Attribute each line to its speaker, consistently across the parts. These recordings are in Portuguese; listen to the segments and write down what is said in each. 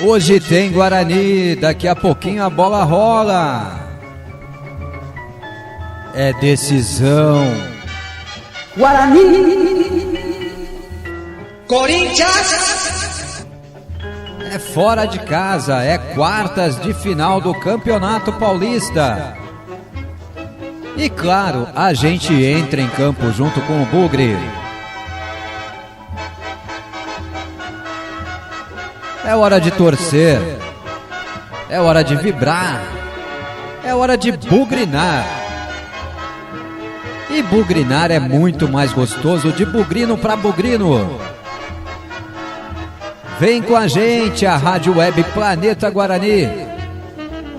Speaker 1: Hoje tem Guarani, daqui a pouquinho a bola rola. É decisão.
Speaker 2: Guarani! Corinthians!
Speaker 1: É fora de casa, é quartas de final do Campeonato Paulista. E claro, a gente entra em campo junto com o Bugre. É hora de torcer, é hora de vibrar, é hora de bugrinar. E bugrinar é muito mais gostoso de bugrino para bugrino. Vem com a gente, a Rádio Web Planeta Guarani.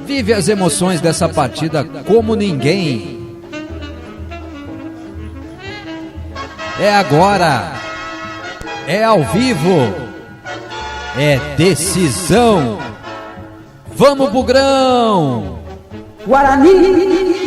Speaker 1: Vive as emoções dessa partida como ninguém. É agora, é ao vivo. É decisão. Vamos, Bugrão!
Speaker 2: Guarani!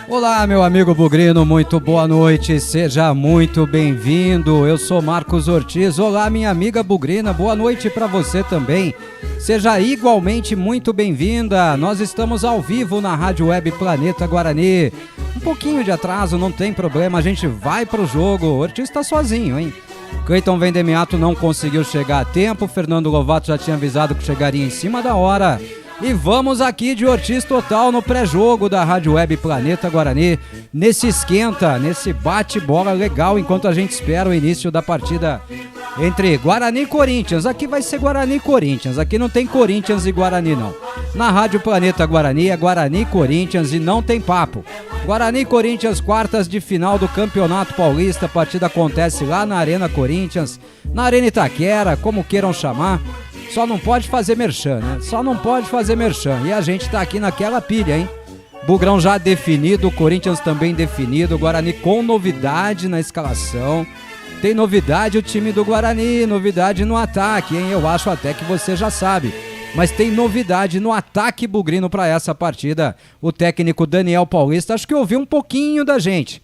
Speaker 1: Olá, meu amigo bugrino, muito boa noite, seja muito bem-vindo. Eu sou Marcos Ortiz. Olá, minha amiga bugrina, boa noite para você também. Seja igualmente muito bem-vinda. Nós estamos ao vivo na Rádio Web Planeta Guarani. Um pouquinho de atraso, não tem problema, a gente vai pro jogo. O Ortiz tá sozinho, hein? Cleiton Vendemiato não conseguiu chegar a tempo, Fernando Lovato já tinha avisado que chegaria em cima da hora. E vamos aqui de Ortiz total no pré-jogo da Rádio Web Planeta Guarani, nesse esquenta, nesse bate-bola legal, enquanto a gente espera o início da partida entre Guarani e Corinthians. Aqui vai ser Guarani e Corinthians, aqui não tem Corinthians e Guarani não. Na Rádio Planeta Guarani é Guarani e Corinthians e não tem papo. Guarani e Corinthians, quartas de final do Campeonato Paulista, a partida acontece lá na Arena Corinthians, na Arena Itaquera, como queiram chamar. Só não pode fazer merchan, né? Só não pode fazer merchan. E a gente tá aqui naquela pilha, hein? Bugrão já definido, Corinthians também definido, Guarani com novidade na escalação. Tem novidade o time do Guarani, novidade no ataque, hein? Eu acho até que você já sabe. Mas tem novidade no ataque bugrino para essa partida. O técnico Daniel Paulista, acho que ouviu um pouquinho da gente.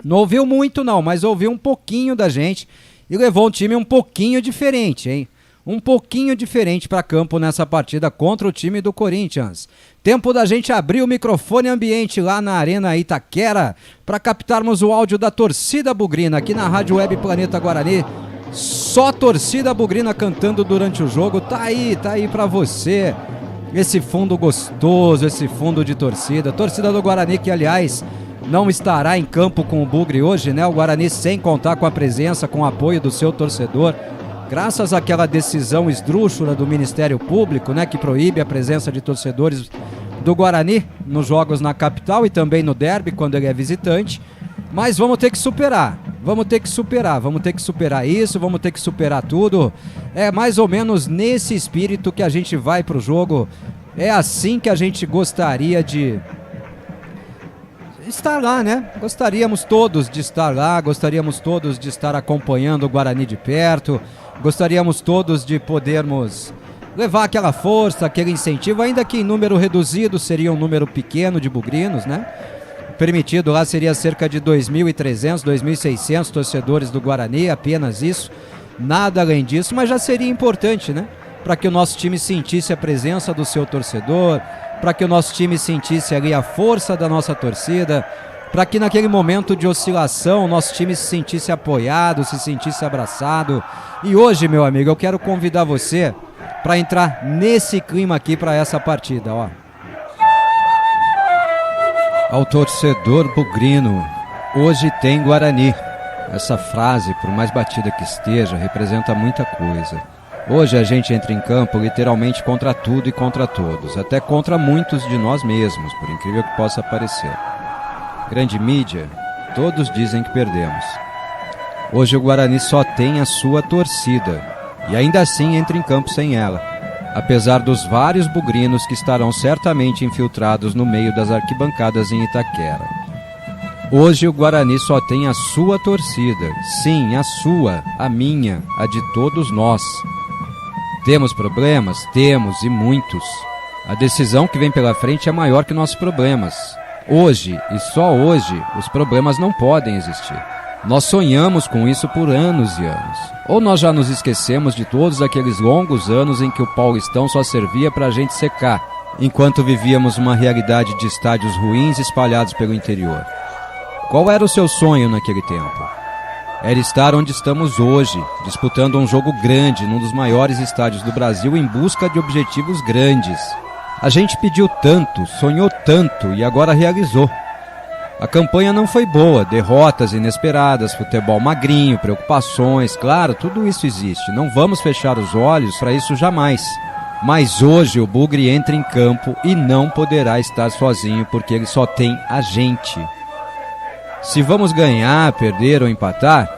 Speaker 1: Não ouviu muito não, mas ouviu um pouquinho da gente. E levou um time um pouquinho diferente, hein? Um pouquinho diferente para campo nessa partida contra o time do Corinthians. Tempo da gente abrir o microfone ambiente lá na Arena Itaquera para captarmos o áudio da torcida bugrina aqui na Rádio Web Planeta Guarani. Só torcida bugrina cantando durante o jogo. Tá aí para você. Esse fundo gostoso, esse fundo de torcida. Torcida do Guarani que, aliás, não estará em campo com o Bugre hoje, né? O Guarani sem contar com a presença, com o apoio do seu torcedor. Graças àquela decisão esdrúxula do Ministério Público, né, que proíbe a presença de torcedores do Guarani nos jogos na capital e também no derby, quando ele é visitante. Mas vamos ter que superar isso, vamos ter que superar tudo. É mais ou menos nesse espírito que a gente vai pro jogo. É assim que a gente gostaria de estar lá, né? Gostaríamos todos de estar lá, gostaríamos todos de estar acompanhando o Guarani de perto. Gostaríamos todos de podermos levar aquela força, aquele incentivo, ainda que em número reduzido, seria um número pequeno de bugrinos, né? Permitido lá seria cerca de 2.300, 2.600 torcedores do Guarani, apenas isso, nada além disso, mas já seria importante, né? Para que o nosso time sentisse a presença do seu torcedor, para que o nosso time sentisse ali a força da nossa torcida, para que naquele momento de oscilação o nosso time se sentisse apoiado, se sentisse abraçado. E hoje, meu amigo, eu quero convidar você para entrar nesse clima aqui para essa partida, ó. Ao torcedor bugrino, hoje tem Guarani. Essa frase, por mais batida que esteja, representa muita coisa. Hoje a gente entra em campo literalmente contra tudo e contra todos, até contra muitos de nós mesmos, por incrível que possa parecer. Grande mídia, todos dizem que perdemos. Hoje o Guarani só tem a sua torcida, e ainda assim entra em campo sem ela, apesar dos vários bugrinos que estarão certamente infiltrados no meio das arquibancadas em Itaquera. Hoje o Guarani só tem a sua torcida, sim, a sua, a minha, a de todos nós. Temos problemas? Temos, e muitos. A decisão que vem pela frente é maior que nossos problemas. Hoje, e só hoje, os problemas não podem existir. Nós sonhamos com isso por anos e anos. Ou nós já nos esquecemos de todos aqueles longos anos em que o Paulistão só servia para a gente secar, enquanto vivíamos uma realidade de estádios ruins espalhados pelo interior. Qual era o seu sonho naquele tempo? Era estar onde estamos hoje, disputando um jogo grande num dos maiores estádios do Brasil em busca de objetivos grandes. A gente pediu tanto, sonhou tanto e agora realizou. A campanha não foi boa, derrotas inesperadas, futebol magrinho, preocupações, claro, tudo isso existe. Não vamos fechar os olhos para isso jamais. Mas hoje o Bugre entra em campo e não poderá estar sozinho porque ele só tem a gente. Se vamos ganhar, perder ou empatar,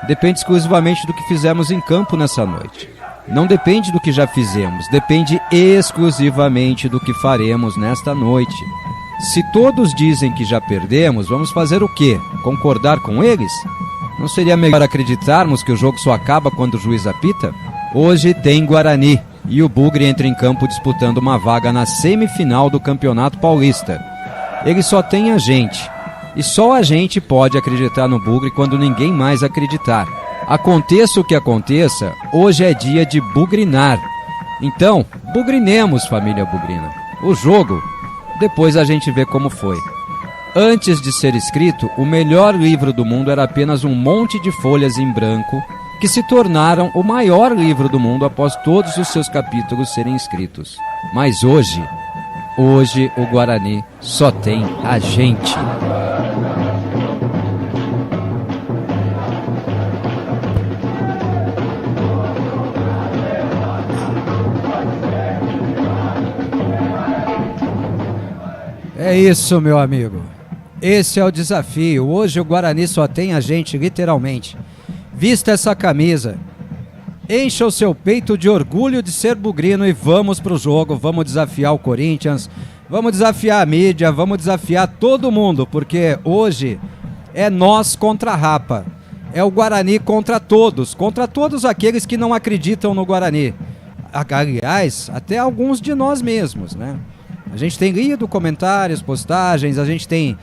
Speaker 1: depende exclusivamente do que fizemos em campo nessa noite. Não depende do que já fizemos, depende exclusivamente do que faremos nesta noite. Se todos dizem que já perdemos, vamos fazer o quê? Concordar com eles? Não seria melhor acreditarmos que o jogo só acaba quando o juiz apita? Hoje tem Guarani e o Bugre entra em campo disputando uma vaga na semifinal do Campeonato Paulista. Ele só tem a gente. E só a gente pode acreditar no Bugre quando ninguém mais acreditar. Aconteça o que aconteça, hoje é dia de bugrinar. Então, bugrinemos, família bugrina. O jogo, depois a gente vê como foi. Antes de ser escrito, o melhor livro do mundo era apenas um monte de folhas em branco que se tornaram o maior livro do mundo após todos os seus capítulos serem escritos. Mas hoje o Guarani só tem a gente. É isso, meu amigo. Esse é o desafio. Hoje o Guarani só tem a gente, literalmente. Vista essa camisa. Encha o seu peito de orgulho de ser bugrino e vamos pro jogo. Vamos desafiar o Corinthians. Vamos desafiar a mídia. Vamos desafiar todo mundo. Porque hoje é nós contra a Rapa. É o Guarani contra todos. Contra todos aqueles que não acreditam no Guarani. Aliás, até alguns de nós mesmos, né? A gente tem lido comentários, postagens, a gente tem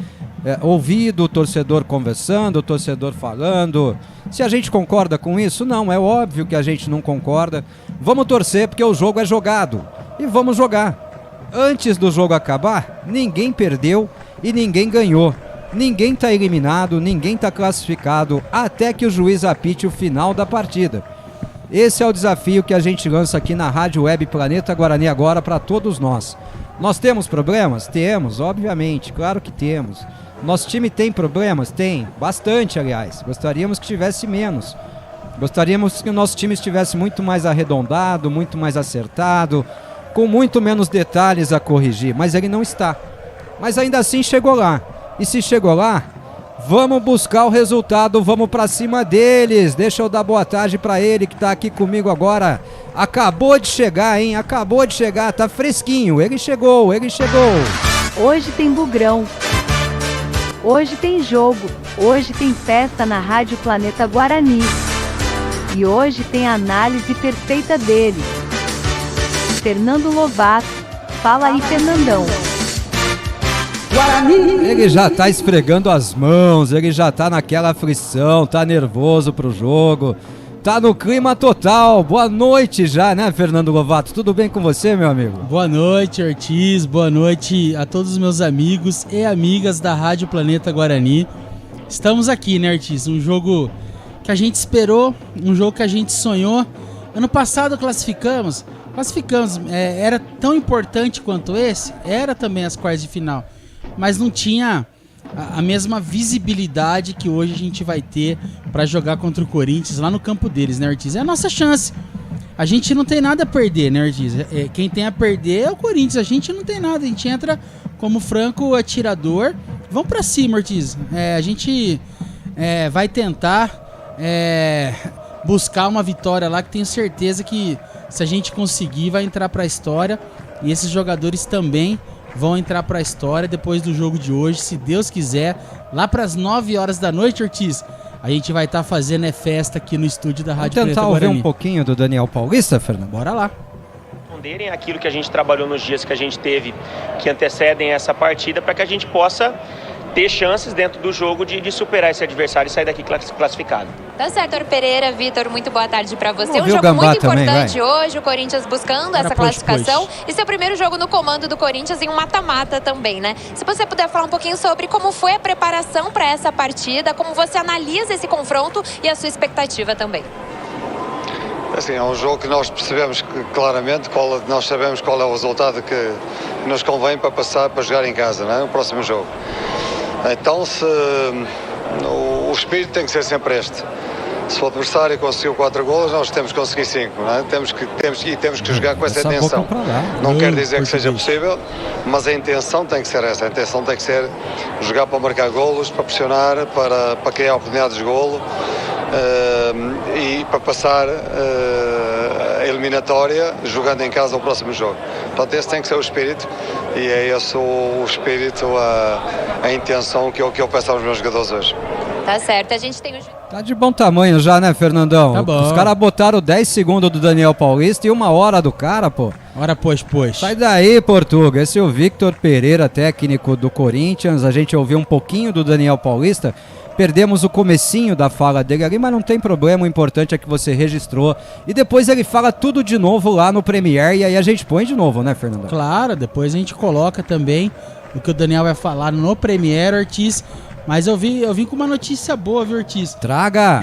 Speaker 1: ouvido o torcedor conversando, o torcedor falando. Se a gente concorda com isso, não, é óbvio que a gente não concorda. Vamos torcer porque o jogo é jogado e vamos jogar. Antes do jogo acabar, ninguém perdeu e ninguém ganhou. Ninguém está eliminado, ninguém está classificado até que o juiz apite o final da partida. Esse é o desafio que a gente lança aqui na Rádio Web Planeta Guarani agora para todos nós. Nós temos problemas? Temos, obviamente, claro que temos. Nosso time tem problemas? Tem, bastante, aliás. Gostaríamos que tivesse menos. Gostaríamos que o nosso time estivesse muito mais arredondado, muito mais acertado, com muito menos detalhes a corrigir, mas ele não está. Mas ainda assim chegou lá. E se chegou lá, vamos buscar o resultado, vamos pra cima deles. Deixa eu dar boa tarde pra ele que tá aqui comigo agora. Acabou de chegar, hein? Acabou de chegar, tá fresquinho. Ele chegou.
Speaker 3: Hoje tem Bugrão. Hoje tem jogo. Hoje tem festa na Rádio Planeta Guarani. E hoje tem a análise perfeita dele. Fernando Lovato. Fala aí, Fernandão.
Speaker 2: Guarani.
Speaker 1: Ele já tá esfregando as mãos, ele já tá naquela aflição, tá nervoso pro jogo. Tá no clima total. Boa noite já, né, Fernando Lovato? Tudo bem com você, meu amigo?
Speaker 4: Boa noite, Ortiz. Boa noite a todos os meus amigos e amigas da Rádio Planeta Guarani. Estamos aqui, né, Ortiz? Um jogo que a gente esperou, um jogo que a gente sonhou. Ano passado classificamos. Era tão importante quanto esse? Era também as quartas de final. Mas não tinha a mesma visibilidade que hoje a gente vai ter para jogar contra o Corinthians lá no campo deles, né, Ortiz? É a nossa chance. a gente não tem nada a perder, né, Ortiz? Quem tem a perder é o Corinthians, a gente não tem nada, a gente entra como franco atirador. Vamos pra cima, Ortiz. A gente vai tentar buscar uma vitória lá, que tenho certeza que se a gente conseguir vai entrar pra história, e esses jogadores também vão entrar pra história depois do jogo de hoje, se Deus quiser, lá pras 9 horas da noite, Ortiz. A gente vai estar fazendo festa aqui no estúdio da Rádio Planeta Guarani.
Speaker 1: Tentar ouvir um pouquinho do Daniel Paulista, Fernando?
Speaker 4: Bora lá.
Speaker 5: Responderem aquilo que a gente trabalhou nos dias que a gente teve, que antecedem essa partida, para que a gente possa ter chances dentro do jogo de superar esse adversário e sair daqui classificado.
Speaker 6: Tá certo, Arthur Pereira. Vitor, muito boa tarde pra você.
Speaker 1: Um
Speaker 6: jogo muito importante hoje, o Corinthians buscando essa classificação e seu primeiro jogo no comando do Corinthians em um mata-mata também, né? Se você puder falar um pouquinho sobre como foi a preparação para essa partida, como você analisa esse confronto e a sua expectativa também.
Speaker 7: Assim, é um jogo que nós percebemos claramente, nós sabemos qual é o resultado que nos convém para passar, para jogar em casa, né? No próximo jogo. Então, o espírito tem que ser sempre este. Se o adversário conseguiu 4 golos, nós temos que conseguir 5, não é? Temos que jogar com essa intenção. Não quer dizer que seja possível, mas a intenção tem que ser essa. A intenção tem que ser jogar para marcar golos, para pressionar, para criar oportunidades de golo e para passar a eliminatória jogando em casa o próximo jogo. Portanto, esse tem que ser o espírito, e é esse o espírito, a intenção que eu peço aos meus jogadores hoje.
Speaker 6: Tá certo, a gente tem o...
Speaker 1: Tá de bom tamanho já, né, Fernandão?
Speaker 4: Tá bom.
Speaker 1: Os caras botaram 10 segundos do Daniel Paulista e 1 hora do cara, pô.
Speaker 4: Ora, pois.
Speaker 1: Sai daí, Portuga. Esse é o Victor Pereira, técnico do Corinthians. A gente ouviu um pouquinho do Daniel Paulista. Perdemos o comecinho da fala dele ali, mas não tem problema, o importante é que você registrou. E depois ele fala tudo de novo lá no Premiere, e aí a gente põe de novo, né, Fernando?
Speaker 4: Claro, depois a gente coloca também o que o Daniel vai falar no Premiere, Ortiz. Mas eu vim com uma notícia boa, viu, Ortiz?
Speaker 1: Traga!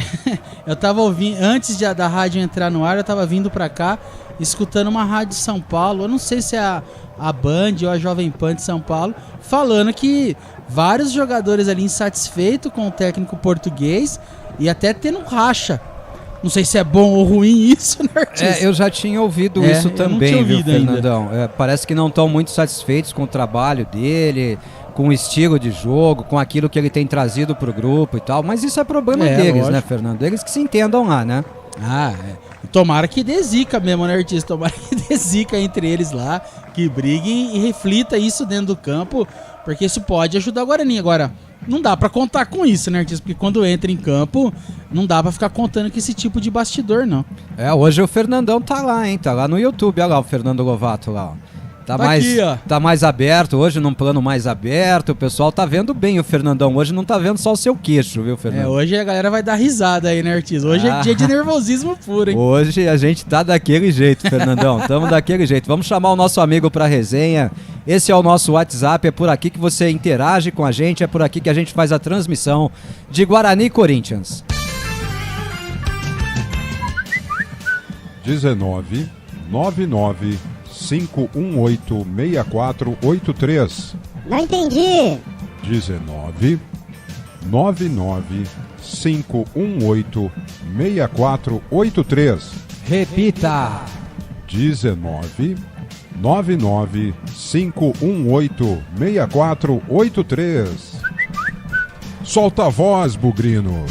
Speaker 4: Eu tava ouvindo, antes da rádio entrar no ar, eu tava vindo pra cá, escutando uma rádio de São Paulo, eu não sei se é a Band ou a Jovem Pan de São Paulo, falando que vários jogadores ali insatisfeitos com o técnico português e até tendo racha. Não sei se é bom ou ruim isso, né, Ortiz?
Speaker 1: Eu já tinha ouvido isso também, viu, Fernandão?
Speaker 4: Ainda.
Speaker 1: Parece que não estão muito satisfeitos com o trabalho dele, com o estilo de jogo, com aquilo que ele tem trazido pro grupo e tal, mas isso é problema deles, lógico, né, Fernando? Eles que se entendam lá, né?
Speaker 4: Tomara que dê zica mesmo, né, Ortiz? Tomara que dê zica entre eles lá, que briguem e reflita isso dentro do campo, porque isso pode ajudar o Guarani. Agora, não dá pra contar com isso, né, Ortiz? Porque quando entra em campo, não dá pra ficar contando com esse tipo de bastidor, não.
Speaker 1: Hoje o Fernandão tá lá, hein? Tá lá no YouTube, olha lá o Fernando Lovato lá, ó. Tá mais aberto, hoje num plano mais aberto, o pessoal tá vendo bem o Fernandão, hoje não tá vendo só o seu queixo, viu, Fernando?
Speaker 4: Hoje a galera vai dar risada aí, né, Ortiz? Hoje é dia de nervosismo puro, hein?
Speaker 1: Hoje a gente tá daquele jeito, Fernandão, tamo daquele jeito. Vamos chamar o nosso amigo pra resenha, esse é o nosso WhatsApp, é por aqui que você interage com a gente, é por aqui que a gente faz a transmissão de Guarani e Corinthians.
Speaker 8: 1999 518-6483.
Speaker 9: Não entendi.
Speaker 8: 19-99-518-6483.
Speaker 1: Repita.
Speaker 8: 19-99-518-6483. Solta a voz, Bugrino.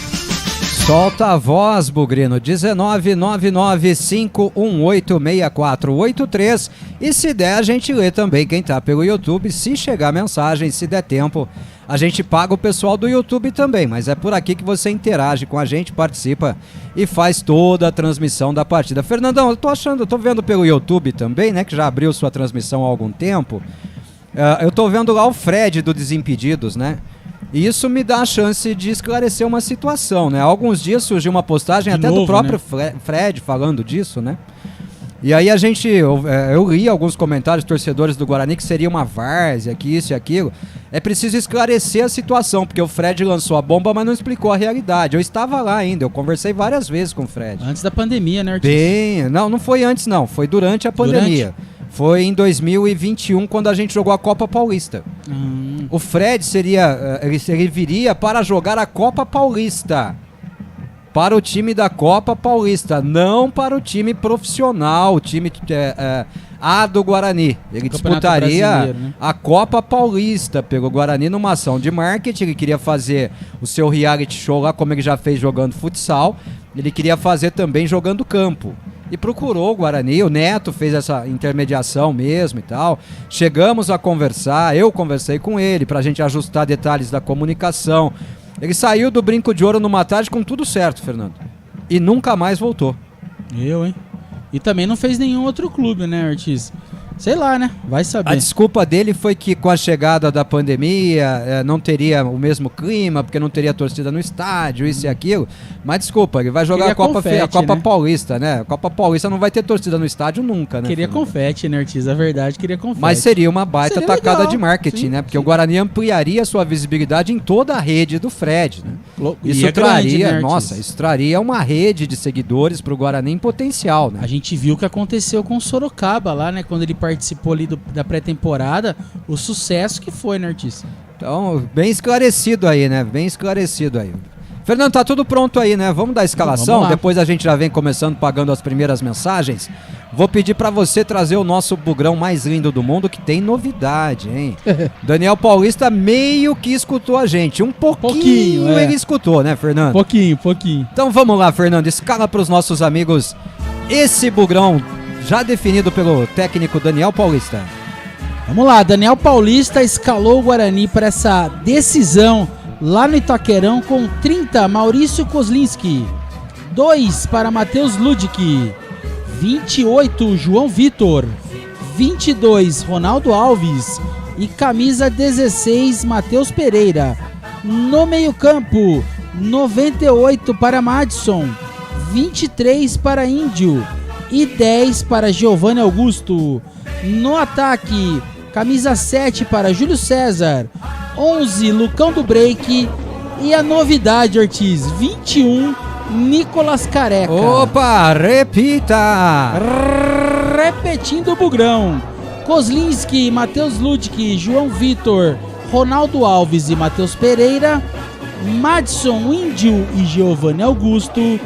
Speaker 1: Solta a voz, Bugrino, 1999-518-6483, e se der a gente lê também quem tá pelo YouTube, se chegar mensagem, se der tempo, a gente paga o pessoal do YouTube também, mas é por aqui que você interage com a gente, participa e faz toda a transmissão da partida. Fernandão, eu tô vendo pelo YouTube também, né, que já abriu sua transmissão há algum tempo, eu tô vendo lá o Fred do Desimpedidos, né? E isso me dá a chance de esclarecer uma situação, né? Há alguns dias surgiu uma postagem do próprio, né? Fred falando disso, né? E aí eu li alguns comentários de torcedores do Guarani que seria uma várzea, que isso e aquilo. É preciso esclarecer a situação, porque o Fred lançou a bomba, mas não explicou a realidade. Eu estava lá ainda, eu conversei várias vezes com o Fred.
Speaker 4: Antes da pandemia, né, Ortiz?
Speaker 1: Não foi antes não, foi durante a pandemia. Foi em 2021, quando a gente jogou a Copa Paulista. O Fred ele viria para jogar a Copa Paulista. para o time da Copa Paulista, não para o time profissional, o time A do Guarani. Ele disputaria, né, a Copa Paulista pelo Guarani numa ação de marketing. Ele queria fazer o seu reality show lá, como ele já fez jogando futsal. Ele queria fazer também jogando campo. E procurou o Guarani, o Neto fez essa intermediação mesmo e tal. Chegamos a conversar, eu conversei com ele pra gente ajustar detalhes da comunicação. Ele saiu do Brinco de Ouro numa tarde com tudo certo, Fernando. E nunca mais voltou.
Speaker 4: Hein? E também não fez nenhum outro clube, né, Ortiz? Sei lá, né? Vai saber.
Speaker 1: A desculpa dele foi que com a chegada da pandemia não teria o mesmo clima, porque não teria torcida no estádio, isso e aquilo. Mas desculpa, ele vai jogar a Copa Paulista, né? A Copa Paulista não vai ter torcida no estádio nunca, né?
Speaker 4: Queria confete, né, Ortiz? A verdade, queria confete.
Speaker 1: Mas seria uma baita tacada de marketing, né? Porque o Guarani ampliaria sua visibilidade em toda a rede do Fred, né? Isso traria, grande, né, nossa, isso traria uma rede de seguidores pro Guarani em potencial, né?
Speaker 4: A gente viu o que aconteceu com o Sorocaba lá, né? Quando ele participou ali da pré-temporada, o sucesso que foi, né, Ortiz?
Speaker 1: Então, bem esclarecido aí, né? Bem esclarecido aí. Fernando, tá tudo pronto aí, né? Vamos dar a escalação, depois a gente já vem começando pagando as primeiras mensagens. Vou pedir pra você trazer o nosso bugrão mais lindo do mundo, que tem novidade, hein? Daniel Paulista meio que escutou a gente, um pouquinho ele escutou, né, Fernando?
Speaker 4: Pouquinho.
Speaker 1: Então vamos lá, Fernando, escala pros nossos amigos esse bugrão já definido pelo técnico Daniel Paulista.
Speaker 4: Vamos lá, Daniel Paulista escalou o Guarani para essa decisão lá no Itaquerão com 30, Maurício Kozlinski, 2 para Matheus Ludic, 28, João Vitor, 22, Ronaldo Alves e camisa 16, Matheus Pereira. No meio-campo, 98 para Madison, 23 para Índio e 10 para Giovanni Augusto. No ataque, camisa 7 para Júlio César, 11, Lucão do Break e a novidade, Ortiz, 21, Nicolas Careca.
Speaker 1: Opa, repita!
Speaker 4: Repetindo o bugrão, Kozlinski, Matheus Ludic, João Vitor, Ronaldo Alves e Matheus Pereira, Madison, Índio e Giovanni Augusto,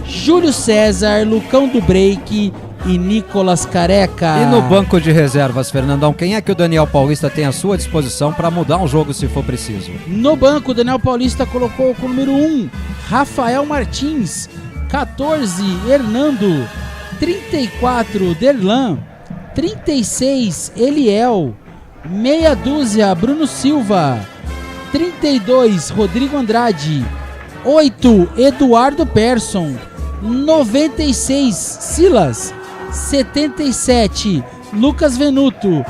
Speaker 4: Júlio César, Lucão do Break e Nicolas Careca.
Speaker 1: E no banco de reservas, Fernandão, quem é que o Daniel Paulista tem à sua disposição para mudar um jogo se for preciso?
Speaker 4: No banco, o Daniel Paulista colocou com o número 1, Rafael Martins, 14, Hernando, 34, Derlan, 36, Eliel, meia dúzia, Bruno Silva, 32, Rodrigo Andrade, 8, Eduardo Persson, 96, Silas, 77, Lucas Venuto,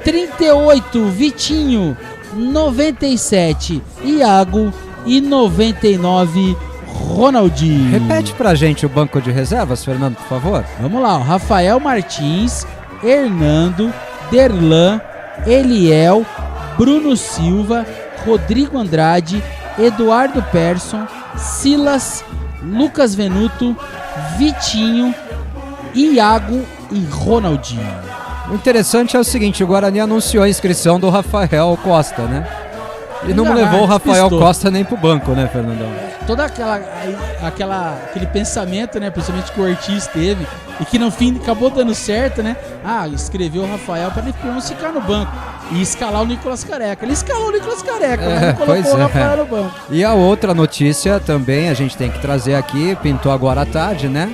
Speaker 4: 38, Vitinho, 97, Iago e 99, Ronaldinho.
Speaker 1: Repete pra gente o banco de reservas, Fernando, por favor.
Speaker 4: Vamos lá, Rafael Martins, Hernando, Derlan, Eliel, Bruno Silva, Rodrigo Andrade, Eduardo Persson, Silas, Lucas Venuto, Vitinho, Iago e Ronaldinho.
Speaker 1: O interessante é o seguinte, o Guarani anunciou a inscrição do Rafael Costa, né? E não levou o Rafael Costa nem pro banco, né, Fernandão?
Speaker 4: Todo aquele pensamento, né, principalmente que o Ortiz teve, e que no fim acabou dando certo, né? Escreveu o Rafael para ele ficar no banco e escalar o Nicolas Careca. Ele escalou o Nicolas Careca, mas não colocou o Rafael no banco.
Speaker 1: E a outra notícia também a gente tem que trazer aqui, pintou agora à tarde, né?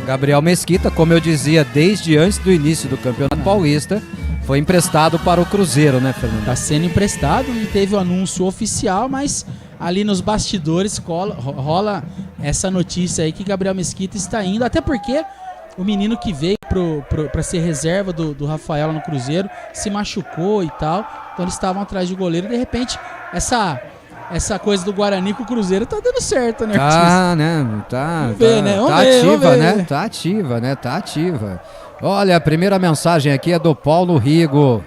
Speaker 1: Gabriel Mesquita, como eu dizia, desde antes do início do Campeonato Paulista, foi emprestado para o Cruzeiro, né, Fernando?
Speaker 4: Está sendo emprestado, não teve o anúncio oficial, mas ali nos bastidores rola essa notícia aí que Gabriel Mesquita está indo, até porque o menino que veio para ser reserva do Rafael no Cruzeiro se machucou e tal, então eles estavam atrás de goleiro e de repente essa coisa do Guarani com o Cruzeiro tá dando certo, né?
Speaker 1: Tá, né? Tá ativa. Olha, a primeira mensagem aqui é do Paulo Rigo.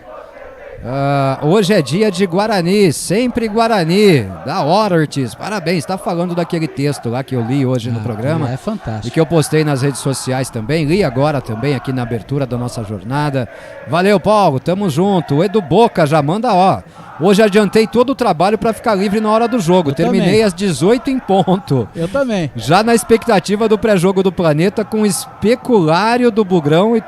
Speaker 1: Hoje é dia de Guarani, sempre Guarani. Da hora, Ortiz. Parabéns, tá falando daquele texto lá que eu li hoje no programa.
Speaker 4: É fantástico.
Speaker 1: E que eu postei nas redes sociais também. Li agora também aqui na abertura da nossa jornada. Valeu, Paulo, tamo junto. O Edu Boca já manda, Hoje adiantei todo o trabalho para ficar livre na hora do jogo. Terminei
Speaker 4: também.
Speaker 1: às 18 em ponto.
Speaker 4: Eu também.
Speaker 1: Já na expectativa do pré-jogo do Planeta com especulário do Bugrão e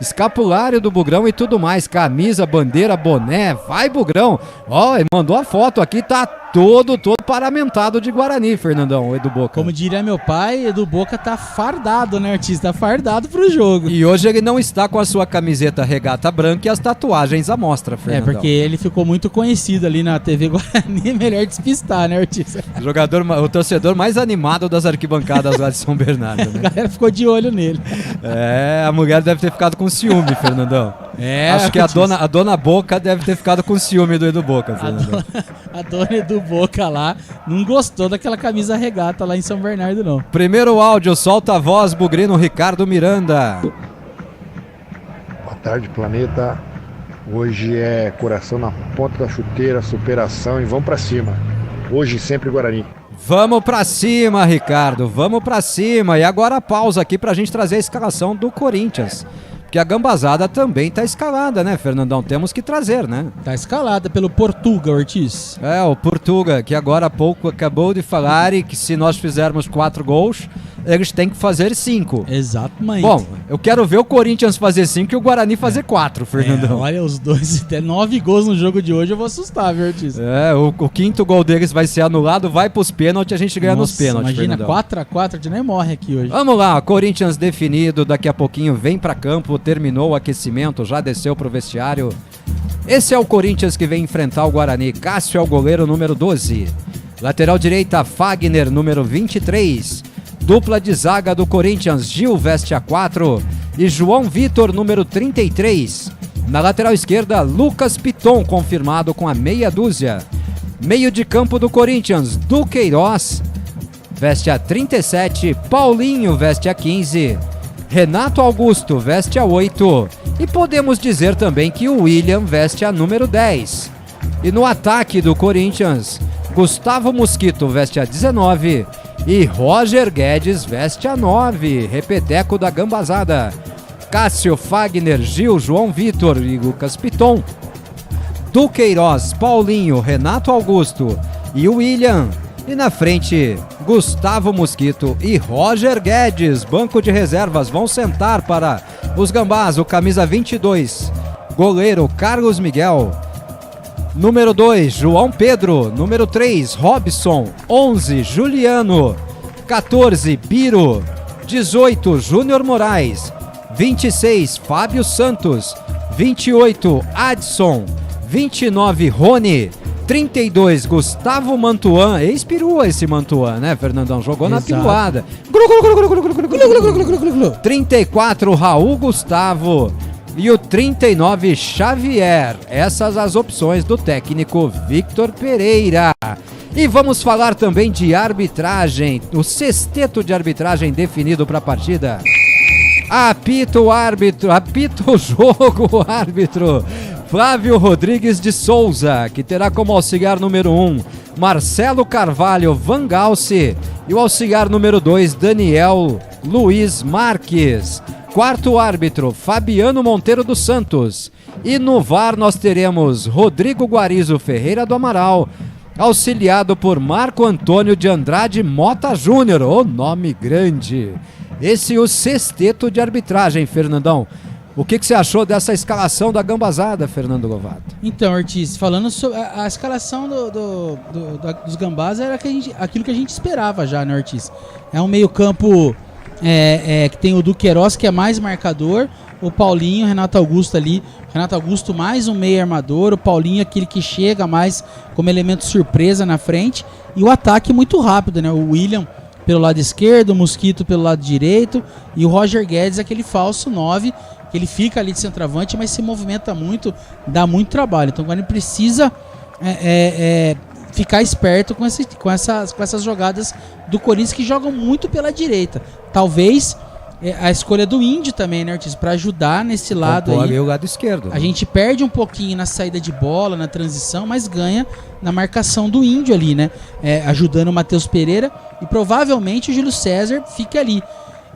Speaker 1: escapulário do Bugrão e tudo mais, camisa, bandeira, boné, vai Bugrão. Ó, ele mandou a foto aqui, tá todo paramentado de Guarani, Fernandão, o Edu Boca.
Speaker 4: Como diria meu pai, Edu Boca tá fardado, né, artista? Tá fardado pro jogo.
Speaker 1: E hoje ele não está com a sua camiseta regata branca e as tatuagens à mostra, Fernandão.
Speaker 4: É, porque ele ficou muito conhecido ali na TV Guarani, é melhor despistar, né, artista?
Speaker 1: O torcedor mais animado das arquibancadas lá de São Bernardo, né?
Speaker 4: A galera ficou de olho nele.
Speaker 1: É, a mulher deve ter ficado com ciúme, Fernandão. Acho que a dona Boca deve ter ficado com ciúme do Edu Boca, Fernandão.
Speaker 4: A dona Edu Boca lá não gostou daquela camisa regata lá em São Bernardo, não.
Speaker 1: Primeiro áudio, solta a voz, Bugrino Ricardo Miranda.
Speaker 9: Boa tarde, Planeta. Hoje é coração na ponta da chuteira, superação e vamos pra cima. Hoje sempre Guarani.
Speaker 1: Vamos pra cima, Ricardo, vamos pra cima. E agora a pausa aqui pra gente trazer a escalação do Corinthians. Porque a gambazada também tá escalada, né, Fernandão? Temos que trazer, né?
Speaker 4: Tá escalada pelo Portuga, Ortiz.
Speaker 1: É, o Portuga, que agora há pouco acabou de falar e que se nós fizermos 4 gols, eles têm que fazer 5.
Speaker 4: Exatamente.
Speaker 1: Bom, eu quero ver o Corinthians fazer 5 e o Guarani fazer 4, Fernandão.
Speaker 4: Olha, os dois, até 9 gols no jogo de hoje, eu vou assustar, viu, Ortiz?
Speaker 1: É, o 5º gol deles vai ser anulado, vai pros pênaltis, a gente ganha nos pênaltis,
Speaker 4: imagina,
Speaker 1: Fernandão.
Speaker 4: 4x4, a gente nem morre aqui hoje.
Speaker 1: Vamos lá, Corinthians definido, daqui a pouquinho vem pra campo, terminou o aquecimento, já desceu pro vestiário. Esse é o Corinthians que vem enfrentar o Guarani. Cássio é o goleiro número 12. Lateral direita, Fagner, número 23. Dupla de zaga do Corinthians, Gil veste a 4 e João Vitor, número 33. Na lateral esquerda, Lucas Piton, confirmado com a meia dúzia. Meio de campo do Corinthians, Duqueiroz veste a 37, Paulinho veste a 15, Renato Augusto veste a 8 e podemos dizer também que o William veste a número 10. E no ataque do Corinthians, Gustavo Mosquito veste a 19 e Roger Guedes veste a 9, repeteco da gambazada. Cássio, Fagner, Gil, João Vitor e Lucas Piton. Duqueiroz, Paulinho, Renato Augusto e William. E na frente, Gustavo Mosquito e Roger Guedes. Banco de reservas vão sentar para os gambás. O camisa 22, goleiro Carlos Miguel. Número 2, João Pedro. Número 3, Robson. 11, Juliano. 14, Biro. 18, Júnior Moraes. 26, Fábio Santos. 28, Adson. 29, Rony. 32, Gustavo Mantuan. Ex-perua esse Mantuan, né, Fernandão? Jogou
Speaker 4: Exato.
Speaker 1: na piruada. 34, Raul Gustavo. E o 39, Xavier. Essas as opções do técnico Victor Pereira. E vamos falar também de arbitragem. O sexteto de arbitragem definido para a partida. Apita o árbitro, apita o jogo o árbitro Flávio Rodrigues de Souza, que terá como auxiliar número 1 Marcelo Carvalho Vangalce e o auxiliar número 2 Daniel Luiz Marques. Quarto árbitro, Fabiano Monteiro dos Santos. E no VAR nós teremos Rodrigo Guarizo Ferreira do Amaral, auxiliado por Marco Antônio de Andrade Mota Júnior, o nome grande. Esse é o sexteto de arbitragem, Fernandão. O que você achou dessa escalação da gambazada, Fernando Lovato?
Speaker 4: Então, Ortiz, falando sobre a escalação dos gambás, era aquilo que a gente esperava já, né, Ortiz? É um meio campo que tem o Duqueiroz, que é mais marcador, o Paulinho, o Renato Augusto ali, Renato Augusto mais um meio armador, o Paulinho aquele que chega mais como elemento surpresa na frente, e o ataque muito rápido, né? O William pelo lado esquerdo, o Mosquito pelo lado direito, e o Roger Guedes, aquele falso 9, que ele fica ali de centroavante, mas se movimenta muito, dá muito trabalho. Então agora ele precisa ficar esperto com essas jogadas do Corinthians, que jogam muito pela direita. Talvez a escolha do Índio também, né, Ortiz, para ajudar nesse lado aí.
Speaker 1: O lado esquerdo.
Speaker 4: A gente perde um pouquinho na saída de bola, na transição, mas ganha na marcação do Índio ali, né? Ajudando o Matheus Pereira, e provavelmente o Júlio César fica ali.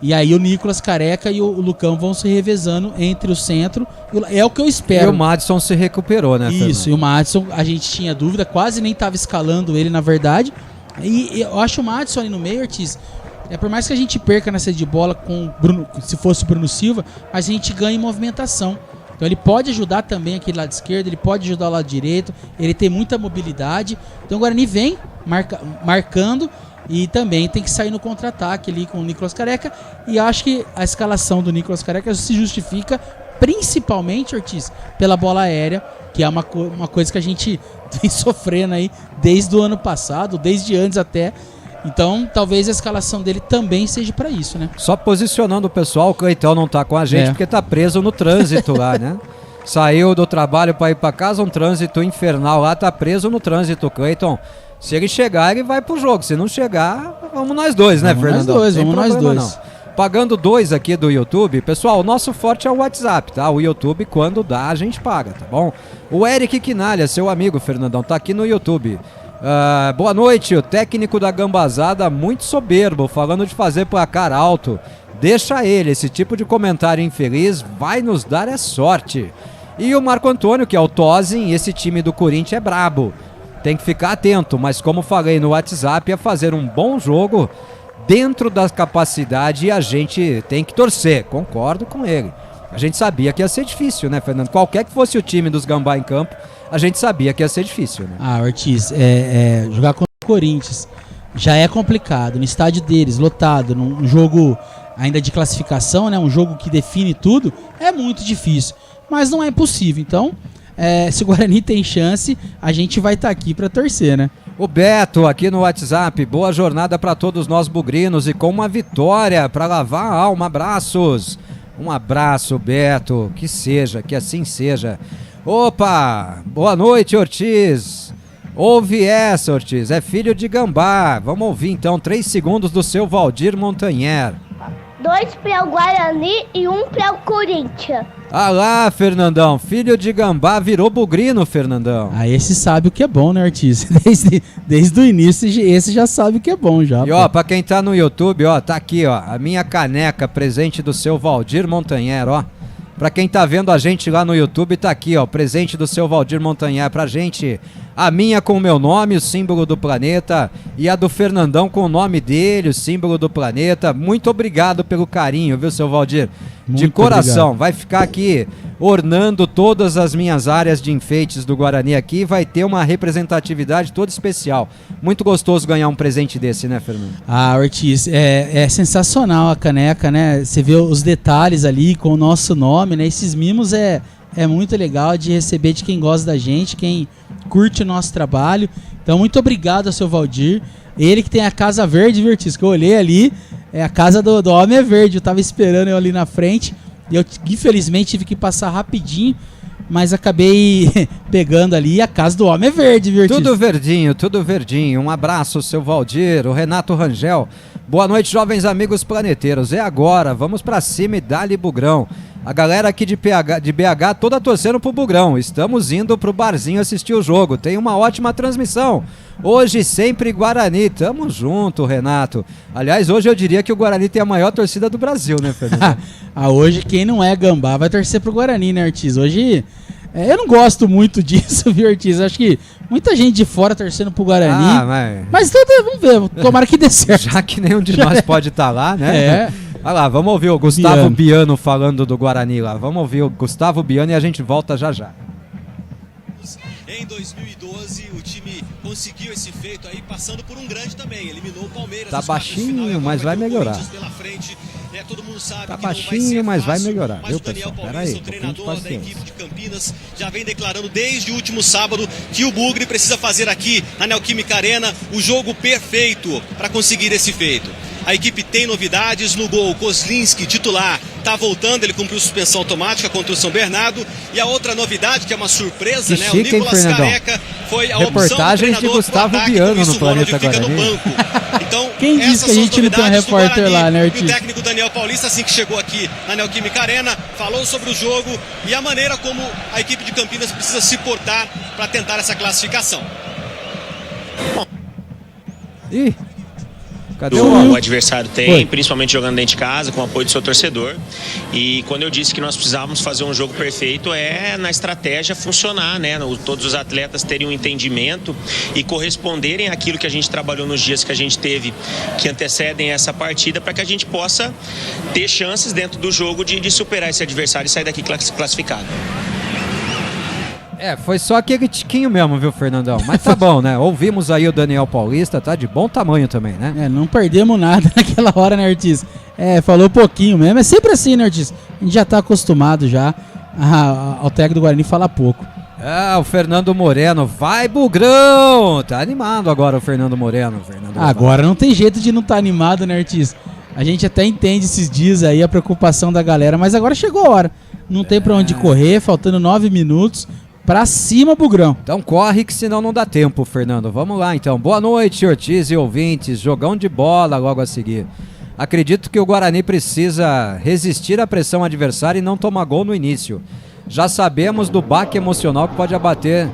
Speaker 4: E aí o Nicolas Careca e o Lucão vão se revezando entre o centro. É o que eu espero.
Speaker 1: E o Madison se recuperou, né,
Speaker 4: Isso,
Speaker 1: Fernando?
Speaker 4: e o Madison, a gente tinha dúvida, quase nem estava escalando ele, na verdade. E eu acho o Madison ali no meio, Ortiz, por mais que a gente perca nessa de bola com Bruno, se fosse o Bruno Silva, a gente ganha em movimentação. Então ele pode ajudar também aqui do lado esquerdo, ele pode ajudar o lado direito, ele tem muita mobilidade. Então o Guarani vem marcando e também tem que sair no contra-ataque ali com o Nicolas Careca. E acho que a escalação do Nicolas Careca se justifica principalmente, Ortiz, pela bola aérea, que é uma coisa que a gente vem sofrendo aí desde o ano passado, desde antes até. Então, talvez a escalação dele também seja pra isso, né?
Speaker 1: Só posicionando o pessoal, o Cleitão não tá com a gente porque tá preso no trânsito lá, né? Saiu do trabalho pra ir pra casa, um trânsito infernal lá, tá preso no trânsito, Cleiton. Se ele chegar, ele vai pro jogo. Se não chegar, vamos nós dois, né, Fernando?
Speaker 4: Vamos nós dois. Não.
Speaker 1: Pagando 2 aqui do YouTube. Pessoal, o nosso forte é o WhatsApp, tá? O YouTube, quando dá, a gente paga, tá bom? O Eric Quinalha, seu amigo, Fernandão, tá aqui no YouTube. Boa noite, o técnico da Gambazada muito soberbo, falando de fazer placar alto. Deixa ele, esse tipo de comentário infeliz vai nos dar sorte. E o Marco Antônio, que é o Tozin, esse time do Corinthians é brabo. Tem que ficar atento, mas como falei no WhatsApp, é fazer um bom jogo dentro da capacidade e a gente tem que torcer. Concordo com ele. A gente sabia que ia ser difícil, né, Fernando? Qualquer que fosse o time dos Gambá em campo, a gente sabia que ia ser difícil, né?
Speaker 4: Ortiz, jogar contra o Corinthians já é complicado, no estádio deles, lotado, num jogo ainda de classificação, né? Um jogo que define tudo, é muito difícil, mas não é impossível. Então, se o Guarani tem chance, a gente vai estar aqui para torcer, né?
Speaker 1: O Beto aqui no WhatsApp, boa jornada para todos nós bugrinos e com uma vitória para lavar a alma, abraços. Um abraço, Beto, que assim seja. Opa, boa noite, Ortiz. Ouve essa, Ortiz, é filho de Gambá. Vamos ouvir então 3 segundos do seu Valdir Montanher.
Speaker 10: 2 para o Guarani e 1 para o Corinthians.
Speaker 1: Ah lá, Fernandão, filho de Gambá virou bugrino, Fernandão.
Speaker 4: Esse sabe o que é bom, né, Ortiz? Desde o início, esse já sabe o que é bom já.
Speaker 1: E ó, pra quem tá no YouTube, ó, tá aqui, ó, a minha caneca presente do seu Valdir Montanher, ó. Pra quem tá vendo a gente lá no YouTube, tá aqui, ó, presente do seu Valdir Montanher pra gente. A minha com o meu nome, o símbolo do planeta, e a do Fernandão com o nome dele, o símbolo do planeta. Muito obrigado pelo carinho, viu, seu Valdir? De coração, obrigado. Vai ficar aqui ornando todas as minhas áreas de enfeites do Guarani aqui, vai ter uma representatividade toda especial. Muito gostoso ganhar um presente desse, né, Fernando?
Speaker 4: Ortiz, é sensacional a caneca, né? Você vê os detalhes ali com o nosso nome, né? Esses mimos é muito legal de receber de quem gosta da gente, quem curte o nosso trabalho. Então, muito obrigado ao seu Valdir. Ele que tem a Casa Verde, Ortiz, que eu olhei ali, a casa do homem é verde. Eu tava esperando eu ali na frente e eu, infelizmente, tive que passar rapidinho, mas acabei pegando ali. A casa do homem é verde, Ortiz.
Speaker 1: Tudo verdinho. Um abraço, seu Valdir. O Renato Rangel. Boa noite, jovens amigos planeteiros. É agora, vamos pra cima e dá-lhe Bugrão. A galera aqui de BH toda torcendo pro Bugrão. Estamos indo pro barzinho assistir o jogo. Tem uma ótima transmissão. Hoje sempre Guarani. Tamo junto, Renato. Aliás, hoje eu diria que o Guarani tem a maior torcida do Brasil, né, Fernando?
Speaker 4: Hoje quem não é Gambá vai torcer pro Guarani, né, Ortiz? Hoje eu não gosto muito disso, viu, Ortiz? Acho que muita gente de fora torcendo pro Guarani. Mas vamos ver, tomara que dê certo.
Speaker 1: Já que nenhum de nós pode estar lá, né? Olha lá, vamos ouvir o Gustavo Biano falando do Guarani lá. Vamos ouvir o Gustavo Biano e a gente volta já já.
Speaker 11: Em 2012, o time conseguiu esse feito aí, passando por um grande também. Eliminou o Palmeiras.
Speaker 1: Tá baixinho, mas vai melhorar.
Speaker 11: Todo mundo sabe
Speaker 1: tá
Speaker 11: que
Speaker 1: baixinho, mas vai melhorar.
Speaker 11: Mas o Daniel Paulista, o treinador da equipe de Campinas, já vem declarando desde o último sábado que o Bugre precisa fazer aqui na Neoquímica Arena o jogo perfeito para conseguir esse feito. A equipe tem novidades no gol. Kozlinski, titular, tá voltando, ele cumpriu suspensão automática contra o São Bernardo. E a outra novidade, que é uma surpresa,
Speaker 1: que
Speaker 11: né?
Speaker 1: Chique,
Speaker 11: o Nicolas Careca foi a
Speaker 1: reportagens
Speaker 11: opção do
Speaker 1: de Gustavo Biano no Planeta Guarani.
Speaker 11: Então,
Speaker 4: quem disse que a gente não tem um repórter lá, né, Ortiz?
Speaker 11: E o técnico Daniel Paulista, assim que chegou aqui na Neoquímica Arena, falou sobre o jogo e a maneira como a equipe de Campinas precisa se portar para tentar essa classificação.
Speaker 5: o adversário tem, principalmente jogando dentro de casa, com o apoio do seu torcedor. E quando eu disse que nós precisávamos fazer um jogo perfeito, é na estratégia funcionar, né? Todos os atletas terem um entendimento e corresponderem àquilo que a gente trabalhou nos dias que a gente teve, que antecedem essa partida, para que a gente possa ter chances dentro do jogo de superar esse adversário e sair daqui classificado.
Speaker 1: Foi só aquele tiquinho mesmo, viu, Fernandão? Mas tá bom, né? Ouvimos aí o Daniel Paulista, tá de bom tamanho também, né?
Speaker 4: Não perdemos nada naquela hora, né, Ortiz? Falou pouquinho mesmo. É sempre assim, né, Ortiz? A gente já tá acostumado já ao técnico do Guarani falar pouco.
Speaker 1: O Fernando Moreno, vai Bugrão! Tá animado agora o Fernando Moreno.
Speaker 4: Agora não tem jeito de não estar animado, né, Ortiz? A gente até entende esses dias aí a preocupação da galera, mas agora chegou a hora. Não tem pra onde correr, faltando 9 minutos. Pra cima, Bugrão.
Speaker 1: Então corre que senão não dá tempo, Fernando. Vamos lá então. Boa noite, Ortiz e ouvintes. Jogão de bola logo a seguir. Acredito que o Guarani precisa resistir à pressão adversária e não tomar gol no início. Já sabemos do baque emocional que pode abater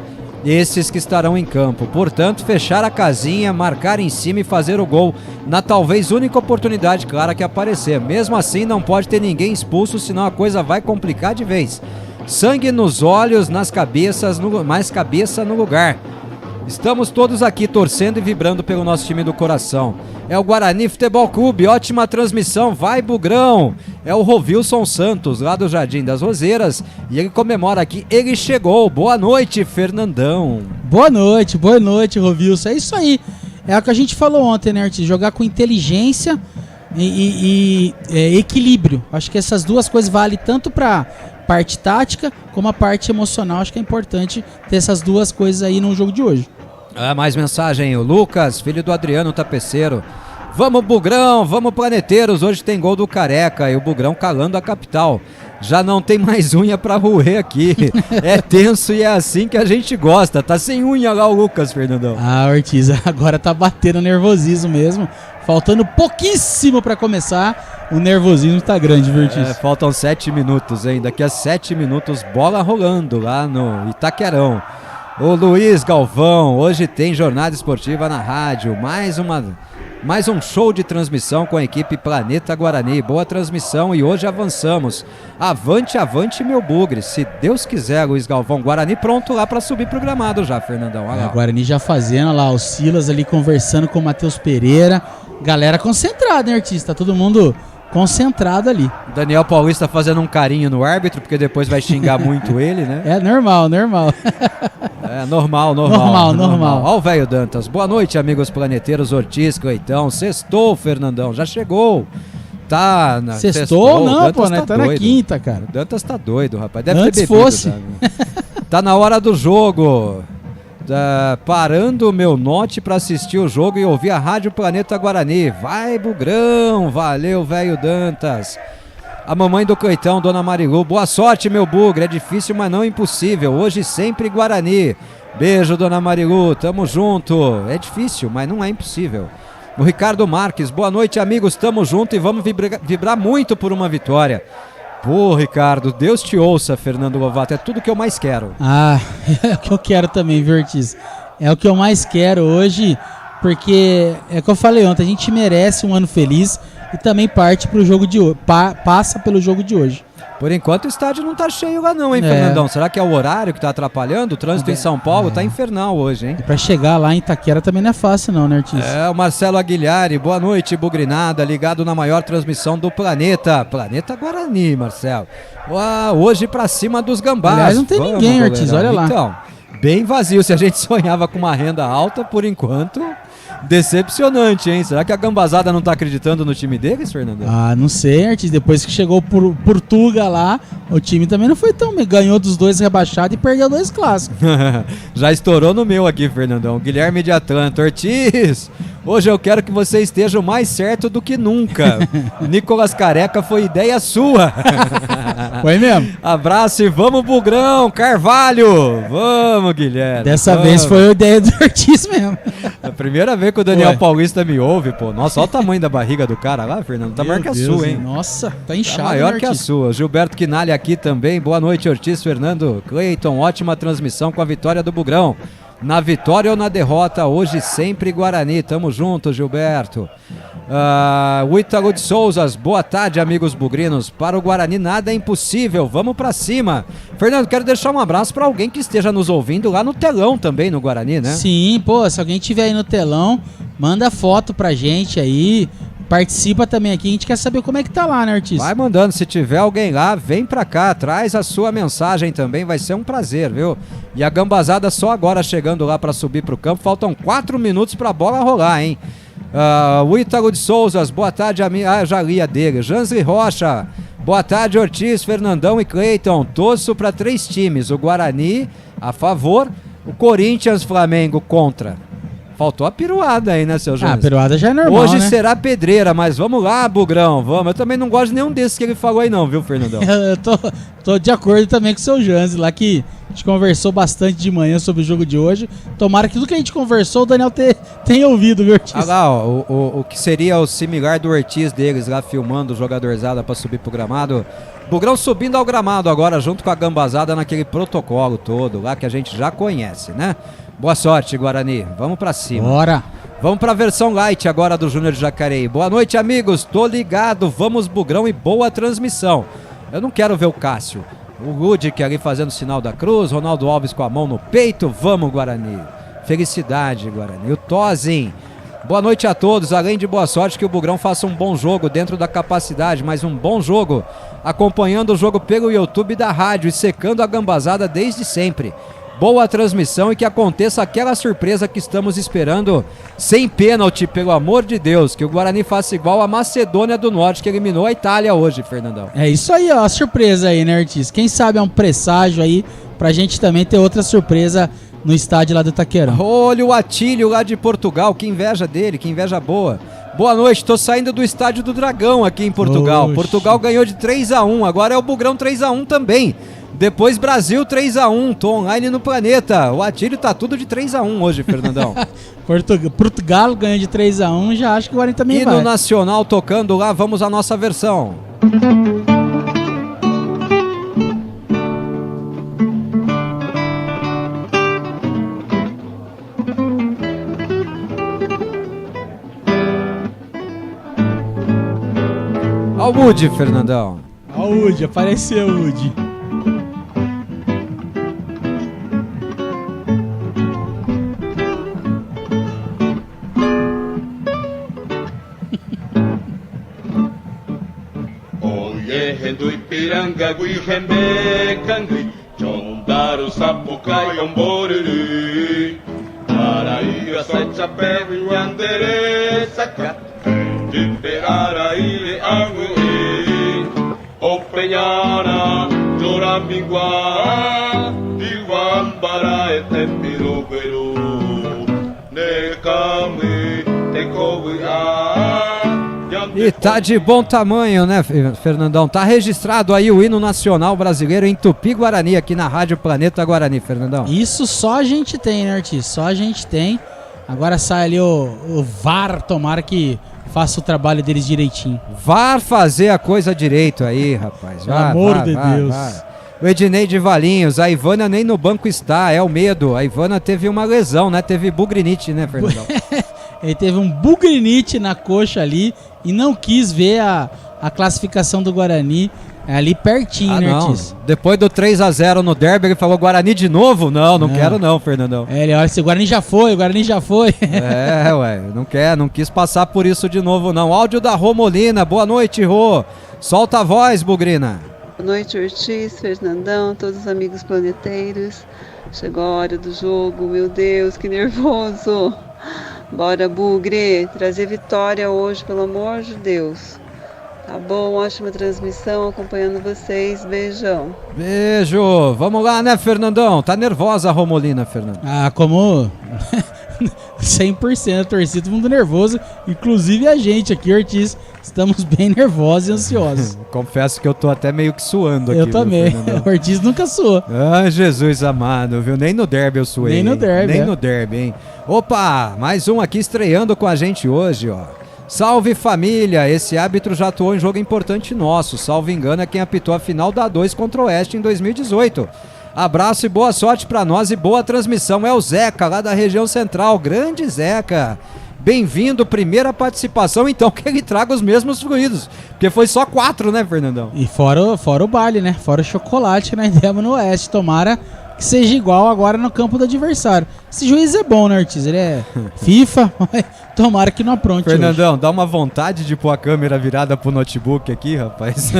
Speaker 1: esses que estarão em campo. Portanto, fechar a casinha, marcar em cima e fazer o gol na talvez única oportunidade clara que aparecer. Mesmo assim, não pode ter ninguém expulso, senão a coisa vai complicar de vez. Sangue nos olhos, nas cabeças, mais cabeça no lugar. Estamos todos aqui torcendo e vibrando pelo nosso time do coração. É o Guarani Futebol Clube, ótima transmissão, vai Bugrão. É o Rovilson Santos, lá do Jardim das Roseiras, e ele comemora aqui, ele chegou. Boa noite, Fernandão.
Speaker 4: Boa noite, Rovilson. É isso aí, é o que a gente falou ontem, né, Artis? Jogar com inteligência e equilíbrio. Acho que essas duas coisas valem tanto para parte tática como a parte emocional. Acho que é importante ter essas duas coisas aí no jogo de hoje.
Speaker 1: Mais mensagem, o Lucas, filho do Adriano Tapeceiro. Vamos Bugrão, vamos Planeteiros, hoje tem gol do Careca e o Bugrão calando a capital. Já não tem mais unha pra roer aqui. É tenso e é assim que a gente gosta. Tá sem unha lá o Lucas, Fernandão.
Speaker 4: Ortiz, agora tá batendo nervosismo mesmo. Faltando pouquíssimo pra começar, o nervosismo tá grande, viu, Ortiz?
Speaker 1: Faltam 7 minutos, hein? Daqui a 7 minutos, bola rolando lá no Itaquerão. O Luiz Galvão, hoje tem jornada esportiva na rádio. Mais um show de transmissão com a equipe Planeta Guarani. Boa transmissão e hoje avançamos. Avante, avante, meu bugre. Se Deus quiser, Luiz Galvão. Guarani pronto lá para subir pro gramado já, Fernandão.
Speaker 4: Guarani já fazendo lá, o Silas ali conversando com o Matheus Pereira. Galera concentrada, hein, artista? Todo mundo concentrado ali.
Speaker 1: Daniel Paulista fazendo um carinho no árbitro, porque depois vai xingar muito ele, né?
Speaker 4: É normal.
Speaker 1: Normal. Ó o velho Dantas. Boa noite, amigos planeteiros, Ortiz, Cleitão. Sextou, Fernandão, já chegou.
Speaker 4: Sextou? Não, Dantas, pô, né? Tá na quinta, cara.
Speaker 1: Dantas tá doido, rapaz. Deve
Speaker 4: Antes
Speaker 1: ter bebido,
Speaker 4: fosse.
Speaker 1: Tá na hora do jogo. Parando o meu note para assistir o jogo e ouvir a Rádio Planeta Guarani. Vai, Bugrão! Valeu, velho Dantas. A mamãe do Cleitão, Dona Marilu. Boa sorte, meu bugre. É difícil, mas não impossível. Hoje sempre Guarani. Beijo, Dona Marilu. Tamo junto. É difícil, mas não é impossível. O Ricardo Marques. Boa noite, amigos. Tamo junto e vamos vibrar muito por uma vitória. Pô, Ricardo, Deus te ouça, Fernando Lovato, é tudo que eu mais quero.
Speaker 4: É o que eu quero também, viu, Ortiz? É o que eu mais quero hoje, porque é o que eu falei ontem, a gente merece um ano feliz e também parte pro jogo de hoje, passa pelo jogo de hoje.
Speaker 1: Por enquanto o estádio não tá cheio lá não, hein, Fernandão? Será que é o horário que tá atrapalhando? O trânsito em São Paulo tá infernal hoje, hein?
Speaker 4: E pra chegar lá em Itaquera também não é fácil não, né, Ortiz?
Speaker 1: O Marcelo Aguilhari, boa noite, bugrinada, ligado na maior transmissão do planeta. Planeta Guarani, Marcelo. Hoje pra cima dos gambás.
Speaker 4: Aliás, não tem ninguém, Ortiz, olha lá.
Speaker 1: Então, bem vazio. Se a gente sonhava com uma renda alta, por enquanto... Decepcionante, hein? Será que a gambazada não tá acreditando no time deles, Fernando?
Speaker 4: Não sei, Artis. Depois que chegou o Portuga lá, o time também não foi tão... Ganhou dos 2 rebaixados e perdeu 2 clássicos.
Speaker 1: Já estourou no meu aqui, Fernandão. Guilherme de Atlanta. Ortiz, hoje eu quero que você esteja mais certo do que nunca. Nicolas Careca foi ideia sua.
Speaker 4: Foi mesmo?
Speaker 1: Abraço e vamos, Bugrão. Carvalho. Vamos, Guilherme.
Speaker 4: Dessa vez foi a ideia do Ortiz mesmo.
Speaker 1: A primeira vez que o Daniel Paulista me ouve, pô. Nossa, olha o tamanho da barriga do cara lá, Fernando. Tá maior que a sua, hein?
Speaker 4: Nossa, tá inchado.
Speaker 1: Tá maior que a sua. Gilberto Quinalha aqui também. Boa noite, Ortiz, Fernando, Cleiton. Ótima transmissão com a vitória do Bugrão. Na vitória ou na derrota, hoje sempre Guarani. Tamo junto, Gilberto. O Ítalo de Souzas, boa tarde, amigos bugrinos. Para o Guarani nada é impossível, vamos pra cima. Fernando, quero deixar um abraço para alguém que esteja nos ouvindo lá no telão também, no Guarani, né?
Speaker 4: Sim, pô, se alguém estiver aí no telão, manda foto pra gente aí. Participa também aqui, a gente quer saber como é que tá lá, né, artista?
Speaker 1: Vai mandando, se tiver alguém lá, vem pra cá, traz a sua mensagem também, vai ser um prazer, viu? E a gambazada só agora chegando lá pra subir pro campo, faltam 4 minutos pra bola rolar, hein? O Ítalo de Souzas, boa tarde, já li a dele. Jansri Rocha, boa tarde, Ortiz, Fernandão e Cleiton. Torço pra 3 times, o Guarani a favor, o Corinthians, Flamengo contra. Faltou a piruada aí, né, seu Jansri?
Speaker 4: A piruada já é normal,
Speaker 1: hoje,
Speaker 4: né?
Speaker 1: será pedreira, mas vamos lá, Bugrão, vamos. Eu também não gosto de nenhum desses que ele falou aí não, viu, Fernandão?
Speaker 4: Eu tô de acordo também com o seu Jansri lá, que a gente conversou bastante de manhã sobre o jogo de hoje. Tomara que tudo que a gente conversou o Daniel tenha ouvido, viu, Ortiz?
Speaker 1: Ah lá, ó, o que seria o similar do Ortiz deles lá filmando o jogadorzada pra subir pro gramado. Bugrão subindo ao gramado agora junto com a gambazada naquele protocolo todo lá que a gente já conhece, né? Boa sorte, Guarani. Vamos pra cima.
Speaker 4: Bora.
Speaker 1: Vamos pra versão light agora do Júnior de Jacareí. Boa noite, amigos. Tô ligado. Vamos, Bugrão, e boa transmissão. Eu não quero ver o Cássio. O Rudic ali fazendo sinal da cruz. Ronaldo Alves com a mão no peito. Vamos, Guarani. Felicidade, Guarani. O Tozin. Boa noite a todos. Além de boa sorte, que o Bugrão faça um bom jogo dentro da capacidade, mas um bom jogo. Acompanhando o jogo pelo YouTube da rádio e secando a gambazada desde sempre. Boa transmissão e que aconteça aquela surpresa que estamos esperando, sem pênalti, pelo amor de Deus, que o Guarani faça igual a Macedônia do Norte, que eliminou a Itália hoje, Fernandão.
Speaker 4: É isso aí, ó, a surpresa aí, né, Ortiz? Quem sabe é um presságio aí pra gente também ter outra surpresa no estádio lá do Itaquerão.
Speaker 1: Olha o Atílio lá de Portugal, que inveja dele, que inveja boa. Boa noite, tô saindo do estádio do Dragão aqui em Portugal. Oxi. Portugal ganhou de 3-1, agora é o Bugrão 3-1 também. Depois Brasil 3-1, tô online no Planeta. O Atílio tá tudo de 3-1 hoje, Fernandão.
Speaker 4: Portugal ganha de 3-1, já acho que o Guarani também vai.
Speaker 1: E no Nacional tocando lá, vamos à nossa versão. Ó o Woody, Fernandão.
Speaker 4: Ó o Woody, apareceu o Woody.
Speaker 12: Ipiranga guihembe kangui Chondaru sapukai omboriri Araia saichape yandere saka Tiperara ile angui Opeñana Jorambingua Diwambara etepirogueru Nekami Tekoguia.
Speaker 1: E tá de bom tamanho, né, Fernandão? Tá registrado aí o hino nacional brasileiro em Tupi-Guarani, aqui na Rádio Planeta Guarani, Fernandão.
Speaker 4: Isso só a gente tem, né, Ortiz? Só a gente tem. Agora sai ali o VAR, tomara que faça o trabalho deles direitinho.
Speaker 1: VAR fazer a coisa direito aí, rapaz.
Speaker 4: Pelo amor de Deus.
Speaker 1: O Ednei de Valinhos, a Ivana nem no banco está, é o medo. A Ivana teve uma lesão, né? Teve bugrinite, né, Fernandão?
Speaker 4: Ele teve um bugrinite na coxa ali e não quis ver a classificação do Guarani ali pertinho, né, Ortiz?
Speaker 1: Depois do 3-0 no derby, ele falou Guarani de novo? Não quero não, Fernandão.
Speaker 4: Ele olha, o Guarani já foi.
Speaker 1: Não quis passar por isso de novo não. Áudio da Romolina, boa noite, Rô. Solta a voz, Bugrina.
Speaker 13: Boa noite, Ortiz, Fernandão, todos os amigos planeteiros. Chegou a hora do jogo, meu Deus, que nervoso. Bora, Bugre, trazer vitória hoje, pelo amor de Deus. Tá bom, ótima transmissão, acompanhando vocês, beijão.
Speaker 1: Beijo, vamos lá, né, Fernandão? Tá nervosa a Romolina, Fernando?
Speaker 4: Como 100% torcida, todo mundo nervoso, inclusive a gente aqui, Ortiz, estamos bem nervosos e ansiosos.
Speaker 1: Confesso que eu tô até meio que suando aqui.
Speaker 4: Eu também, o Ortiz nunca suou.
Speaker 1: Ah, Jesus amado, viu? Nem no derby eu suei.
Speaker 4: Nem no derby,
Speaker 1: no derby, hein? Opa, mais um aqui estreando com a gente hoje, ó. Salve família, esse árbitro já atuou em jogo importante nosso, salvo engano é quem apitou a final da A2 contra o Oeste em 2018. Abraço e boa sorte pra nós e boa transmissão, é o Zeca lá da região central, grande Zeca. Bem-vindo, primeira participação, então que ele traga os mesmos fluidos. Porque foi só 4, né, Fernandão?
Speaker 4: E fora o baile, né? Fora o chocolate que nós demos no Oeste. Tomara que seja igual agora no campo do adversário. Esse juiz é bom, né, Ortiz? Ele é FIFA, mas tomara que não apronte.
Speaker 1: Fernandão,
Speaker 4: hoje.
Speaker 1: dá uma vontade de pôr a câmera virada pro notebook aqui, rapaz.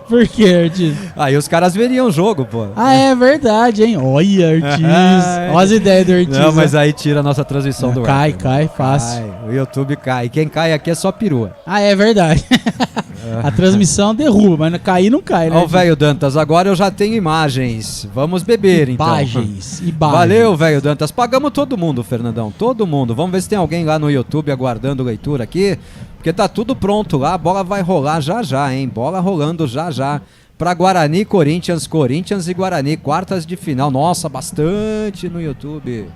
Speaker 4: Por quê, Ortiz?
Speaker 1: Aí os caras veriam o jogo, pô.
Speaker 4: Ah, é verdade, hein? Olha, Ortiz. Olha as ideias do Ortiz.
Speaker 1: Não, mas aí tira a nossa transmissão do ar.
Speaker 4: Cai, fácil.
Speaker 1: O YouTube cai. Quem cai aqui é só perua.
Speaker 4: Ah, é verdade. A transmissão derruba, mas cair não cai, né?
Speaker 1: Ó, velho Dantas, agora eu já tenho imagens. Vamos beber,
Speaker 4: Imagens.
Speaker 1: então. Valeu, velho Dantas. Pagamos todo mundo, Fernandão. Todo mundo. Vamos ver se tem alguém lá no YouTube aguardando leitura aqui. Porque tá tudo pronto lá. A bola vai rolar já, hein? Bola rolando já. Pra Guarani e Corinthians. Corinthians e Guarani. Quartas de final. Nossa, bastante no YouTube.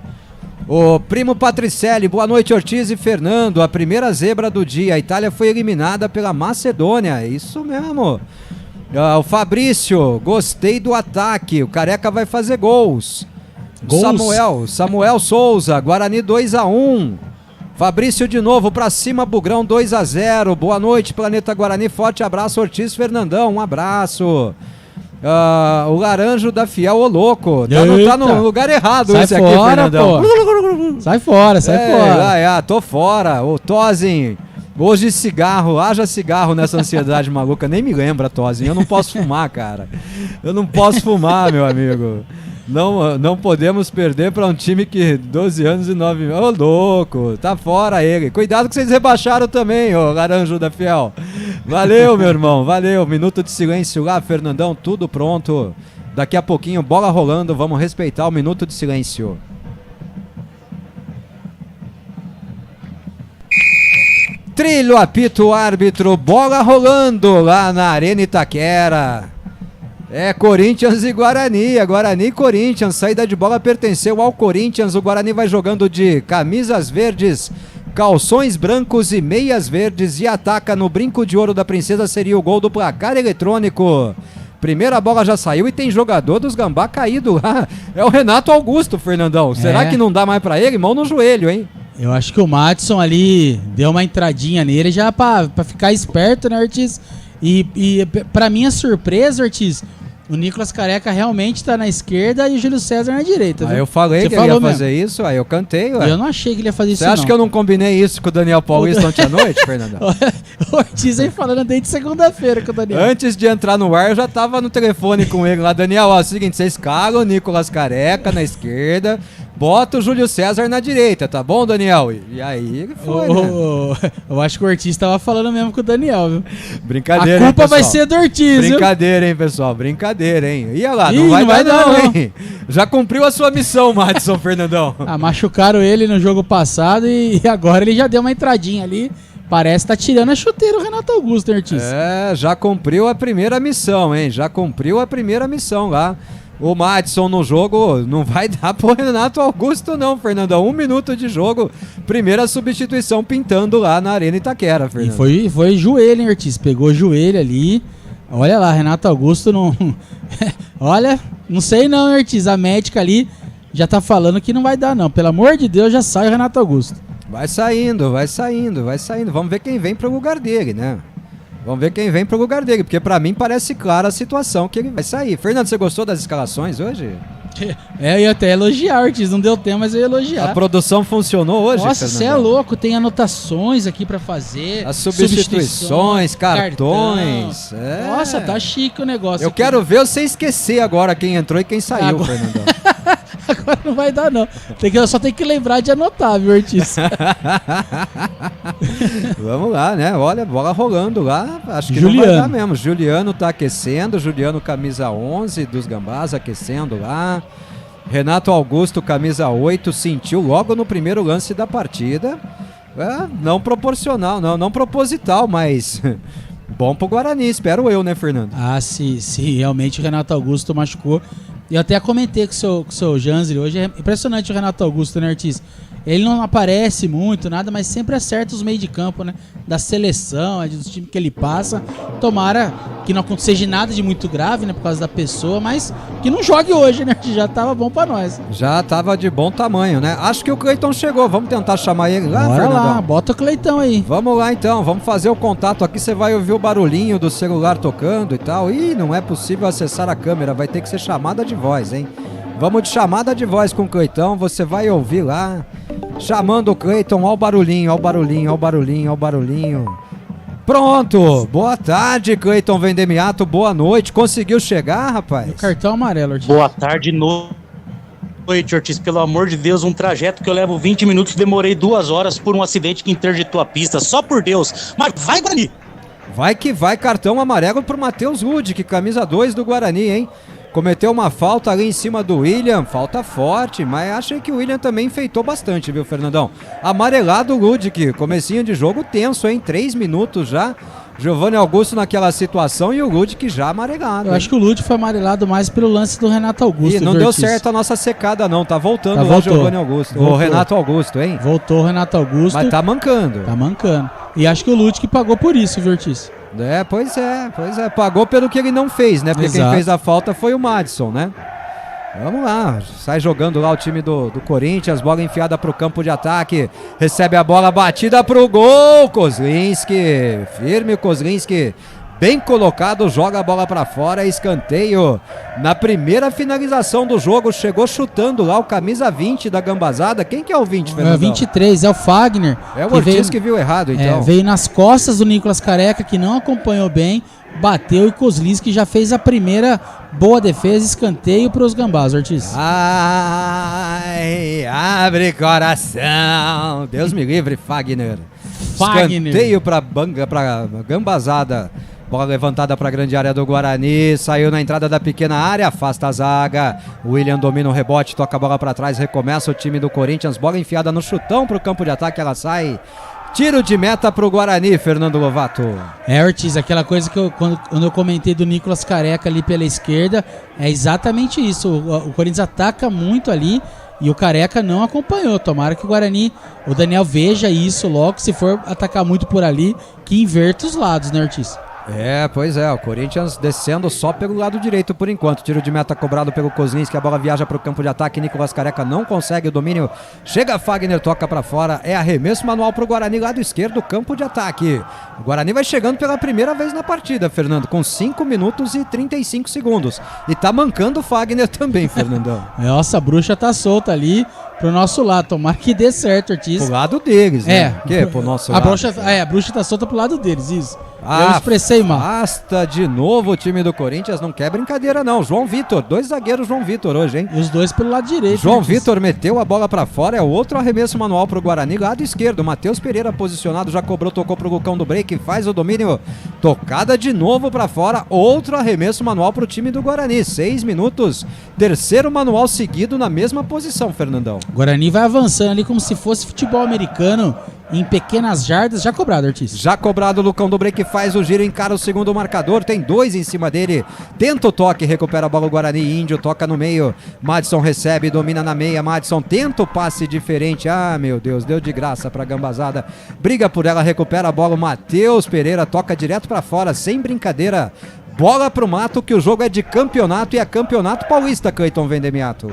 Speaker 1: O primo Patricelli, boa noite, Ortiz e Fernando. A primeira zebra do dia. A Itália foi eliminada pela Macedônia. Isso mesmo. O Fabrício, gostei do ataque. O Careca vai fazer gols. Samuel Souza, Guarani 2-1. Fabrício de novo, pra cima, Bugrão 2-0. Boa noite, Planeta Guarani. Forte abraço, Ortiz Fernandão. Um abraço. O Laranjo da Fiel, ô louco. Tá no lugar errado
Speaker 4: sai
Speaker 1: esse
Speaker 4: fora,
Speaker 1: aqui, Fernandão.
Speaker 4: Pô. Sai fora.
Speaker 1: Tô fora. O Tozin, hoje cigarro, haja cigarro nessa ansiedade maluca. Nem me lembra, Tozin. Eu não posso fumar, cara. Eu não posso fumar, meu amigo. Não podemos perder para um time que 12 anos e 9 meses. Ô, louco, tá fora ele. Cuidado que vocês rebaixaram também, ô Laranjo da Fiel. Valeu, meu irmão, valeu. Minuto de silêncio lá, Fernandão, tudo pronto. Daqui a pouquinho, bola rolando, vamos respeitar o minuto de silêncio. Trilho, apito, árbitro, bola rolando lá na Arena Itaquera. É Corinthians e Guarani, Guarani e Corinthians, saída de bola pertenceu ao Corinthians, o Guarani vai jogando de camisas verdes, calções brancos e meias verdes e ataca no brinco de ouro da princesa, seria o gol do placar eletrônico. Primeira bola já saiu e tem jogador dos Gambá caído lá, é o Renato Augusto, Fernandão, será que não dá mais pra ele? Mão no joelho, hein?
Speaker 4: Eu acho que o Madison ali deu uma entradinha nele já pra ficar esperto, né, Ortiz? E pra minha surpresa, Ortiz, o Nicolas Careca realmente tá na esquerda e o Júlio César na direita.
Speaker 1: Aí eu falei que ele ia fazer isso, aí eu cantei.
Speaker 4: Eu não achei que ele ia fazer isso.
Speaker 1: Você acha que eu não combinei isso com o Daniel Paulista ontem à noite, Fernando?
Speaker 4: O Ortiz aí falando desde segunda-feira com o Daniel.
Speaker 1: Antes de entrar no ar, eu já tava no telefone com ele lá. Daniel, ó, é o seguinte, você escala o Nicolas Careca na esquerda, bota o Júlio César na direita, tá bom, Daniel? E aí ele foi, né?
Speaker 4: Eu acho que o Ortiz tava falando mesmo com o Daniel, viu?
Speaker 1: Brincadeira,
Speaker 4: a culpa vai ser do Ortiz,
Speaker 1: brincadeira, hein, pessoal? Brincadeira, hein? Ia lá, não vai dar não, hein? Já cumpriu a sua missão, Madison, Fernandão.
Speaker 4: Machucaram ele no jogo passado e agora ele já deu uma entradinha ali. Parece que tá tirando a chuteira o Renato Augusto, hein, Ortiz?
Speaker 1: Já cumpriu a primeira missão, hein? Já cumpriu a primeira missão lá. O Madison no jogo não vai dar pro Renato Augusto não, Fernandão. 1 minuto de jogo, primeira substituição pintando lá na Arena Itaquera, Fernando.
Speaker 4: E foi joelho, hein, Ortiz? Pegou joelho ali. Olha lá, Renato Augusto não... Olha, não sei não, Ortiz. A médica ali já tá falando que não vai dar não. Pelo amor de Deus, já sai o Renato Augusto.
Speaker 1: Vai saindo. Vamos ver quem vem pro lugar dele, né? Porque pra mim parece clara a situação que ele vai sair. Fernando, você gostou das escalações hoje?
Speaker 4: Eu ia até elogiar, Ortiz, não deu tempo, mas eu ia elogiar.
Speaker 1: A produção funcionou hoje,
Speaker 4: Nossa, você é louco, tem anotações aqui pra fazer.
Speaker 1: As substituições, cartões.
Speaker 4: Nossa, tá chique o negócio.
Speaker 1: Eu quero ver você esquecer agora quem entrou e quem saiu, Fernandão.
Speaker 4: Agora não vai dar, não. Só tem que lembrar de anotar, viu, Ortiz?
Speaker 1: Vamos lá, né? Olha, bola rolando lá. Acho que não vai dar mesmo. Juliano tá aquecendo. Juliano, camisa 11 dos Gambás, aquecendo lá. Renato Augusto, camisa 8, sentiu logo no primeiro lance da partida. Não proporcional, não proposital, mas... Bom pro Guarani, espero eu, né, Fernando?
Speaker 4: Se realmente o Renato Augusto machucou. E eu até comentei com o seu Janzri hoje, é impressionante o Renato Augusto, né, Ortiz? Ele não aparece muito, nada, mas sempre acerta os meios de campo, né? Da seleção, dos times que ele passa. Tomara que não seja nada de muito grave, né? Por causa da pessoa, mas que não jogue hoje, né? Que já tava bom pra nós.
Speaker 1: Já tava de bom tamanho, né? Acho que o Cleiton chegou. Vamos tentar chamar ele lá,
Speaker 4: Bora
Speaker 1: Fernandão?
Speaker 4: lá, bota o Cleitão aí.
Speaker 1: Vamos lá então, vamos fazer o contato aqui. Você vai ouvir o barulhinho do celular tocando e tal. Ih, não é possível acessar a câmera, vai ter que ser chamada de voz, hein? Vamos de chamada de voz com o Cleitão, você vai ouvir lá. Chamando o Cleiton, ó o barulhinho, ó o barulhinho, ó o barulhinho, ó o barulhinho. Pronto! Boa tarde, Cleiton Vendemiato, boa noite. Conseguiu chegar, rapaz?
Speaker 4: O cartão amarelo, Ortiz.
Speaker 14: Boa tarde, noite, Ortiz. Pelo amor de Deus, um trajeto que eu levo 20 minutos, demorei 2 horas por um acidente que interditou a pista. Só por Deus. Mas vai, Guarani!
Speaker 1: Vai que vai, cartão amarelo pro Matheus Rudick, camisa 2 do Guarani, hein? Cometeu uma falta ali em cima do William, falta forte, mas achei que o William também enfeitou bastante, viu, Fernandão? Amarelado o Rudick, comecinho de jogo tenso, hein? 3 minutos já. Giovanni Augusto naquela situação e o Rudick já amarelado.
Speaker 4: Eu acho que o Rudick foi amarelado mais pelo lance do Renato Augusto.
Speaker 1: E não deu certo a nossa secada não, tá voltando
Speaker 4: lá
Speaker 1: o Giovanni Augusto.
Speaker 4: Voltou.
Speaker 1: O Renato Augusto, hein?
Speaker 4: Voltou o Renato Augusto.
Speaker 1: Mas tá mancando.
Speaker 4: Tá mancando. E acho que o Rudick pagou por isso, viu, Ortiz?
Speaker 1: Pois é. Pagou pelo que ele não fez, né? Porque
Speaker 4: Exato.
Speaker 1: Quem fez a falta foi o Madison, né? Vamos lá, sai jogando lá o time do Corinthians, bola enfiada pro campo de ataque, recebe a bola batida pro gol, Kozlinski, firme o Kozlinski, bem colocado, joga a bola pra fora, escanteio. Na primeira finalização do jogo, chegou chutando lá o camisa 20 da Gambazada. Quem que é o 20, Fernando?
Speaker 4: É o 23, é o Fagner.
Speaker 1: É o Ortiz que viu errado, então.
Speaker 4: Veio nas costas do Nicolas Careca, que não acompanhou bem, bateu e Kozlinski já fez a primeira boa defesa, escanteio para os Gambás, Ortiz.
Speaker 1: Ai, abre coração. Deus me livre, Fagner. Escanteio para Gambazada. Bola levantada para a grande área do Guarani, saiu na entrada da pequena área, afasta a zaga. O William domina o rebote, toca a bola para trás, recomeça o time do Corinthians. Bola enfiada no chutão para o campo de ataque, ela sai. Tiro de meta pro Guarani, Fernando Lovato.
Speaker 4: Ortiz, aquela coisa que quando eu comentei do Nicolas Careca ali pela esquerda, é exatamente isso. O Corinthians ataca muito ali e o Careca não acompanhou. Tomara que o Daniel veja isso logo, se for atacar muito por ali, que inverta os lados, né, Ortiz?
Speaker 1: Pois é, o Corinthians descendo só pelo lado direito por enquanto. Tiro de meta cobrado pelo Kozlinski, a bola viaja para o campo de ataque, Nicolas Careca não consegue o domínio, chega Fagner, toca para fora, é arremesso manual para o Guarani, lado esquerdo, campo de ataque. O Guarani vai chegando pela primeira vez na partida, Fernando, com 5 minutos e 35 segundos. E tá mancando o Fagner também, Fernandão.
Speaker 4: Nossa, a bruxa tá solta ali pro nosso lado, tomara que dê certo, Ortiz.
Speaker 1: Pro lado deles, né? Pro nosso lado.
Speaker 4: A bruxa tá solta pro lado deles, isso. Eu expressei mal.
Speaker 1: Basta de novo o time do Corinthians, não quer brincadeira não. João Vitor, 2 zagueiros João Vitor hoje, hein?
Speaker 4: E os dois pelo lado direito.
Speaker 1: João Vitor meteu a bola pra fora, é outro arremesso manual pro Guarani, lado esquerdo. Matheus Pereira posicionado, já cobrou, tocou pro Lucão do break, faz o domínio. Tocada de novo pra fora, outro arremesso manual pro time do Guarani. 6 minutos, terceiro manual seguido na mesma posição, Fernandão.
Speaker 4: O Guarani vai avançando ali como se fosse futebol americano, em pequenas jardas. Já cobrado, Ortiz.
Speaker 1: Já cobrado, o Lucão do break faz o giro, encara o segundo marcador, tem 2 em cima dele, tenta o toque, recupera a bola o Guarani, Índio toca no meio, Madison recebe, domina na meia, Madison tenta o passe diferente, meu Deus, deu de graça pra Gambazada, briga por ela, recupera a bola, o Matheus Pereira toca direto pra fora, sem brincadeira, bola pro mato, que o jogo é de campeonato e é campeonato paulista, Cleiton Vendemiato.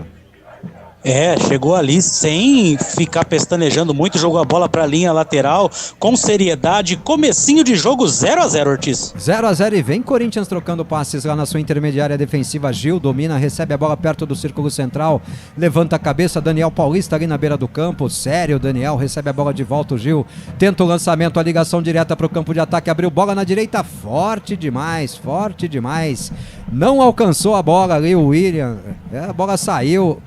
Speaker 14: Chegou ali sem ficar pestanejando muito, jogou a bola pra linha lateral, com seriedade, comecinho de jogo 0-0, Ortiz.
Speaker 1: 0-0 e vem Corinthians trocando passes lá na sua intermediária defensiva, Gil domina, recebe a bola perto do círculo central, levanta a cabeça, Daniel Paulista ali na beira do campo, sério, Daniel recebe a bola de volta, o Gil tenta o lançamento, a ligação direta pro campo de ataque, abriu bola na direita, forte demais, não alcançou a bola ali o William, a bola saiu,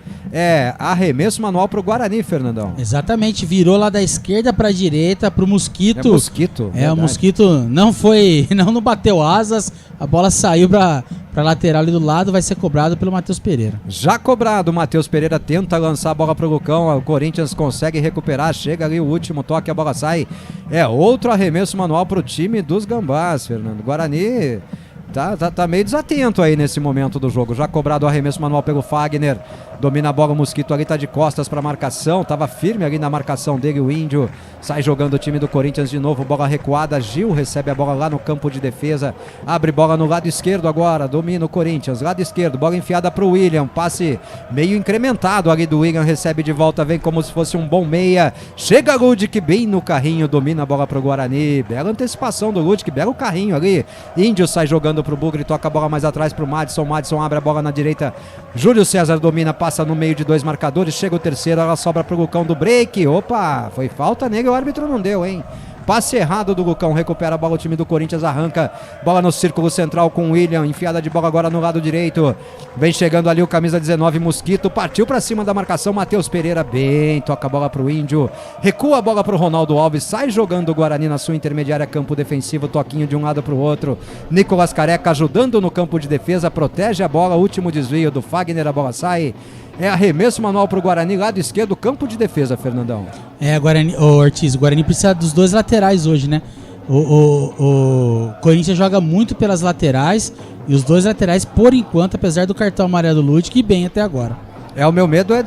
Speaker 1: arremesso manual pro Guarani, Fernandão.
Speaker 4: Exatamente, virou lá da esquerda pra direita pro Mosquito.
Speaker 1: O
Speaker 4: Mosquito não bateu asas, a bola saiu pra lateral ali do lado, vai ser cobrado pelo Matheus Pereira.
Speaker 1: Já cobrado, o Matheus Pereira tenta lançar a bola pro Lucão, o Corinthians consegue recuperar, chega ali o último toque, a bola sai, outro arremesso manual pro time dos Gambás, Fernando. Guarani Tá meio desatento aí nesse momento do jogo. Já cobrado o arremesso manual pelo Fagner. Domina a bola, o Mosquito ali tá de costas pra marcação. Tava firme ali na marcação dele, o Índio. Sai jogando o time do Corinthians de novo. Bola recuada. Gil recebe a bola lá no campo de defesa. Abre bola no lado esquerdo agora. Domina o Corinthians. Lado esquerdo. Bola enfiada pro William. Passe meio incrementado ali do William. Recebe de volta. Vem como se fosse um bom meia. Chega Ludic bem no carrinho. Domina a bola pro Guarani. Bela antecipação do Ludic. Belo carrinho ali. Índio sai jogando pro Bugre. Toca a bola mais atrás pro Madison. Madison abre a bola na direita. Júlio César domina. Passa no meio de 2 marcadores. Chega o terceiro. Ela sobra pro Lucão do break. Opa, foi falta nele. O árbitro não deu, hein? Passe errado do Lucão, recupera a bola, o time do Corinthians arranca, bola no círculo central com o William, enfiada de bola agora no lado direito, vem chegando ali o camisa 19, Mosquito, partiu pra cima da marcação, Matheus Pereira, bem, toca a bola pro Índio, recua a bola pro Ronaldo Alves, sai jogando o Guarani na sua intermediária, campo defensivo, toquinho de um lado pro outro, Nicolas Careca ajudando no campo de defesa, protege a bola, último desvio do Fagner, a bola sai. É arremesso manual pro Guarani, lado esquerdo, campo de defesa, Fernandão.
Speaker 4: Guarani, Ortiz, o Guarani precisa dos 2 laterais hoje, né? O Corinthians joga muito pelas laterais e os 2 laterais, por enquanto, apesar do cartão amarelo do Ludic, bem até agora.
Speaker 1: O meu medo é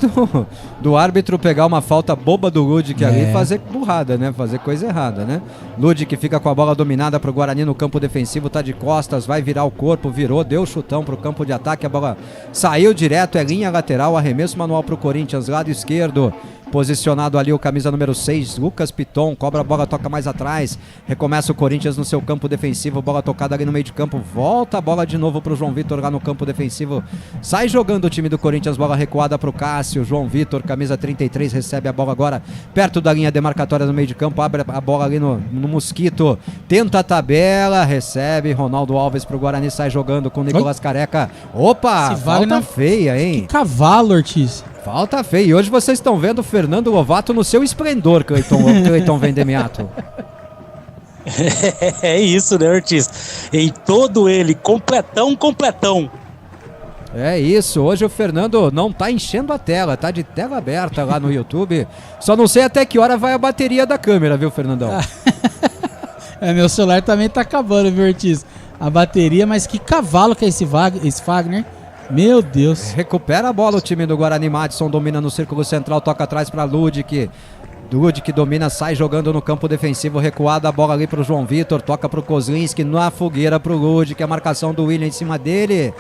Speaker 1: do árbitro pegar uma falta boba do Ludic ali e fazer burrada, né? Fazer coisa errada, né? Ludic fica com a bola dominada pro Guarani no campo defensivo, tá de costas, vai virar o corpo, virou, deu chutão pro campo de ataque, a bola saiu direto, é linha lateral, arremesso manual pro Corinthians, lado esquerdo. Posicionado ali o camisa número 6, Lucas Piton, cobra a bola, toca mais atrás, recomeça o Corinthians no seu campo defensivo, bola tocada ali no meio de campo, volta a bola de novo pro João Vitor lá no campo defensivo, sai jogando o time do Corinthians, bola recuada pro Cássio, João Vitor, camisa 33, recebe a bola agora perto da linha demarcatória no meio de campo, abre a bola ali no Mosquito, tenta a tabela, recebe, Ronaldo Alves pro Guarani, sai jogando com o Nicolas Careca, opa, falta feia, hein?
Speaker 4: Que cavalo, Ortiz.
Speaker 1: Falta feia. E hoje vocês estão vendo o Fernando Lovato no seu esplendor, Cleiton Vendemiato.
Speaker 14: É isso, né, Ortiz? Em todo ele, completão.
Speaker 1: É isso. Hoje o Fernando não tá enchendo a tela, tá de tela aberta lá no YouTube. Só não sei até que hora vai a bateria da câmera, viu, Fernandão?
Speaker 4: Meu celular também tá acabando, viu, Ortiz? A bateria, mas que cavalo que é esse Fagner? Meu Deus.
Speaker 1: Recupera a bola o time do Guarani. Madison domina no círculo central, toca atrás para Ludic. Ludic domina, sai jogando no campo defensivo, recuada a bola ali pro João Vitor, toca pro Kozlinski, na fogueira pro Ludic, a marcação do William em cima dele.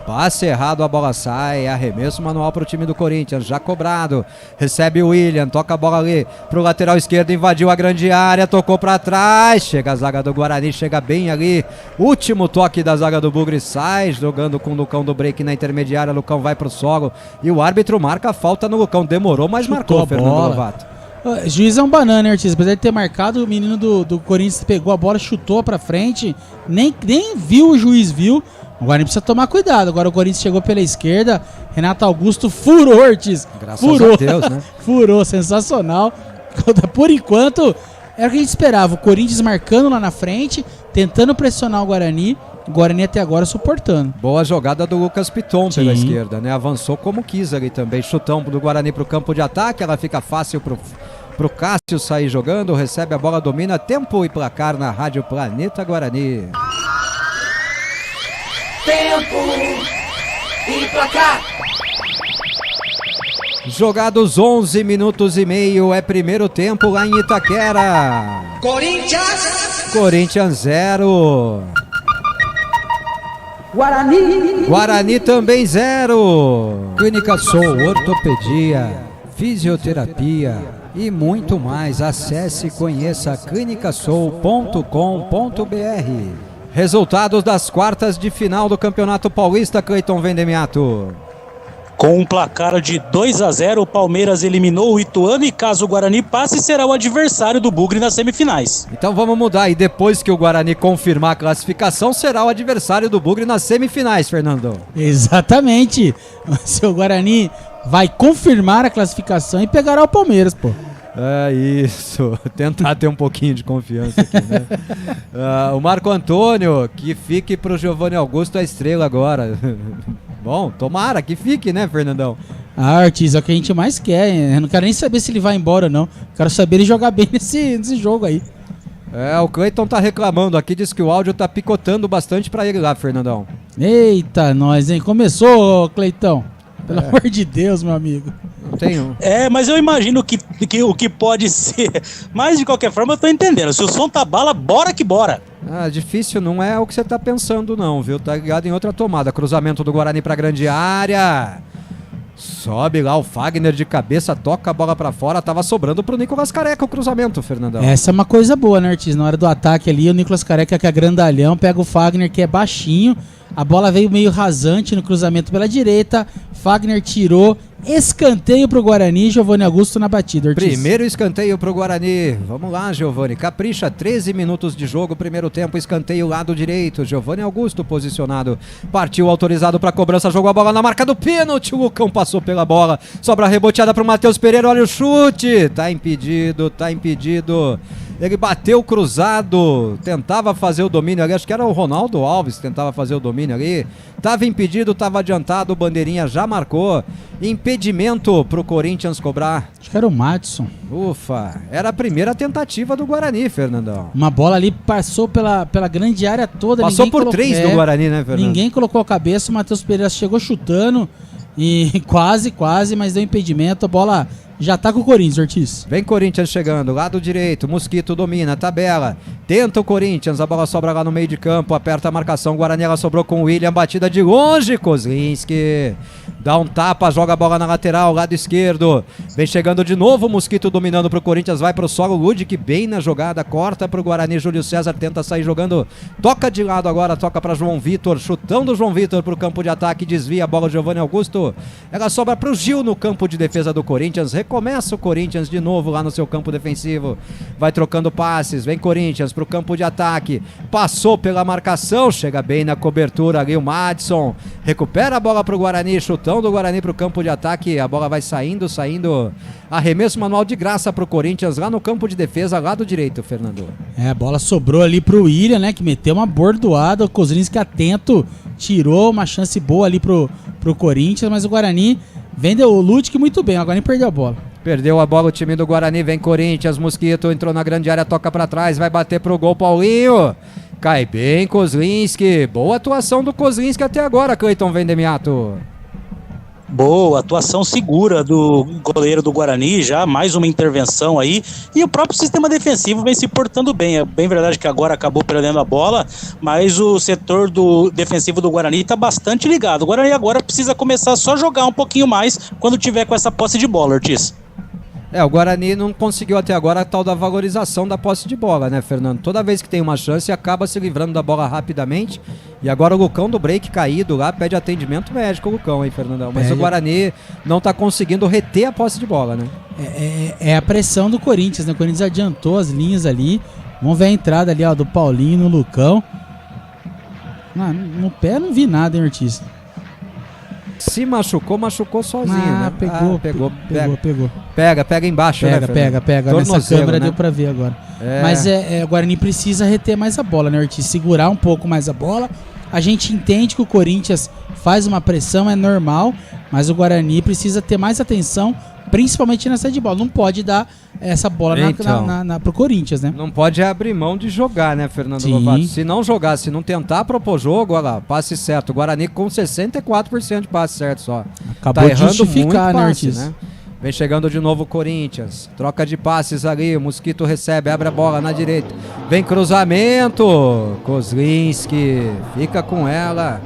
Speaker 1: Passe errado, a bola sai, arremesso manual pro time do Corinthians, já cobrado, recebe o William, toca a bola ali pro lateral esquerdo, invadiu a grande área, tocou pra trás, chega a zaga do Guarani, chega bem ali, último toque da zaga do Bugre, sai jogando com o Lucão do break na intermediária, Lucão vai pro solo e o árbitro marca a falta no Lucão, demorou, mas marcou, Fernando Lovato.
Speaker 4: O juiz é um banana, né, Ortiz? Apesar de ter marcado, o menino do Corinthians pegou a bola, chutou pra frente, nem viu, o juiz viu. O Guarani precisa tomar cuidado. Agora o Corinthians chegou pela esquerda. Renato Augusto furou, Ortiz.
Speaker 1: Graças a Deus, né?
Speaker 4: Furou, sensacional. Por enquanto, era o que a gente esperava. O Corinthians marcando lá na frente, tentando pressionar o Guarani. O Guarani até agora suportando.
Speaker 1: Boa jogada do Lucas Piton pela esquerda, né? Avançou como quis ali também. Chutão do Guarani pro campo de ataque. Ela fica fácil pro Cássio sair jogando. Recebe a bola, domina. Tempo e placar na Rádio Planeta Guarani.
Speaker 2: Tempo e placar.
Speaker 1: Jogados 11 minutos e meio, é primeiro tempo lá em Itaquera. Corinthians 0. Guarani também 0. Clínica Sou, ortopedia, fisioterapia e muito mais. Acesse e conheça clinicasou.com.br. Resultados das quartas de final do Campeonato Paulista, Cleiton Vendemiato.
Speaker 14: Com um placar de 2-0, o Palmeiras eliminou o Ituano e caso o Guarani passe, será o adversário do Bugre nas semifinais.
Speaker 1: Então vamos mudar, e depois que o Guarani confirmar a classificação, será o adversário do Bugre nas semifinais, Fernando.
Speaker 4: Exatamente. O seu Guarani vai confirmar a classificação e pegará o Palmeiras, pô.
Speaker 1: É isso, tentar ter um pouquinho de confiança aqui, né? O Marco Antônio, que fique pro Giovanni Augusto a estrela agora. Bom, tomara que fique, né, Fernandão?
Speaker 4: Ortiz, é o que a gente mais quer. Eu não quero nem saber se ele vai embora ou não. Quero saber ele jogar bem nesse jogo aí.
Speaker 1: O Cleiton tá reclamando aqui, diz que o áudio tá picotando bastante pra ele lá, Fernandão.
Speaker 4: Eita, nós, hein? Começou, Cleitão. Pelo amor de Deus, meu amigo.
Speaker 1: Não tenho.
Speaker 14: Mas eu imagino que o que pode ser. Mas de qualquer forma eu tô entendendo. Se o som tá bala, bora que bora.
Speaker 1: Difícil não é o que você tá pensando não, viu? Tá ligado em outra tomada. Cruzamento do Guarani pra grande área. Sobe lá o Fagner de cabeça, toca a bola pra fora. Tava sobrando pro Nicolas Careca o cruzamento, Fernandão.
Speaker 4: Essa é uma coisa boa, né, Ortiz? Na hora do ataque ali, o Nicolas Careca, que é grandalhão, pega o Fagner, que é baixinho. A bola veio meio rasante no cruzamento pela direita. Fagner tirou. Escanteio pro Guarani, Giovanni Augusto na batida, Ortiz.
Speaker 1: Primeiro escanteio pro Guarani. Vamos lá, Giovanni. Capricha, 13 minutos de jogo, primeiro tempo, escanteio lado direito. Giovanni Augusto posicionado. Partiu autorizado pra cobrança, jogou a bola na marca do pênalti. O Lucão passou pela bola. Sobra reboteada pro Matheus Pereira, olha o chute. Tá impedido. Ele bateu cruzado, tentava fazer o domínio ali, acho que era o Ronaldo Alves que tentava fazer o domínio ali. Tava impedido, tava adiantado, o bandeirinha já marcou. Impedimento pro Corinthians cobrar.
Speaker 4: Acho que era o Madison.
Speaker 1: Ufa, era a primeira tentativa do Guarani, Fernandão.
Speaker 4: Uma bola ali passou pela grande área toda.
Speaker 1: Passou por 3 do Guarani, né, Fernando?
Speaker 4: Ninguém colocou a cabeça, o Matheus Pereira chegou chutando e quase, mas deu impedimento, a bola... Já tá com o Corinthians, Ortiz.
Speaker 1: Vem Corinthians chegando, lado direito, Mosquito domina, tabela, tenta o Corinthians, a bola sobra lá no meio de campo, aperta a marcação, Guarani, ela sobrou com o William, batida de longe, Kozlinski, dá um tapa, joga a bola na lateral, lado esquerdo, vem chegando de novo, Mosquito dominando pro Corinthians, vai pro solo, Ludic bem na jogada, corta pro Guarani, Júlio César tenta sair jogando, toca de lado agora, toca pra João Vitor, chutão do João Vitor pro campo de ataque, desvia a bola, Giovanni Augusto, ela sobra pro Gil no campo de defesa do Corinthians, começa o Corinthians de novo lá no seu campo defensivo, vai trocando passes, vem Corinthians pro campo de ataque, passou pela marcação, chega bem na cobertura ali o Madison, recupera a bola pro Guarani, chutão do Guarani pro campo de ataque, a bola vai saindo, arremesso manual de graça pro Corinthians lá no campo de defesa, lado direito, Fernando.
Speaker 4: A bola sobrou ali pro William, né, que meteu uma bordoada, o Kozlinski atento, tirou uma chance boa ali pro Corinthians, mas o Guarani vendeu o Ludic muito bem, o Guarani perdeu a bola.
Speaker 1: Perdeu a bola o time do Guarani, vem Corinthians, Mosquito entrou na grande área, toca pra trás, vai bater pro gol, Paulinho. Cai bem, Kozlinski. Boa atuação do Kozlinski até agora, Cleiton Vendemiato.
Speaker 14: Boa, atuação segura do goleiro do Guarani, já mais uma intervenção aí, e o próprio sistema defensivo vem se portando bem. É bem verdade que agora acabou perdendo a bola, mas o setor defensivo do Guarani está bastante ligado. O Guarani agora precisa começar só a jogar um pouquinho mais quando tiver com essa posse de bola, Ortiz.
Speaker 1: O Guarani não conseguiu até agora a tal da valorização da posse de bola, né, Fernando? Toda vez que tem uma chance, acaba se livrando da bola rapidamente. E agora o Lucão do break caído lá, pede atendimento médico o Lucão, hein, Fernandão? Mas o Guarani não tá conseguindo reter a posse de bola, né?
Speaker 4: É a pressão do Corinthians, né? O Corinthians adiantou as linhas ali. Vamos ver a entrada ali, ó, do Paulinho no Lucão. No pé não vi nada, hein, Ortiz?
Speaker 1: Se machucou sozinho, né?
Speaker 4: Pegou.
Speaker 1: Pega embaixo, né,
Speaker 4: Pega. Nessa câmera, né? Deu pra ver agora. Mas o Guarani precisa reter mais a bola, né, Ortiz? Segurar um pouco mais a bola. A gente entende que o Corinthians faz uma pressão, é normal, mas o Guarani precisa ter mais atenção, principalmente na saída de bola. Não pode dar essa bola pro Corinthians, né?
Speaker 1: Não pode abrir mão de jogar, né, Fernando Lovato? Se não jogar, se não tentar propor jogo, olha lá, passe certo. O Guarani com 64% de passe certo só.
Speaker 4: Acabou de justificar,
Speaker 1: né, Ortiz? Né? Vem chegando de novo o Corinthians. Troca de passes ali, o Mosquito recebe, abre a bola na direita. Vem cruzamento. Kozlinski fica com ela.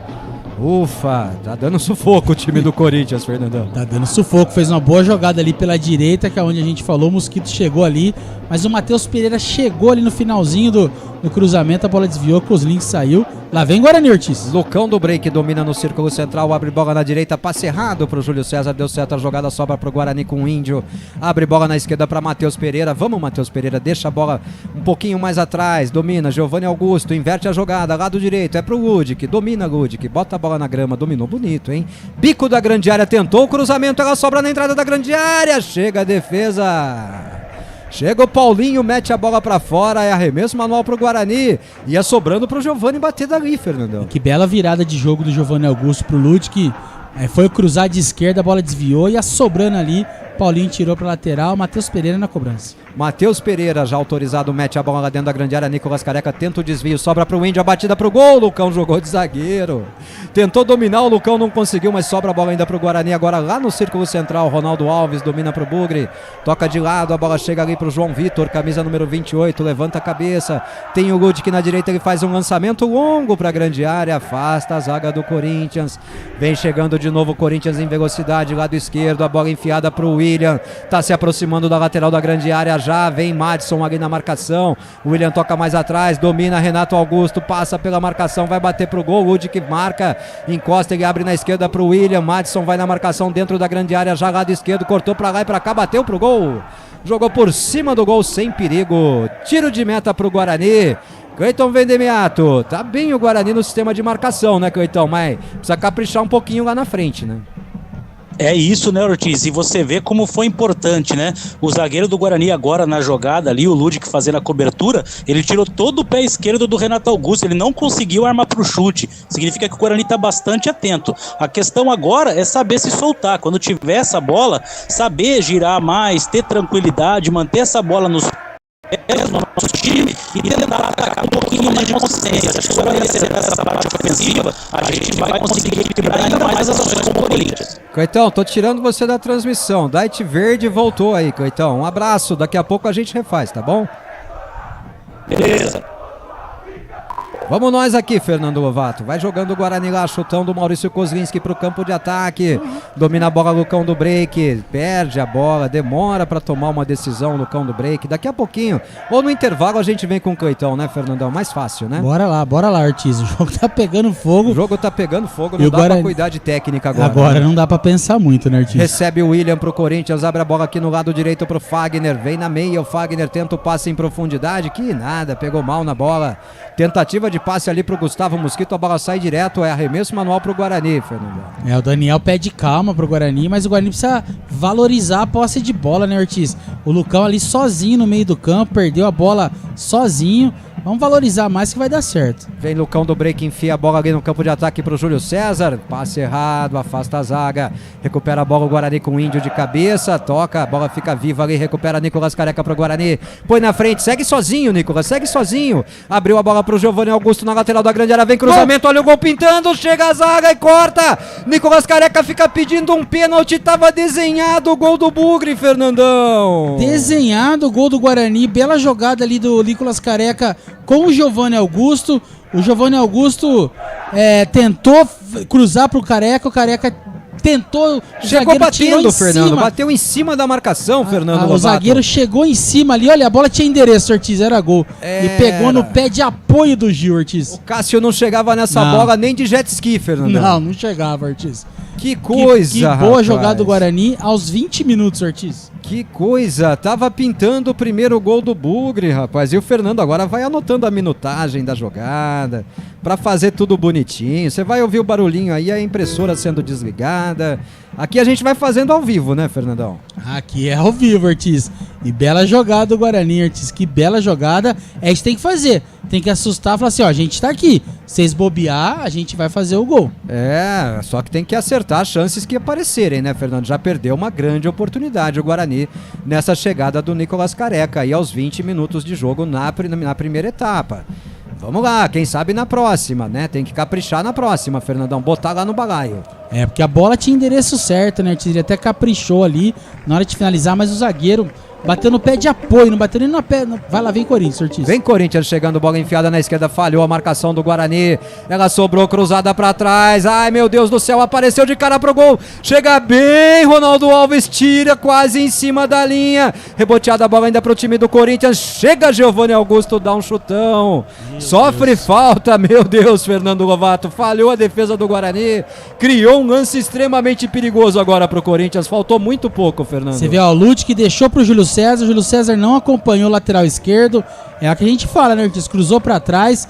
Speaker 1: Ufa, tá dando sufoco o time do Corinthians, Fernandão.
Speaker 4: Tá dando sufoco, fez uma boa jogada ali pela direita, que é onde a gente falou, o Mosquito chegou ali, mas o Matheus Pereira chegou ali no finalzinho do cruzamento, a bola desviou, Kozlinski saiu, lá vem Guarani, Ortiz.
Speaker 1: Lucão do break domina no círculo central, abre bola na direita, passe errado pro Júlio César, deu certo a jogada, sobra pro Guarani com o Índio, abre bola na esquerda pra Matheus Pereira, vamos Matheus Pereira, deixa a bola um pouquinho mais atrás, domina, Giovanni Augusto, inverte a jogada, lado direito, é pro Ludic, domina Ludic, bota a bola na grama, dominou bonito, hein? Bico da grande área, tentou o cruzamento, ela sobra na entrada da grande área, chega a defesa, chega o Paulinho, mete a bola pra fora, é arremesso manual pro Guarani, ia sobrando pro Giovanni bater dali, Fernandão.
Speaker 4: Que bela virada de jogo do Giovanni Augusto pro Ludic, foi cruzar de esquerda, a bola desviou, ia sobrando ali, Paulinho tirou pra lateral, Matheus Pereira na cobrança.
Speaker 1: Matheus Pereira já autorizado, mete a bola lá dentro da grande área. Nicolas Careca tenta o desvio, sobra pro Índio, a batida pro gol. Lucão jogou de zagueiro. Tentou dominar, o Lucão não conseguiu, mas sobra a bola ainda pro Guarani. Agora lá no círculo central, Ronaldo Alves domina pro Bugre. Toca de lado, a bola chega ali pro João Vitor, camisa número 28, levanta a cabeça. Tem o Ludic na direita, ele faz um lançamento longo pra grande área, afasta a zaga do Corinthians. Vem chegando de novo o Corinthians em velocidade, lado esquerdo, a bola enfiada pro William. Tá se aproximando da lateral da grande área já, vem Madison ali na marcação. O William toca mais atrás, domina Renato Augusto, passa pela marcação, vai bater pro gol. Ludic marca, encosta, ele abre na esquerda pro William. Madison vai na marcação dentro da grande área, já lado esquerdo, cortou pra lá e pra cá, bateu pro gol. Jogou por cima do gol sem perigo. Tiro de meta pro Guarani. Cleiton Vendemiato, tá bem o Guarani no sistema de marcação, né, Cleiton? Mas precisa caprichar um pouquinho lá na frente, né?
Speaker 14: É isso, né, Ortiz? E você vê como foi importante, né? O zagueiro do Guarani agora na jogada ali, o Ludic fazendo a cobertura, ele tirou todo o pé esquerdo do Renato Augusto, ele não conseguiu armar pro chute. Significa que o Guarani tá bastante atento. A questão agora é saber se soltar. Quando tiver essa bola, saber girar mais, ter tranquilidade, manter essa bola nos pés do nosso time e tentar atacar um pouquinho mais de consciência. Acho que se o Guarani acertar essa parte ofensiva, a gente vai conseguir equilibrar ainda mais as ações com o Corinthians.
Speaker 1: Cleitão, tô tirando você da transmissão. Dait Verde voltou aí, Cleitão. Um abraço, daqui a pouco a gente refaz, tá bom?
Speaker 14: Beleza.
Speaker 1: Vamos nós aqui, Fernando Lovato. Vai jogando o Guarani lá, chutão do Maurício Kozlinski pro campo de ataque. Domina a bola Lucão do Break. Perde a bola, demora pra tomar uma decisão Lucão do Break. Daqui a pouquinho, ou no intervalo, a gente vem com o Cleitão, né, Fernandão? Mais fácil, né?
Speaker 4: Bora lá, Ortiz. O jogo tá pegando fogo.
Speaker 1: O jogo tá pegando fogo, não dá pra cuidar de técnica agora.
Speaker 4: Agora
Speaker 1: né?
Speaker 4: Não dá pra pensar muito, né, Ortiz?
Speaker 1: Recebe o William pro Corinthians, abre a bola aqui no lado direito pro Fagner. Vem na meia, o Fagner tenta o passe em profundidade. Que nada, pegou mal na bola. Tentativa de passe ali pro Gustavo Mosquito, a bola sai direto, é arremesso manual pro Guarani, Fernando.
Speaker 4: O Daniel pede calma pro Guarani, mas o Guarani precisa valorizar a posse de bola, né, Ortiz? O Lucão ali sozinho no meio do campo, perdeu a bola sozinho. Vamos valorizar mais que vai dar certo.
Speaker 1: Vem Lucão do Break, enfia a bola ali no campo de ataque pro Júlio César. Passe errado, afasta a zaga. Recupera a bola o Guarani com o Índio de cabeça. Toca, a bola fica viva ali. Recupera Nicolas Careca pro Guarani. Põe na frente, segue sozinho, Nicolas, segue sozinho. Abriu a bola pro Giovanni Augusto na lateral da grande área. Vem cruzamento, olha o gol pintando. Chega a zaga e corta. Nicolas Careca fica pedindo um pênalti. Tava desenhado o gol do Bugre, Fernandão.
Speaker 4: Desenhado o gol do Guarani. Bela jogada ali do Nicolas Careca com o Giovanni Augusto. O Giovanni Augusto tentou cruzar pro Careca, o Careca tentou...
Speaker 1: Chegou batendo, Fernando, bateu em cima da marcação, Fernando.
Speaker 4: O zagueiro chegou em cima ali, olha, a bola tinha endereço, Ortiz, era gol. E pegou no pé de apoio do Gil, Ortiz.
Speaker 1: O Cássio não chegava nessa bola nem de jet ski, Fernando.
Speaker 4: Não chegava, Ortiz.
Speaker 1: Que coisa,
Speaker 4: Que boa jogada do Guarani aos 20 minutos, Ortiz.
Speaker 1: Que coisa, tava pintando o primeiro gol do Bugre, rapaz. E o Fernando agora vai anotando a minutagem da jogada pra fazer tudo bonitinho. Você vai ouvir o barulhinho aí, a impressora sendo desligada. Aqui a gente vai fazendo ao vivo, né, Fernandão?
Speaker 4: Aqui é ao vivo, Ortiz. E bela jogada do Guarani, Ortiz. Que bela jogada. É isso que tem que fazer. Tem que assustar e falar assim, ó, a gente tá aqui. Vocês bobear, a gente vai fazer o gol.
Speaker 1: Só que tem que acertar as chances que aparecerem, né, Fernando? Já perdeu uma grande oportunidade o Guarani nessa chegada do Nicolas Careca aí aos 20 minutos de jogo na primeira etapa. Vamos lá, quem sabe na próxima, né? Tem que caprichar na próxima, Fernandão, botar lá no balaio.
Speaker 4: Porque a bola tinha endereço certo, né? Ele até caprichou ali na hora de finalizar, mas o zagueiro bateu no pé de apoio, não bateu nem no pé. Vai lá, vem Corinthians, Ortiz.
Speaker 1: Vem Corinthians chegando, bola enfiada na esquerda, falhou a marcação do Guarani. Ela sobrou cruzada pra trás. Ai, meu Deus do céu, apareceu de cara pro gol. Chega bem, Ronaldo Alves tira quase em cima da linha. Reboteada a bola ainda pro time do Corinthians. Chega Giovanni Augusto, dá um chutão. Sofre falta, meu Deus, Fernando Lovato. Falhou a defesa do Guarani. Criou um lance extremamente perigoso agora pro Corinthians. Faltou muito pouco, Fernando.
Speaker 4: Você vê, ó, o Lute que deixou pro Júlio César. O Júlio César não acompanhou o lateral esquerdo. É o que a gente fala, né, Ortiz? Cruzou pra trás.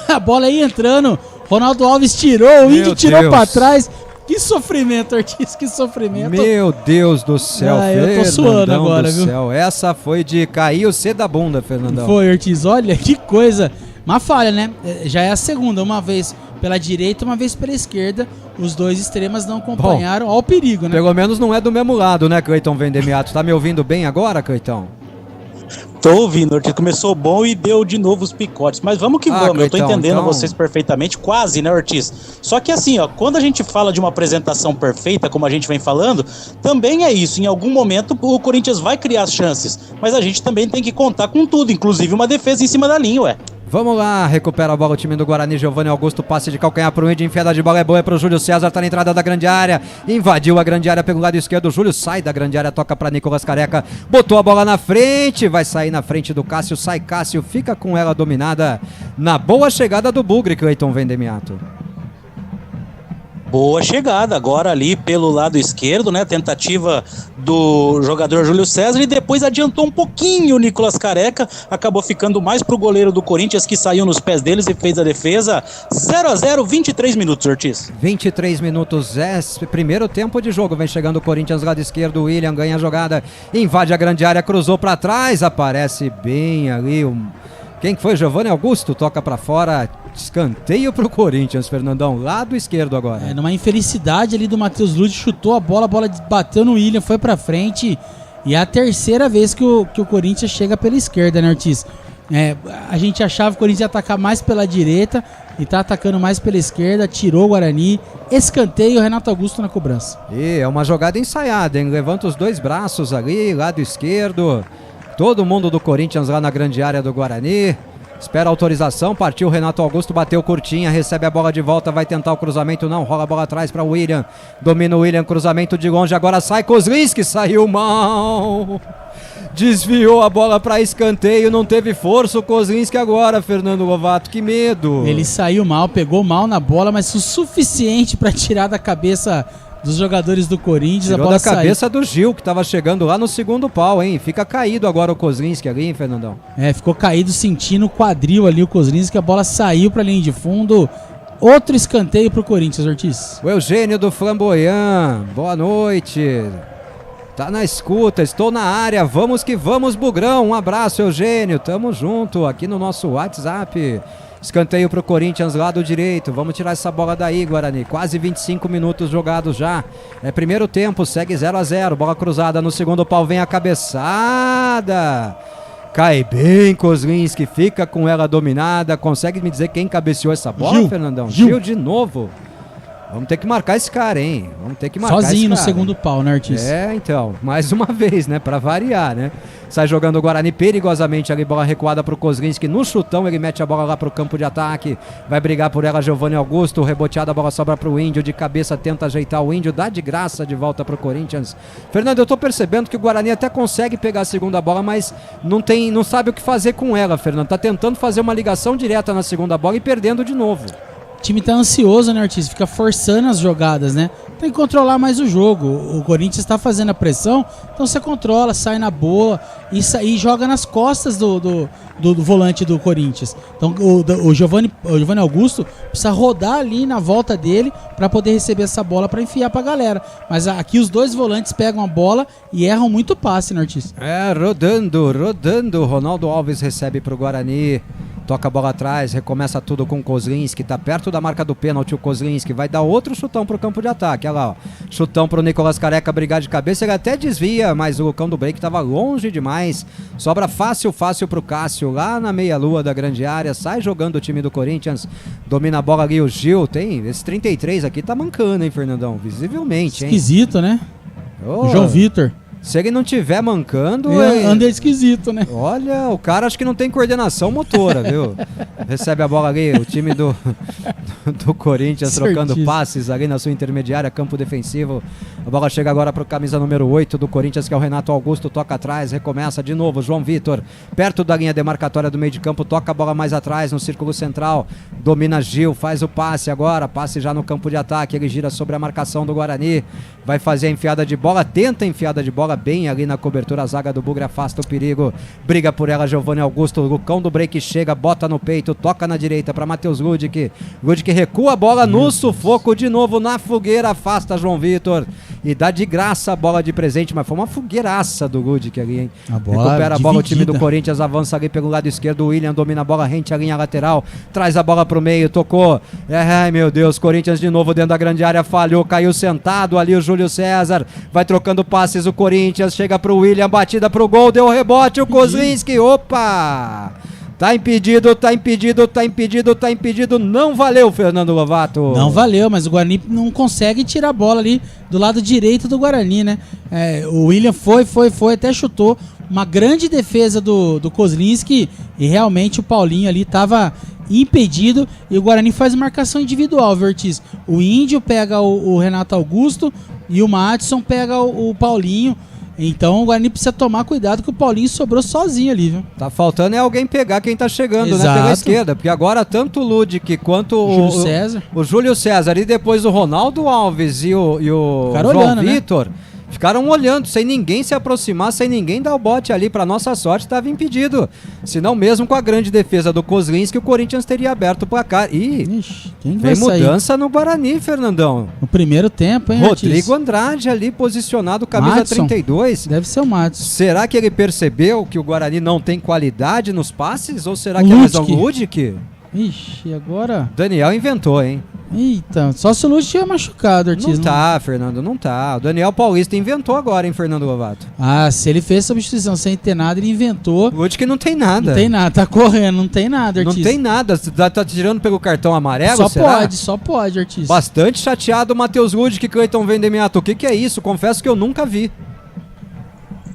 Speaker 4: A bola aí entrando. Ronaldo Alves tirou. O Índio tirou pra trás. Que sofrimento, Ortiz, que sofrimento.
Speaker 1: Meu Deus do céu,
Speaker 4: eu tô suando agora, viu?
Speaker 1: Céu. Essa foi de cair o C da bunda, Fernandão.
Speaker 4: Foi, Ortiz, olha que coisa. Uma falha, né? Já é a segunda, uma vez pela direita, uma vez pela esquerda. Os dois extremas não acompanharam. Olha o perigo, né?
Speaker 1: Pelo menos não é do mesmo lado, né, Cleiton Vendemiato? Tá me ouvindo bem agora, Cleiton?
Speaker 14: Tô ouvindo, Ortiz. Começou bom e deu de novo os picotes. Mas vamos que vamos, eu tô entendendo vocês perfeitamente, quase, né, Ortiz? Só que assim, ó, quando a gente fala de uma apresentação perfeita, como a gente vem falando, também é isso. Em algum momento o Corinthians vai criar as chances, mas a gente também tem que contar com tudo, inclusive uma defesa em cima da linha, ué.
Speaker 1: Vamos lá, recupera a bola o time do Guarani, Giovanni Augusto, passe de calcanhar pro Índio, enfiada de bola é boa, é pro Júlio César, tá na entrada da grande área, invadiu a grande área pelo lado esquerdo, o Júlio sai da grande área, toca pra Nicolas Careca, botou a bola na frente, vai sair na frente do Cássio, sai Cássio, fica com ela dominada, na boa chegada do Bugre, Cleiton Vendemiato.
Speaker 14: Boa chegada, agora ali pelo lado esquerdo, né? Tentativa do jogador Júlio César e depois adiantou um pouquinho o Nicolas Careca, acabou ficando mais pro goleiro do Corinthians que saiu nos pés deles e fez a defesa. 0-0, 23 minutos, Ortiz.
Speaker 1: 23 minutos, primeiro tempo de jogo, vem chegando o Corinthians lado esquerdo, o William ganha a jogada, invade a grande área, cruzou pra trás, aparece bem ali quem que foi? Giovanni Augusto, toca pra fora, escanteio pro Corinthians, Fernandão, lado esquerdo agora.
Speaker 4: Numa infelicidade ali do Matheus Luz, chutou a bola bateu no William, foi pra frente, e é a terceira vez que o Corinthians chega pela esquerda, né, Ortiz? A gente achava que o Corinthians ia atacar mais pela direita, e tá atacando mais pela esquerda, tirou o Guarani, escanteio, Renato Augusto na cobrança.
Speaker 1: E é uma jogada ensaiada, hein? Levanta os dois braços ali, lado esquerdo, todo mundo do Corinthians lá na grande área do Guarani. Espera a autorização, partiu Renato Augusto, bateu curtinha, recebe a bola de volta, vai tentar o cruzamento, não, rola a bola atrás para o William, domina o William, cruzamento de longe, agora sai Kozlinski, saiu mal, desviou a bola para escanteio, não teve força o Kozlinski agora, Fernando Lovato, que medo.
Speaker 4: Ele saiu mal, pegou mal na bola, mas o suficiente para tirar da cabeça dos jogadores do Corinthians.
Speaker 1: Tirou
Speaker 4: a bola
Speaker 1: da cabeça do Gil, que estava chegando lá no segundo pau, hein? Fica caído agora o Kozlinski ali, hein, Fernandão?
Speaker 4: Ficou caído sentindo o quadril ali o Kozlinski, a bola saiu pra linha de fundo. Outro escanteio pro Corinthians, Ortiz.
Speaker 1: O Eugênio do Flamboyant, boa noite. Tá na escuta, estou na área, vamos que vamos, Bugrão. Um abraço, Eugênio, tamo junto aqui no nosso WhatsApp. Escanteio pro Corinthians, lado direito. Vamos tirar essa bola daí, Guarani. Quase 25 minutos jogados já. Primeiro tempo, segue 0-0. Bola cruzada no segundo pau, vem a cabeçada. Cai bem, Kozlinski, fica com ela dominada. Consegue me dizer quem cabeceou essa bola,
Speaker 4: Gil,
Speaker 1: Fernandão? Gil de novo. Vamos ter que marcar esse cara, hein? Vamos ter que marcar
Speaker 4: sozinho
Speaker 1: esse cara.
Speaker 4: No segundo pau, né, Ortiz?
Speaker 1: Então, mais uma vez, né? Pra variar, né? Sai jogando o Guarani perigosamente ali, bola recuada pro Kozlinski. No chutão, ele mete a bola lá pro campo de ataque. Vai brigar por ela, Giovanni Augusto. Reboteada, a bola sobra pro Índio. De cabeça, tenta ajeitar o Índio. Dá de graça de volta pro Corinthians. Fernando, eu tô percebendo que o Guarani até consegue pegar a segunda bola, mas não sabe o que fazer com ela, Fernando. Tá tentando fazer uma ligação direta na segunda bola e perdendo de novo.
Speaker 4: O time tá ansioso, né, Ortiz? Fica forçando as jogadas, né? Tem que controlar mais o jogo. O Corinthians tá fazendo a pressão, então você controla, sai na boa e joga nas costas do volante do Corinthians. Então o Giovanni Augusto precisa rodar ali na volta dele para poder receber essa bola para enfiar pra galera. Mas aqui os dois volantes pegam a bola e erram muito passe, né, Ortiz?
Speaker 1: Rodando. Ronaldo Alves recebe pro Guarani. Toca a bola atrás, recomeça tudo com o Kozlinski, tá perto da marca do pênalti o Kozlinski, vai dar outro chutão pro campo de ataque, olha lá, ó. Chutão pro Nicolas Careca brigar de cabeça, ele até desvia, mas o Lucão do Break tava longe demais, sobra fácil pro Cássio, lá na meia-lua da grande área, sai jogando o time do Corinthians, domina a bola ali o Gil, tem esse 33 aqui, tá mancando, hein, Fernandão, visivelmente, hein.
Speaker 4: Esquisito, né?
Speaker 1: Oh.
Speaker 4: João Vitor.
Speaker 1: Se ele não tiver mancando...
Speaker 4: Anda esquisito, né?
Speaker 1: Olha, o cara acho que não tem coordenação motora, viu? Recebe a bola ali, o time do Corinthians trocando passes ali na sua intermediária, campo defensivo. A bola chega agora para o camisa número 8 do Corinthians, que é o Renato Augusto, toca atrás, recomeça de novo, João Vitor, perto da linha demarcatória do meio de campo, toca a bola mais atrás no círculo central, domina Gil, faz o passe agora, passe já no campo de ataque, ele gira sobre a marcação do Guarani, vai fazer a enfiada de bola, tenta a enfiada de bola bem ali na cobertura, a zaga do Bugre afasta o perigo, briga por ela Giovanni Augusto, o Lucão do Break chega, bota no peito, toca na direita para Matheus Ludic recua a bola no sufoco de novo na fogueira, afasta João Vitor e dá de graça a bola de presente, mas foi uma fogueiraça do Ludic ali, hein?
Speaker 4: A bola
Speaker 1: recupera a bola, o time
Speaker 4: dividida.
Speaker 1: do Corinthians avança ali pelo lado esquerdo, o William domina a bola, rente a linha lateral, traz a bola pro meio, tocou, ai meu Deus, Corinthians de novo dentro da grande área, falhou, caiu sentado ali o Júlio César, vai trocando passes o Corinthians, chega pro William, batida pro gol, deu rebote, o Kozlinski, opa! Tá impedido, não valeu, Fernando Lovato.
Speaker 4: Não valeu, mas o Guarani não consegue tirar a bola ali do lado direito do Guarani, né? O William foi, até chutou. Uma grande defesa do Kozlinski e realmente o Paulinho ali tava impedido e o Guarani faz marcação individual, viu, Ortiz? O Índio pega o Renato Augusto e o Madison pega o Paulinho. Então o Guarani precisa tomar cuidado que o Paulinho sobrou sozinho ali, viu?
Speaker 1: Tá faltando alguém pegar quem tá chegando,
Speaker 4: Exato.
Speaker 1: né, pela esquerda, porque agora tanto o Ludic quanto o Júlio César e depois o Ronaldo Alves e o João Vitor, ficaram olhando, sem ninguém se aproximar, sem ninguém dar o bote ali. Pra nossa sorte, estava impedido. Senão, mesmo com a grande defesa do Kozlinski, o Corinthians teria aberto o placar. E
Speaker 4: quem
Speaker 1: vem
Speaker 4: vai sair?
Speaker 1: mudança no Guarani, Fernandão.
Speaker 4: No primeiro tempo, hein,
Speaker 1: Rodrigo
Speaker 4: Ortiz?
Speaker 1: Andrade ali posicionado, camisa
Speaker 4: Madison.
Speaker 1: 32.
Speaker 4: Deve ser o Madison.
Speaker 1: Será que ele percebeu que o Guarani não tem qualidade nos passes? Ou será que é mais um Ludic?
Speaker 4: Ixi, agora...
Speaker 1: Daniel inventou, hein?
Speaker 4: Eita, só se o Ludic tiver machucado, Ortiz.
Speaker 1: Não tá, Fernando, não tá. O Daniel Paulista inventou agora, hein, Fernando Lovato?
Speaker 4: Ah, se ele fez substituição sem ter nada, ele inventou.
Speaker 1: O Ludic não tem nada.
Speaker 4: Não tem nada, tá correndo, não tem nada, Ortiz.
Speaker 1: Não tem nada, tá tirando pelo cartão amarelo,
Speaker 4: Só
Speaker 1: será?
Speaker 4: só pode, Ortiz.
Speaker 1: Bastante chateado o Matheus Ludic, Cleiton Vendemiato. O que é isso? Confesso que eu nunca vi.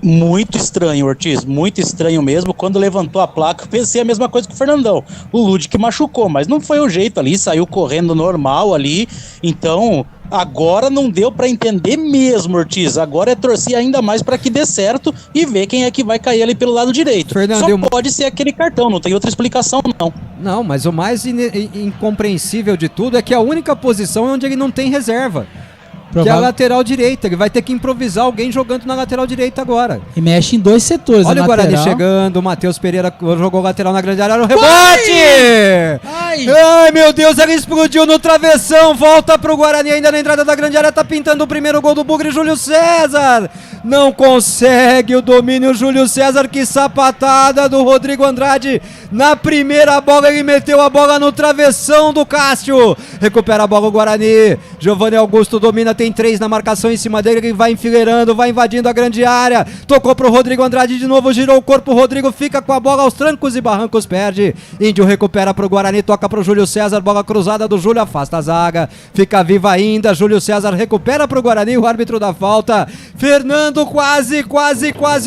Speaker 14: Muito estranho, Ortiz, muito estranho mesmo. Quando levantou a placa, eu pensei a mesma coisa que o Fernandão. O Ludic machucou, mas não foi o jeito ali, saiu correndo normal ali. Então, agora não deu pra entender mesmo, Ortiz. Agora é torcer ainda mais pra que dê certo e ver quem é que vai cair ali pelo lado direito.
Speaker 1: Fernando,
Speaker 14: só pode ser aquele cartão, não tem outra explicação não.
Speaker 1: Não, mas o mais incompreensível de tudo é que a única posição é onde ele não tem reserva. Que é a lateral direita, ele vai ter que improvisar alguém jogando na lateral direita agora.
Speaker 4: E mexe em dois setores.
Speaker 1: Olha o Guarani chegando, o Matheus Pereira jogou lateral na grande área, olha o rebote! Ai, meu Deus, ele explodiu no travessão, volta pro Guarani ainda na entrada da grande área, tá pintando o primeiro gol do Bugre, Júlio César! Não consegue o domínio, Júlio César, que sapatada do Rodrigo Andrade. Na primeira bola ele meteu a bola no travessão do Cássio. Recupera a bola o Guarani, Giovanni Augusto domina, tem 3 na marcação em cima dele, ele vai enfileirando, vai invadindo a grande área, tocou pro Rodrigo Andrade de novo, girou o corpo, o Rodrigo fica com a bola aos trancos e barrancos, perde, Índio recupera pro Guarani, toca pro Júlio César, bola cruzada do Júlio, afasta a zaga, fica viva ainda, Júlio César recupera pro Guarani, o árbitro da falta, Fernando, quase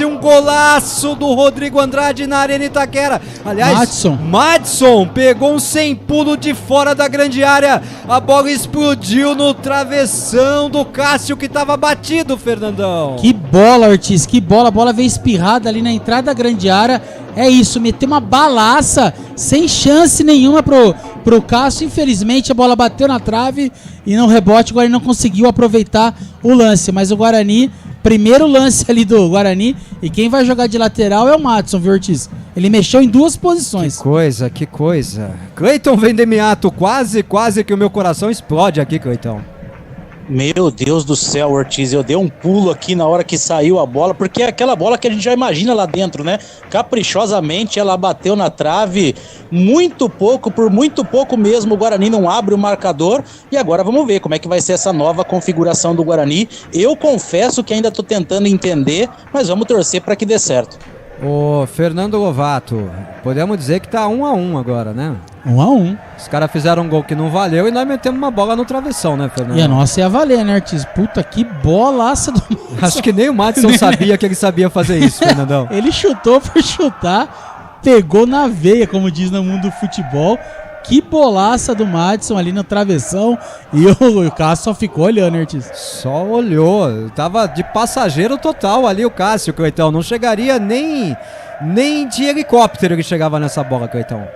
Speaker 1: um golaço do Rodrigo Andrade na Arena Itaquera, aliás, Madison pegou um sem pulo de fora da grande área, a bola explodiu no travessão do Cássio que tava batido, Fernandão.
Speaker 4: Que bola, Ortiz, que bola, a bola veio espirrada ali na entrada da grande área, é isso, meteu uma balaça, sem chance nenhuma pro Cássio, infelizmente a bola bateu na trave e no rebote o Guarani não conseguiu aproveitar o lance, mas o Guarani, primeiro lance ali do Guarani, e quem vai jogar de lateral é o Madison, viu, Ortiz? Ele mexeu em 2 posições.
Speaker 1: Que coisa. Cleiton Vendemiato, quase que o meu coração explode aqui, Cleiton.
Speaker 14: Meu Deus do céu, Ortiz, eu dei um pulo aqui na hora que saiu a bola, porque é aquela bola que a gente já imagina lá dentro, né? Caprichosamente ela bateu na trave, por muito pouco mesmo o Guarani não abre o marcador, e agora vamos ver como é que vai ser essa nova configuração do Guarani. Eu confesso que ainda tô tentando entender, mas vamos torcer para que dê certo.
Speaker 1: Ô, Fernando Lovato, podemos dizer que tá 1-1 agora, né?
Speaker 4: 1-1.
Speaker 1: Os caras fizeram um gol que não valeu e nós metemos uma bola no travessão, né, Fernando?
Speaker 4: E a nossa ia valer, né, Ortiz? Puta, que bolaça do Madison.
Speaker 1: Acho que nem o Madison sabia que ele sabia fazer isso, Fernandão.
Speaker 4: Ele chutou por chutar, pegou na veia, como diz no mundo do futebol. Que bolaça do Madison ali no travessão. E o Cássio só ficou olhando, Ortiz.
Speaker 1: Só olhou. Tava de passageiro total ali o Cássio, Cleitão. Não chegaria nem de helicóptero que chegava nessa bola, Cleitão.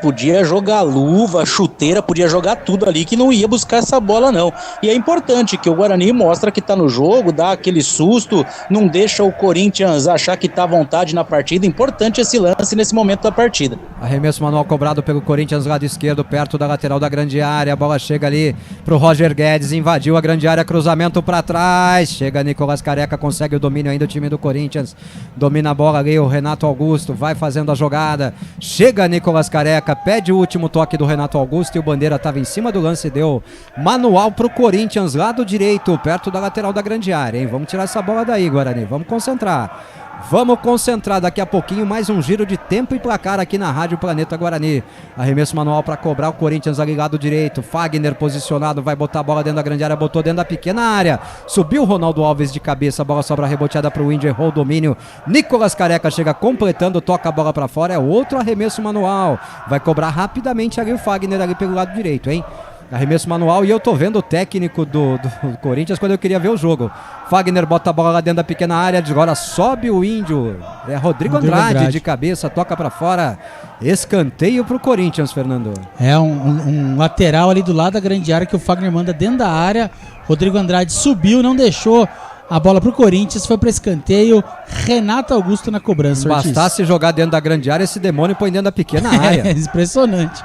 Speaker 14: Podia jogar luva, chuteira, podia jogar tudo ali que não ia buscar essa bola não. E é importante que o Guarani mostra que tá no jogo, dá aquele susto, não deixa o Corinthians achar que tá à vontade na partida. Importante esse lance nesse momento da partida.
Speaker 1: Arremesso manual cobrado pelo Corinthians, lado esquerdo, perto da lateral da grande área. A bola chega ali pro Roger Guedes, invadiu a grande área, cruzamento para trás. Chega Nicolas Careca, consegue o domínio ainda o time do Corinthians. Domina a bola ali o Renato Augusto, vai fazendo a jogada. Chega Nicolas Careca, pede o último toque do Renato Augusto e o Bandeira estava em cima do lance, deu manual pro Corinthians, lado direito, perto da lateral da grande área, hein? Vamos tirar essa bola daí, Guarani, vamos concentrar. Vamos concentrar, daqui a pouquinho mais um giro de tempo e placar aqui na Rádio Planeta Guarani. Arremesso manual para cobrar o Corinthians ali lado direito. Fagner posicionado, vai botar a bola dentro da grande área, botou dentro da pequena área. Subiu o Ronaldo Alves de cabeça, a bola sobra reboteada para o Índio, errou o domínio. Nicolas Careca chega completando, toca a bola para fora, é outro arremesso manual. Vai cobrar rapidamente ali o Fagner ali pelo lado direito, hein? Arremesso manual e eu tô vendo o técnico do Corinthians quando eu queria ver o jogo. Fagner bota a bola lá dentro da pequena área, agora sobe o Índio. É Rodrigo Andrade de cabeça, toca pra fora. Escanteio pro Corinthians, Fernando.
Speaker 4: É um lateral ali do lado da grande área que o Fagner manda dentro da área. Rodrigo Andrade subiu, não deixou a bola pro Corinthians, foi para escanteio. Renato Augusto na cobrança.
Speaker 1: Bastasse jogar dentro da grande área, esse demônio põe dentro da pequena área.
Speaker 4: É impressionante.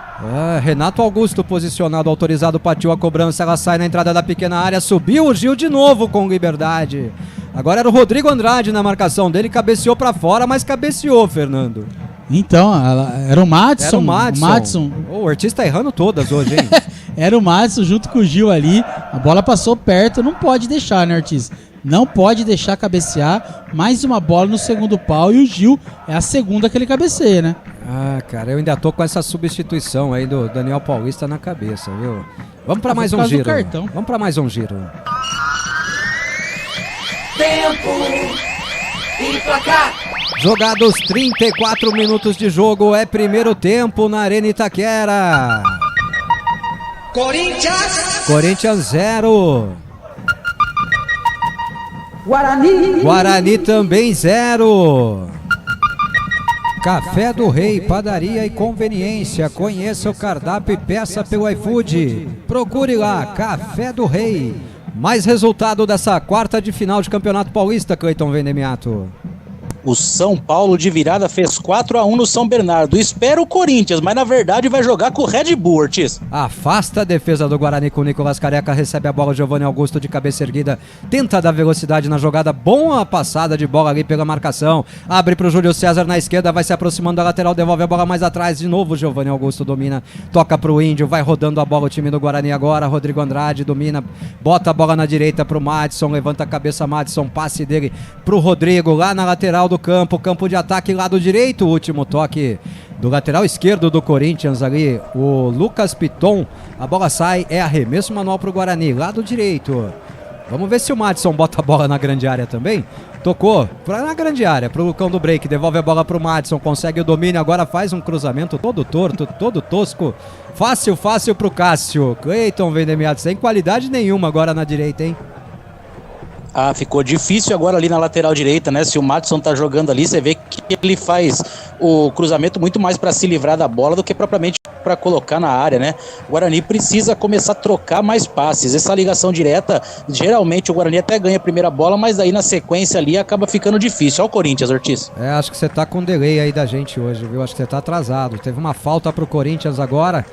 Speaker 1: Renato Augusto posicionado, autorizado, partiu a cobrança, ela sai na entrada da pequena área, subiu o Gil de novo com liberdade. Agora era o Rodrigo Andrade na marcação dele, cabeceou para fora, mas cabeceou, Fernando.
Speaker 4: Então, era o Madison.
Speaker 1: Era o Madison. O Ortiz tá errando todas hoje, hein?
Speaker 4: Era o Madison junto com o Gil ali, a bola passou perto, não pode deixar, né, Ortiz? Não pode deixar cabecear, mais uma bola no segundo pau e o Gil é a segunda que ele cabeceia, né?
Speaker 1: Cara, eu ainda tô com essa substituição aí do Daniel Paulista na cabeça, viu? Vamos pra mais um giro. Vamos pra mais um giro.
Speaker 2: Tempo e placar.
Speaker 1: Jogados 34 minutos de jogo, é primeiro tempo na Arena Itaquera. Corinthians 0. Guarani também 0. Café do Rei, padaria e conveniência. Conheça o cardápio e peça pelo iFood. Procure lá, Café do Rei. Mais resultado dessa quarta de final de Campeonato Paulista, Cleiton Vendemiato.
Speaker 14: O São Paulo de virada fez 4-1 no São Bernardo. Espera o Corinthians, mas na verdade vai jogar com o Red Bull, Ortiz.
Speaker 1: Afasta a defesa do Guarani com o Nicolas Careca, recebe a bola o Giovanni Augusto de cabeça erguida, tenta dar velocidade na jogada, boa passada de bola ali pela marcação, abre para o Júlio César na esquerda, vai se aproximando da lateral, devolve a bola mais atrás, de novo o Giovanni Augusto domina, toca para o Índio, vai rodando a bola o time do Guarani agora, Rodrigo Andrade domina, bota a bola na direita para o Madison, levanta a cabeça Madison, passe dele para o Rodrigo, lá na lateral do campo de ataque, lado direito, o último toque do lateral esquerdo do Corinthians ali, o Lucas Piton, a bola sai, é arremesso manual pro Guarani, lado direito. Vamos ver se o Madison bota a bola na grande área também. Tocou na grande área, pro Lucão do break, devolve a bola pro Madison, consegue o domínio, agora faz um cruzamento todo torto, todo tosco, fácil pro Cássio. Cleiton Vendemiato, sem qualidade nenhuma agora na direita, hein?
Speaker 14: Ficou difícil agora ali na lateral direita, né? Se o Madison tá jogando ali, você vê que ele faz o cruzamento muito mais para se livrar da bola do que propriamente para colocar na área, né? O Guarani precisa começar a trocar mais passes. Essa ligação direta, geralmente o Guarani até ganha a primeira bola, mas aí na sequência ali acaba ficando difícil. Olha o Corinthians, Ortiz.
Speaker 1: Acho que você tá com delay aí da gente hoje, viu? Acho que você tá atrasado. Teve uma falta pro Corinthians agora.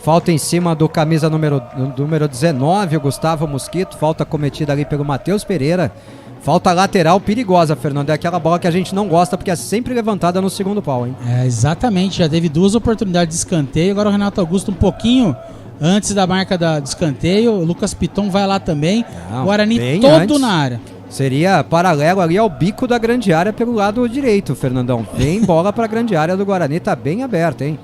Speaker 1: Falta em cima do camisa número 19, o Gustavo Mosquito. Falta cometida ali pelo Matheus Pereira. Falta lateral perigosa, Fernando. É aquela bola que a gente não gosta porque é sempre levantada no segundo pau, hein?
Speaker 4: Exatamente. Já teve 2 oportunidades de escanteio. Agora o Renato Augusto um pouquinho antes da marca do escanteio. O Lucas Piton vai lá também. Guarani todo antes, na área.
Speaker 1: Seria paralelo ali ao bico da grande área pelo lado direito, Fernandão. Vem bola para a grande área do Guarani. Tá bem aberta, hein?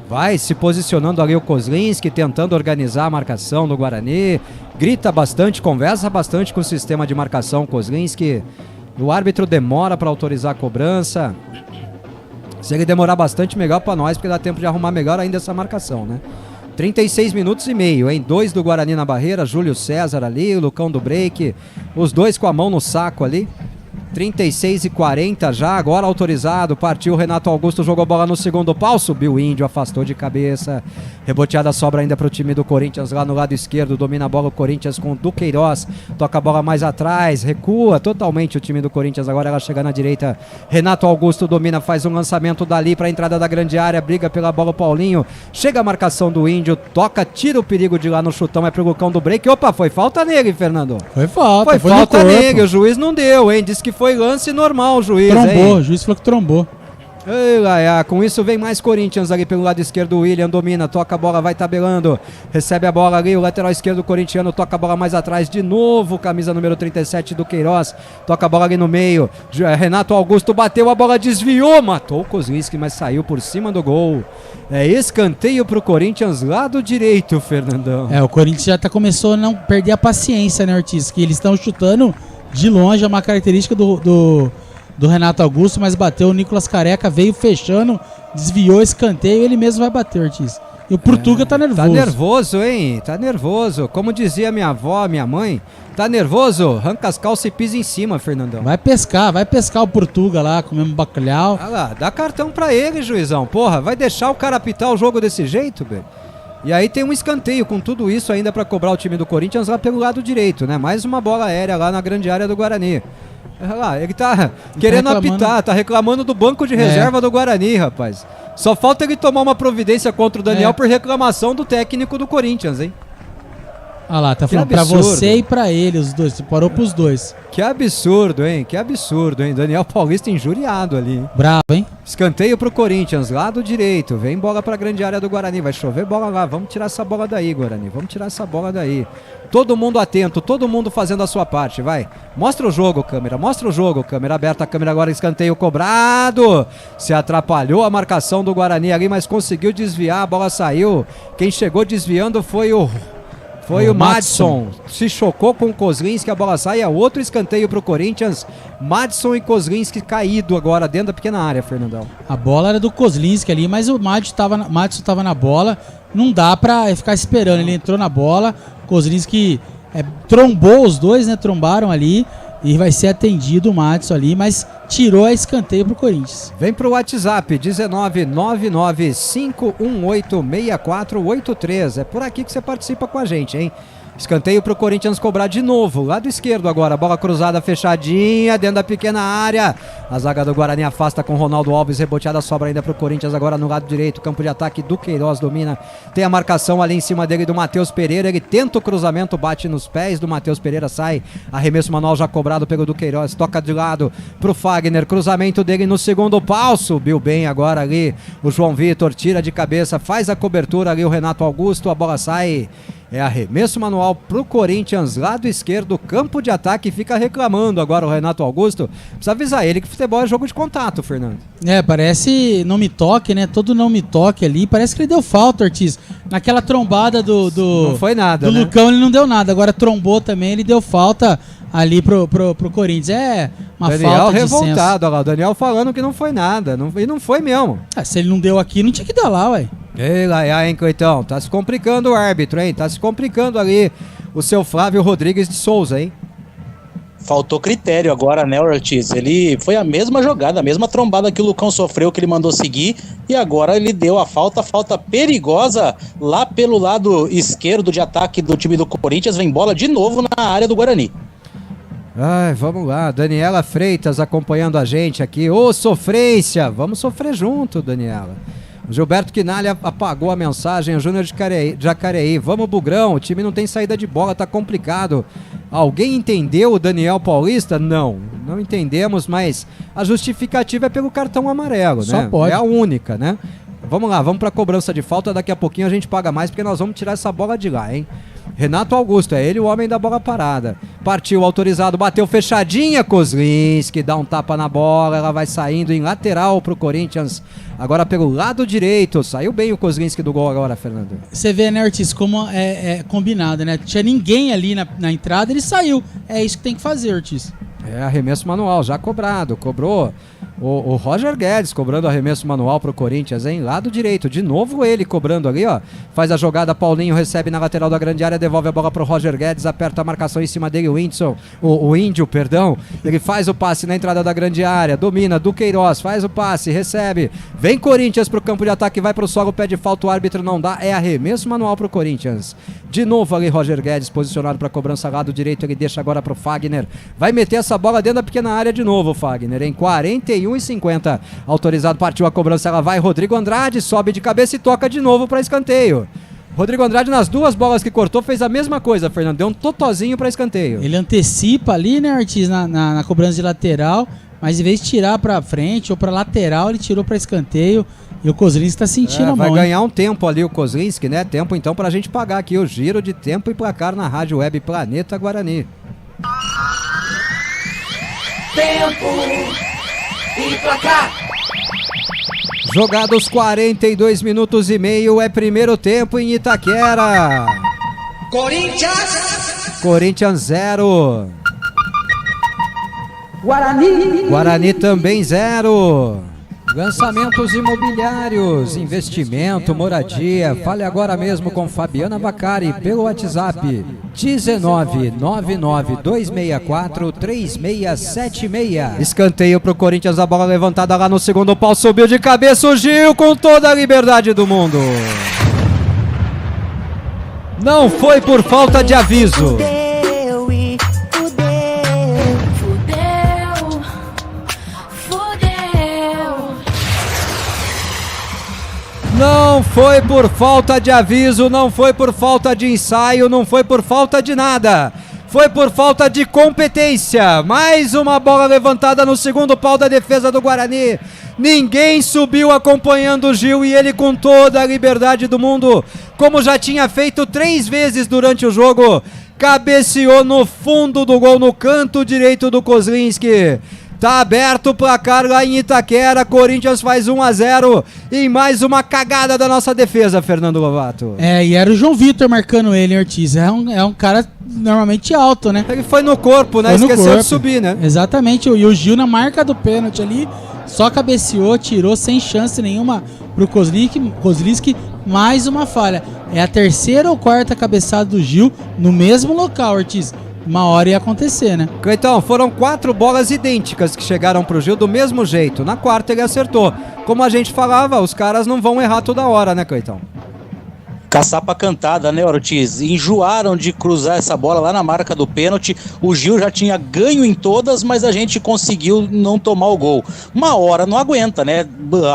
Speaker 1: Vai se posicionando ali o Kozlinski, tentando organizar a marcação do Guarani. Grita bastante, conversa bastante com o sistema de marcação Kozlinski. O árbitro demora para autorizar a cobrança. Se ele demorar bastante, melhor para nós, porque dá tempo de arrumar melhor ainda essa marcação, né? 36 minutos e meio, hein? 2 do Guarani na barreira, Júlio César ali, o Lucão do break. Os dois com a mão no saco ali. 36:40 já, agora autorizado, partiu Renato Augusto, jogou bola no segundo pau, subiu o Índio, afastou de cabeça, reboteada sobra ainda para o time do Corinthians lá no lado esquerdo, domina a bola o Corinthians com o Duqueiroz, toca a bola mais atrás, recua totalmente o time do Corinthians, agora ela chega na direita, Renato Augusto domina, faz um lançamento dali para a entrada da grande área, briga pela bola o Paulinho, chega a marcação do Índio, toca, tira o perigo de lá no chutão, é pro Lucão do break, opa, foi falta nele, Fernando.
Speaker 4: Foi falta,
Speaker 1: foi falta nele, o juiz não deu, hein, disse que foi lance normal, o juiz.
Speaker 4: Trombou, o juiz falou que trombou.
Speaker 1: Com isso vem mais Corinthians ali pelo lado esquerdo, o William domina, toca a bola, vai tabelando, recebe a bola ali, o lateral esquerdo corintiano toca a bola mais atrás, de novo, camisa número 37 do Queiroz, toca a bola ali no meio, Renato Augusto bateu, a bola desviou, matou o Kozlinski, mas saiu por cima do gol. É escanteio pro Corinthians, lado direito, Fernandão.
Speaker 4: O Corinthians já começou a não perder a paciência, né, Ortiz, que eles estão chutando de longe, é uma característica do Renato Augusto, mas bateu o Nicolas Careca, veio fechando, desviou, escanteio, ele mesmo vai bater, Ortiz. E o Portuga tá nervoso.
Speaker 1: Tá nervoso, hein? Tá nervoso. Como dizia minha avó, minha mãe, tá nervoso? Arranca as calças e pisa em cima, Fernandão.
Speaker 4: Vai pescar o Portuga lá, comendo bacalhau.
Speaker 1: Ah lá, dá cartão pra ele, juizão. Porra, vai deixar o cara apitar o jogo desse jeito, velho? E aí tem um escanteio com tudo isso ainda pra cobrar o time do Corinthians lá pelo lado direito, né? Mais uma bola aérea lá na grande área do Guarani. Olha lá, ele tá querendo apitar, tá reclamando do banco de reserva do Guarani, rapaz. Só falta ele tomar uma providência contra o Daniel por reclamação do técnico do Corinthians, hein?
Speaker 4: Ah lá, tá falando pra você e pra ele, os dois, parou pros dois.
Speaker 1: Que absurdo, hein? Que absurdo, hein? Daniel Paulista injuriado ali, hein?
Speaker 4: Bravo, hein?
Speaker 1: Escanteio pro Corinthians, lado direito, vem bola pra grande área do Guarani, vai chover bola lá, vamos tirar essa bola daí, Guarani, vamos tirar essa bola daí. Todo mundo atento, todo mundo fazendo a sua parte, vai. Mostra o jogo, câmera, câmera aberta, a câmera agora, escanteio cobrado. Se atrapalhou a marcação do Guarani ali, mas conseguiu desviar, a bola saiu. Quem chegou desviando foi o Madison. Se chocou com o Kozlinski, a bola sai, é outro escanteio pro Corinthians. Madison e Kozlinski caído agora dentro da pequena área, Fernandão.
Speaker 4: A bola era do Kozlinski ali, mas o Madison tava na bola. Não dá pra ficar esperando, ele entrou na bola, Kozlinski trombou os dois, né? Trombaram ali e vai ser atendido o Madison ali, mas tirou a escanteio pro Corinthians.
Speaker 1: Vem pro WhatsApp, 19995186483. É por aqui que você participa com a gente, hein? Escanteio pro Corinthians cobrar de novo, lado esquerdo agora, bola cruzada fechadinha, dentro da pequena área, a zaga do Guarani afasta com Ronaldo Alves, reboteada, sobra ainda pro Corinthians agora no lado direito, campo de ataque do Queiroz domina, tem a marcação ali em cima dele do Matheus Pereira, ele tenta o cruzamento, bate nos pés do Matheus Pereira, sai, arremesso manual já cobrado pelo do Queiroz, toca de lado pro Fagner, cruzamento dele no segundo pau, subiu bem agora ali o João Vitor, tira de cabeça, faz a cobertura ali o Renato Augusto, a bola sai. É arremesso manual pro Corinthians, lado esquerdo, campo de ataque, fica reclamando agora o Renato Augusto. Precisa avisar ele que futebol é jogo de contato, Fernando.
Speaker 4: Parece não me toque, né? Todo não me toque ali. Parece que ele deu falta, Ortiz. Naquela trombada
Speaker 1: não foi nada,
Speaker 4: do
Speaker 1: né?
Speaker 4: Lucão ele não deu nada. Agora trombou também, ele deu falta ali pro Corinthians. É uma
Speaker 1: Daniel
Speaker 4: falta de
Speaker 1: revoltado, olha lá. O Daniel falando que não foi nada. E não foi mesmo.
Speaker 4: Se ele não deu aqui, não tinha que dar lá, ué.
Speaker 1: Ei, lá, hein, Coitão? Tá se complicando o árbitro, hein? Tá se complicando ali o seu Flávio Rodrigues de Souza, hein?
Speaker 14: Faltou critério agora, né, Ortiz? Ele foi a mesma jogada, a mesma trombada que o Lucão sofreu, que ele mandou seguir, e agora ele deu a falta perigosa lá pelo lado esquerdo de ataque do time do Corinthians, vem bola de novo na área do Guarani.
Speaker 1: Ai, vamos lá, Daniela Freitas acompanhando a gente aqui, sofrência, vamos sofrer junto, Daniela. O Gilberto Quinalha apagou a mensagem, o Júnior de Jacareí, vamos Bugrão, o time não tem saída de bola, tá complicado. Alguém entendeu o Daniel Paulista? Não entendemos, mas a justificativa é pelo cartão amarelo, né?
Speaker 4: Só pode.
Speaker 1: É a única, né? Vamos lá, vamos pra cobrança de falta, daqui a pouquinho a gente paga mais, porque nós vamos tirar essa bola de lá, hein? Renato Augusto, é ele o homem da bola parada. Partiu, autorizado, bateu fechadinha, Kozlinski, dá um tapa na bola, ela vai saindo em lateral pro Corinthians, agora pelo lado direito, saiu bem o Kozlinski do gol agora, Fernando.
Speaker 4: Você vê, né, Ortiz, como é combinado, né? Tinha ninguém ali na entrada, ele saiu. É isso que tem que fazer, Ortiz.
Speaker 1: É arremesso manual, já cobrado, cobrou O Roger Guedes cobrando arremesso manual pro Corinthians, hein? Lado direito, de novo ele cobrando ali, ó. Faz a jogada, Paulinho recebe na lateral da grande área, devolve a bola pro Roger Guedes, aperta a marcação em cima dele, o Índio, perdão. Ele faz o passe na entrada da grande área, domina, Duqueiroz, faz o passe, recebe. Vem Corinthians pro campo de ataque, vai pro solo, pede falta, o árbitro não dá, é arremesso manual pro Corinthians. De novo ali, Roger Guedes posicionado pra cobrança, lado direito, ele deixa agora pro Fagner. Vai meter essa bola dentro da pequena área de novo, Fagner, em 41,50. Autorizado, partiu a cobrança, ela vai, Rodrigo Andrade, sobe de cabeça e toca de novo para escanteio. Rodrigo Andrade, nas duas bolas que cortou, fez a mesma coisa, Fernando, deu um totozinho para escanteio.
Speaker 4: Ele antecipa ali, né, Ortiz, na cobrança de lateral, mas em vez de tirar para frente ou para lateral, ele tirou para escanteio. E o Kozlinski tá sentindo a mão.
Speaker 1: Vai ganhar um tempo ali o Kozlinski, né? Tempo então pra gente pagar aqui o giro de tempo e placar na Rádio Web Planeta Guarani.
Speaker 2: Tempo e placar.
Speaker 1: Jogados 42 minutos e meio, é primeiro tempo em Itaquera. Corinthians 0. Guarani também 0. Lançamentos imobiliários, investimento, moradia. Fale agora mesmo com Fabiana Bacari pelo WhatsApp 19992643676. Escanteio pro Corinthians, a bola levantada lá no segundo pau, subiu de cabeça o Gil com toda a liberdade do mundo. Não foi por falta de aviso. Não foi por falta de aviso, não foi por falta de ensaio, não foi por falta de nada. Foi por falta de competência. Mais uma bola levantada no segundo pau da defesa do Guarani. Ninguém subiu acompanhando o Gil e ele com toda a liberdade do mundo, como já tinha feito 3 vezes durante o jogo, cabeceou no fundo do gol, no canto direito do Kozlinski. Tá aberto o placar lá em Itaquera, Corinthians faz 1-0 em mais uma cagada da nossa defesa, Fernando Lovato.
Speaker 4: E era o João Vitor marcando ele, Ortiz. É um cara normalmente alto, né?
Speaker 1: Ele foi no corpo, né? Esqueceu de subir, né?
Speaker 4: Exatamente, e o Gil na marca do pênalti ali, só cabeceou, tirou sem chance nenhuma pro Kozlinski, mais uma falha. É a terceira ou quarta cabeçada do Gil no mesmo local, Ortiz. Uma hora ia acontecer, né?
Speaker 1: Então, foram 4 bolas idênticas que chegaram pro Gil do mesmo jeito. Na quarta ele acertou. Como a gente falava, os caras não vão errar toda hora, né, Cleitão?
Speaker 14: Caçapa cantada, né, Ortiz? Enjoaram de cruzar essa bola lá na marca do pênalti. O Gil já tinha ganho em todas, mas a gente conseguiu não tomar o gol. Uma hora não aguenta, né?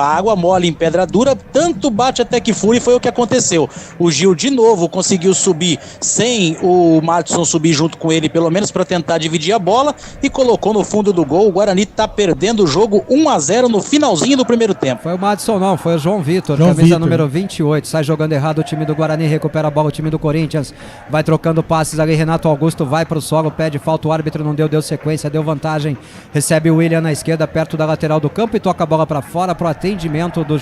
Speaker 14: Água mole em pedra dura, tanto bate até que fura, e foi o que aconteceu. O Gil de novo conseguiu subir sem o Madison subir junto com ele, pelo menos para tentar dividir a bola, e colocou no fundo do gol. O Guarani tá perdendo o jogo 1-0 no finalzinho do primeiro tempo.
Speaker 1: Foi o Madison não, foi o João Vitor, camisa número 28, sai jogando errado o time do Guarani, recupera a bola o time do Corinthians, vai trocando passes ali, Renato Augusto vai pro solo, pede falta, o árbitro não deu sequência, deu vantagem, recebe o William na esquerda, perto da lateral do campo, e toca a bola pra fora pro atendimento do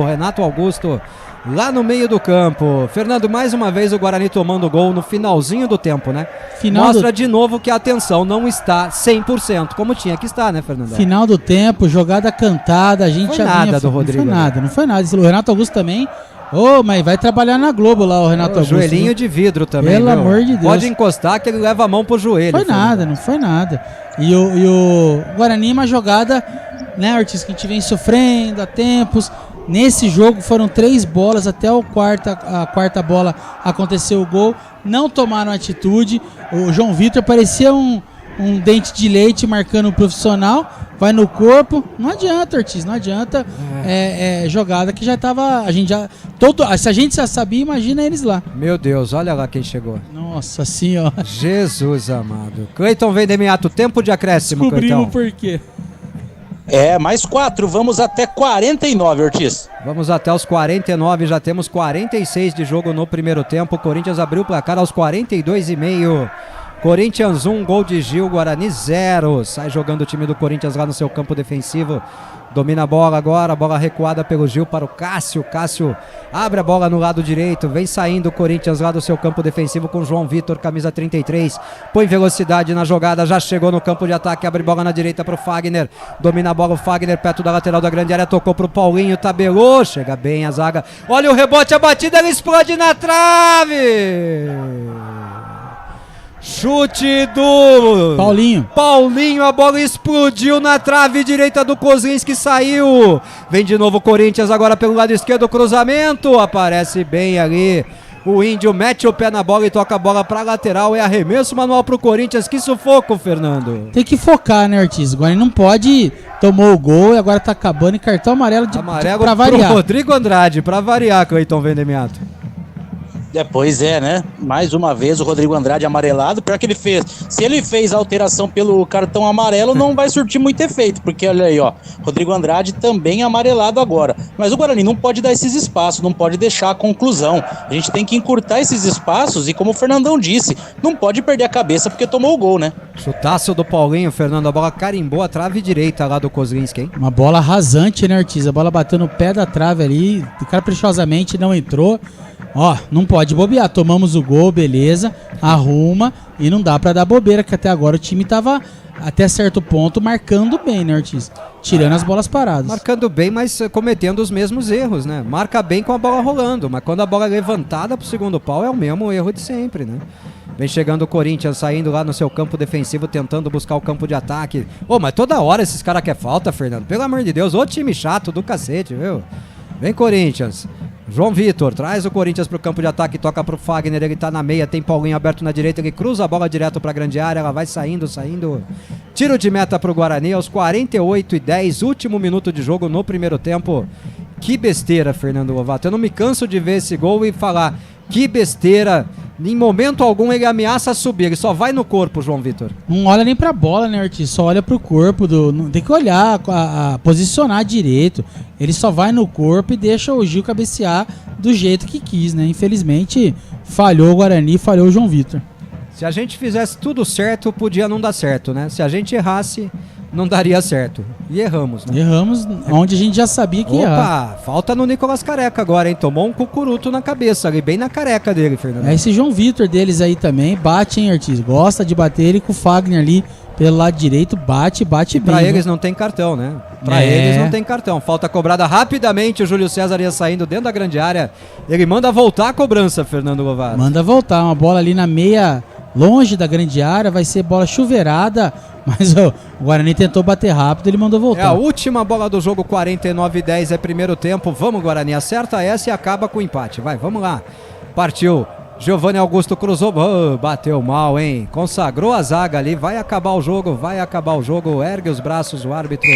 Speaker 1: Renato Augusto, lá no meio do campo. Fernando, mais uma vez o Guarani tomando gol no finalzinho do tempo, né? Mostra de novo que a atenção não está 100%, como tinha que estar, né, Fernando?
Speaker 4: Final do tempo, jogada cantada, a gente já
Speaker 1: nada do Rodrigo.
Speaker 4: Não foi nada. O Renato Augusto também. Mas vai trabalhar na Globo lá o Renato Augusto.
Speaker 1: Joelhinho de vidro também.
Speaker 4: Pelo amor de Deus.
Speaker 1: Pode encostar que ele leva a mão pro joelho.
Speaker 4: Não foi nada. E o Guarani, uma jogada, né, Ortiz, que a gente vem sofrendo há tempos. Nesse jogo foram 3 bolas, até a quarta bola aconteceu o gol. Não tomaram atitude. O João Vitor parecia um dente de leite marcando o profissional. Vai no corpo, não adianta, Ortiz, não adianta. Jogada que já tava. Se a gente já sabia, imagina eles lá.
Speaker 1: Meu Deus, olha lá quem chegou.
Speaker 4: Nossa senhora.
Speaker 1: Jesus amado. Cleiton Vendemiato, tempo de acréscimo, Cleiton.
Speaker 4: Descobrimos por quê.
Speaker 14: Mais 4, vamos até 49, Ortiz.
Speaker 1: Vamos até os 49, já temos 46 de jogo no primeiro tempo. O Corinthians abriu o placar aos 42,5. Corinthians 1, gol de Gil, Guarani 0. Sai jogando o time do Corinthians lá no seu campo defensivo. Domina a bola agora, a bola recuada pelo Gil para o Cássio. Cássio abre a bola no lado direito, vem saindo o Corinthians lá do seu campo defensivo com João Vitor, camisa 33. Põe velocidade na jogada, já chegou no campo de ataque, abre bola na direita para o Fagner. Domina a bola o Fagner, perto da lateral da grande área, tocou para o Paulinho, tabelou, chega bem a zaga. Olha o rebote, a batida, ele explode na trave! Chute do Paulinho, a bola explodiu na trave direita do Kozlinski, saiu. Vem de novo o Corinthians agora pelo lado esquerdo, cruzamento, aparece bem ali. O Índio mete o pé na bola e toca a bola pra lateral, é arremesso manual pro Corinthians, que sufoco, Fernando.
Speaker 4: Tem que focar, né, Ortiz? Agora não pode, tomou o gol e agora tá acabando em cartão amarelo
Speaker 1: pra variar. Rodrigo Andrade, pra variar, Cleiton Vendemiato.
Speaker 14: Pois é, né? Mais uma vez o Rodrigo Andrade amarelado, pior que ele fez. Se ele fez a alteração pelo cartão amarelo, não vai surtir muito efeito, porque olha aí, ó, Rodrigo Andrade também amarelado agora. Mas o Guarani não pode dar esses espaços, não pode deixar a conclusão. A gente tem que encurtar esses espaços e, como o Fernandão disse, não pode perder a cabeça porque tomou o gol, né?
Speaker 1: Chutaço do Paulinho, Fernando, a bola carimbou a trave direita lá do Kozlinski, hein?
Speaker 4: Uma bola rasante, né, Ortiz? A bola bateu no pé da trave ali, caprichosamente não entrou. Ó, não pode bobear, tomamos o gol, beleza, arruma e não dá pra dar bobeira, que até agora o time tava até certo ponto marcando bem, né, Ortiz? Tirando as bolas paradas.
Speaker 1: Marcando bem, mas cometendo os mesmos erros, né? Marca bem com a bola rolando, mas quando a bola é levantada pro segundo pau é o mesmo erro de sempre, né? Vem chegando o Corinthians, saindo lá no seu campo defensivo, tentando buscar o campo de ataque. Ô, mas toda hora esses caras querem falta, Fernando. Pelo amor de Deus, ô time chato do cacete, viu? Vem Corinthians. João Vitor traz o Corinthians pro campo de ataque, toca pro Fagner, ele tá na meia, tem Paulinho aberto na direita, ele cruza a bola direto pra grande área, ela vai saindo. Tiro de meta pro Guarani aos 48:10, último minuto de jogo no primeiro tempo. Que besteira, Fernando Lovato. Eu não me canso de ver esse gol e falar que besteira. Em momento algum ele ameaça subir, ele só vai no corpo, João Vitor.
Speaker 4: Não olha nem pra bola, né, Ortiz? Só olha pro corpo. Tem que olhar, posicionar direito. Ele só vai no corpo e deixa o Gil cabecear do jeito que quis, né? Infelizmente, falhou o Guarani, falhou o João Vitor.
Speaker 1: Se a gente fizesse tudo certo, podia não dar certo, né? Se a gente errasse, não daria certo. E erramos, né?
Speaker 4: Erramos onde a gente já sabia que ia errar.
Speaker 1: Opa, falta no Nicolas Careca agora, hein? Tomou um cucuruto na cabeça ali, bem na careca dele, Fernando.
Speaker 4: Esse João Vitor deles aí também bate, hein, Ortiz? Gosta de bater ele com o Fagner ali pelo lado direito, bate bem.
Speaker 1: Pra eles não tem cartão, né? Pra eles não tem cartão. Falta cobrada rapidamente, o Júlio César ia saindo dentro da grande área. Ele manda voltar a cobrança, Fernando Lovato.
Speaker 4: Manda voltar, uma bola ali na meia, longe da grande área, vai ser bola chuveirada. Mas o Guarani tentou bater rápido, ele mandou voltar.
Speaker 1: É a última bola do jogo, 49:10, é primeiro tempo. Vamos, Guarani, acerta essa e acaba com o empate. Vai, vamos lá. Partiu. Giovanni Augusto cruzou, bateu mal, hein? Consagrou a zaga ali, vai acabar o jogo, ergue os braços o árbitro.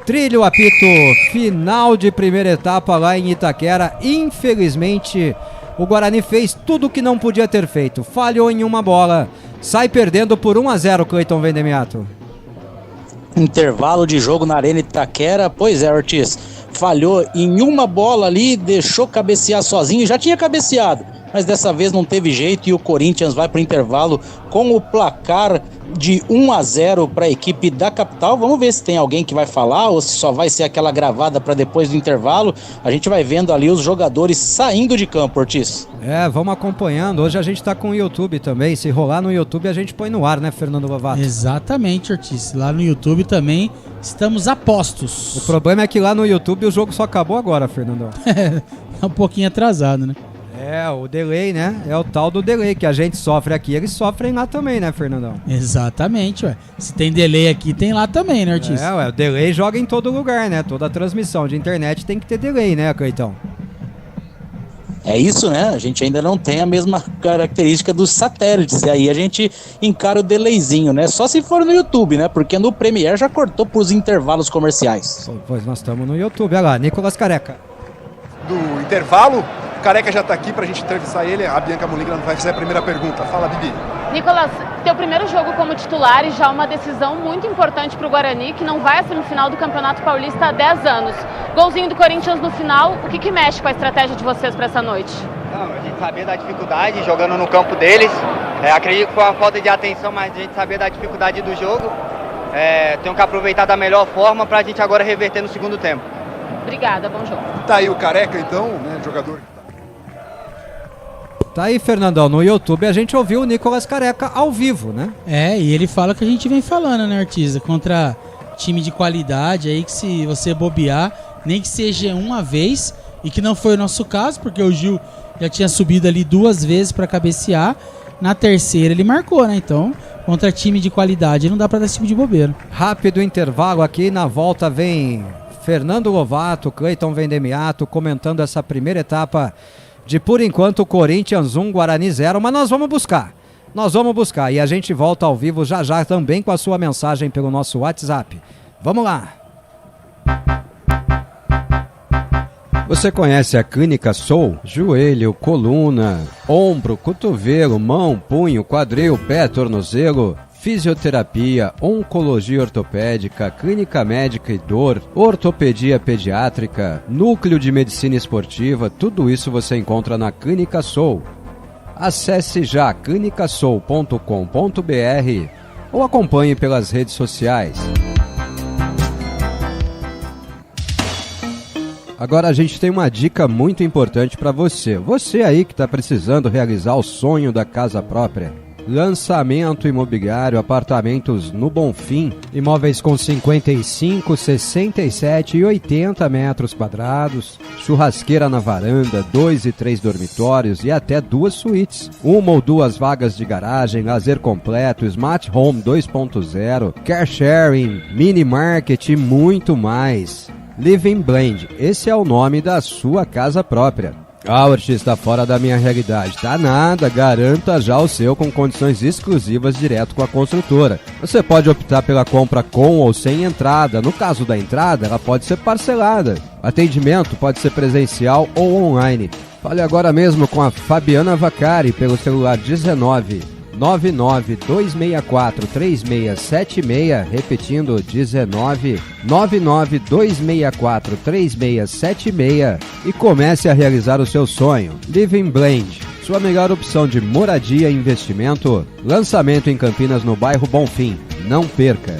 Speaker 1: Trilha o apito, final de primeira etapa lá em Itaquera. Infelizmente, o Guarani fez tudo o que não podia ter feito, falhou em uma bola, sai perdendo por 1-0, Cleiton Vendemiato.
Speaker 14: Intervalo de jogo na Arena Itaquera, pois é, Ortiz, falhou em uma bola ali, deixou cabecear sozinho, já tinha cabeceado, mas dessa vez não teve jeito e o Corinthians vai para o intervalo com o placar de 1-0 para a equipe da capital. Vamos ver se tem alguém que vai falar ou se só vai ser aquela gravada para depois do intervalo. A gente vai vendo ali os jogadores saindo de campo, Ortiz.
Speaker 1: Vamos acompanhando. Hoje a gente tá com o YouTube também. Se rolar no YouTube a gente põe no ar, né, Fernando Lovato?
Speaker 4: Exatamente, Ortiz. Lá no YouTube também estamos a postos.
Speaker 1: O problema é que lá no YouTube o jogo só acabou agora, Fernandão.
Speaker 4: Tá um pouquinho atrasado, né?
Speaker 1: O delay, né? É o tal do delay que a gente sofre aqui, eles sofrem lá também, né, Fernandão?
Speaker 4: Exatamente, ué. Se tem delay aqui, tem lá também, né, Ortiz?
Speaker 1: O delay joga em todo lugar, né? Toda transmissão de internet tem que ter delay, né, Cleitão?
Speaker 14: É isso, né? A gente ainda não tem a mesma característica dos satélites, e aí a gente encara o delayzinho, né? Só se for no YouTube, né? Porque no Premiere já cortou pros intervalos comerciais.
Speaker 1: Pois nós estamos no YouTube, olha lá, Nicolas Careca.
Speaker 15: Do intervalo, o Careca já tá aqui pra gente entrevistar ele, a Bianca Muligran vai fazer a primeira pergunta. Fala, Bibi.
Speaker 16: Nicolas, teu primeiro jogo como titular e já uma decisão muito importante pro Guarani, que não vai à semifinal do Campeonato Paulista há 10 anos. Golzinho do Corinthians no final, o que mexe com a estratégia de vocês pra essa noite?
Speaker 17: Não, a gente sabia da dificuldade jogando no campo deles, Acredito que foi uma falta de atenção, mas a gente sabia da dificuldade do jogo. Tenho que aproveitar da melhor forma para a gente agora reverter no segundo tempo.
Speaker 16: Obrigada, bom jogo.
Speaker 15: Tá aí o Careca, então, né, jogador.
Speaker 1: Tá aí, Fernandão, no YouTube a gente ouviu o Nicolas Careca ao vivo, né?
Speaker 4: E ele fala o que a gente vem falando, né, Artista? Contra time de qualidade aí, que se você bobear, nem que seja uma vez, e que não foi o nosso caso, porque o Gil já tinha subido ali 2 vezes para cabecear, na terceira ele marcou, né? Então, contra time de qualidade não dá para dar esse tipo de bobeira.
Speaker 1: Rápido intervalo aqui, na volta vem Fernando Lovato, Cleiton Vendemiato comentando essa primeira etapa de, por enquanto, Corinthians 1, Guarani 0, mas nós vamos buscar e a gente volta ao vivo já também com a sua mensagem pelo nosso WhatsApp. Vamos lá! Você conhece a Clínica Soul? Joelho, coluna, ombro, cotovelo, mão, punho, quadril, pé, tornozelo, fisioterapia, oncologia ortopédica, clínica médica e dor, ortopedia pediátrica, núcleo de medicina esportiva, tudo isso você encontra na Clínica Soul. Acesse já clinicasoul.com.br ou acompanhe pelas redes sociais. Agora a gente tem uma dica muito importante para você. Você aí que está precisando realizar o sonho da casa própria. Lançamento imobiliário, apartamentos no Bonfim, imóveis com 55, 67 e 80 metros quadrados, churrasqueira na varanda, 2 e 3 dormitórios e até 2 suítes, 1 ou 2 vagas de garagem, lazer completo, Smart Home 2.0, car sharing, mini market e muito mais. Living Blend, esse é o nome da sua casa própria. Ortiz, está fora da minha realidade. Tá nada, garanta já o seu com condições exclusivas direto com a construtora. Você pode optar pela compra com ou sem entrada. No caso da entrada, ela pode ser parcelada. Atendimento pode ser presencial ou online. Fale agora mesmo com a Fabiana Vaccari pelo celular 19 992643676, repetindo 19 992643676 e comece a realizar o seu sonho. Living Blend, sua melhor opção de moradia e investimento. Lançamento em Campinas no bairro Bonfim. Não perca!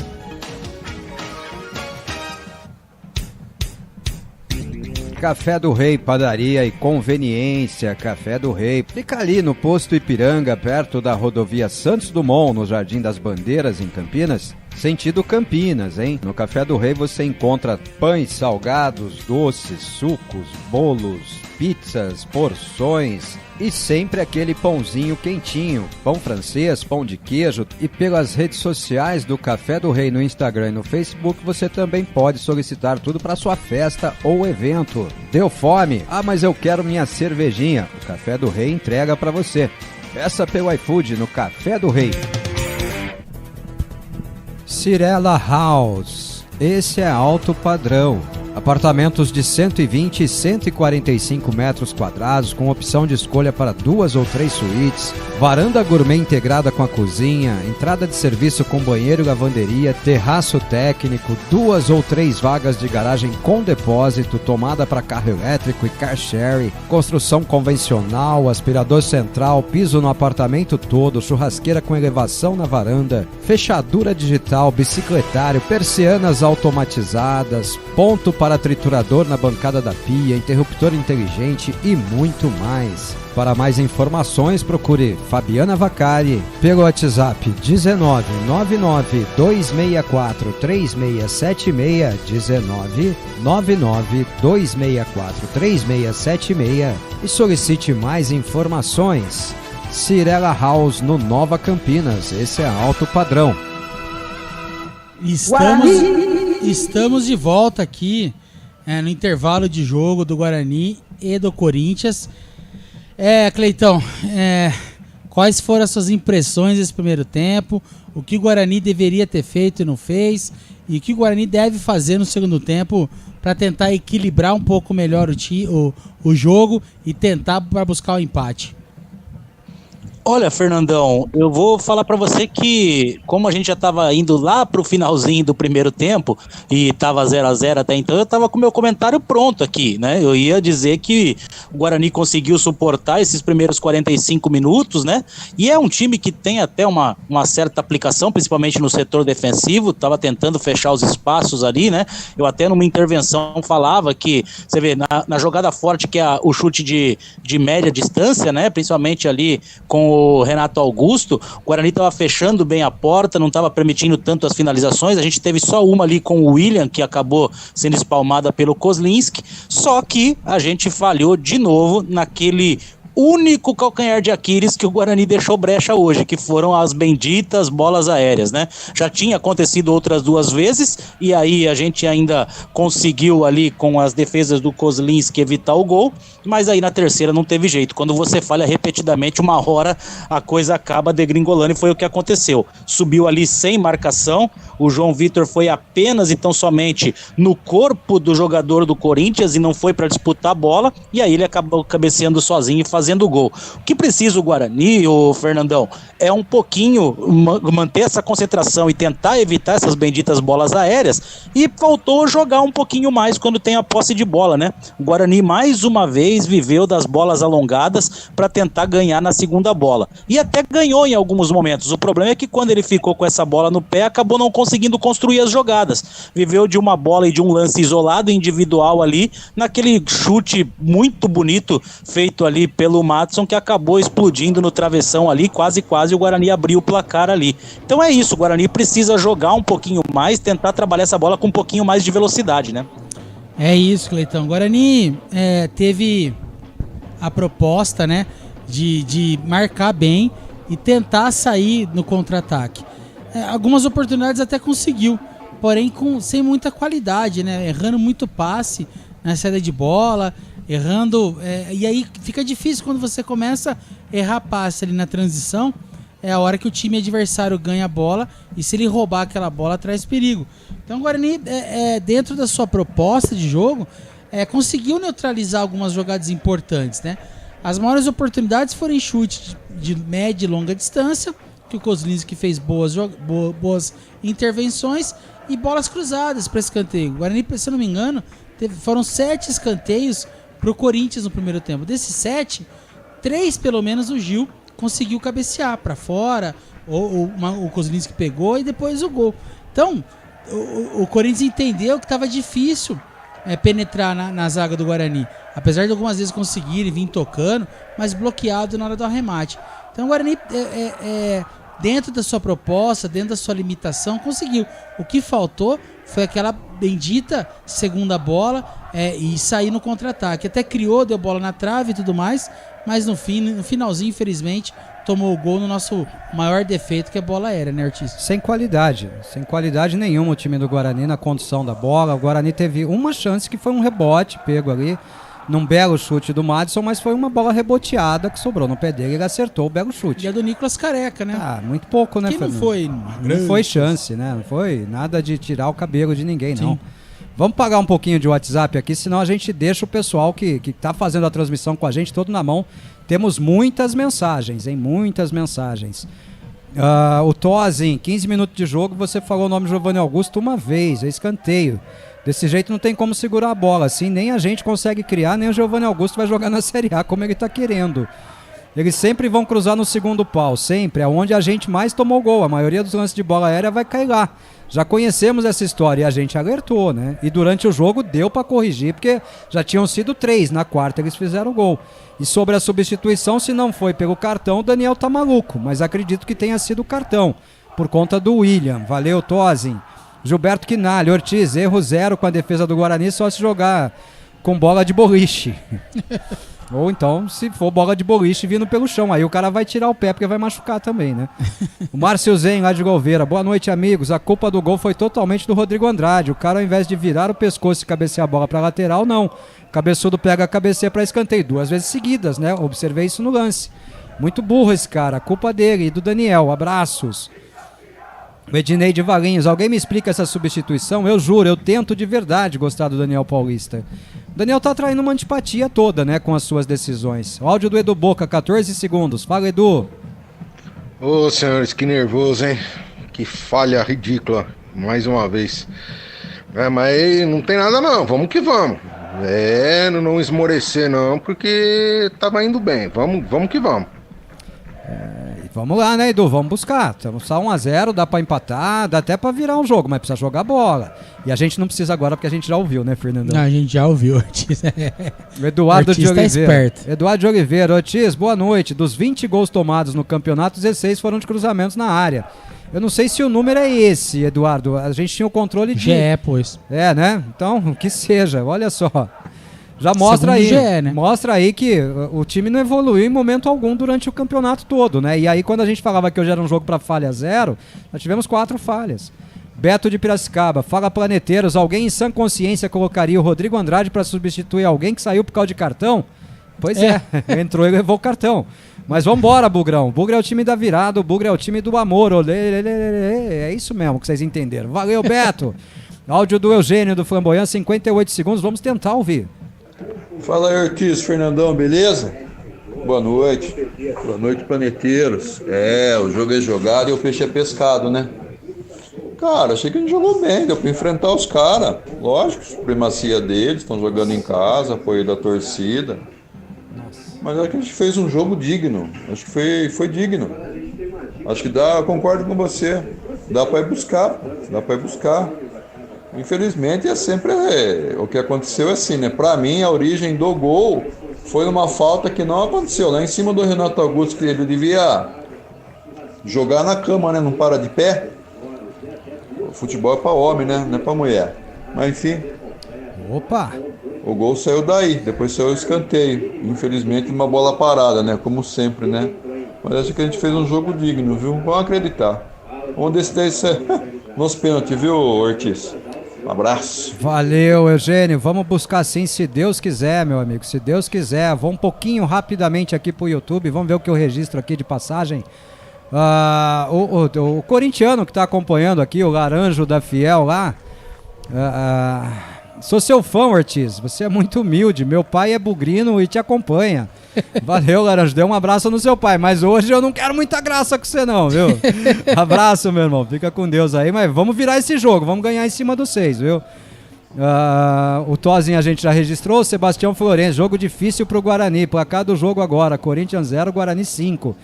Speaker 1: Café do Rei, padaria e conveniência. Café do Rei fica ali no posto Ipiranga, perto da rodovia Santos Dumont, no Jardim das Bandeiras, em Campinas. Sentido Campinas, hein? No Café do Rei você encontra pães, salgados, doces, sucos, bolos, pizzas, porções e sempre aquele pãozinho quentinho, pão francês, pão de queijo. E pelas redes sociais do Café do Rei no Instagram e no Facebook você também pode solicitar tudo para sua festa ou evento. Deu fome? Ah, mas eu quero minha cervejinha. O Café do Rei entrega para você. Peça pelo iFood no Café do Rei. Cirela House, esse é alto padrão. Apartamentos de 120 e 145 metros quadrados com opção de escolha para 2 ou 3 suítes, varanda gourmet integrada com a cozinha, entrada de serviço com banheiro e lavanderia, terraço técnico, 2 ou 3 vagas de garagem com depósito, tomada para carro elétrico e car sharing, construção convencional, aspirador central, piso no apartamento todo, churrasqueira com elevação na varanda, fechadura digital, bicicletário, persianas automatizadas, ponto para triturador na bancada da pia, interruptor inteligente e muito mais. Para mais informações, procure Fabiana Vaccari pelo WhatsApp 19 99 264 3676, 19 99 264 3676 e solicite mais informações. Cirela House no Nova Campinas, esse é alto padrão.
Speaker 4: Estamos de volta aqui no intervalo de jogo do Guarani e do Corinthians. Cleitão, quais foram as suas impressões desse primeiro tempo? O que o Guarani deveria ter feito e não fez? E o que o Guarani deve fazer no segundo tempo para tentar equilibrar um pouco melhor o jogo e tentar para buscar o empate?
Speaker 14: Olha, Fernandão, eu vou falar pra você que, como a gente já tava indo lá pro finalzinho do primeiro tempo e tava 0-0 até então, eu tava com o meu comentário pronto aqui, né? Eu ia dizer que o Guarani conseguiu suportar esses primeiros 45 minutos, né? E é um time que tem até uma certa aplicação, principalmente no setor defensivo, tava tentando fechar os espaços ali, né? Eu até numa intervenção falava que, você vê, na jogada forte, que é o chute de média distância, né? Principalmente ali com o Renato Augusto, o Guarani estava fechando bem a porta, não estava permitindo tanto as finalizações, a gente teve só uma ali com o William, que acabou sendo espalmada pelo Kozlinski, só que a gente falhou de novo naquele único calcanhar de Aquiles que o Guarani deixou brecha hoje, que foram as benditas bolas aéreas, né? Já tinha acontecido outras 2 vezes, e aí a gente ainda conseguiu ali com as defesas do Kozlinski evitar o gol, mas aí na terceira não teve jeito. Quando você falha repetidamente, uma hora a coisa acaba degringolando, e foi o que aconteceu. Subiu ali sem marcação, o João Vitor foi apenas e tão somente no corpo do jogador do Corinthians e não foi para disputar a bola, e aí ele acabou cabeceando sozinho e fazendo o gol. O que precisa o Guarani, o Fernandão, é um pouquinho manter essa concentração e tentar evitar essas benditas bolas aéreas, e faltou jogar um pouquinho mais quando tem a posse de bola, né? O Guarani mais uma vez viveu das bolas alongadas para tentar ganhar na segunda bola, e até ganhou em alguns momentos. O problema é que quando ele ficou com essa bola no pé, acabou não conseguindo construir as jogadas, viveu de uma bola e de um lance isolado individual ali, naquele chute muito bonito feito ali pelo Madison, que acabou explodindo no travessão ali, quase o Guarani abriu o placar ali. Então é isso, o Guarani precisa jogar um pouquinho mais, tentar trabalhar essa bola com um pouquinho mais de velocidade, né?
Speaker 4: É isso, Cleitão. O Guarani teve a proposta, né, de marcar bem e tentar sair no contra-ataque. Algumas oportunidades até conseguiu, porém sem muita qualidade, né? Errando muito passe na saída de bola, errando, e aí fica difícil quando você começa a errar passe ali na transição. É a hora que o time adversário ganha a bola, e se ele roubar aquela bola, traz perigo. Então o Guarani, dentro da sua proposta de jogo, conseguiu neutralizar algumas jogadas importantes, né? As maiores oportunidades foram em chute de média e longa distância, que o Kozlinski fez boas intervenções, e bolas cruzadas para escanteio. O Guarani, se eu não me engano, foram 7 escanteios pro Corinthians no primeiro tempo. Desses 7, 3 pelo menos o Gil conseguiu cabecear para fora, ou o Kozlinski pegou, e depois o gol. Então, o Corinthians entendeu que estava difícil penetrar na zaga do Guarani, apesar de algumas vezes conseguirem vir tocando, mas bloqueado na hora do arremate. Então o Guarani, dentro da sua proposta, dentro da sua limitação, conseguiu. O que faltou foi aquela bendita segunda bola e sair no contra-ataque. Até criou, deu bola na trave e tudo mais, mas no finalzinho, infelizmente, tomou o gol no nosso maior defeito, que é a bola aérea, né, Ortiz?
Speaker 1: Sem qualidade nenhuma o time do Guarani na condução da bola. O Guarani teve uma chance, que foi um rebote pego ali num belo chute do Madison, mas foi uma bola reboteada que sobrou no pé dele, ele acertou o belo chute.
Speaker 4: E a do Nicolas Careca, né?
Speaker 1: Muito pouco, né,
Speaker 4: Fernando?
Speaker 1: Não foi chance, né? Não foi nada de tirar o cabelo de ninguém, não. Sim. Vamos pagar um pouquinho de WhatsApp aqui, senão a gente deixa o pessoal que tá fazendo a transmissão com a gente todo na mão. Temos muitas mensagens, hein? Muitas mensagens. O Tozin, 15 minutos de jogo, você falou o nome de Giovanni Augusto uma vez, escanteio. Desse jeito não tem como segurar a bola, assim nem a gente consegue criar, nem o Giovanni Augusto vai jogar na Série A como ele tá querendo. Eles sempre vão cruzar no segundo pau, sempre, é onde a gente mais tomou gol. A maioria dos lances de bola aérea vai cair lá. Já conhecemos essa história e a gente alertou, né? E durante o jogo deu para corrigir, porque já tinham sido 3, na quarta eles fizeram gol. E sobre a substituição, se não foi pelo cartão, o Daniel tá maluco, mas acredito que tenha sido o cartão, por conta do William. Valeu, Tozin. Gilberto Quinalha, Ortiz, erro 0 com a defesa do Guarani, só se jogar com bola de boliche. Ou então, se for bola de boliche vindo pelo chão, aí o cara vai tirar o pé porque vai machucar também, né? O Márcio Zen, lá de Golveira. Boa noite, amigos. A culpa do gol foi totalmente do Rodrigo Andrade. O cara, ao invés de virar o pescoço e cabecear a bola pra lateral, não. O cabeçudo pega a cabeceia pra escanteio 2 vezes seguidas, né? Observei isso no lance. Muito burro esse cara. A culpa dele e do Daniel. Abraços. O Ednei de Valinhos, alguém me explica essa substituição? Eu juro, eu tento de verdade gostar do Daniel Paulista. O Daniel tá traindo uma antipatia toda, né, com as suas decisões. O áudio do Edu Boca, 14 segundos. Fala, Edu.
Speaker 18: Ô, senhores, que nervoso, hein? Que falha ridícula, mais uma vez. Mas não tem nada não, vamos que vamos. Não esmorecer não, porque tava indo bem. Vamos que vamos.
Speaker 1: Vamos lá, né, Edu? Vamos buscar. Estamos só 1-0, dá pra empatar, dá até pra virar um jogo, mas precisa jogar bola. E a gente não precisa agora porque a gente já ouviu, né, Fernandão?
Speaker 4: Não, a gente já ouviu, Ortiz.
Speaker 1: O Eduardo
Speaker 4: Ortiz
Speaker 1: de Oliveira.
Speaker 4: Tá esperto.
Speaker 1: Eduardo de Oliveira. Ortiz, boa noite. Dos 20 gols tomados no campeonato, 16 foram de cruzamentos na área. Eu não sei se o número é esse, Eduardo. A gente tinha o controle de...
Speaker 4: pois.
Speaker 1: Né? Então, que seja. Olha só. Já mostra aí,
Speaker 4: né?
Speaker 1: Mostra aí que o time não evoluiu em momento algum durante o campeonato todo, né? E aí quando a gente falava que hoje era um jogo para falha 0, nós tivemos 4 falhas. Beto de Piracicaba, fala planeteiros, alguém em sã consciência colocaria o Rodrigo Andrade para substituir alguém que saiu por causa de cartão? Pois entrou e levou o cartão. Mas vambora, Bugrão. O Bugre é o time da virada, o Bugre é o time do amor. É isso mesmo que vocês entenderam. Valeu, Beto. Áudio do Eugênio do Flamboyant, 58 segundos, vamos tentar ouvir.
Speaker 19: Fala aí, Ortiz, Fernandão, beleza? Boa noite, planeteiros. O jogo é jogado e o peixe é pescado, né? Cara, achei que a gente jogou bem, deu pra enfrentar os caras. Lógico, supremacia deles, estão jogando em casa, apoio da torcida. Mas acho que a gente fez um jogo digno, acho que foi digno. Acho que concordo com você, dá pra ir buscar. Infelizmente o que aconteceu é assim, né? Pra mim, a origem do gol foi uma falta que não aconteceu. Lá em cima do Renato Augusto, que ele devia jogar na cama, né? Não para de pé. O futebol é pra homem, né? Não é pra mulher. Mas enfim.
Speaker 1: Opa!
Speaker 19: O gol saiu daí, depois saiu o escanteio. Infelizmente, uma bola parada, né? Como sempre, né? Mas acho que a gente fez um jogo digno, viu? Vamos acreditar. Vamos decidir isso nos pênaltis, viu, Ortiz? Um abraço.
Speaker 1: Valeu, Eugênio. Vamos buscar sim, se Deus quiser, meu amigo. Se Deus quiser. Vou um pouquinho rapidamente aqui pro YouTube. Vamos ver o que eu registro aqui de passagem. O corintiano que tá acompanhando aqui, o Laranjo da Fiel lá. Sou seu fã, Ortiz. Você é muito humilde. Meu pai é bugrino e te acompanha. Valeu, Laranjo. Dê um abraço no seu pai. Mas hoje eu não quero muita graça com você não, viu? Abraço, meu irmão. Fica com Deus aí. Mas vamos virar esse jogo. Vamos ganhar em cima dos 6, viu? O Tozinho a gente já registrou. Sebastião Florencio. Jogo difícil pro Guarani. Placar do jogo agora. Corinthians 0, Guarani 5.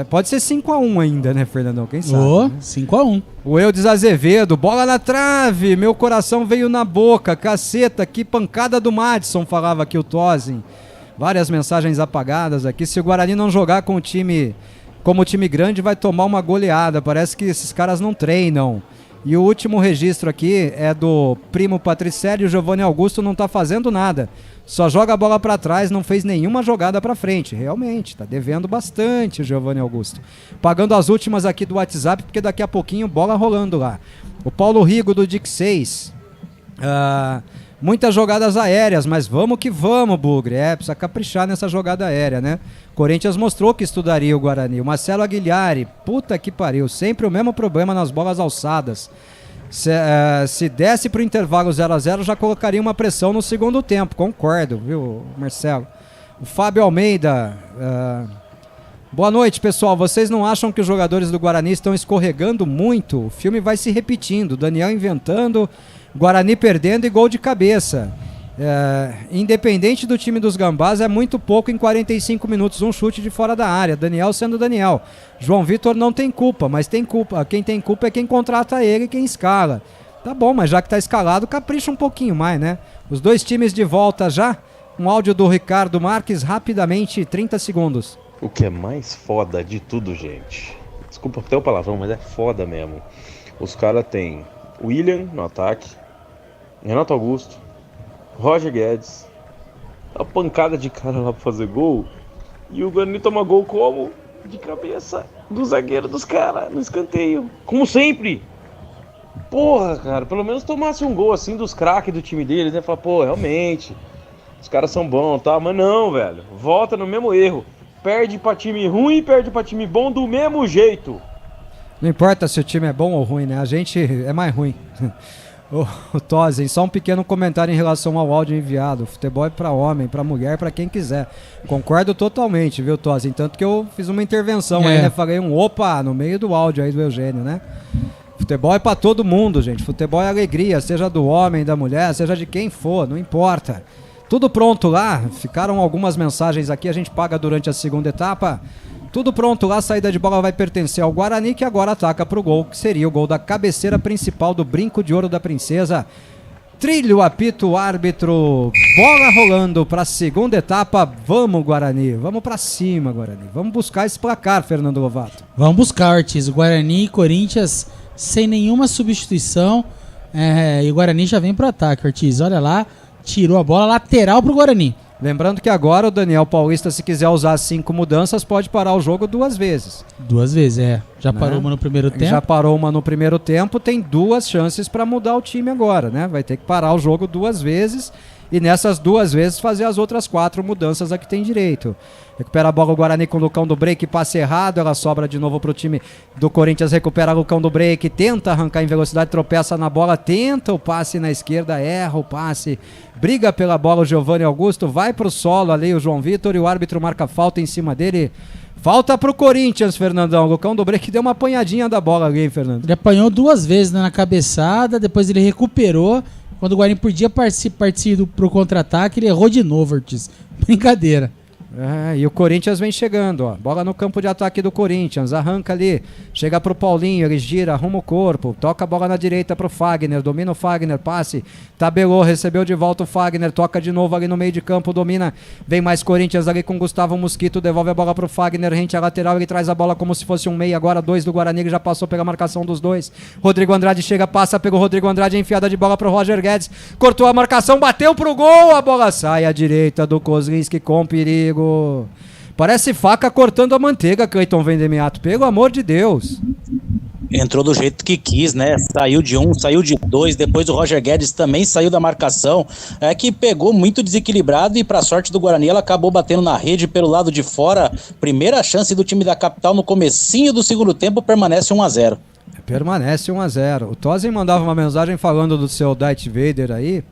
Speaker 1: Pode ser 5-1 ainda, né, Fernandão? Quem sabe?
Speaker 4: 5-1.
Speaker 1: O Eudes Azevedo, bola na trave, meu coração veio na boca, caceta, que pancada do Madison, falava aqui o Tosin. Várias mensagens apagadas aqui. Se o Guarani não jogar com o time, como time grande, vai tomar uma goleada. Parece que esses caras não treinam. E o último registro aqui é do primo Patricélio. O Giovanni Augusto não tá fazendo nada. Só joga a bola pra trás, não fez nenhuma jogada pra frente. Realmente, tá devendo bastante o Giovanni Augusto. Pagando as últimas aqui do WhatsApp, porque daqui a pouquinho bola rolando lá. O Paulo Rigo do Dick 6. Muitas jogadas aéreas, mas vamos que vamos, Bugre. Precisa caprichar nessa jogada aérea, né? Corinthians mostrou que estudaria o Guarani. O Marcelo Aguilhari, puta que pariu, sempre o mesmo problema nas bolas alçadas. Se desse pro intervalo 0-0, já colocaria uma pressão no segundo tempo. Concordo, viu, Marcelo? O Fábio Almeida. Boa noite, pessoal. Vocês não acham que os jogadores do Guarani estão escorregando muito? O filme vai se repetindo. Daniel inventando, Guarani perdendo e gol de cabeça. Independente do time dos Gambás, é muito pouco em 45 minutos. Um chute de fora da área. Daniel sendo Daniel. João Vitor não tem culpa, mas tem culpa. Quem tem culpa é quem contrata ele e quem escala. Tá bom, mas já que tá escalado, capricha um pouquinho mais, né? Os dois times de volta já. Um áudio do Ricardo Marques, rapidamente, 30 segundos.
Speaker 20: O que é mais foda de tudo, gente, desculpa até o palavrão, mas é foda mesmo. Os caras têm William no ataque, Renato Augusto, Roger Guedes, a pancada de cara lá pra fazer gol, e o Guarani toma gol como? De cabeça do zagueiro dos caras, no escanteio, como sempre. Porra, cara, pelo menos tomasse um gol assim dos craques do time deles, né? Falar, pô, realmente, os caras são bons, tá? Mas não, velho, volta no mesmo erro. Perde pra time ruim e perde pra time bom do mesmo jeito.
Speaker 1: Não importa se o time é bom ou ruim, né? A gente é mais ruim. Ô, Tozen, só um pequeno comentário em relação ao áudio enviado. Futebol é pra homem, pra mulher, pra quem quiser. Concordo totalmente, viu, Tozen? Tanto que eu fiz uma intervenção aí, né? Falei um opa no meio do áudio aí do Eugênio, né? Futebol é pra todo mundo, gente. Futebol é alegria, seja do homem, da mulher, seja de quem for, não importa. Tudo pronto lá. Ficaram algumas mensagens aqui, a gente paga durante a segunda etapa. Tudo pronto lá, a saída de bola vai pertencer ao Guarani, que agora ataca pro gol, que seria o gol da cabeceira principal do Brinco de Ouro da Princesa. Trilha o apito, árbitro, bola rolando pra segunda etapa. Vamos, Guarani, vamos pra cima, Guarani. Vamos buscar esse placar, Fernando Lovato.
Speaker 4: Vamos buscar, Ortiz. O Guarani e Corinthians sem nenhuma substituição. E o Guarani já vem pro ataque, Ortiz. Olha lá, tirou a bola lateral pro Guarani.
Speaker 1: Lembrando que agora o Daniel Paulista, se quiser usar 5 mudanças, pode parar o jogo 2 vezes.
Speaker 4: 2 vezes, Já parou uma no primeiro tempo.
Speaker 1: Já parou uma no primeiro tempo, tem 2 chances para mudar o time agora, né? Vai ter que parar o jogo 2 vezes e nessas 2 vezes fazer as outras 4 mudanças a que tem direito. Recupera a bola o Guarani com o Lucão do Break, passe errado, ela sobra de novo pro time do Corinthians, recupera o Lucão do Break, tenta arrancar em velocidade, tropeça na bola, tenta o passe na esquerda, erra o passe, briga pela bola o Giovanni Augusto, vai pro solo ali o João Vitor e o árbitro marca falta em cima dele. Falta pro Corinthians, Fernandão. O Lucão do Break deu uma apanhadinha da bola ali, Fernando.
Speaker 4: Ele apanhou 2 vezes, né, na cabeçada, depois ele recuperou. Quando o Guarani podia partir pro contra-ataque, ele errou de novo, Ortiz. Brincadeira.
Speaker 1: E o Corinthians vem chegando, ó. Bola no campo de ataque do Corinthians, arranca ali, chega pro Paulinho, ele gira, arruma o corpo, toca a bola na direita pro Fagner, domina o Fagner, passe, tabelou, recebeu de volta o Fagner, toca de novo ali no meio de campo, domina, vem mais Corinthians ali com Gustavo Mosquito, devolve a bola pro Fagner, rente a lateral, ele traz a bola como se fosse um meia, agora 2 do Guarani, ele já passou pela marcação dos 2, Rodrigo Andrade chega, passa, pegou Rodrigo Andrade, enfiada de bola pro Roger Guedes, cortou a marcação, bateu pro gol, a bola sai à direita do Kozlinski com perigo. Parece faca cortando a manteiga, Cleiton Vendemiato, pelo amor de Deus.
Speaker 14: Entrou do jeito que quis, né? Saiu de 1, saiu de 2, depois o Roger Guedes também saiu da marcação, que pegou muito desequilibrado e pra sorte do Guarani ela acabou batendo na rede pelo lado de fora. Primeira chance do time da capital no comecinho do segundo tempo, permanece 1-0.
Speaker 1: Permanece 1-0. O Tozen mandava uma mensagem falando do seu Darth Vader aí.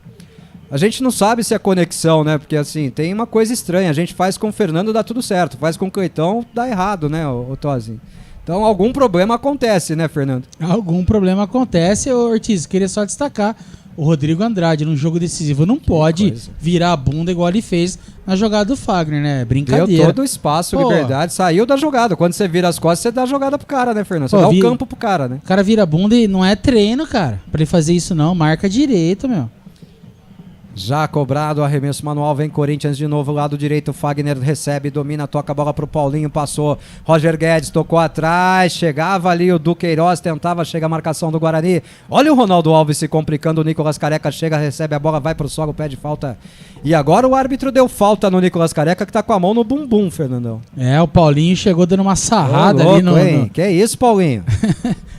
Speaker 1: A gente não sabe se é conexão, né? Porque assim, tem uma coisa estranha. A gente faz com o Fernando, dá tudo certo. Faz com o Cleitão, dá errado, né, o Tozen? Então algum problema acontece, né, Fernando?
Speaker 4: Algum problema acontece, Ortiz. Queria só destacar, o Rodrigo Andrade num jogo decisivo não pode virar a bunda igual ele fez na jogada do Fagner, né? Brincadeira.
Speaker 1: Deu todo o espaço, liberdade, saiu da jogada. Quando você vira as costas, você dá a jogada pro cara, né, Fernando? Você dá o campo pro cara, né?
Speaker 4: O cara vira a bunda e não é treino, cara, pra ele fazer isso não. Marca direito, meu.
Speaker 1: Já cobrado, arremesso manual, vem Corinthians de novo, lado direito, Fagner recebe, domina, toca a bola pro Paulinho, passou, Roger Guedes tocou atrás, chegava ali o Duqueiroz, tentava chegar a marcação do Guarani, olha o Ronaldo Alves se complicando, o Nicolas Careca chega, recebe a bola, vai pro solo, pede falta, e agora o árbitro deu falta no Nicolas Careca, que tá com a mão no bumbum, Fernandão.
Speaker 4: O Paulinho chegou dando uma sarrada
Speaker 1: louco,
Speaker 4: ali no...
Speaker 1: Que isso, Paulinho?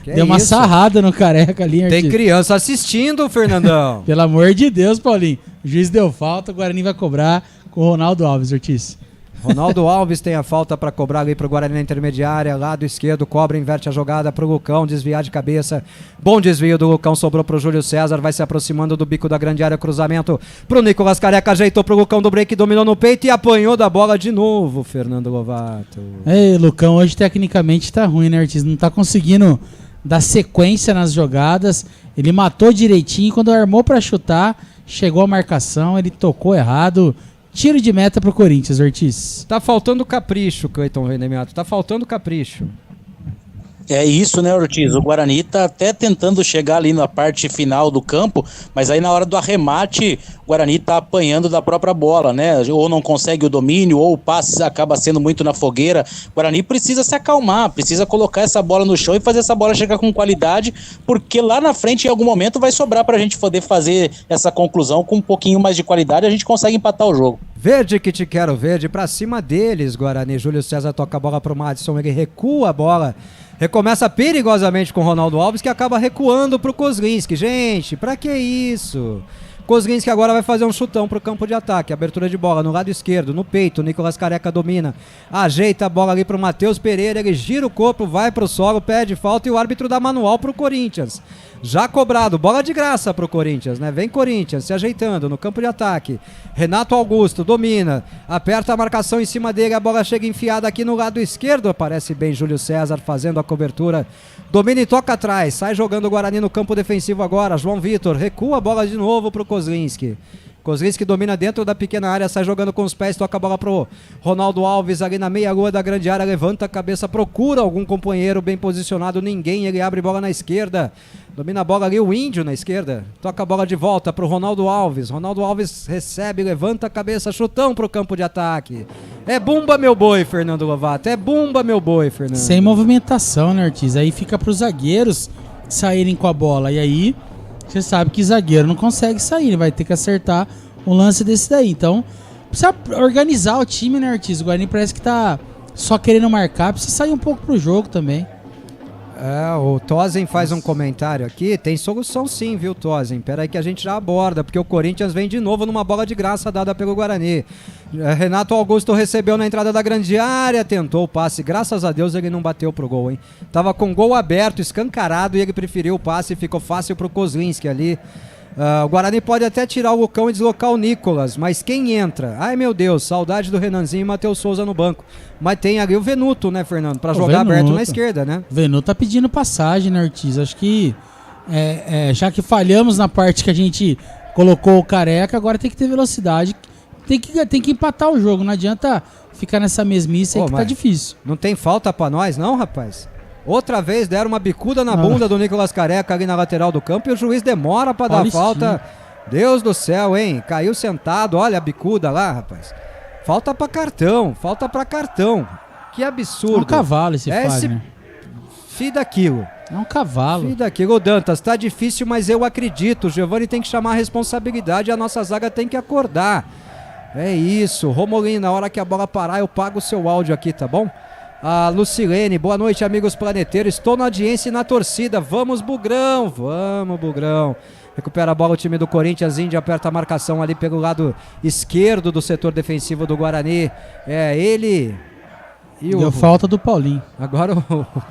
Speaker 4: Deu uma sarrada no Careca ali.
Speaker 1: Tem criança assistindo, Fernandão.
Speaker 4: Pelo amor de Deus, Paulinho. O juiz deu falta, o Guarani vai cobrar com o Ronaldo Alves, Ortiz.
Speaker 1: Ronaldo Alves tem a falta para cobrar ali pro Guarani na intermediária, lado esquerdo, cobra, inverte a jogada pro Lucão, desviar de cabeça, bom desvio do Lucão, sobrou pro Júlio César, vai se aproximando do bico da grande área, cruzamento pro Nicolas Careca, ajeitou pro Lucão do Break, dominou no peito e apanhou da bola de novo, Fernando Lovato.
Speaker 4: Lucão hoje tecnicamente tá ruim, né, Ortiz? Não tá conseguindo dar sequência nas jogadas, ele matou direitinho, quando armou para chutar, chegou a marcação, ele tocou errado. Tiro de meta pro Corinthians, Ortiz.
Speaker 1: Tá faltando capricho, Cleiton Vendemiato. Tá faltando capricho.
Speaker 14: É isso, né, Ortiz? O Guarani tá até tentando chegar ali na parte final do campo, mas aí na hora do arremate, o Guarani tá apanhando da própria bola, né? Ou não consegue o domínio, ou o passe acaba sendo muito na fogueira. O Guarani precisa se acalmar, precisa colocar essa bola no chão e fazer essa bola chegar com qualidade, porque lá na frente, em algum momento, vai sobrar pra gente poder fazer essa conclusão com um pouquinho mais de qualidade, a gente consegue empatar o jogo.
Speaker 1: Verde que te quero, verde, pra cima deles, Guarani. Júlio César toca a bola pro Madison, ele recua a bola. Recomeça perigosamente com o Ronaldo Alves, que acaba recuando pro Kozlinski. Gente, pra que isso? Kozlinski agora vai fazer um chutão pro campo de ataque. Abertura de bola no lado esquerdo, no peito. Nicolas Careca domina. Ajeita a bola ali pro Matheus Pereira. Ele gira o corpo, vai pro solo, pede falta e o árbitro dá manual pro Corinthians. Já cobrado, bola de graça pro Corinthians, né? Vem Corinthians se ajeitando no campo de ataque. Renato Augusto domina, aperta a marcação em cima dele, a bola chega enfiada aqui no lado esquerdo. Aparece bem Júlio César fazendo a cobertura. Domina e toca atrás, sai jogando o Guarani no campo defensivo agora. João Vitor recua a bola de novo pro Kozlinski. Kozlinski domina dentro da pequena área, sai jogando com os pés, toca a bola pro Ronaldo Alves ali na meia-lua da grande área, levanta a cabeça, procura algum companheiro bem posicionado, ninguém, ele abre bola na esquerda, domina a bola ali o Índio na esquerda, toca a bola de volta pro Ronaldo Alves recebe, levanta a cabeça, chutão pro campo de ataque. É bumba meu boi, Fernando Lovato, é bumba meu boi, Fernando.
Speaker 4: Sem movimentação, né, Ortiz? Aí fica pros zagueiros saírem com a bola, e aí você sabe que zagueiro não consegue sair, ele vai ter que acertar um lance desse daí. Então, precisa organizar o time, né, Ortiz? O Guarani parece que tá só querendo marcar, precisa sair um pouco pro jogo também.
Speaker 1: O Tozen faz um comentário aqui, tem solução sim, viu, Tozen? Pera aí que a gente já aborda, porque o Corinthians vem de novo numa bola de graça dada pelo Guarani. Renato Augusto recebeu na entrada da grande área, tentou o passe, graças a Deus ele não bateu pro gol, hein? Tava com gol aberto, escancarado, e ele preferiu o passe, ficou fácil pro Kozlinski ali. O Guarani pode até tirar o Lucão e deslocar o Nicolas, mas quem entra? Ai meu Deus, saudade do Renanzinho e Matheus Souza no banco. Mas tem ali o Venuto, né, Fernando? Pra jogar aberto na esquerda, né?
Speaker 4: O Venuto tá pedindo passagem, né, Ortiz? Acho que já que falhamos na parte que a gente colocou o Careca, agora tem que ter velocidade. Tem que empatar o jogo, não adianta ficar nessa mesmice aí que tá difícil.
Speaker 1: Não tem falta pra nós não, rapaz? Outra vez deram uma bicuda na bunda do Nicolas Careca ali na lateral do campo e o juiz demora pra dar falta. Deus do céu, hein? Caiu sentado, olha a bicuda lá, rapaz. Falta pra cartão. Que absurdo.
Speaker 4: É um cavalo esse Fagner.
Speaker 1: Fih daquilo.
Speaker 4: É um cavalo.
Speaker 1: Fih daquilo. Ô Dantas, tá difícil, mas eu acredito. O Giovani tem que chamar a responsabilidade e a nossa zaga tem que acordar. É isso. Romolino, na hora que a bola parar, eu pago o seu áudio aqui, tá bom? A Lucilene, boa noite, amigos planeteiros. Estou na audiência e na torcida. Vamos, Bugrão. Vamos, Bugrão. Recupera a bola o time do Corinthians. Índia aperta a marcação ali pelo lado esquerdo do setor defensivo do Guarani. Ele...
Speaker 4: Deu falta do Paulinho.
Speaker 1: Agora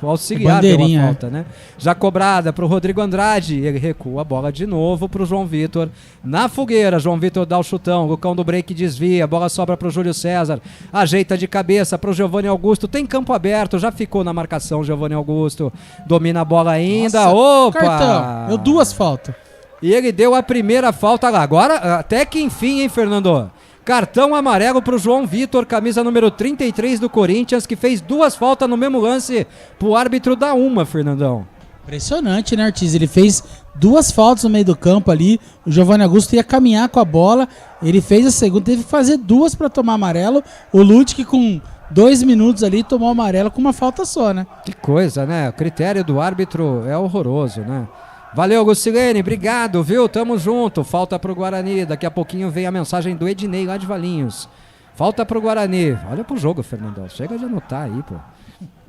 Speaker 1: o auxiliar deu a falta, né? Já cobrada pro Rodrigo Andrade. Ele recua a bola de novo pro João Vitor. Na fogueira, João Vitor dá o chutão. Lucão do break desvia. A bola sobra pro Júlio César. Ajeita de cabeça pro Giovanni Augusto. Tem campo aberto. Já ficou na marcação Giovanni Augusto. Domina a bola ainda. Nossa, opa!
Speaker 4: Cartão. Deu 2 faltas.
Speaker 1: E ele deu a primeira falta lá. Agora, até que enfim, hein, Fernando? Cartão amarelo pro João Vitor, camisa número 33 do Corinthians, que fez 2 faltas no mesmo lance pro árbitro dar uma, Fernandão.
Speaker 4: Impressionante, né, Ortiz? Ele fez 2 faltas no meio do campo ali, o Giovanni Augusto ia caminhar com a bola, ele fez a segunda, teve que fazer 2 para tomar amarelo, o Ludwig com 2 minutos ali tomou amarelo com uma falta só, né?
Speaker 1: Que coisa, né? O critério do árbitro é horroroso, né? Valeu, Gustilene, obrigado, viu? Tamo junto. Falta pro Guarani. Daqui a pouquinho vem a mensagem do Ednei lá de Valinhos. Falta pro Guarani. Olha pro jogo, Fernandão. Chega de anotar aí, pô.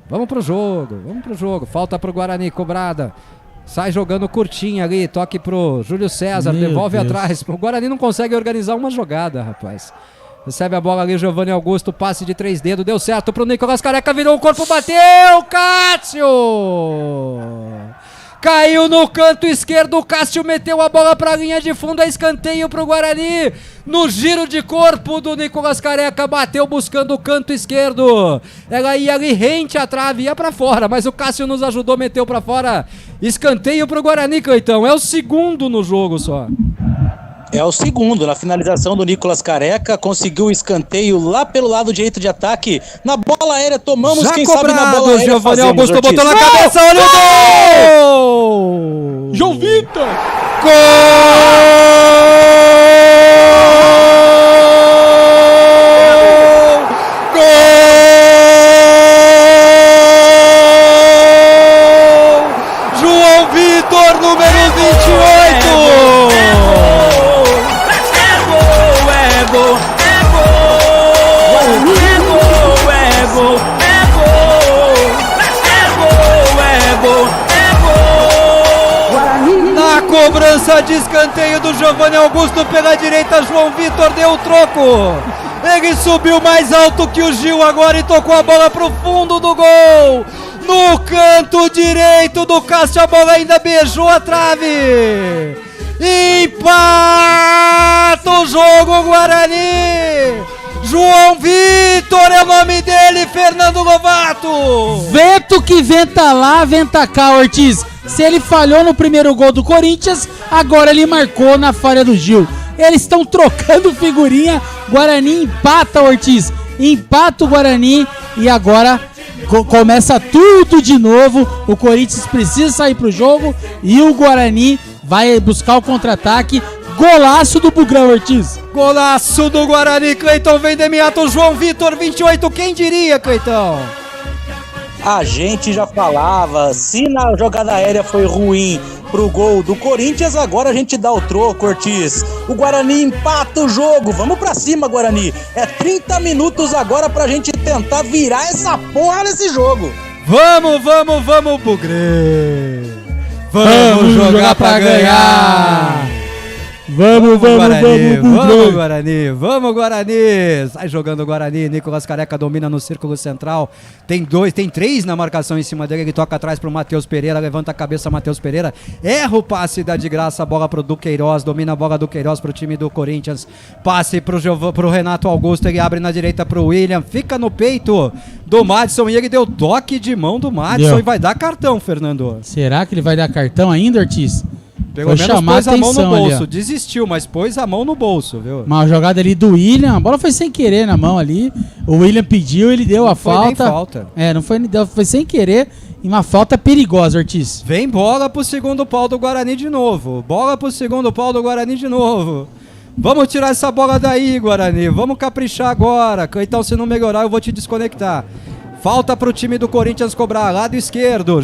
Speaker 1: Vamos pro jogo. Falta pro Guarani, cobrada. Sai jogando curtinho ali. Toque pro Júlio César.
Speaker 4: Meu
Speaker 1: devolve
Speaker 4: Deus.
Speaker 1: atrás. O Guarani não consegue organizar uma jogada, rapaz. Recebe a bola ali, Giovanni Augusto. Passe de 3 dedos. Deu certo pro Nicolas Careca. Virou o corpo, bateu. Cássio! Caiu no canto esquerdo, o Cássio meteu a bola pra linha de fundo, é escanteio pro Guarani. No giro de corpo do Nicolas Careca, bateu buscando o canto esquerdo. Ela ia ali rente à trave, ia pra fora, mas o Cássio nos ajudou, meteu pra fora. Escanteio pro Guarani, Cleitão, é o segundo no jogo só.
Speaker 14: É o segundo, na finalização do Nicolas Careca, conseguiu o escanteio lá pelo lado direito de ataque, na bola aérea, tomamos,
Speaker 1: já
Speaker 14: quem
Speaker 1: cobrado,
Speaker 14: sabe na bola aérea
Speaker 1: Giovanni
Speaker 14: fazemos,
Speaker 1: Augusto
Speaker 14: Ortiz.
Speaker 1: botou na cabeça, olha o gol!
Speaker 4: João Vitor!
Speaker 1: Gol! João Vitor, número 28! cobrança de escanteio do Giovanni Augusto pela direita. João Vitor deu o troco. Ele subiu mais alto que o Gil agora e tocou a bola pro fundo do gol. No canto direito do Cássio, a bola ainda beijou a trave. Empata o jogo, Guarani. João Vitor é o nome dele, Fernando Lovato.
Speaker 4: Vento que venta lá, venta cá, Ortiz. Se ele falhou no primeiro gol do Corinthians, agora ele marcou na falha do Gil. Eles estão trocando figurinha. Guarani empata, Ortiz. Empata o Guarani e agora começa tudo de novo. O Corinthians precisa sair pro jogo e o Guarani vai buscar o contra-ataque. Golaço do Bugrão, Ortiz.
Speaker 1: Golaço do Guarani, Cleiton Vendemiato. João Vitor, 28, quem diria, Cleiton?
Speaker 14: A gente já falava, se na jogada aérea foi ruim pro gol do Corinthians, agora a gente dá o troco, Ortiz. O Guarani empata o jogo, vamos pra cima, Guarani. É 30 minutos agora pra gente tentar virar essa porra nesse jogo.
Speaker 1: Vamos, Bugrê. Vamos jogar pra ganhar.
Speaker 4: Vamos,
Speaker 1: Guarani. Vamos, Guarani. Sai jogando o Guarani. Nicolas Careca domina no círculo central. Tem três na marcação em cima dele. Ele toca atrás pro Matheus Pereira. Levanta a cabeça, Matheus Pereira. Erra o passe, dá de graça a bola pro Duqueiroz. Domina a bola do Queiroz pro time do Corinthians. Passe pro Renato Augusto. Ele abre na direita pro William. Fica no peito do Madison. E ele deu toque de mão do Madison. E vai dar cartão, Fernando.
Speaker 4: Será que ele vai dar cartão ainda, Ortiz?
Speaker 1: Pelo menos pôs a mão no bolso, desistiu, mas pôs a mão no bolso, viu?
Speaker 4: Uma jogada ali do William, a bola foi sem querer na mão ali. O William pediu, ele deu a falta.
Speaker 1: Não foi nem falta.
Speaker 4: Não foi, foi sem querer e uma falta perigosa, Ortiz.
Speaker 1: Vem bola pro segundo pau do Guarani de novo. Vamos tirar essa bola daí, Guarani. Vamos caprichar agora. Então, se não melhorar, eu vou te desconectar. Falta pro time do Corinthians cobrar, lado esquerdo.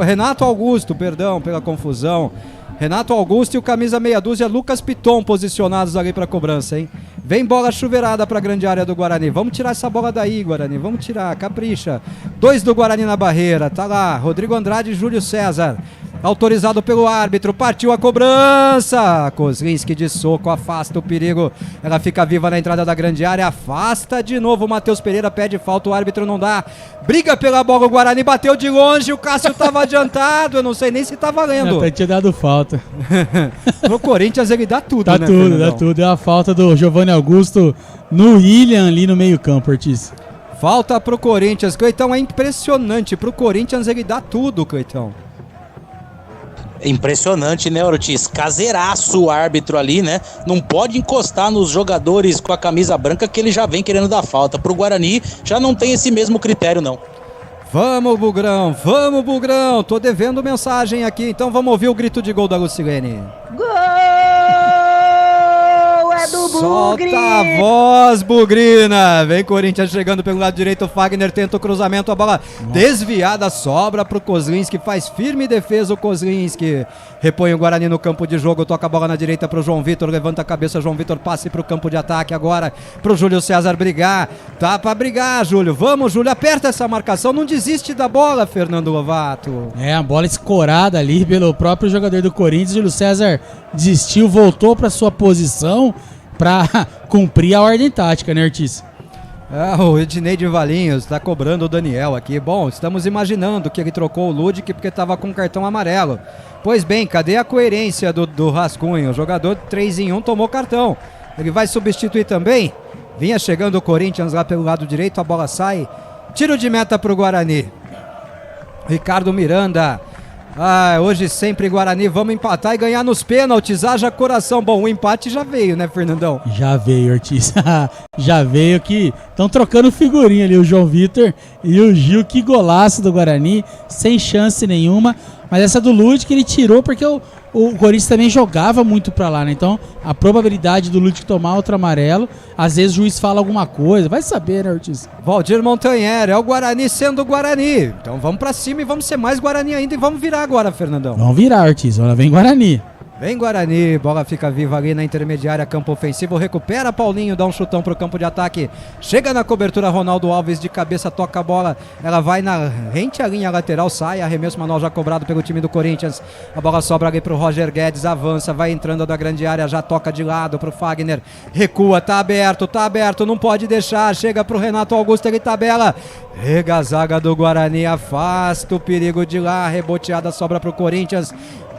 Speaker 1: Renato Augusto, perdão pela confusão. Renato Augusto e o camisa meia dúzia Lucas Piton posicionados ali pra cobrança, hein? Vem bola chuveirada pra grande área do Guarani. Vamos tirar essa bola daí, Guarani. Vamos tirar, capricha. 2 do Guarani na barreira. Tá lá, Rodrigo Andrade e Júlio César. Autorizado pelo árbitro, partiu a cobrança. Kozlinski de soco, afasta o perigo. Ela fica viva na entrada da grande área, afasta de novo. Matheus Pereira pede falta, o árbitro não dá. Briga pela bola, o Guarani bateu de longe. O Cássio tava adiantado, eu não sei nem se tá valendo.
Speaker 4: Até tinha dado falta.
Speaker 1: No Corinthians ele dá tudo,
Speaker 4: dá
Speaker 1: né,
Speaker 4: tudo,
Speaker 1: Fernandão?
Speaker 4: dá tudo. É a falta do Giovanni Augusto no William ali no meio campo, Ortiz.
Speaker 1: Falta pro Corinthians, Cleitão, é impressionante. Pro Corinthians ele dá tudo, Cleitão.
Speaker 14: Impressionante, né, Ortiz? Caseiraço o árbitro ali, né? Não pode encostar nos jogadores com a camisa branca que ele já vem querendo dar falta. Pro Guarani já não tem esse mesmo critério, não.
Speaker 1: Vamos, Bugrão. Tô devendo mensagem aqui, então vamos ouvir o grito de gol da Lucilene.
Speaker 10: Gol! É do Bugre!
Speaker 1: Solta a voz, Bugrina. Vem Corinthians chegando pelo lado direito. O Fagner tenta o cruzamento. A bola desviada, sobra pro Kozlinski. Faz firme defesa o Kozlinski. Repõe o Guarani no campo de jogo. Toca a bola na direita pro João Vitor. Levanta a cabeça. João Vitor passe pro campo de ataque agora. Pro Júlio César brigar. Tá pra brigar, Júlio. Vamos, Júlio. Aperta essa marcação. Não desiste da bola, Fernando Lovato.
Speaker 4: A bola escorada ali pelo próprio jogador do Corinthians. Júlio César desistiu, voltou pra sua posição pra cumprir a ordem tática, né, Ortiz?
Speaker 1: O Ednei de Valinhos tá cobrando o Daniel aqui. Bom, estamos imaginando que ele trocou o Ludic porque tava com cartão amarelo. Pois bem, cadê a coerência do Rascunho? O jogador 3 em 1 tomou cartão. Ele vai substituir também? Vinha chegando o Corinthians lá pelo lado direito, a bola sai. Tiro de meta pro Guarani. Ricardo Miranda. Hoje sempre Guarani, vamos empatar e ganhar nos pênaltis, haja coração. Bom, o empate já veio, né, Fernandão?
Speaker 4: Já veio, Ortiz. Já veio que estão trocando figurinha ali, o João Vitor e o Gil. Que golaço do Guarani, sem chance nenhuma. Mas essa do Ludic ele tirou porque o Corinthians também jogava muito pra lá, né? Então a probabilidade do Ludic tomar outro amarelo, às vezes o juiz fala alguma coisa, vai saber, né, Ortiz?
Speaker 1: Valdir Montanher, é o Guarani sendo o Guarani. Então vamos pra cima e vamos ser mais Guarani ainda e vamos virar agora, Fernandão.
Speaker 4: Vamos virar, Ortiz, olha, vem Guarani.
Speaker 1: Vem Guarani, bola fica viva ali na intermediária, campo ofensivo, recupera Paulinho, dá um chutão pro campo de ataque, chega na cobertura Ronaldo Alves de cabeça, toca a bola, ela vai na rente à linha lateral, sai, arremesso manual já cobrado pelo time do Corinthians, a bola sobra ali pro Roger Guedes, avança, vai entrando da grande área, já toca de lado pro Fagner, recua, tá aberto, não pode deixar, chega pro Renato Augusto, ele tabela, rega a zaga do Guarani, afasta o perigo de lá, reboteada sobra pro Corinthians.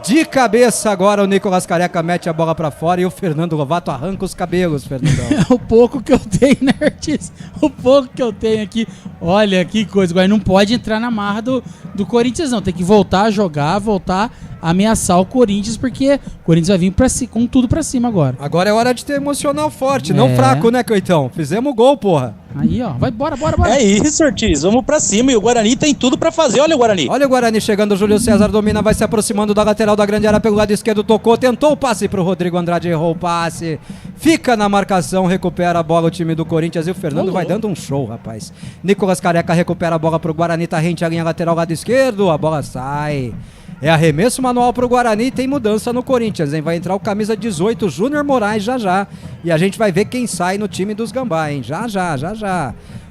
Speaker 1: De cabeça agora o Nicolas Careca mete a bola pra fora e o Fernando Lovato arranca os cabelos, Fernandão.
Speaker 4: O pouco que eu tenho, né, Ortiz? O pouco que eu tenho aqui. Olha que coisa. Agora não pode entrar na marra do Corinthians, não. Tem que voltar a jogar, voltar a ameaçar o Corinthians, porque o Corinthians vai vir com tudo pra cima agora.
Speaker 1: Agora é hora de ter emocional forte, não fraco, né, Coitão? Fizemos gol, porra.
Speaker 4: Aí, ó. Vai, bora.
Speaker 14: É isso, Ortiz. Vamos pra cima. E o Guarani tem tudo pra fazer. Olha o Guarani.
Speaker 1: Olha o Guarani chegando. O Júlio César domina, vai se aproximando da lateral da grande área pelo lado esquerdo. Tocou, tentou o passe pro Rodrigo Andrade. Errou o passe. Fica na marcação, recupera a bola o time do Corinthians. E o Fernando vai dando um show, rapaz. Nicolas Careca recupera a bola pro Guarani. Tá rente a linha lateral lado esquerdo. A bola sai. É arremesso manual pro Guarani, tem mudança no Corinthians, hein? Vai entrar o camisa 18, Júnior Moraes, já. E a gente vai ver quem sai no time dos Gambá, hein? Já.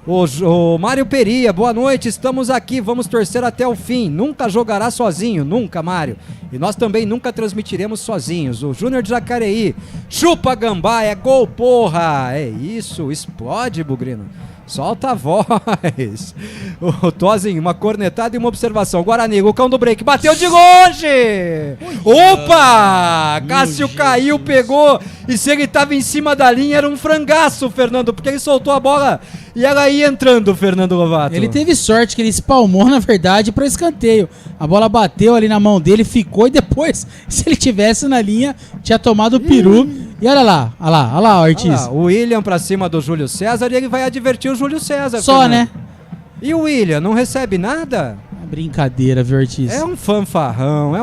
Speaker 1: O Mário Peria, boa noite, estamos aqui, vamos torcer até o fim. Nunca jogará sozinho, nunca, Mário. E nós também nunca transmitiremos sozinhos. O Júnior de Jacareí, chupa Gambá, é gol, porra! É isso, explode, Bugrino. Solta a voz. O Tozinho, uma cornetada e uma observação. Guarani, o cão do break, bateu de longe. Opa! Cássio caiu, pegou. E se ele tava em cima da linha, era um frangaço, Fernando, porque ele soltou a bola e ela ia entrando, Fernando Lovato.
Speaker 4: Ele teve sorte que ele espalmou, na verdade, para escanteio. A bola bateu ali na mão dele, ficou e depois, se ele tivesse na linha, tinha tomado o peru. E olha lá, Ortiz.
Speaker 1: O William pra cima do Júlio César e ele vai advertir o Júlio César.
Speaker 4: Só, Fernando, né?
Speaker 1: E o William, não recebe nada?
Speaker 4: Brincadeira, viu, Ortiz?
Speaker 1: É um fanfarrão.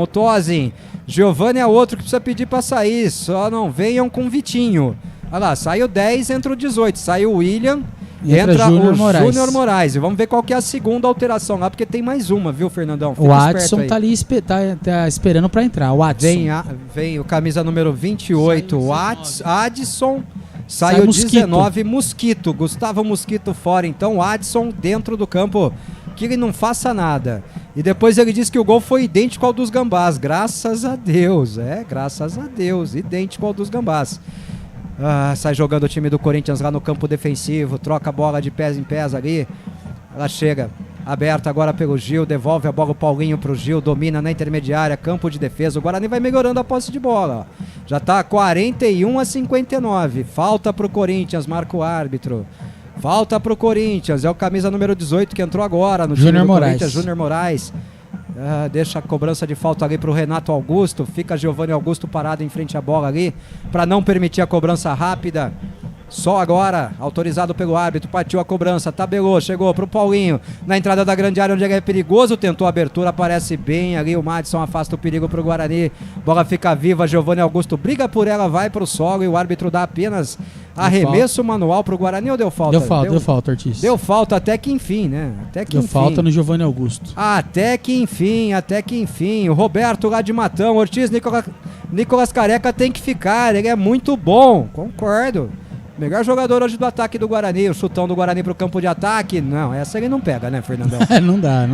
Speaker 1: O Tozin, Giovanni é outro que precisa pedir pra sair, só não venham com o Vitinho. Olha lá, sai o 10, entra o 18, sai o William, entra o Júnior Moraes. E vamos ver qual que é a segunda alteração lá, porque tem mais uma, viu, Fernandão?
Speaker 4: Fica o Adson tá ali tá esperando pra entrar, o Adson.
Speaker 1: Vem o camisa número 28, o Adson. Sai o 19, Mosquito. Gustavo Mosquito fora, então o Adson dentro do campo, que ele não faça nada. E depois ele diz que o gol foi idêntico ao dos Gambás. Graças a Deus, idêntico ao dos Gambás. Sai jogando o time do Corinthians lá no campo defensivo, troca a bola de pés em pés ali. Ela chega aberta agora pelo Gil, devolve a bola o Paulinho pro Gil, domina na intermediária, campo de defesa. O Guarani vai melhorando a posse de bola. Já tá 41-59. Falta pro Corinthians, marca o árbitro. Falta pro Corinthians, é o camisa número 18 que entrou agora no time do Corinthians, Júnior Moraes. Deixa a cobrança de falta ali pro Renato Augusto. Fica Giovanni Augusto parado em frente à bola ali, para não permitir a cobrança rápida. Só agora, autorizado pelo árbitro, partiu a cobrança, tabelou, chegou pro Paulinho, na entrada da grande área onde ele é perigoso, tentou a abertura, aparece bem ali, o Madison afasta o perigo pro Guarani, bola fica viva, Giovanni Augusto briga por ela, vai pro solo e o árbitro dá apenas arremesso manual pro Guarani, ou deu falta?
Speaker 4: Deu falta, Ortiz.
Speaker 1: Deu falta até que enfim, né?
Speaker 4: Deu falta no Giovanni Augusto.
Speaker 1: Até que enfim, o Roberto lá de Matão, Ortiz, Nicolas Careca tem que ficar, ele é muito bom, concordo. Melhor jogador hoje do ataque do Guarani, o chutão do Guarani pro campo de ataque. Não, essa ele não pega, né, Fernandão?
Speaker 4: Não dá.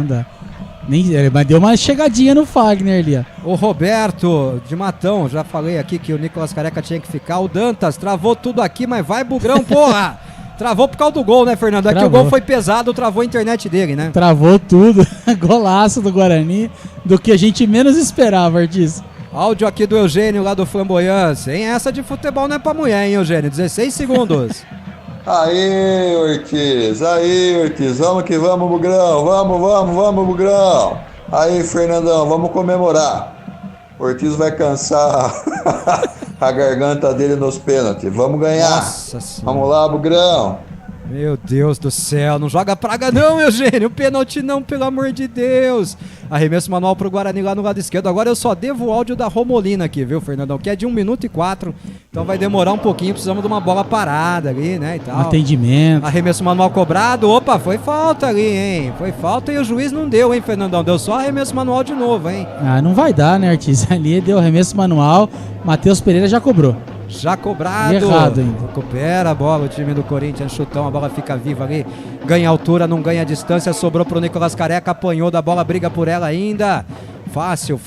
Speaker 4: Mas deu uma chegadinha no Fagner ali, ó.
Speaker 1: O Roberto de Matão, já falei aqui que o Nicolas Careca tinha que ficar. O Dantas travou tudo aqui, mas vai Bugrão, porra! Travou por causa do gol, né, Fernando? É que o gol foi pesado, travou a internet dele, né?
Speaker 4: Travou tudo. Golaço do Guarani, do que a gente menos esperava, Ortiz.
Speaker 1: Áudio aqui do Eugênio, lá do Flamboyant. Sem essa de futebol não é pra mulher, hein, Eugênio? 16 segundos.
Speaker 19: Aí, Ortiz. Vamos que vamos, Bugrão. Vamos, Bugrão. Aí, Fernandão, vamos comemorar. Ortiz vai cansar a garganta dele nos pênaltis. Vamos ganhar. Vamos lá, Bugrão.
Speaker 1: Meu Deus do céu, não joga praga não, Eugênio, pênalti não, pelo amor de Deus. Arremesso manual pro Guarani lá no lado esquerdo. Agora eu só devo o áudio da Romolina aqui, viu, Fernandão, que é de 1 minuto e 4, então vai demorar um pouquinho, precisamos de uma bola parada ali, né, e tal.
Speaker 4: Atendimento.
Speaker 1: Arremesso manual cobrado, opa, foi falta ali, hein, foi falta e o juiz não deu, hein, Fernandão, deu só arremesso manual de novo, hein.
Speaker 4: Ah, não vai dar, né, Ortiz, ali deu arremesso manual, Matheus Pereira já cobrou.
Speaker 1: Já cobrado.
Speaker 4: Errado ainda.
Speaker 1: Recupera a bola o time do Corinthians, chutão, a bola fica viva ali, ganha altura, não ganha distância, sobrou pro Nicolas Careca, apanhou da bola, briga por ela ainda. Fácil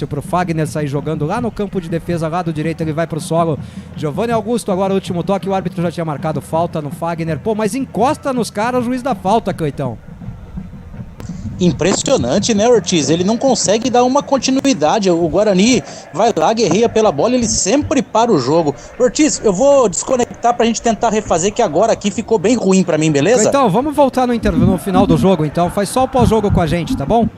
Speaker 1: pro Fagner sair jogando lá no campo de defesa, lado direito, ele vai pro solo. Giovanni Augusto, agora o último toque, o árbitro já tinha marcado falta no Fagner. Pô, mas encosta nos caras o juiz da falta, Cleitão.
Speaker 14: Impressionante, né, Ortiz? Ele não consegue dar uma continuidade. O Guarani vai lá, guerreia pela bola, ele sempre para o jogo. Ortiz, eu vou desconectar pra gente tentar refazer, que agora aqui ficou bem ruim pra mim, beleza?
Speaker 1: Então, vamos voltar no final do jogo, então. Faz só o pós-jogo com a gente, tá bom?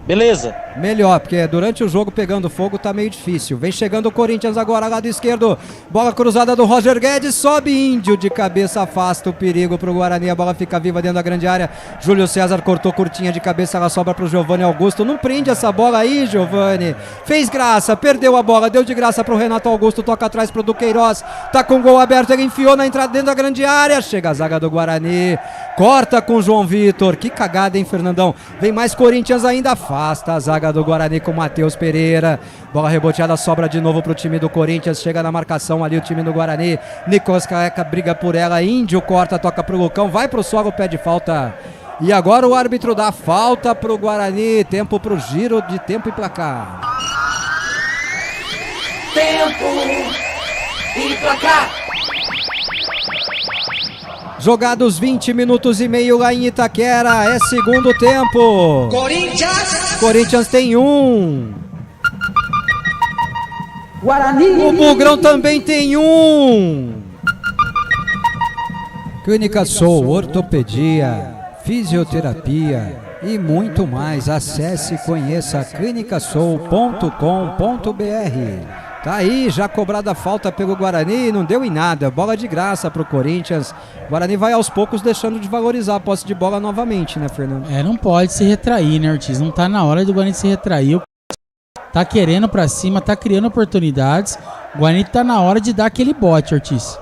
Speaker 14: Beleza.
Speaker 1: Melhor, porque durante o jogo pegando fogo tá meio difícil. Vem chegando o Corinthians agora, lado esquerdo. Bola cruzada do Roger Guedes, sobe Índio de cabeça, afasta o perigo pro Guarani. A bola fica viva dentro da grande área. Júlio César cortou curtinha de cabeça, ela sobra pro Giovanni Augusto. Não prende essa bola aí, Giovanni. Fez graça, perdeu a bola, deu de graça pro Renato Augusto, toca atrás pro Duqueiroz. Tá com o gol aberto, ele enfiou na entrada dentro da grande área. Chega a zaga do Guarani, corta com o João Vitor. Que cagada, hein, Fernandão? Vem mais Corinthians ainda, afasta a zaga do Guarani com o Matheus Pereira. Bola reboteada, sobra de novo pro time do Corinthians. Chega na marcação ali o time do Guarani. Nicolas Careca briga por ela. Índio corta, toca pro Lucão. Vai pro solo, pede falta. E agora o árbitro dá falta pro Guarani. Tempo pro giro de tempo e placar.
Speaker 2: Tempo e placar.
Speaker 1: Jogados 20 minutos e meio lá em Itaquera, é segundo tempo. Corinthians tem 1.
Speaker 2: Guarani.
Speaker 1: O Bugrão também tem 1. Clínica Sou, ortopedia, fisioterapia e muito mais. Acesse e conheça clinicasou.com.br. Tá aí, já cobrada a falta pelo Guarani, não deu em nada, bola de graça pro Corinthians. Guarani vai aos poucos deixando de valorizar a posse de bola novamente, né, Fernando?
Speaker 4: Não pode se retrair, né, Ortiz? Não tá na hora do Guarani se retrair. Tá querendo pra cima, tá criando oportunidades. O Guarani tá na hora de dar aquele bote, Ortiz.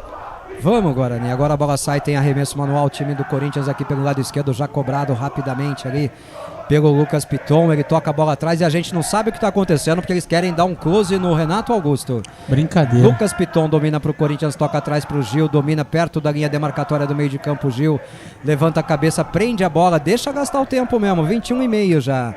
Speaker 1: Vamos, Guarani, agora a bola sai, tem arremesso manual, o time do Corinthians aqui pelo lado esquerdo, já cobrado rapidamente ali pelo Lucas Piton, ele toca a bola atrás e a gente não sabe o que está acontecendo porque eles querem dar um close no Renato Augusto.
Speaker 4: Brincadeira.
Speaker 1: Lucas Piton domina para o Corinthians, toca atrás para o Gil, domina perto da linha demarcatória do meio de campo, Gil levanta a cabeça, prende a bola, deixa gastar o tempo mesmo, 21,5 já.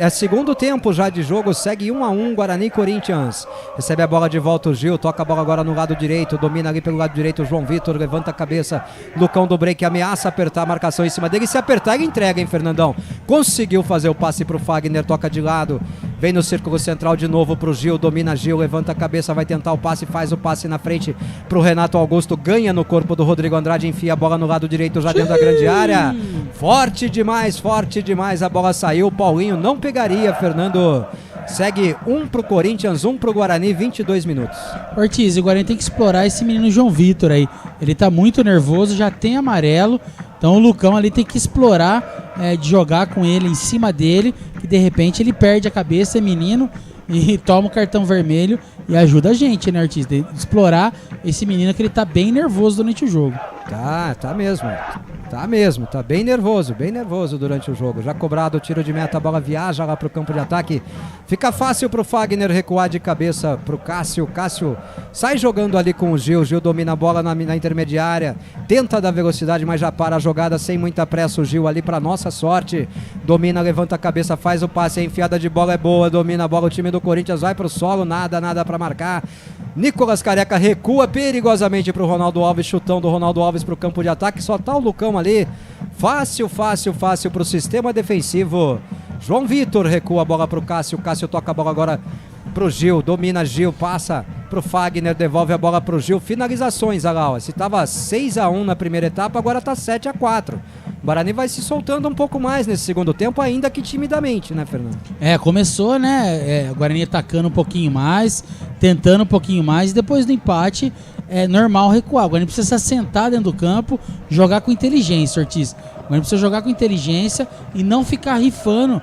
Speaker 1: É segundo tempo já de jogo, segue 1-1, Guarani e Corinthians. Recebe a bola de volta o Gil, toca a bola agora no lado direito, domina ali pelo lado direito o João Vitor, levanta a cabeça, Lucão do break ameaça apertar a marcação em cima dele, se apertar ele entrega, hein, Fernandão? Conseguiu fazer o passe pro Fagner, toca de lado, vem no círculo central de novo pro Gil, domina Gil, levanta a cabeça, vai tentar o passe, faz o passe na frente pro Renato Augusto, ganha no corpo do Rodrigo Andrade, enfia a bola no lado direito já dentro da grande área. Forte demais, a bola saiu, o Paulinho não pegaria, Fernando. Segue 1 pro Corinthians, 1 pro Guarani, 22 minutos.
Speaker 4: Ortiz, o Guarani tem que explorar esse menino João Vitor aí. Ele tá muito nervoso, já tem amarelo. Então o Lucão ali tem que explorar, de jogar com ele em cima dele, que de repente ele perde a cabeça, é menino, e toma o cartão vermelho e ajuda a gente, né, Ortiz? De explorar esse menino que ele tá bem nervoso durante o jogo.
Speaker 1: Tá mesmo, tá bem nervoso durante o jogo. Já cobrado o tiro de meta, a bola viaja lá pro campo de ataque. Fica fácil pro Fagner recuar de cabeça pro Cássio. Cássio sai jogando ali com o Gil. Gil domina a bola na intermediária. Tenta dar velocidade, mas já para a jogada sem muita pressa. O Gil ali pra nossa sorte. Domina, levanta a cabeça, faz o passe. A enfiada de bola é boa. Domina a bola, o time do Corinthians vai pro solo. Nada pra marcar. Nicolas Careca recua perigosamente pro Ronaldo Alves. Chutão do Ronaldo Alves pro campo de ataque. Só tá o Lucão ali. Fácil pro sistema defensivo. João Vitor recua a bola pro Cássio. Cássio toca a bola agora pro Gil. Domina Gil, passa pro Fagner, devolve a bola pro Gil. Finalizações, Alaus. Se tava 6-1 na primeira etapa, agora tá 7-4. O Guarani vai se soltando um pouco mais nesse segundo tempo, ainda que timidamente, né, Fernando?
Speaker 4: Começou, né? O Guarani atacando um pouquinho mais, tentando um pouquinho mais, e depois do empate, é normal recuar. O Guarani precisa se assentar dentro do campo, jogar com inteligência, Ortiz. O Guarani precisa jogar com inteligência e não ficar rifando.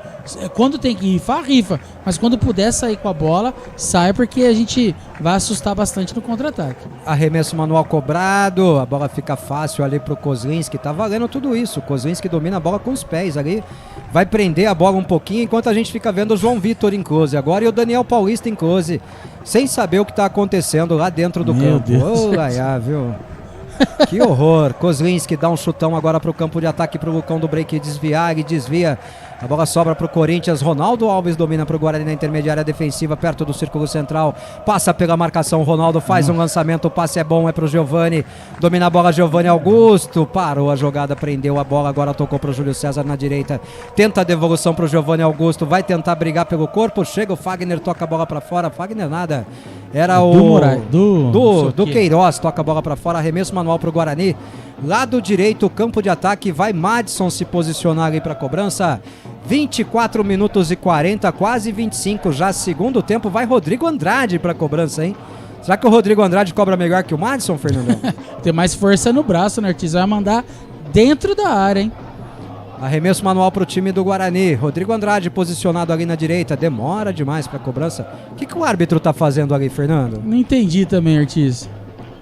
Speaker 4: Quando tem que rifar, rifa. Mas quando puder sair com a bola, sai, porque a gente vai assustar bastante no contra-ataque.
Speaker 1: Arremesso manual cobrado, a bola fica fácil ali pro Kozlinski, tá valendo tudo isso. O Kozlinski domina a bola com os pés ali, vai prender a bola um pouquinho, enquanto a gente fica vendo o João Vitor em close agora e o Daniel Paulista em close, sem saber o que tá acontecendo lá dentro do campo. Ô, Laiá, viu? Que horror. Kozlinski dá um chutão agora pro campo de ataque pro Lucão do Break desviar, ele desvia. A bola sobra pro Corinthians, Ronaldo Alves domina pro Guarani na intermediária defensiva, perto do círculo central, passa pela marcação, Ronaldo faz um lançamento, o passe é bom, é pro Giovani, domina a bola Giovani Augusto, parou a jogada, prendeu a bola, agora tocou pro Júlio César na direita, tenta a devolução pro Giovani Augusto, vai tentar brigar pelo corpo, chega o Fagner, toca a bola pra fora, Fagner nada, era do Queiroz, toca a bola pra fora, arremesso manual pro Guarani, lado direito, campo de ataque, vai Madison se posicionar ali pra cobrança. 24 minutos e 40, quase 25 já, segundo tempo, vai Rodrigo Andrade pra cobrança, hein? Será que o Rodrigo Andrade cobra melhor que o Madison, Fernandão?
Speaker 4: Tem mais força no braço, né, Ortiz? Vai mandar dentro da área, hein?
Speaker 1: Arremesso manual pro time do Guarani, Rodrigo Andrade posicionado ali na direita, demora demais pra cobrança. O que o árbitro tá fazendo ali, Fernando?
Speaker 4: Não entendi também, Ortiz.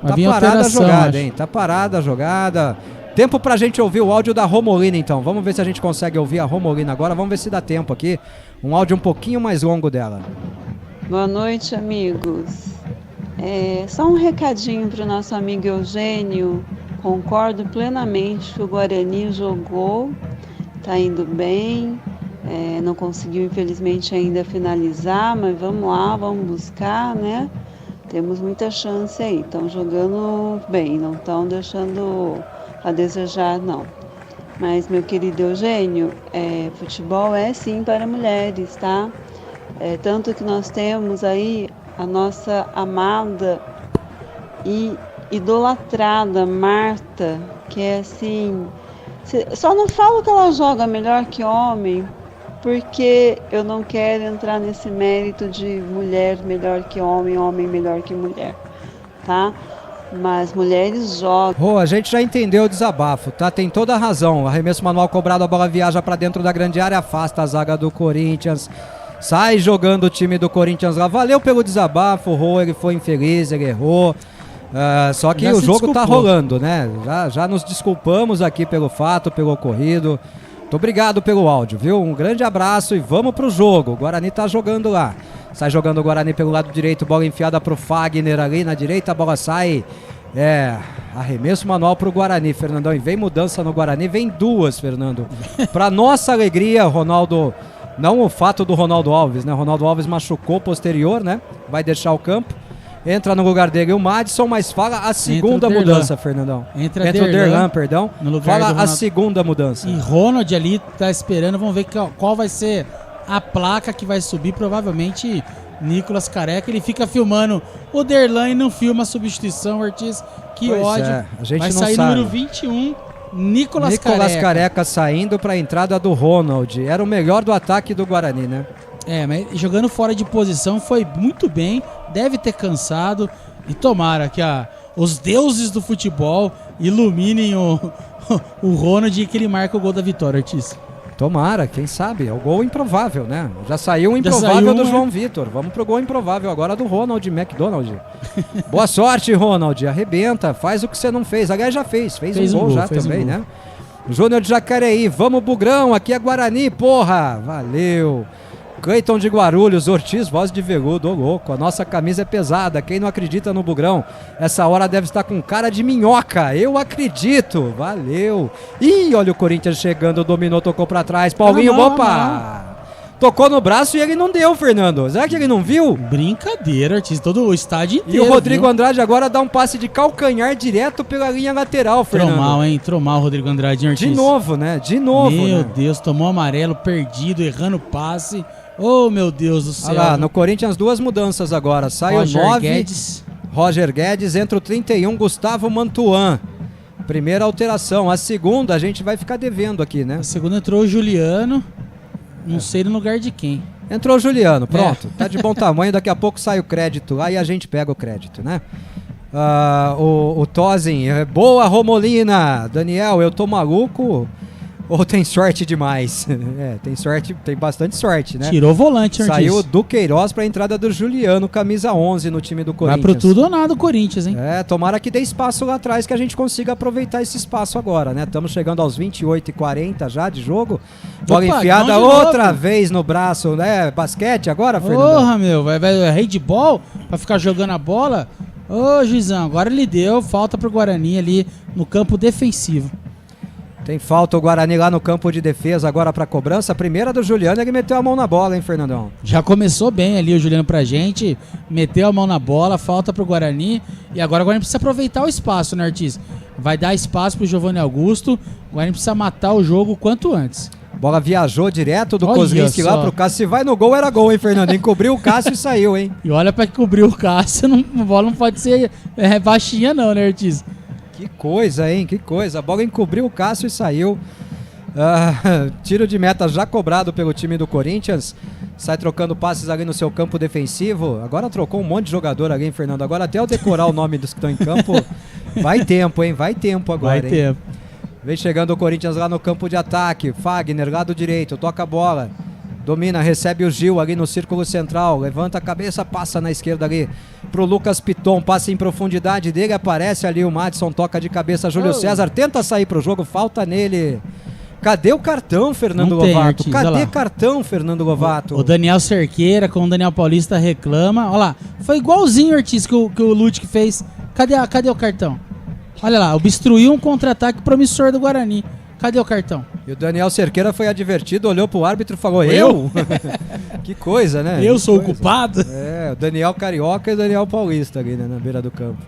Speaker 1: Tá parada a jogada, hein? Tá parada a jogada. Tempo pra gente ouvir o áudio da Romolina, então. Vamos ver se a gente consegue ouvir a Romolina agora. Vamos ver se dá tempo aqui. Um áudio um pouquinho mais longo dela.
Speaker 13: Boa noite, amigos. Só um recadinho pro nosso amigo Eugênio. Concordo plenamente que o Guarani jogou, tá indo bem. Não conseguiu, infelizmente, ainda finalizar, mas vamos lá, vamos buscar, né? Temos muita chance aí. Estão jogando bem, não estão deixando a desejar, não. Mas, meu querido Eugênio, futebol é sim para mulheres, tá? Tanto que nós temos aí a nossa amada e idolatrada Marta, que é assim... Só não falo que ela joga melhor que homem, porque eu não quero entrar nesse mérito de mulher melhor que homem, homem melhor que mulher, tá? Mas mulheres jogam.
Speaker 1: A gente já entendeu o desabafo, tá? Tem toda a razão. Arremesso manual cobrado, a bola viaja pra dentro da grande área, afasta a zaga do Corinthians. Sai jogando o time do Corinthians lá. Valeu pelo desabafo, ele foi infeliz, ele errou. Só que o jogo tá rolando, né? Já nos desculpamos aqui pelo fato, pelo ocorrido. Muito obrigado pelo áudio, viu? Um grande abraço e vamos pro jogo. O Guarani tá jogando lá. Sai jogando o Guarani pelo lado direito, bola enfiada pro Fagner ali na direita, a bola sai. Arremesso manual pro Guarani, Fernandão. E vem mudança no Guarani, vem duas, Fernando. Pra nossa alegria, Ronaldo... Não o fato do Ronaldo Alves, né? Ronaldo Alves machucou posterior, né? Vai deixar o campo. Entra no lugar dele o Madison, mas fala a segunda mudança, Fernandão.
Speaker 4: Entra o
Speaker 1: Derlan, perdão.
Speaker 4: No lugar
Speaker 1: fala a segunda mudança.
Speaker 4: E Ronald ali tá esperando, vamos ver qual vai ser a placa que vai subir. Provavelmente Nicolas Careca, ele fica filmando o Derlan e não filma a substituição, Ortiz. Que
Speaker 1: pois
Speaker 4: ódio.
Speaker 1: A gente
Speaker 4: vai
Speaker 1: não
Speaker 4: sair
Speaker 1: sabe.
Speaker 4: Número 21, Nicolas
Speaker 1: Careca saindo para a entrada do Ronald. Era o melhor do ataque do Guarani, né?
Speaker 4: Mas jogando fora de posição foi muito bem, deve ter cansado e tomara que os deuses do futebol iluminem o Ronald e que ele marque o gol da vitória, Ortiz.
Speaker 1: Tomara, quem sabe, é o gol improvável, né? Já saiu o improvável do João Vitor, vamos pro gol improvável agora do Ronald McDonald. Boa sorte, Ronald, arrebenta, faz o que você não fez, aliás já fez um gol já também, né? Júnior de Jacareí, vamos Bugrão, aqui é Guarani, porra, valeu. Cleiton de Guarulhos, Ortiz, voz de veludo, ô louco, a nossa camisa é pesada, quem não acredita no Bugrão, essa hora deve estar com cara de minhoca, eu acredito, valeu. Ih, olha o Corinthians chegando, dominou, tocou pra trás, Paulinho, opa! Tocou no braço e ele não deu, Fernando, será que ele não viu?
Speaker 4: Brincadeira, Ortiz, todo o estádio inteiro.
Speaker 1: E o Rodrigo Andrade agora dá um passe de calcanhar direto pela linha lateral, Fernando.
Speaker 4: Entrou mal o Rodrigo Andrade, Ortiz.
Speaker 1: De novo, né?
Speaker 4: Meu Deus, tomou amarelo, perdido, errando passe. Oh, meu Deus do céu.
Speaker 1: Olha lá, no Corinthians duas mudanças agora. Sai o 9, Roger Guedes, entra o 31, Gustavo Mantuan. Primeira alteração. A segunda a gente vai ficar devendo aqui, né?
Speaker 4: A segunda entrou o Juliano, não sei no lugar de quem.
Speaker 1: Entrou o Juliano, pronto. Tá de bom tamanho, daqui a pouco sai o crédito lá e a gente pega o crédito, né? O Tozen, boa Romolina. Daniel, eu tô maluco ou tem sorte demais? Tem sorte, tem bastante sorte, né?
Speaker 4: Tirou o volante,
Speaker 1: Saiu do Queiroz pra entrada do Juliano, camisa 11 no time do Corinthians.
Speaker 4: Vai pro tudo ou nada o Corinthians, hein?
Speaker 1: Tomara que dê espaço lá atrás, que a gente consiga aproveitar esse espaço agora, né? Estamos chegando aos 28h40 já de jogo. Bola enfiada outra vez no braço, né? Basquete agora, Fernando?
Speaker 4: Porra, meu, vai handball pra ficar jogando a bola? Ô, juizão, agora ele deu falta pro Guarani ali no campo defensivo.
Speaker 1: Tem falta o Guarani lá no campo de defesa agora pra cobrança. A primeira do Juliano, ele meteu a mão na bola, hein, Fernandão?
Speaker 4: Já começou bem ali o Juliano pra gente, meteu a mão na bola, falta pro Guarani. E agora o Guarani precisa aproveitar o espaço, né, Ortiz? Vai dar espaço pro Giovanni Augusto, o Guarani precisa matar o jogo o quanto antes.
Speaker 1: Bola viajou direto do Kozlinski lá pro Cássio. Se vai no gol, era gol, hein, Fernando? Encobriu o Cássio e saiu, hein?
Speaker 4: E olha pra que cobriu o Cássio, a bola não pode ser baixinha não, né, Ortiz?
Speaker 1: Que coisa, hein? Que coisa. A bola encobriu o Cássio e saiu. Tiro de meta já cobrado pelo time do Corinthians. Sai trocando passes ali no seu campo defensivo. Agora trocou um monte de jogador ali, hein, Fernando? Agora até eu decorar o nome dos que estão em campo. Vai tempo, hein? Vai tempo agora,
Speaker 4: Vai tempo.
Speaker 1: Vem chegando o Corinthians lá no campo de ataque. Fagner, lado direito, toca a bola. Domina, recebe o Gil ali no círculo central. Levanta a cabeça, passa na esquerda ali pro Lucas Piton. Passa em profundidade dele, aparece ali o Madison, toca de cabeça. Júlio César tenta sair pro jogo, falta nele. Cadê o cartão, Fernando Lovato? Cadê cartão, Fernando Lovato?
Speaker 4: O Daniel Cerqueira com o Daniel Paulista reclama. Olha lá, foi igualzinho, Ortiz, que o Ludwig fez. Cadê o cartão? Olha lá, obstruiu um contra-ataque promissor do Guarani. Cadê o cartão?
Speaker 1: E o Daniel Cerqueira foi advertido, olhou pro árbitro e falou, eu? Que coisa, né?
Speaker 4: Eu sou o culpado?
Speaker 1: O Daniel Carioca e o Daniel Paulista ali, né, na beira do campo.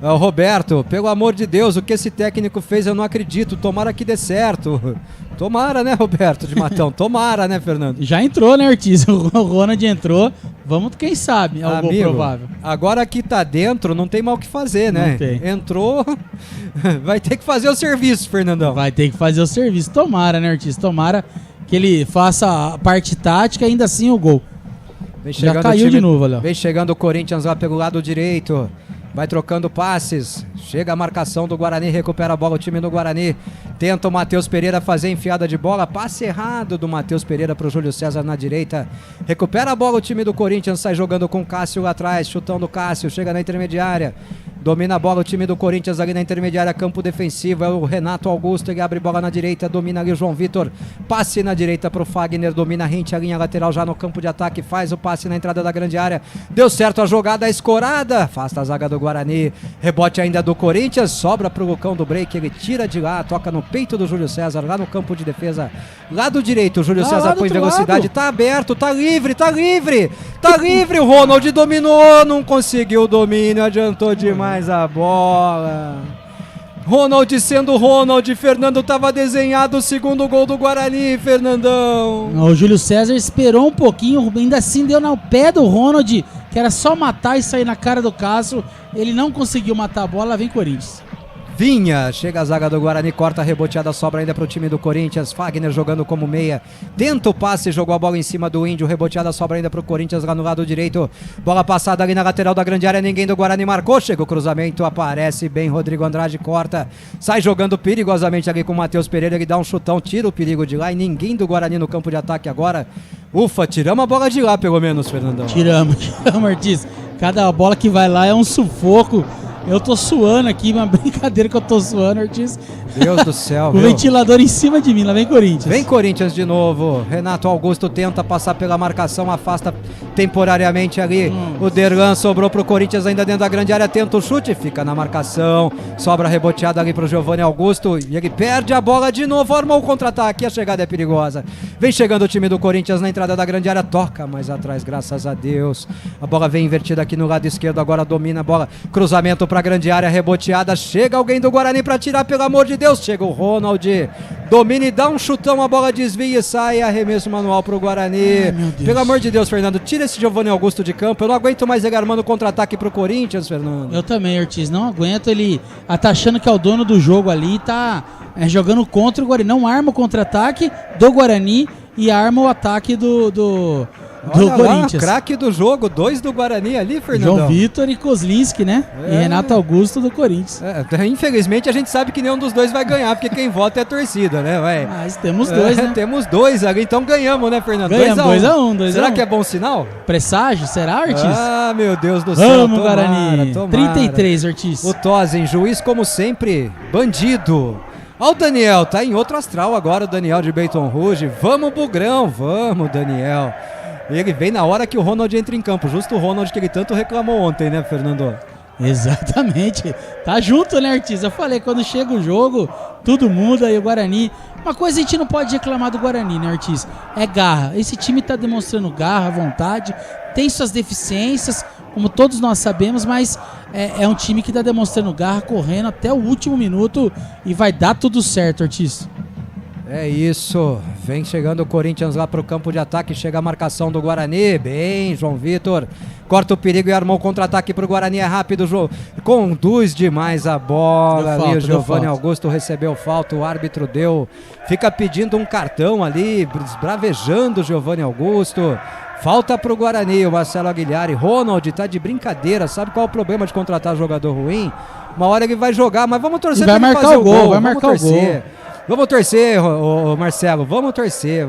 Speaker 1: O Roberto, pelo amor de Deus, o que esse técnico fez eu não acredito, tomara que dê certo. Tomara, né, Roberto de Matão? Tomara, né, Fernando?
Speaker 4: Já entrou, né, Ortiz? O Ronald entrou, vamos, quem sabe, é o gol provável.
Speaker 1: Agora que tá dentro, não tem mal o que fazer, né?
Speaker 4: Não tem.
Speaker 1: Entrou, vai ter que fazer o serviço, Fernandão.
Speaker 4: Vai ter que fazer o serviço, tomara, né, Ortiz? Tomara que ele faça a parte tática e ainda assim o gol. Já caiu de novo, olha.
Speaker 1: Vem chegando o Corinthians lá pelo lado direito. Vai trocando passes, chega a marcação do Guarani, recupera a bola o time do Guarani, tenta o Matheus Pereira fazer enfiada de bola, passe errado do Matheus Pereira para o Júlio César na direita, recupera a bola o time do Corinthians, sai jogando com o Cássio lá atrás, chutão do Cássio, chega na intermediária, domina a bola o time do Corinthians ali na intermediária, campo defensivo, é o Renato Augusto, ele abre bola na direita, domina ali o João Vitor, passe na direita pro Fagner, domina rente a linha lateral já no campo de ataque, faz o passe na entrada da grande área, deu certo a jogada, a escorada, afasta a zaga do Guarani, rebote ainda do Corinthians, sobra pro Lucão do break, ele tira de lá, toca no peito do Júlio César, lá no campo de defesa, lado direito, o Júlio César põe velocidade, tá aberto, tá livre, o Ronald dominou, não conseguiu o domínio, adiantou demais a bola. Ronald sendo Ronald, Fernando tava desenhado o segundo gol do Guarani, Fernandão.
Speaker 4: O Júlio César esperou um pouquinho, ainda assim deu no pé do Ronald, que era só matar e sair na cara do Cássio. Ele não conseguiu matar a bola, vem Corinthians.
Speaker 1: Vinha, chega a zaga do Guarani, corta a reboteada, sobra ainda pro time do Corinthians, Fagner jogando como meia, tenta o passe, jogou a bola em cima do Índio, reboteada, sobra ainda pro Corinthians lá no lado direito, bola passada ali na lateral da grande área, ninguém do Guarani marcou, chega o cruzamento, aparece bem, Rodrigo Andrade corta, sai jogando perigosamente ali com o Matheus Pereira, ele dá um chutão, tira o perigo de lá e ninguém do Guarani no campo de ataque agora, ufa, tiramos a bola de lá pelo menos, Fernandão.
Speaker 4: Tiramos, Ortiz, cada bola que vai lá é um sufoco. Eu tô suando aqui, uma brincadeira que eu tô suando, Ortiz.
Speaker 1: Deus do céu,
Speaker 4: o ventilador em cima de mim, lá vem Corinthians.
Speaker 1: Vem Corinthians de novo. Renato Augusto tenta passar pela marcação, afasta temporariamente ali. O Derlan sobrou pro Corinthians ainda dentro da grande área, tenta o chute, fica na marcação. Sobra reboteada ali pro Giovanni Augusto e ele perde a bola de novo, armou o contra-ataque, a chegada é perigosa. Vem chegando o time do Corinthians na entrada da grande área, toca mais atrás, graças a Deus. A bola vem invertida aqui no lado esquerdo, agora domina a bola. Cruzamento pra grande área, reboteada, chega alguém do Guarani pra tirar, pelo amor de Deus, chega o Ronald, domina e dá um chutão, a bola desvia e sai, arremesso manual pro Guarani. Pelo amor de Deus, Fernando, tira esse Giovanni Augusto de campo, eu não aguento mais ele armando contra-ataque pro Corinthians, Fernando.
Speaker 4: Eu também, Ortiz, não aguento, ele tá achando que é o dono do jogo ali, tá jogando contra o Guarani, não arma o contra-ataque do Guarani e arma o ataque do do
Speaker 1: Olha
Speaker 4: Corinthians.
Speaker 1: Lá, craque do jogo, 2 do Guarani ali, Fernandão.
Speaker 4: João Vitor e Kozlinski, né? E Renato Augusto do Corinthians.
Speaker 1: Infelizmente a gente sabe que nenhum dos dois vai ganhar, porque quem vota é a torcida, né?
Speaker 4: Mas temos dois, né?
Speaker 1: Temos 2 ali, então ganhamos, né, Fernando?
Speaker 4: Ganhamos 2-1.
Speaker 1: Será que é bom sinal?
Speaker 4: Presságio, será, Ortiz?
Speaker 1: Ah, meu Deus do céu.
Speaker 4: Vamos, Guarani. 33, Ortiz.
Speaker 1: O Tozen, juiz como sempre, bandido. Ó o Daniel, tá em outro astral agora, o Daniel de Baton Rouge. Vamos, Bugrão, vamos, Daniel. Ele vem na hora que o Ronald entra em campo. Justo o Ronald que ele tanto reclamou ontem, né, Fernando?
Speaker 4: Exatamente. Tá junto, né, Ortiz? Eu falei, quando chega o jogo, tudo muda e o Guarani... Uma coisa a gente não pode reclamar do Guarani, né, Ortiz? É garra. Esse time tá demonstrando garra, vontade, tem suas deficiências, como todos nós sabemos, mas é um time que tá demonstrando garra, correndo até o último minuto e vai dar tudo certo, Ortiz.
Speaker 1: É isso, vem chegando o Corinthians lá pro campo de ataque, chega a marcação do Guarani, bem, João Vitor, corta o perigo e armou o contra-ataque pro Guarani, é rápido, conduz demais a bola ali, o Giovanni Augusto recebeu falta, o árbitro deu, fica pedindo um cartão ali, esbravejando o Giovanni Augusto, falta pro Guarani, o Marcelo Aguilhar, Ronald tá de brincadeira, sabe qual é o problema de contratar jogador ruim? Uma hora ele vai jogar, mas vamos torcer
Speaker 4: pra ele fazer o gol, vai
Speaker 1: vamos
Speaker 4: marcar
Speaker 1: torcer.
Speaker 4: o gol.
Speaker 1: Vamos torcer, Marcelo, vamos torcer.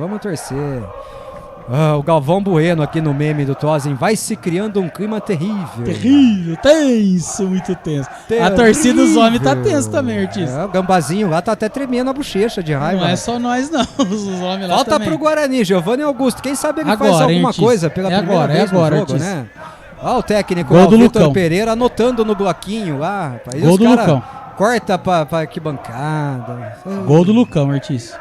Speaker 1: O Galvão Bueno aqui no meme do Tozen, vai se criando um clima terrível.
Speaker 4: Terrível, tenso, muito tenso. A torcida dos homens tá tenso também, Ortiz.
Speaker 1: O Gambazinho lá tá até tremendo a bochecha de raiva.
Speaker 4: Não é só nós não, os homens lá
Speaker 1: falta
Speaker 4: também.
Speaker 1: Pro Guarani, Giovanni Augusto, quem sabe ele
Speaker 4: agora,
Speaker 1: faz alguma
Speaker 4: Ortiz.
Speaker 1: coisa pela primeira vez no jogo,
Speaker 4: Ortiz.
Speaker 1: né? Olha o técnico,
Speaker 4: o
Speaker 1: Vitor Pereira, anotando no bloquinho lá. Rapaz.
Speaker 4: Gol do Lucão.
Speaker 1: Corta pra arquibancada.
Speaker 4: Gol do Lucão, Ortiz.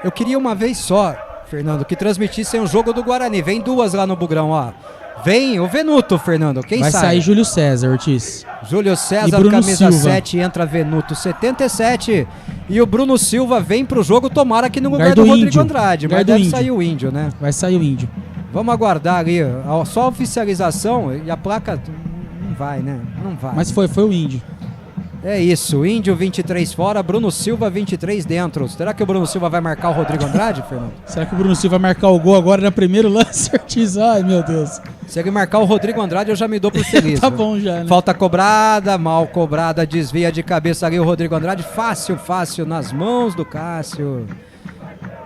Speaker 1: Eu queria uma vez só, Fernando, que transmitissem um jogo do Guarani. Vem 2 lá no Bugrão, ó. Vem o Venuto, Fernando. Quem
Speaker 4: vai
Speaker 1: sai?
Speaker 4: Vai sair Júlio César, Ortiz.
Speaker 1: Júlio César, camisa 7, entra Venuto, 77. E o Bruno Silva vem pro jogo, tomara que no lugar do Rodrigo Andrade. Mas deve sair o Índio, né?
Speaker 4: Vai sair o Índio.
Speaker 1: Vamos aguardar ali. Só a oficialização e a placa não vai, né? Não vai.
Speaker 4: Mas foi o Índio.
Speaker 1: É isso, Índio 23 fora, Bruno Silva 23 dentro. Será que o Bruno Silva vai marcar o Rodrigo Andrade, Fernando?
Speaker 4: Será que o Bruno Silva vai marcar o gol agora no primeiro lance, Ortiz? Ai, meu Deus.
Speaker 1: Se ele marcar o Rodrigo Andrade, eu já me dou por feliz.
Speaker 4: Tá bom já, né?
Speaker 1: Falta cobrada, mal cobrada, desvia de cabeça ali o Rodrigo Andrade. Fácil nas mãos do Cássio.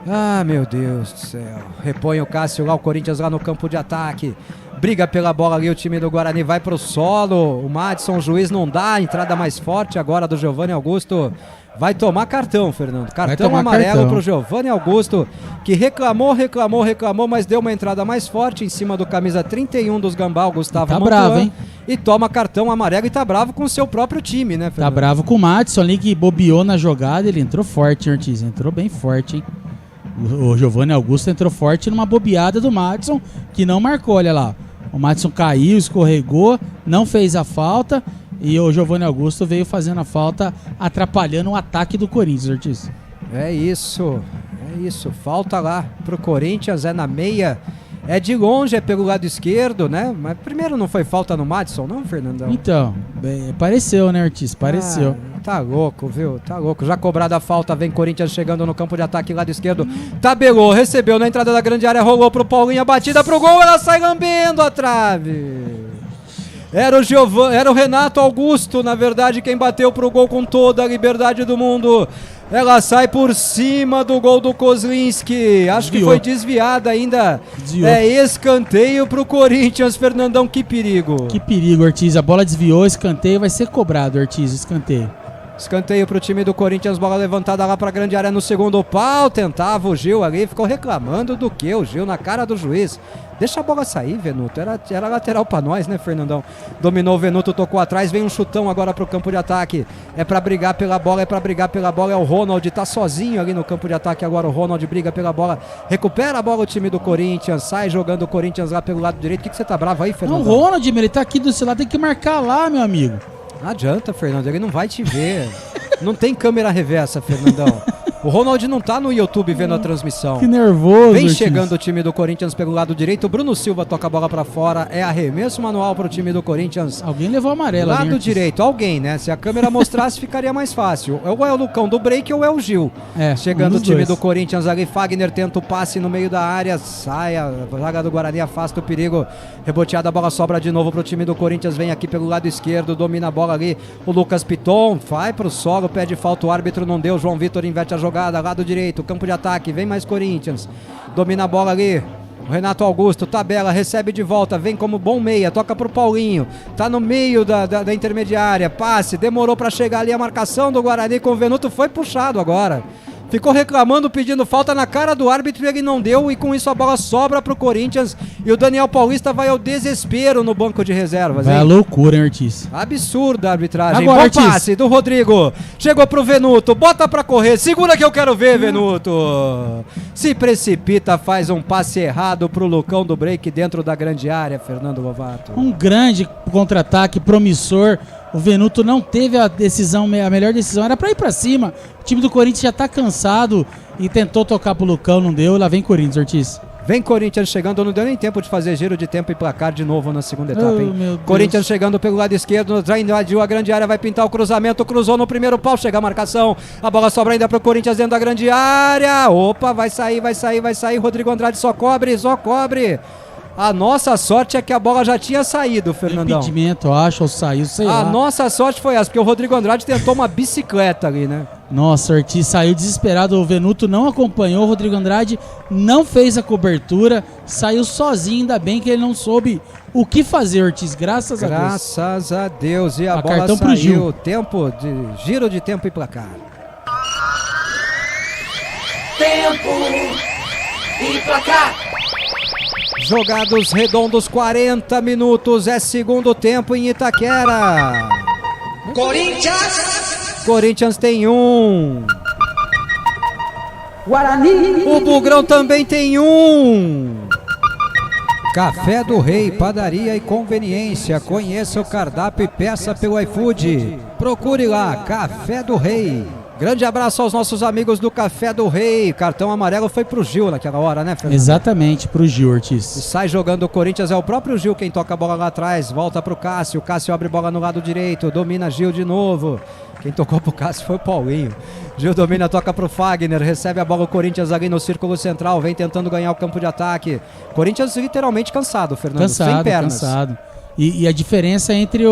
Speaker 1: Ah, meu Deus do céu. Repõe o Cássio lá, o Corinthians lá no campo de ataque. Briga pela bola ali, o time do Guarani vai pro solo. O Madison, o juiz não dá, a entrada mais forte agora do Giovanni Augusto. Vai tomar cartão, Fernando. Cartão amarelo pro Giovanni Augusto, que reclamou, mas deu uma entrada mais forte em cima do camisa 31 dos Gambá, o Gustavo
Speaker 4: tá
Speaker 1: Mantuan,
Speaker 4: bravo, hein?
Speaker 1: E toma cartão amarelo e tá bravo com o seu próprio time, né, Fernando?
Speaker 4: Tá bravo com o Madison ali, que bobeou na jogada. Ele entrou forte, Ortiz. Entrou bem forte, hein? O Giovanni Augusto entrou forte numa bobeada do Madison, que não marcou, olha lá. O Madison caiu, escorregou, não fez a falta e o Giovanni Augusto veio fazendo a falta, atrapalhando o ataque do Corinthians, Ortiz.
Speaker 1: É isso. Falta lá pro Corinthians, é na meia. É de longe, é pelo lado esquerdo, né? Mas primeiro não foi falta no Madison, não, Fernandão?
Speaker 4: Então, pareceu, né, Ortiz? Pareceu.
Speaker 1: Tá louco, viu? Tá louco. Já cobrada a falta, vem Corinthians chegando no campo de ataque lado esquerdo. Tabelou, recebeu na entrada da grande área, rolou pro Paulinho, a batida pro gol, ela sai lambendo a trave. Era o Renato Augusto, na verdade, quem bateu pro gol com toda a liberdade do mundo. Ela sai por cima do gol do Kozlinski. Acho que foi desviada ainda. É escanteio pro Corinthians, Fernandão. Que perigo.
Speaker 4: Que perigo, Ortiz. A bola desviou, escanteio vai ser cobrado, Ortiz. Escanteio.
Speaker 1: Escanteio pro time do Corinthians, bola levantada lá pra grande área no segundo pau. Tentava o Gil ali, ficou reclamando do que? O Gil na cara do juiz. Deixa a bola sair, Venuto. Era lateral pra nós, né, Fernandão? Dominou o Venuto, tocou atrás, vem um chutão agora pro campo de ataque. É pra brigar pela bola, é o Ronald, tá sozinho ali no campo de ataque agora. O Ronald briga pela bola, recupera a bola o time do Corinthians, sai jogando o Corinthians lá pelo lado direito. O que você tá bravo aí, Fernandão?
Speaker 4: Não, o Ronald, ele tá aqui do seu lado, tem que marcar lá, meu amigo.
Speaker 1: Não adianta, Fernando, ele não vai te ver. Não tem câmera reversa, Fernandão. O Ronald não tá no YouTube vendo a transmissão.
Speaker 4: Que nervoso.
Speaker 1: Vem
Speaker 4: Ortiz.
Speaker 1: chegando o time do Corinthians pelo lado direito. Bruno Silva toca a bola pra fora. É arremesso manual pro time do Corinthians.
Speaker 4: Alguém levou amarelo.
Speaker 1: Lado direito, alguém, né? Se a câmera mostrasse, ficaria mais fácil. Ou é o Lucão do break ou é o Gil. Chegando o time do Corinthians ali. Fagner tenta o passe no meio da área. Sai, a zaga do Guarani afasta o perigo. Reboteada, a bola sobra de novo pro time do Corinthians. Vem aqui pelo lado esquerdo, domina a bola ali. O Lucas Piton vai pro solo, pede falta, o árbitro não deu. João Vitor inverte a jogada, lado direito. Campo de ataque, vem mais Corinthians, domina a bola ali, o Renato Augusto, tabela, recebe de volta, vem como bom meia, toca pro Paulinho, tá no meio da intermediária, passe, demorou pra chegar ali a marcação do Guarani com o Venuto, foi puxado agora. Ficou reclamando, pedindo falta na cara do árbitro e ele não deu, e com isso a bola sobra pro Corinthians e o Daniel Paulista vai ao desespero no banco de reservas.
Speaker 4: Vai a loucura, hein, Ortiz?
Speaker 1: Absurda a arbitragem.
Speaker 4: Agora,
Speaker 1: Bom
Speaker 4: Ortiz.
Speaker 1: passe do Rodrigo, chegou pro Venuto, bota pra correr, segura que eu quero ver, Venuto. Se precipita, faz um passe errado pro Lucão do break dentro da grande área, Fernando Lovato.
Speaker 4: Um grande contra-ataque promissor. O Venuto não teve a decisão, a melhor decisão era pra ir pra cima. O time do Corinthians já tá cansado e tentou tocar pro Lucão, não deu. Lá vem Corinthians, Ortiz.
Speaker 1: Vem Corinthians chegando, não deu nem tempo de fazer giro de tempo e placar de novo na segunda etapa, hein?
Speaker 4: Meu Deus.
Speaker 1: Corinthians chegando pelo lado esquerdo, já invadiu a grande área, vai pintar o cruzamento, cruzou no primeiro pau, chega a marcação, a bola sobra ainda pro Corinthians dentro da grande área. Opa, vai sair, Rodrigo Andrade só cobre. A nossa sorte é que a bola já tinha saído, Fernandão.
Speaker 4: Impedimento, eu acho, ou saiu, sei lá.
Speaker 1: A nossa sorte foi essa, porque o Rodrigo Andrade tentou uma bicicleta ali, né?
Speaker 4: Nossa, Ortiz saiu desesperado, o Venuto não acompanhou, o Rodrigo Andrade não fez a cobertura, saiu sozinho, ainda bem que ele não soube o que fazer, Ortiz, graças a Deus.
Speaker 1: Graças a Deus, e a bola
Speaker 4: cartão pro Gil.
Speaker 1: saiu, tempo de giro de tempo e placar.
Speaker 2: Tempo e placar.
Speaker 1: Jogados redondos, 40 minutos, é segundo tempo em Itaquera. Corinthians tem 1.
Speaker 2: Guarani.
Speaker 1: O Bugrão também tem 1. Café do Rei, padaria e conveniência. Conheça o cardápio e peça pelo iFood. Procure lá, Café do Rei. Grande abraço aos nossos amigos do Café do Rei. Cartão amarelo foi pro Gil naquela hora, né, Fernando?
Speaker 4: Exatamente, pro Gil, Ortiz.
Speaker 1: E sai jogando o Corinthians, é o próprio Gil quem toca a bola lá atrás. Volta pro Cássio, Cássio abre bola no lado direito, domina Gil de novo. Quem tocou pro Cássio foi o Paulinho. Gil domina, toca pro Fagner, recebe a bola o Corinthians ali no círculo central, vem tentando ganhar o campo de ataque. Corinthians literalmente cansado, Fernando, sem pernas.
Speaker 4: Cansado. E a diferença entre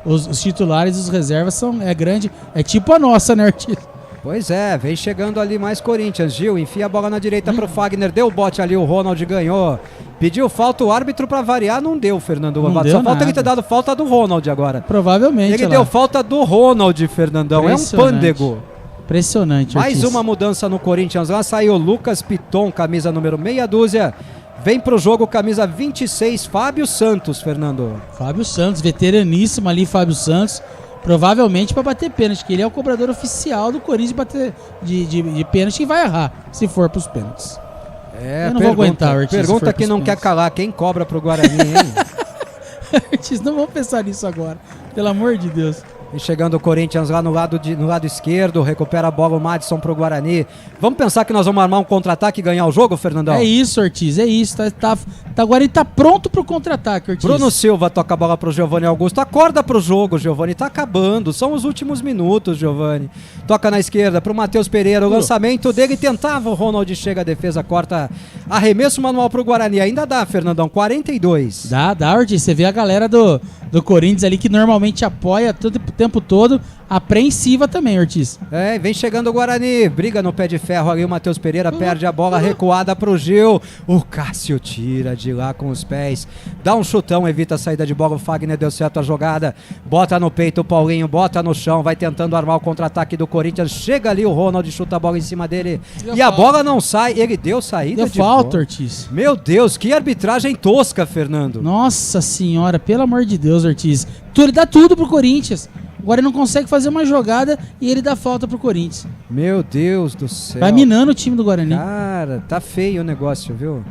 Speaker 4: os titulares e os reservas é grande. É tipo a nossa, né, Ortiz?
Speaker 1: Pois é, vem chegando ali mais Corinthians. Gil enfia a bola na direita pro Fagner, deu o bote ali, o Ronald ganhou. Pediu falta, o árbitro pra variar não deu, Fernando Lovato. Só falta ele ter dado falta do Ronald agora.
Speaker 4: Provavelmente.
Speaker 1: Ele deu falta do Ronald, Fernandão. É um pândego.
Speaker 4: Impressionante,
Speaker 1: Mais
Speaker 4: Ortiz.
Speaker 1: uma mudança no Corinthians. Lá saiu Lucas Piton, camisa número meia dúzia. Vem pro jogo, camisa 26, Fábio Santos, Fernando.
Speaker 4: Fábio Santos, veteraníssimo ali, Fábio Santos. Provavelmente para bater pênalti, que ele é o cobrador oficial do Corinthians de pênalti e vai errar, se for pros pênaltis. Eu não vou aguentar, Ortiz.
Speaker 1: Pergunta que não quer calar, quem cobra pro Guarani, hein?
Speaker 4: Ortiz, não vamos pensar nisso agora, pelo amor de Deus.
Speaker 1: E chegando o Corinthians lá no lado esquerdo, recupera a bola o Madison pro Guarani. Vamos pensar que nós vamos armar um contra-ataque e ganhar o jogo, Fernandão?
Speaker 4: É isso, Ortiz, é isso. O Guarani tá pronto pro contra-ataque, Ortiz.
Speaker 1: Bruno Silva toca a bola pro Giovani Augusto. Acorda pro jogo, Giovani, tá acabando. São os últimos minutos, Giovani. Toca na esquerda pro Matheus Pereira. O lançamento dele tentava, o Ronald chega, a defesa corta. Arremesso manual pro Guarani. Ainda dá, Fernandão, 42.
Speaker 4: Dá, Ortiz. Você vê a galera do Corinthians ali que normalmente apoia todo o tempo todo, apreensiva também, Ortiz.
Speaker 1: É, vem chegando o Guarani, briga no pé de ferro ali, o Matheus Pereira perde a bola recuada pro Gil, o Cássio tira de lá com os pés, dá um chutão, evita a saída de bola, o Fagner deu certo a jogada, bota no peito o Paulinho, bota no chão, vai tentando armar o contra-ataque do Corinthians, chega ali o Ronald, chuta a bola em cima dele e a bola não sai, ele deu saída de
Speaker 4: falta,
Speaker 1: bola.
Speaker 4: Ortiz.
Speaker 1: Meu Deus, que arbitragem tosca, Fernando.
Speaker 4: Nossa senhora, pelo amor de Deus, Ortiz. Ele dá tudo pro Corinthians. Agora ele não consegue fazer uma jogada e ele dá falta pro Corinthians.
Speaker 1: Meu Deus do céu.
Speaker 4: Vai minando o time do Guarani.
Speaker 1: Cara, tá feio o negócio, viu?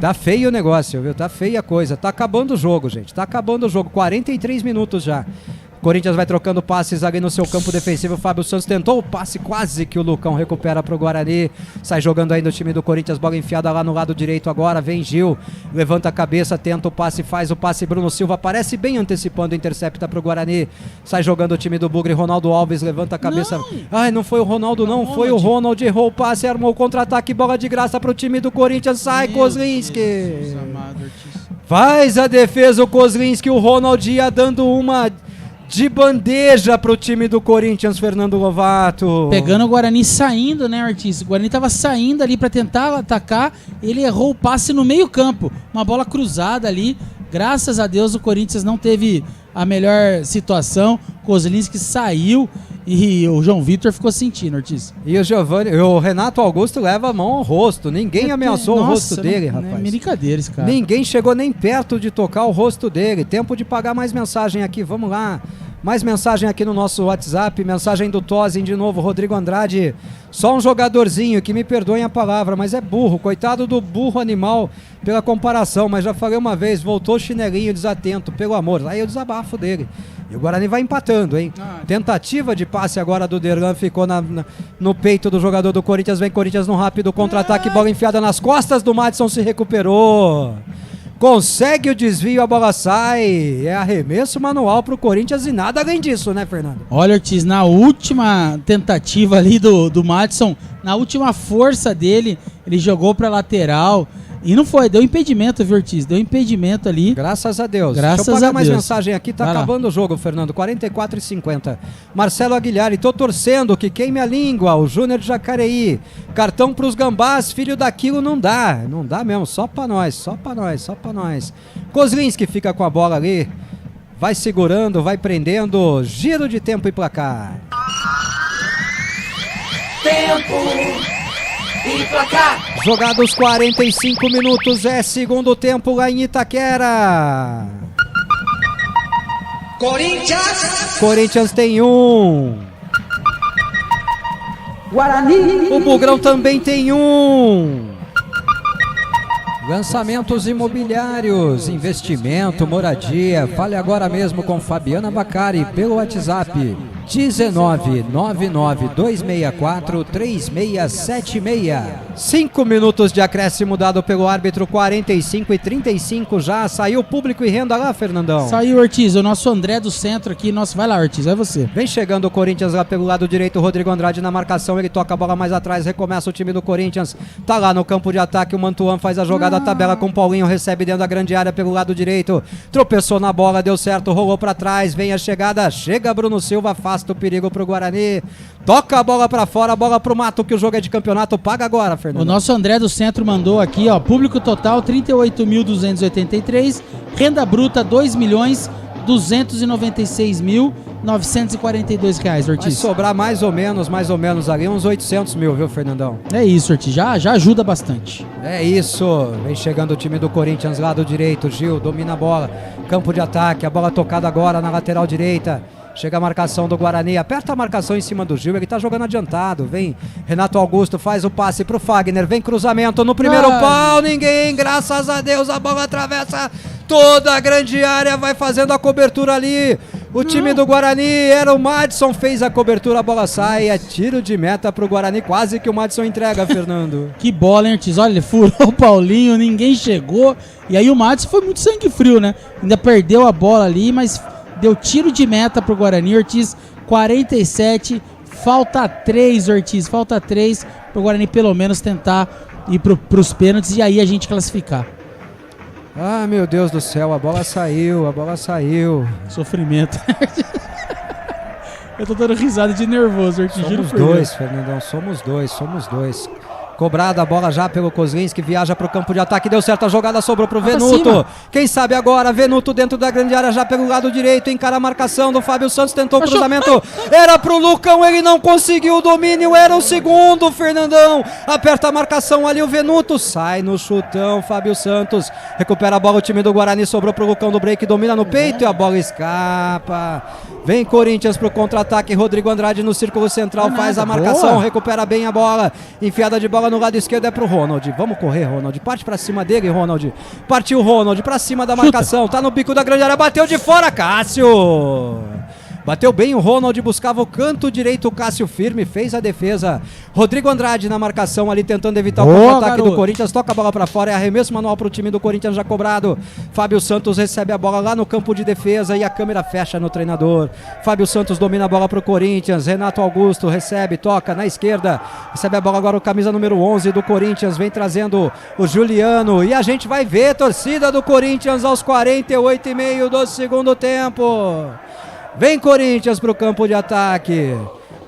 Speaker 1: Tá feio o negócio, viu? Tá feia a coisa. Tá acabando o jogo, gente. Tá acabando o jogo. 43 minutos já. Corinthians vai trocando passes ali no seu campo defensivo. O Fábio Santos tentou o passe, quase que o Lucão recupera pro Guarani. Sai jogando ainda o time do Corinthians, bola enfiada lá no lado direito agora. Vem Gil, levanta a cabeça, tenta o passe, faz o passe. Bruno Silva aparece bem antecipando, intercepta pro Guarani. Sai jogando o time do Bugre. Ronaldo Alves levanta a cabeça. Ai, não foi o Ronaldo não, foi o Ronald. Errou o passe, armou o contra-ataque, bola de graça pro time do Corinthians. Sai Kozlinski. Faz a defesa o Kozlinski. O Ronald ia dando uma de bandeja pro time do Corinthians, Fernando Lovato.
Speaker 4: Pegando o Guarani saindo, né, Ortiz? O Guarani tava saindo ali pra tentar atacar, ele errou o passe no meio campo, uma bola cruzada ali. Graças a Deus o Corinthians não teve a melhor situação. Kozlinski saiu e o João Vitor ficou sentindo, Ortiz.
Speaker 1: E o Renato Augusto leva a mão ao rosto. Ninguém ameaçou o rosto dele, rapaz.
Speaker 4: É brincadeira esse cara.
Speaker 1: Ninguém chegou nem perto de tocar o rosto dele. Tempo de pagar mais mensagem aqui, vamos lá. Mais mensagem aqui no nosso WhatsApp, mensagem do Tozen de novo, Rodrigo Andrade. Só um jogadorzinho, que me perdoem a palavra, mas é burro, coitado do burro animal pela comparação, mas já falei uma vez, voltou chinelinho desatento, pelo amor, aí o desabafo dele. E o Guarani vai empatando, hein? Tentativa de passe agora do Derlan, ficou no peito do jogador do Corinthians, vem Corinthians no rápido contra-ataque, bola enfiada nas costas do Madison, se recuperou. Consegue o desvio, a bola sai. É arremesso manual pro Corinthians e nada além disso, né, Fernando?
Speaker 4: Olha, Ortiz, na última tentativa ali do Madison, na última força dele, ele jogou pra lateral. E não foi, deu impedimento, viu, Ortiz? Deu impedimento ali.
Speaker 1: Graças a Deus.
Speaker 4: Graças
Speaker 1: Deixa eu pagar
Speaker 4: a
Speaker 1: mais
Speaker 4: Deus.
Speaker 1: mensagem aqui, tá acabando o jogo, Fernando. 44:50. Marcelo Aguilhar, tô torcendo que queime a língua. O Júnior de Jacareí. Cartão pros gambás, filho daquilo não dá. Não dá mesmo, só pra nós, só pra nós, só pra nós. Kozlinski fica com a bola ali. Vai segurando, vai prendendo. Giro de tempo e placar.
Speaker 2: Tempo e placar.
Speaker 1: Jogados 45 minutos, é segundo tempo lá em Itaquera. Corinthians tem 1.
Speaker 2: Guarani.
Speaker 1: O Bugrão também tem 1. Lançamentos imobiliários, investimento, moradia. Fale agora mesmo com Fabiana Bacari pelo WhatsApp 19-99264-3676. 5 minutos de acréscimo dado pelo árbitro, 45:35 já. Saiu o público e renda lá, Fernandão.
Speaker 4: Saiu, Ortiz, o nosso André do centro aqui. Nosso, vai lá, Ortiz, é você.
Speaker 1: Vem chegando o Corinthians lá pelo lado direito, Rodrigo Andrade na marcação, ele toca a bola mais atrás, recomeça o time do Corinthians. Tá lá no campo de ataque, o Mantuan faz a jogada, tabela com o Paulinho, recebe dentro da grande área pelo lado direito. Tropeçou na bola, deu certo, rolou pra trás, vem a chegada, chega Bruno Silva, afasta o perigo pro Guarani. Toca a bola pra fora, a bola pro mato, que o jogo é de campeonato, paga agora, Fernando.
Speaker 4: O nosso André do centro mandou aqui, ó, público total 38.283, renda bruta 2.296.942 reais, Ortiz.
Speaker 1: Vai sobrar mais ou menos ali, uns 800 mil, viu, Fernandão?
Speaker 4: É isso, Ortiz, já ajuda bastante.
Speaker 1: É isso, vem chegando o time do Corinthians, lado direito, Gil domina a bola, campo de ataque, a bola tocada agora na lateral direita. Chega a marcação do Guarani, aperta a marcação em cima do Gil, ele tá jogando adiantado, vem Renato Augusto, faz o passe pro Fagner, vem cruzamento no primeiro pau, ninguém, graças a Deus, a bola atravessa toda a grande área, vai fazendo a cobertura ali, o time do Guarani, era o Madison, fez a cobertura, a bola sai, é tiro de meta pro Guarani, quase que o Madison entrega, Fernando.
Speaker 4: Que bola, hein, Ortiz? Olha, ele furou o Paulinho, ninguém chegou, e aí o Madison foi muito sangue frio, né? Ainda perdeu a bola ali, mas deu tiro de meta pro Guarani, Ortiz, 47, falta 3, Ortiz, falta 3 pro Guarani pelo menos tentar ir pros pênaltis e aí a gente classificar.
Speaker 1: Ah, meu Deus do céu, a bola saiu.
Speaker 4: Sofrimento. Eu tô dando risada de nervoso, Ortiz.
Speaker 1: Somos dois, Fernandão, somos dois. Cobrada a bola já pelo Kozlinski, viaja pro campo de ataque, deu certo a jogada, sobrou pro Venuto. Quem sabe agora, Venuto dentro da grande área, já pelo lado direito, encara a marcação do Fábio Santos, tentou o cruzamento, era pro Lucão, ele não conseguiu o domínio, era o segundo, Fernandão, aperta a marcação ali, o Venuto, sai no chutão, Fábio Santos, recupera a bola, o time do Guarani, sobrou pro Lucão do break, domina no peito e a bola escapa. Vem Corinthians pro contra-ataque, Rodrigo Andrade no círculo central, faz a marcação, recupera bem a bola, enfiada de bola no lado esquerdo é pro Ronald. Vamos correr, Ronald. Parte pra cima dele, Ronald. Partiu Ronald pra cima da marcação. Tá no bico da grande área. Bateu de fora, Cássio. Bateu bem o Ronald, buscava o canto direito, o Cássio firme, fez a defesa. Rodrigo Andrade na marcação ali, tentando evitar o contra-ataque do Corinthians. Toca a bola pra fora, é arremesso manual pro time do Corinthians já cobrado. Fábio Santos recebe a bola lá no campo de defesa e a câmera fecha no treinador. Fábio Santos domina a bola pro Corinthians. Renato Augusto recebe, toca na esquerda. Recebe a bola agora o camisa número 11 do Corinthians. Vem trazendo o Juliano. E a gente vai ver torcida do Corinthians aos 48,5 do segundo tempo. Vem Corinthians pro campo de ataque.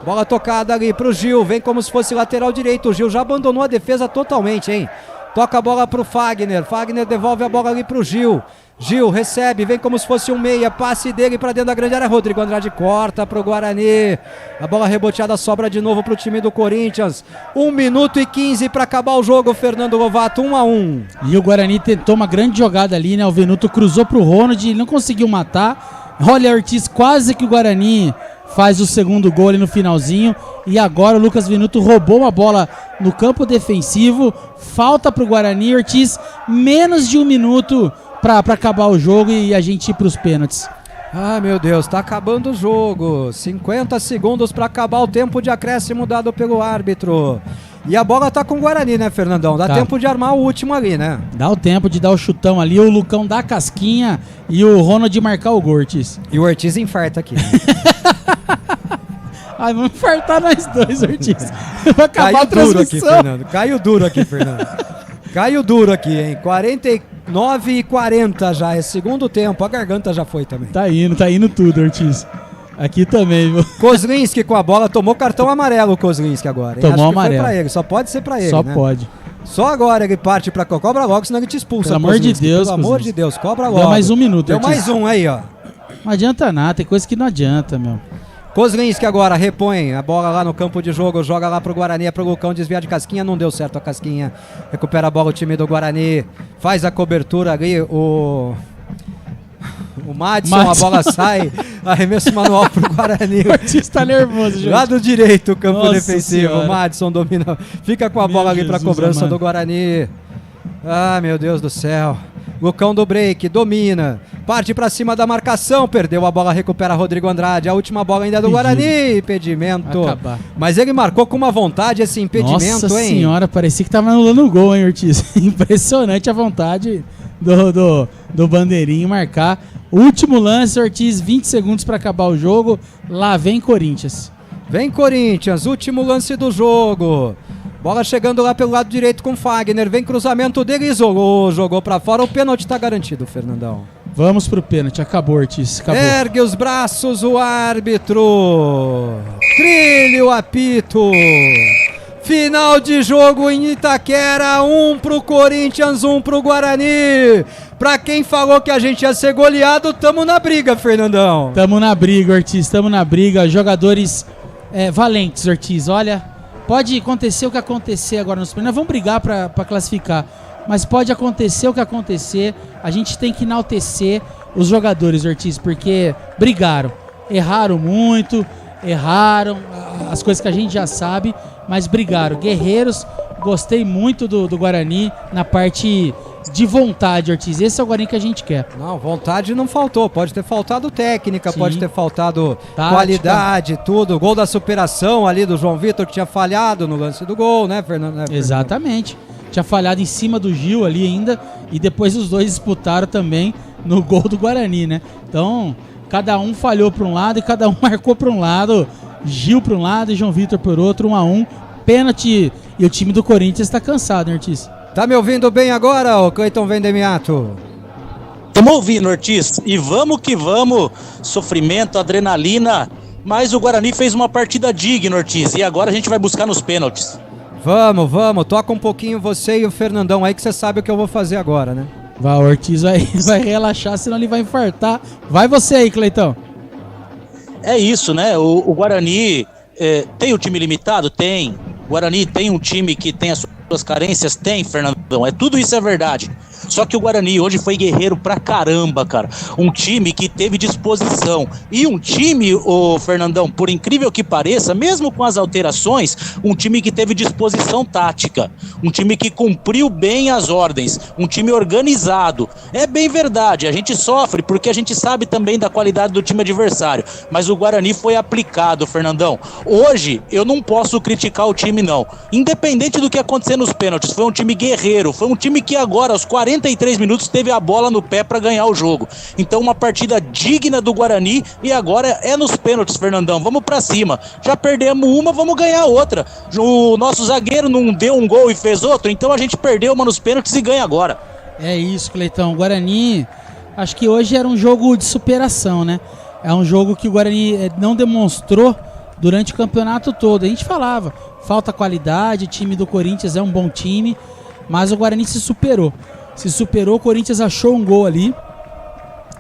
Speaker 1: Bola tocada ali pro Gil. Vem como se fosse lateral direito. O Gil já abandonou a defesa totalmente, hein? Toca a bola pro Fagner. Fagner devolve a bola ali pro Gil. Gil recebe, vem como se fosse um meia. Passe dele pra dentro da grande área. Rodrigo Andrade corta pro Guarani. A bola reboteada sobra de novo pro time do Corinthians. 1 minuto e 15 pra acabar o jogo, Fernando Lovato, 1-1.
Speaker 4: E o Guarani tentou uma grande jogada ali, né? O Venuto cruzou pro Ronald, ele não conseguiu matar. Olha, Ortiz, quase que o Guarani faz o segundo gol ali no finalzinho. E agora o Lucas Venuto roubou uma bola no campo defensivo. Falta pro Guarani, Ortiz, menos de 1 minuto pra acabar o jogo e a gente ir pros pênaltis.
Speaker 1: Ah, meu Deus, tá acabando o jogo. 50 segundos pra acabar o tempo de acréscimo dado pelo árbitro. E a bola tá com o Guarani, né, Fernandão? Dá tempo de armar o último ali, né?
Speaker 4: Dá o tempo de dar o chutão ali, o Lucão dá a casquinha e o Ronald marcar o gol, Ortiz.
Speaker 1: E o Ortiz infarta aqui.
Speaker 4: Ai, vamos infartar nós dois, Ortiz. Vai acabar a transmissão.
Speaker 1: Duro aqui, Fernando. Caiu duro aqui, Fernando. Caiu duro aqui, hein? 49:40 já, é segundo tempo. A garganta já foi também.
Speaker 4: Tá indo tudo, Ortiz. Aqui também, viu?
Speaker 1: Kozlinski com a bola, tomou cartão amarelo o Kozlinski agora. Hein?
Speaker 4: Tomou
Speaker 1: Acho que
Speaker 4: amarelo.
Speaker 1: foi pra ele, só pode ser pra ele,
Speaker 4: Só
Speaker 1: né?
Speaker 4: pode.
Speaker 1: Só agora ele parte pra cobra logo, senão ele te expulsa.
Speaker 4: Pelo amor de Deus,
Speaker 1: pelo amor de Deus, cobra logo.
Speaker 4: Deu mais 1 minuto.
Speaker 1: Deu mais um aí, ó.
Speaker 4: Não adianta nada, tem coisa que não adianta, meu.
Speaker 1: Kozlinski agora repõe a bola lá no campo de jogo, joga lá pro Guarani, é pro Lucão, desvia de casquinha, não deu certo a casquinha. Recupera a bola o time do Guarani, faz a cobertura ali, o Madison, a bola sai, arremesso manual pro Guarani.
Speaker 4: O Ortiz tá nervoso, gente.
Speaker 1: Lado direito, o campo
Speaker 4: Nossa
Speaker 1: defensivo,
Speaker 4: senhora.
Speaker 1: o Madison domina, fica com a bola ali pra cobrança
Speaker 4: amado.
Speaker 1: do Guarani. Ah, meu Deus do céu. Lucão do break, domina, parte pra cima da marcação, perdeu a bola, recupera Rodrigo Andrade, a última bola ainda é do Guarani, impedimento.
Speaker 4: Acabar.
Speaker 1: Mas ele marcou com uma vontade esse impedimento,
Speaker 4: Nossa
Speaker 1: hein?
Speaker 4: senhora, parecia que tava anulando o gol, hein, Ortiz? Impressionante a vontade do bandeirinho marcar. Último lance, Ortiz, 20 segundos pra acabar o jogo, lá vem Corinthians.
Speaker 1: Vem Corinthians, último lance do jogo. Bola chegando lá pelo lado direito com Fagner, vem cruzamento dele, isolou, jogou pra fora, o pênalti tá garantido, Fernandão.
Speaker 4: Vamos pro pênalti, acabou, Ortiz, acabou.
Speaker 1: Ergue os braços o árbitro, trilha o apito. Final de jogo em Itaquera, 1 pro Corinthians, 1 pro Guarani. Pra quem falou que a gente ia ser goleado, tamo na briga, Fernandão.
Speaker 4: Tamo na briga, Ortiz, tamo na briga. Jogadores valentes, Ortiz, olha... Pode acontecer o que acontecer agora nos pênaltis. Nós vamos brigar pra classificar. Mas pode acontecer o que acontecer. A gente tem que enaltecer os jogadores, Ortiz, porque brigaram. Erraram muito, erraram as coisas que a gente já sabe, mas brigaram. Guerreiros, gostei muito do Guarani na parte de vontade, Ortiz. Esse é o Guarani que a gente quer.
Speaker 1: Não, vontade não faltou. Pode ter faltado técnica,
Speaker 4: Sim.
Speaker 1: Pode ter faltado
Speaker 4: Tática.
Speaker 1: qualidade, tudo. Gol da superação ali do João Vitor, que tinha falhado no lance do gol, né, Fernando?
Speaker 4: Exatamente. Tinha falhado em cima do Gil ali ainda, e depois os dois disputaram também no gol do Guarani, né? Então, cada um falhou para um lado e cada um marcou para um lado. Gil para um lado e João Vitor por outro, 1-1. Pênalti, e o time do Corinthians está cansado, hein, Ortiz?
Speaker 1: Tá me ouvindo bem agora, ô Cleiton Vendemiato?
Speaker 14: Estamos ouvindo, Ortiz. E vamos que vamos. Sofrimento, adrenalina. Mas o Guarani fez uma partida digna, Ortiz. E agora a gente vai buscar nos pênaltis.
Speaker 1: Vamos. Toca um pouquinho você e o Fernandão aí, que você sabe o que eu vou fazer agora, né?
Speaker 4: Vai, o Ortiz vai relaxar, senão ele vai infartar. Vai você aí, Cleitão.
Speaker 14: É isso, né? O Guarani tem um time limitado? Tem. O Guarani tem um time que tem as suas carências? Tem, Fernandão. Tudo isso é verdade. Só que o Guarani hoje foi guerreiro pra caramba, cara. Um time que teve disposição. E um time, ô Fernandão, por incrível que pareça, mesmo com as alterações, um time que teve disposição tática. Um time que cumpriu bem as ordens. Um time organizado. É bem verdade, a gente sofre porque a gente sabe também da qualidade do time adversário. Mas o Guarani foi aplicado, Fernandão. Hoje, eu não posso criticar o time, não. Independente do que acontecer nos pênaltis, foi um time guerreiro. Foi um time que agora, aos 43 minutos, teve a bola no pé para ganhar o jogo. Então, uma partida digna do Guarani e agora é nos pênaltis, Fernandão. Vamos pra cima. Já perdemos uma, vamos ganhar outra. O nosso zagueiro não deu um gol e fez outro, então a gente perdeu uma nos pênaltis e ganha agora.
Speaker 4: É isso, Cleitão. O Guarani, acho que hoje era um jogo de superação, né? É um jogo que o Guarani não demonstrou durante o campeonato todo. A gente falava, falta qualidade, o time do Corinthians é um bom time, mas o Guarani se superou. O Corinthians achou um gol ali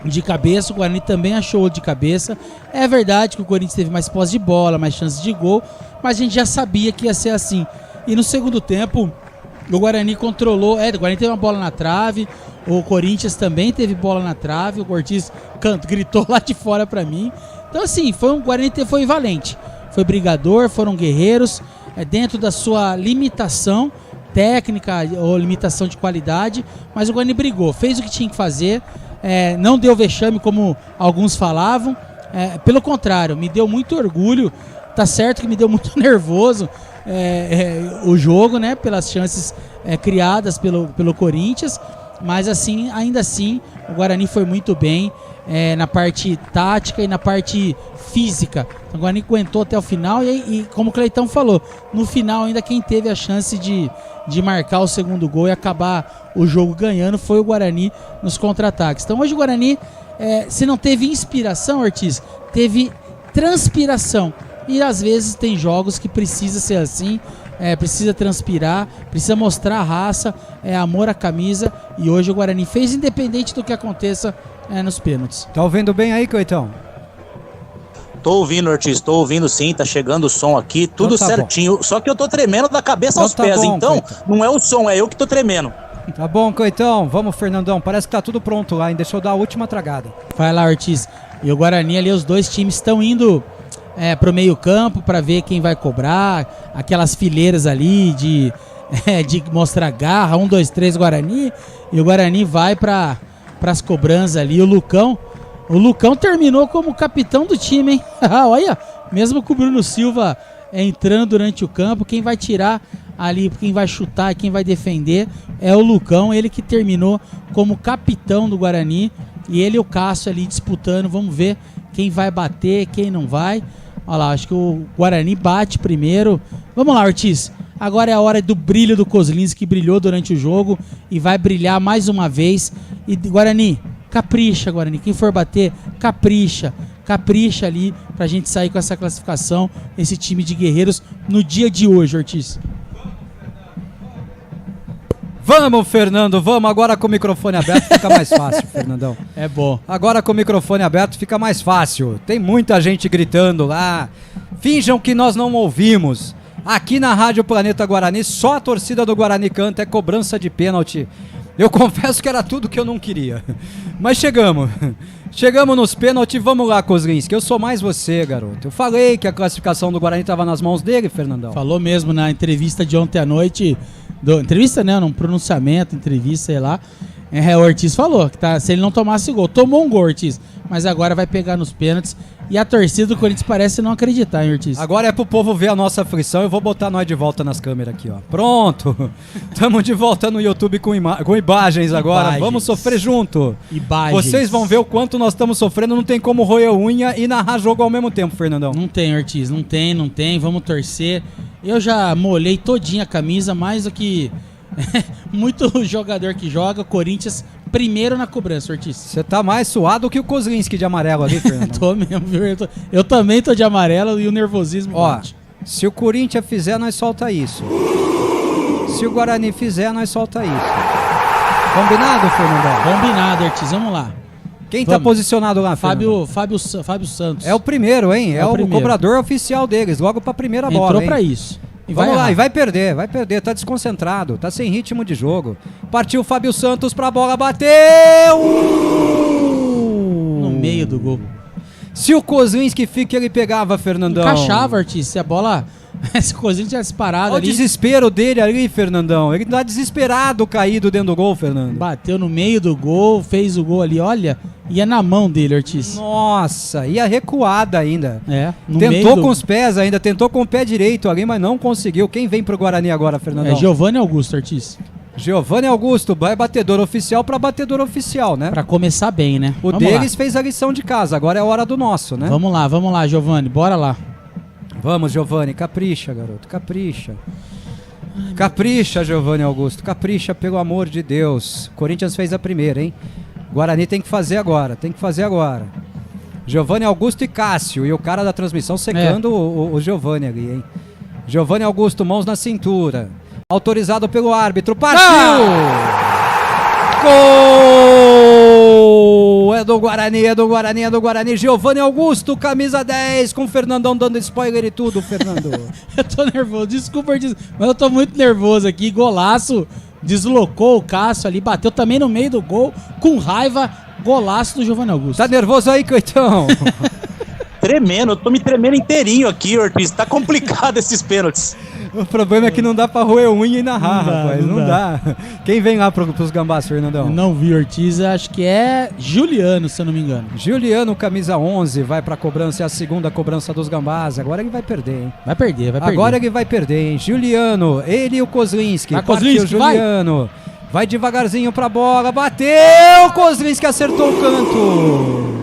Speaker 4: de cabeça, o Guarani também achou de cabeça. É verdade que o Corinthians teve mais posse de bola, mais chances de gol, mas a gente já sabia que ia ser assim. E no segundo tempo, o Guarani controlou, o Guarani teve uma bola na trave, o Corinthians também teve bola na trave, o Ortiz gritou lá de fora pra mim. Então assim, o Guarani foi valente, foi brigador, foram guerreiros, dentro da sua limitação técnica ou limitação de qualidade, mas o Guarani brigou, fez o que tinha que fazer, não deu vexame como alguns falavam, pelo contrário, me deu muito orgulho, tá certo que me deu muito nervoso o jogo, né, pelas chances criadas pelo Corinthians, mas assim, ainda assim o Guarani foi muito bem na parte tática e na parte física. Então, o Guarani aguentou até o final e como o Cleitão falou, no final ainda quem teve a chance de marcar o segundo gol e acabar o jogo ganhando foi o Guarani nos contra-ataques. Então hoje o Guarani, se não teve inspiração, Ortiz, teve transpiração. E às vezes tem jogos que precisa ser assim, precisa transpirar, precisa mostrar a raça, amor à camisa. E hoje o Guarani fez, independente do que aconteça nos pênaltis.
Speaker 1: Tá ouvindo bem aí, Cleitão?
Speaker 14: Tô ouvindo, Ortiz, tô ouvindo sim, tá chegando o som aqui, tudo então tá certinho. Bom. Só que eu tô tremendo da cabeça aos pés, bom, então Cleitão. Não é o som, é eu que tô tremendo.
Speaker 1: Tá bom, Cleitão, vamos, Fernandão, parece que tá tudo pronto lá, hein? Deixa eu dar a última tragada.
Speaker 4: Vai lá, Ortiz. E o Guarani ali, os dois times estão indo pro meio campo para ver quem vai cobrar, aquelas fileiras ali de mostrar garra, 1, 2, 3 Guarani, e o Guarani vai para as cobranças ali. O Lucão terminou como capitão do time, hein? Olha, mesmo com o Bruno Silva entrando durante o campo, quem vai tirar ali, quem vai chutar, quem vai defender é o Lucão, ele que terminou como capitão do Guarani, e ele e o Cássio ali disputando, vamos ver quem vai bater, quem não vai. Olha lá, acho que o Guarani bate primeiro. Vamos lá, Ortiz. Agora é a hora do brilho do Kozlinski, que brilhou durante o jogo e vai brilhar mais uma vez. E Guarani, capricha, Guarani. Quem for bater, capricha. Capricha ali pra gente sair com essa classificação, esse time de guerreiros no dia de hoje, Ortiz.
Speaker 1: Vamos, Fernando, vamos. Agora com o microfone aberto fica mais fácil, Fernandão.
Speaker 4: É bom.
Speaker 1: Agora com o microfone aberto fica mais fácil. Tem muita gente gritando lá. Finjam que nós não ouvimos. Aqui na Rádio Planeta Guarani, só a torcida do Guarani canta, é cobrança de pênalti. Eu confesso que era tudo que eu não queria. Mas chegamos. Chegamos nos pênaltis. Vamos lá, Kozlinski. Eu sou mais você, garoto. Eu falei que a classificação do Guarani estava nas mãos dele, Fernandão.
Speaker 4: Falou mesmo na entrevista de ontem à noite. Entrevista não, num pronunciamento, entrevista, sei lá. O Ortiz falou que se ele não tomasse gol. Tomou um gol, Ortiz. Mas agora vai pegar nos pênaltis. E a torcida do Corinthians parece não acreditar, hein, Ortiz?
Speaker 1: Agora é pro povo ver a nossa aflição. Eu vou botar nós de volta nas câmeras aqui, ó. Pronto. Tamo de volta no YouTube com imagens agora. Vamos sofrer junto.
Speaker 4: Imagens.
Speaker 1: Vocês vão ver o quanto nós estamos sofrendo. Não tem como roer unha e narrar jogo ao mesmo tempo, Fernandão.
Speaker 4: Não tem, Ortiz. Não tem. Vamos torcer. Eu já molhei todinha a camisa, mais do que muito jogador que joga. Corinthians primeiro na cobrança, Ortiz.
Speaker 1: Você tá mais suado que o Kozlinski de amarelo ali, Fernando.
Speaker 4: Tô mesmo, viu? Eu também tô de amarelo e o nervosismo bate.
Speaker 1: Se o Corinthians fizer, nós solta isso. Se o Guarani fizer, nós solta isso. Combinado, Fernandão?
Speaker 4: Combinado, Ortiz. Vamos lá.
Speaker 1: Quem tá posicionado lá,
Speaker 4: Fábio Santos.
Speaker 1: É o primeiro, hein? É o cobrador oficial deles, logo pra primeira bola.
Speaker 4: Entrou pra isso. E
Speaker 1: Vamos lá, e vai perder, tá desconcentrado, tá sem ritmo de jogo. Partiu o Fábio Santos pra bola, bateu!
Speaker 4: No meio do gol.
Speaker 1: Se o Kozlinski fica, ele pegava, Fernandão.
Speaker 4: Encaixava, Ortiz, se a bola... Esse Kozlinski tivesse parado
Speaker 1: Olha
Speaker 4: ali.
Speaker 1: o desespero dele ali, Fernandão. Ele tá desesperado caído dentro do gol, Fernando.
Speaker 4: Bateu no meio do gol, fez o gol ali, olha, ia na mão dele, Ortiz.
Speaker 1: Nossa, ia recuada ainda.
Speaker 4: No
Speaker 1: tentou
Speaker 4: meio
Speaker 1: com os pés ainda, tentou com o pé direito ali, mas não conseguiu. Quem vem pro Guarani agora, Fernandão?
Speaker 4: É Giovanni Augusto, Ortiz.
Speaker 1: Giovanni Augusto, vai batedor oficial pra batedor oficial, né?
Speaker 4: Pra começar bem, né?
Speaker 1: O deles fez a lição de casa, agora é a hora do nosso, né?
Speaker 4: Vamos lá, Giovanni, bora lá.
Speaker 1: Vamos, Giovanni, capricha, garoto, capricha. Capricha, Giovanni Augusto, capricha, pelo amor de Deus. Corinthians fez a primeira, hein? Guarani tem que fazer agora. Giovanni Augusto e Cássio, e o cara da transmissão secando o Giovanni ali, hein? Giovanni Augusto, mãos na cintura. Autorizado pelo árbitro, partiu! Gol! É do Guarani. Giovanni Augusto, camisa 10, com o Fernandão dando spoiler e tudo, Fernando.
Speaker 4: Eu tô nervoso, desculpa, mas eu tô muito nervoso aqui. Golaço, deslocou o Cássio ali, bateu também no meio do gol, com raiva, golaço do Giovanni Augusto.
Speaker 1: Tá nervoso aí, Coitão?
Speaker 14: Tremendo, eu tô me tremendo inteirinho aqui, Ortiz. Tá complicado esses pênaltis.
Speaker 1: O problema é que não dá pra roer unha e narrar, rapaz. Não dá. Quem vem lá pros gambás, Fernandão?
Speaker 4: Eu não vi, Ortiz, acho que é Juliano, se eu não me engano.
Speaker 1: Juliano, camisa 11, vai pra cobrança, é a segunda cobrança dos gambás. Agora ele vai perder, hein?
Speaker 4: Vai perder.
Speaker 1: Agora ele vai perder, hein? Juliano, ele e o Kozlinski.
Speaker 4: Kozlinski,
Speaker 1: Juliano. Vai devagarzinho pra bola, bateu! Kozlinski acertou o canto.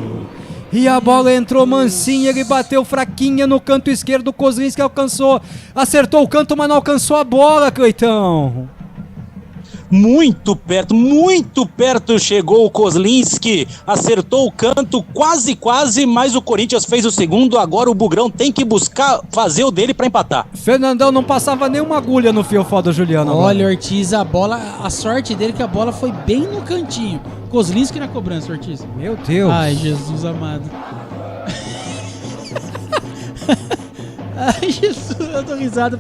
Speaker 1: E a bola entrou mansinha, ele bateu fraquinha no canto esquerdo, o Kozlinski alcançou, acertou o canto, mas não alcançou a bola, Cleitão.
Speaker 14: Muito perto chegou o Kozlinski, acertou o canto, quase, mas o Corinthians fez o segundo, agora o Bugrão tem que buscar fazer o dele pra empatar.
Speaker 1: Fernandão não passava nenhuma agulha no fiofó do Juliano.
Speaker 4: Olha, Ortiz, a sorte dele é que a bola foi bem no cantinho. Kozlinski na cobrança, Ortiz.
Speaker 1: Meu Deus.
Speaker 4: Ai, Jesus amado. Ai, Jesus, eu tô risado,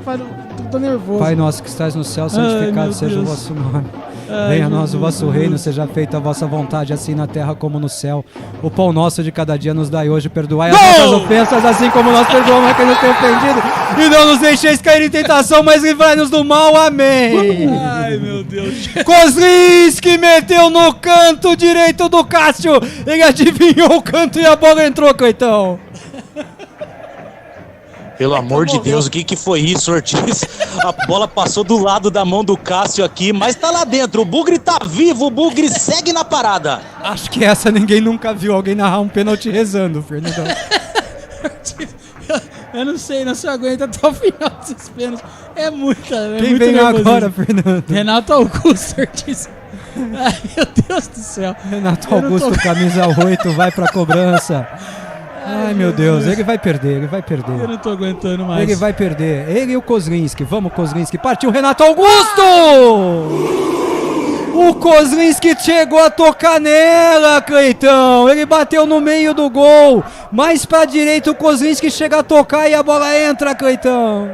Speaker 4: tô nervoso.
Speaker 1: Pai nosso que estás no céu, santificado seja o vosso nome. Venha a nós o vosso reino, seja feita a vossa vontade, assim na terra como no céu. O pão nosso de cada dia nos dai hoje, perdoai as nossas ofensas, assim como nós perdoamos a quem nos tem ofendido. E não nos deixeis cair em tentação, mas livrai-nos do mal. Amém.
Speaker 4: Ai, meu Deus.
Speaker 1: Kozlinski meteu no canto direito do Cássio. Ele adivinhou o canto e a bola entrou, Coitão.
Speaker 14: Pelo amor de Deus, o que foi isso, Ortiz? A bola passou do lado da mão do Cássio aqui, mas tá lá dentro. O Bugre tá vivo, o Bugre segue na parada.
Speaker 1: Acho que essa ninguém nunca viu alguém narrar um pênalti rezando, Fernandão.
Speaker 4: Eu não sei, não se aguenta até o final desses pênaltis. É muita.
Speaker 1: Quem vem agora, Fernando?
Speaker 4: Renato Augusto, Ortiz. Ai, meu Deus do céu.
Speaker 1: Renato Augusto, camisa 8, vai pra cobrança. Ai, meu Deus, ele vai perder.
Speaker 4: Eu não tô aguentando mais.
Speaker 1: Ele vai perder. Ele e o Kozlinski. Vamos, Kozlinski. Partiu Renato Augusto! O Kozlinski chegou a tocar nela, Cleitão. Ele bateu no meio do gol. Mais pra direita o Kozlinski chega a tocar e a bola entra, Cleitão.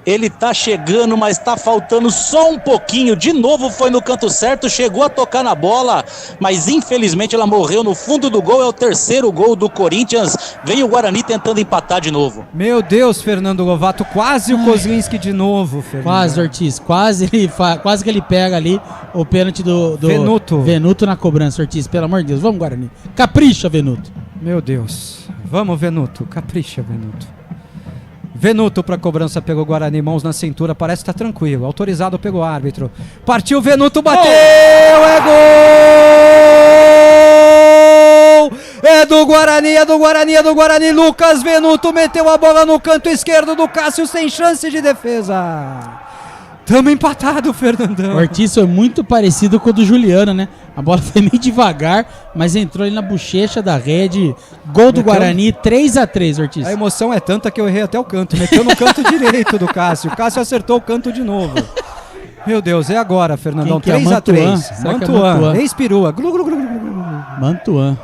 Speaker 14: Ele tá chegando, mas tá faltando só um pouquinho. De novo foi no canto certo, chegou a tocar na bola, mas infelizmente ela morreu no fundo do gol. É o terceiro gol do Corinthians. Vem o Guarani tentando empatar de novo.
Speaker 1: Meu Deus, Fernando Lovato, quase o Kozlinski de novo, Fernando.
Speaker 4: Quase, Ortiz, quase que ele pega ali o pênalti do Venuto na cobrança, Ortiz. Pelo amor de Deus, vamos, Guarani. Capricha, Venuto.
Speaker 1: Meu Deus, vamos, Venuto. Capricha, Venuto. Venuto para cobrança pelo Guarani, mãos na cintura, parece que tá tranquilo, autorizado pelo árbitro. Partiu Venuto, bateu, é gol! É do Guarani, Lucas Venuto meteu a bola no canto esquerdo do Cássio sem chance de defesa. Tamo empatado, Fernandão.
Speaker 4: O Ortiz foi muito parecido com o do Juliano, né? A bola foi meio devagar, mas entrou ali na bochecha da rede. Gol do Guarani, 3-3, Ortiz.
Speaker 1: A emoção é tanta que eu errei até o canto. Meteu no canto direito do Cássio. O Cássio acertou o canto de novo. Meu Deus, é agora, Fernandão. 3-3. Mantuan. Ex-perua.
Speaker 4: Mantuan.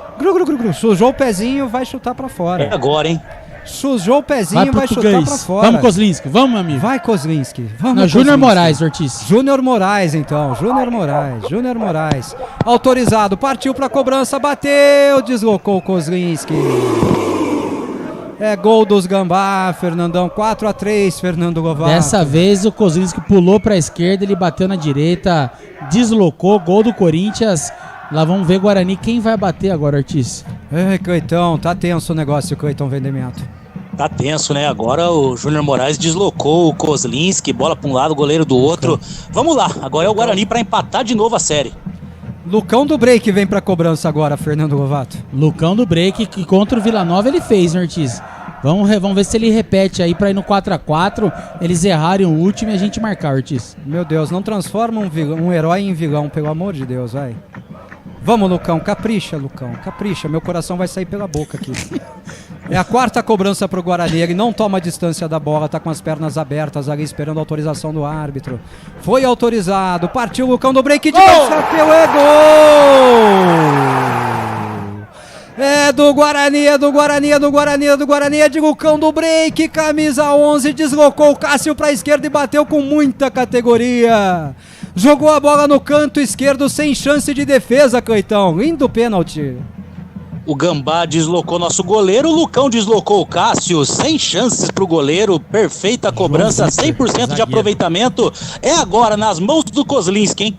Speaker 1: Sujou o pezinho, vai chutar pra fora.
Speaker 14: É agora, hein?
Speaker 1: Sujou o pezinho, vai chutar pra fora.
Speaker 4: Vamos, Kozlinski, vamos, meu amigo.
Speaker 1: Vai, Kozlinski.
Speaker 4: Vamos, Júnior Moraes, Ortiz.
Speaker 1: Júnior Moraes, então. Júnior Moraes. Autorizado, partiu pra cobrança, bateu, deslocou o Kozlinski. É gol dos Gambá, Fernandão. 4-3, Fernando Lovato.
Speaker 4: Dessa vez o Kozlinski pulou pra esquerda, ele bateu na direita, deslocou, gol do Corinthians. Lá vamos ver, Guarani, quem vai bater agora, Ortiz?
Speaker 1: Ei, Cleitão, tá tenso o negócio, Cleitão Vendimento.
Speaker 14: Tá tenso, né? Agora o Júnior Moraes deslocou o Kozlinski, bola pra um lado, goleiro do outro. Vamos lá, agora é o Guarani pra empatar de novo a série.
Speaker 1: Lucão do break vem pra cobrança agora, Fernando Lovato.
Speaker 4: Lucão do break, que contra o Vila Nova ele fez, né, Ortiz? Vamos ver se ele repete aí pra ir no 4-4, eles errarem o último e a gente marcar, Ortiz.
Speaker 1: Meu Deus, não transforma um herói em vilão, pelo amor de Deus, vai. Vamos, Lucão, capricha, Lucão, capricha, meu coração vai sair pela boca aqui. É a quarta cobrança pro Guarani, ele não toma a distância da bola, tá com as pernas abertas ali esperando a autorização do árbitro. Foi autorizado, partiu o Lucão do break de chapéu, é gol! É do Guarani, é de Lucão do break, camisa 11, deslocou o Cássio pra esquerda e bateu com muita categoria. Jogou a bola no canto esquerdo sem chance de defesa, Cleitão. Lindo pênalti.
Speaker 14: O Gambá deslocou nosso goleiro, o Lucão deslocou o Cássio, sem chances pro goleiro, perfeita cobrança, 100% de aproveitamento. É agora nas mãos do Kozlinski, hein?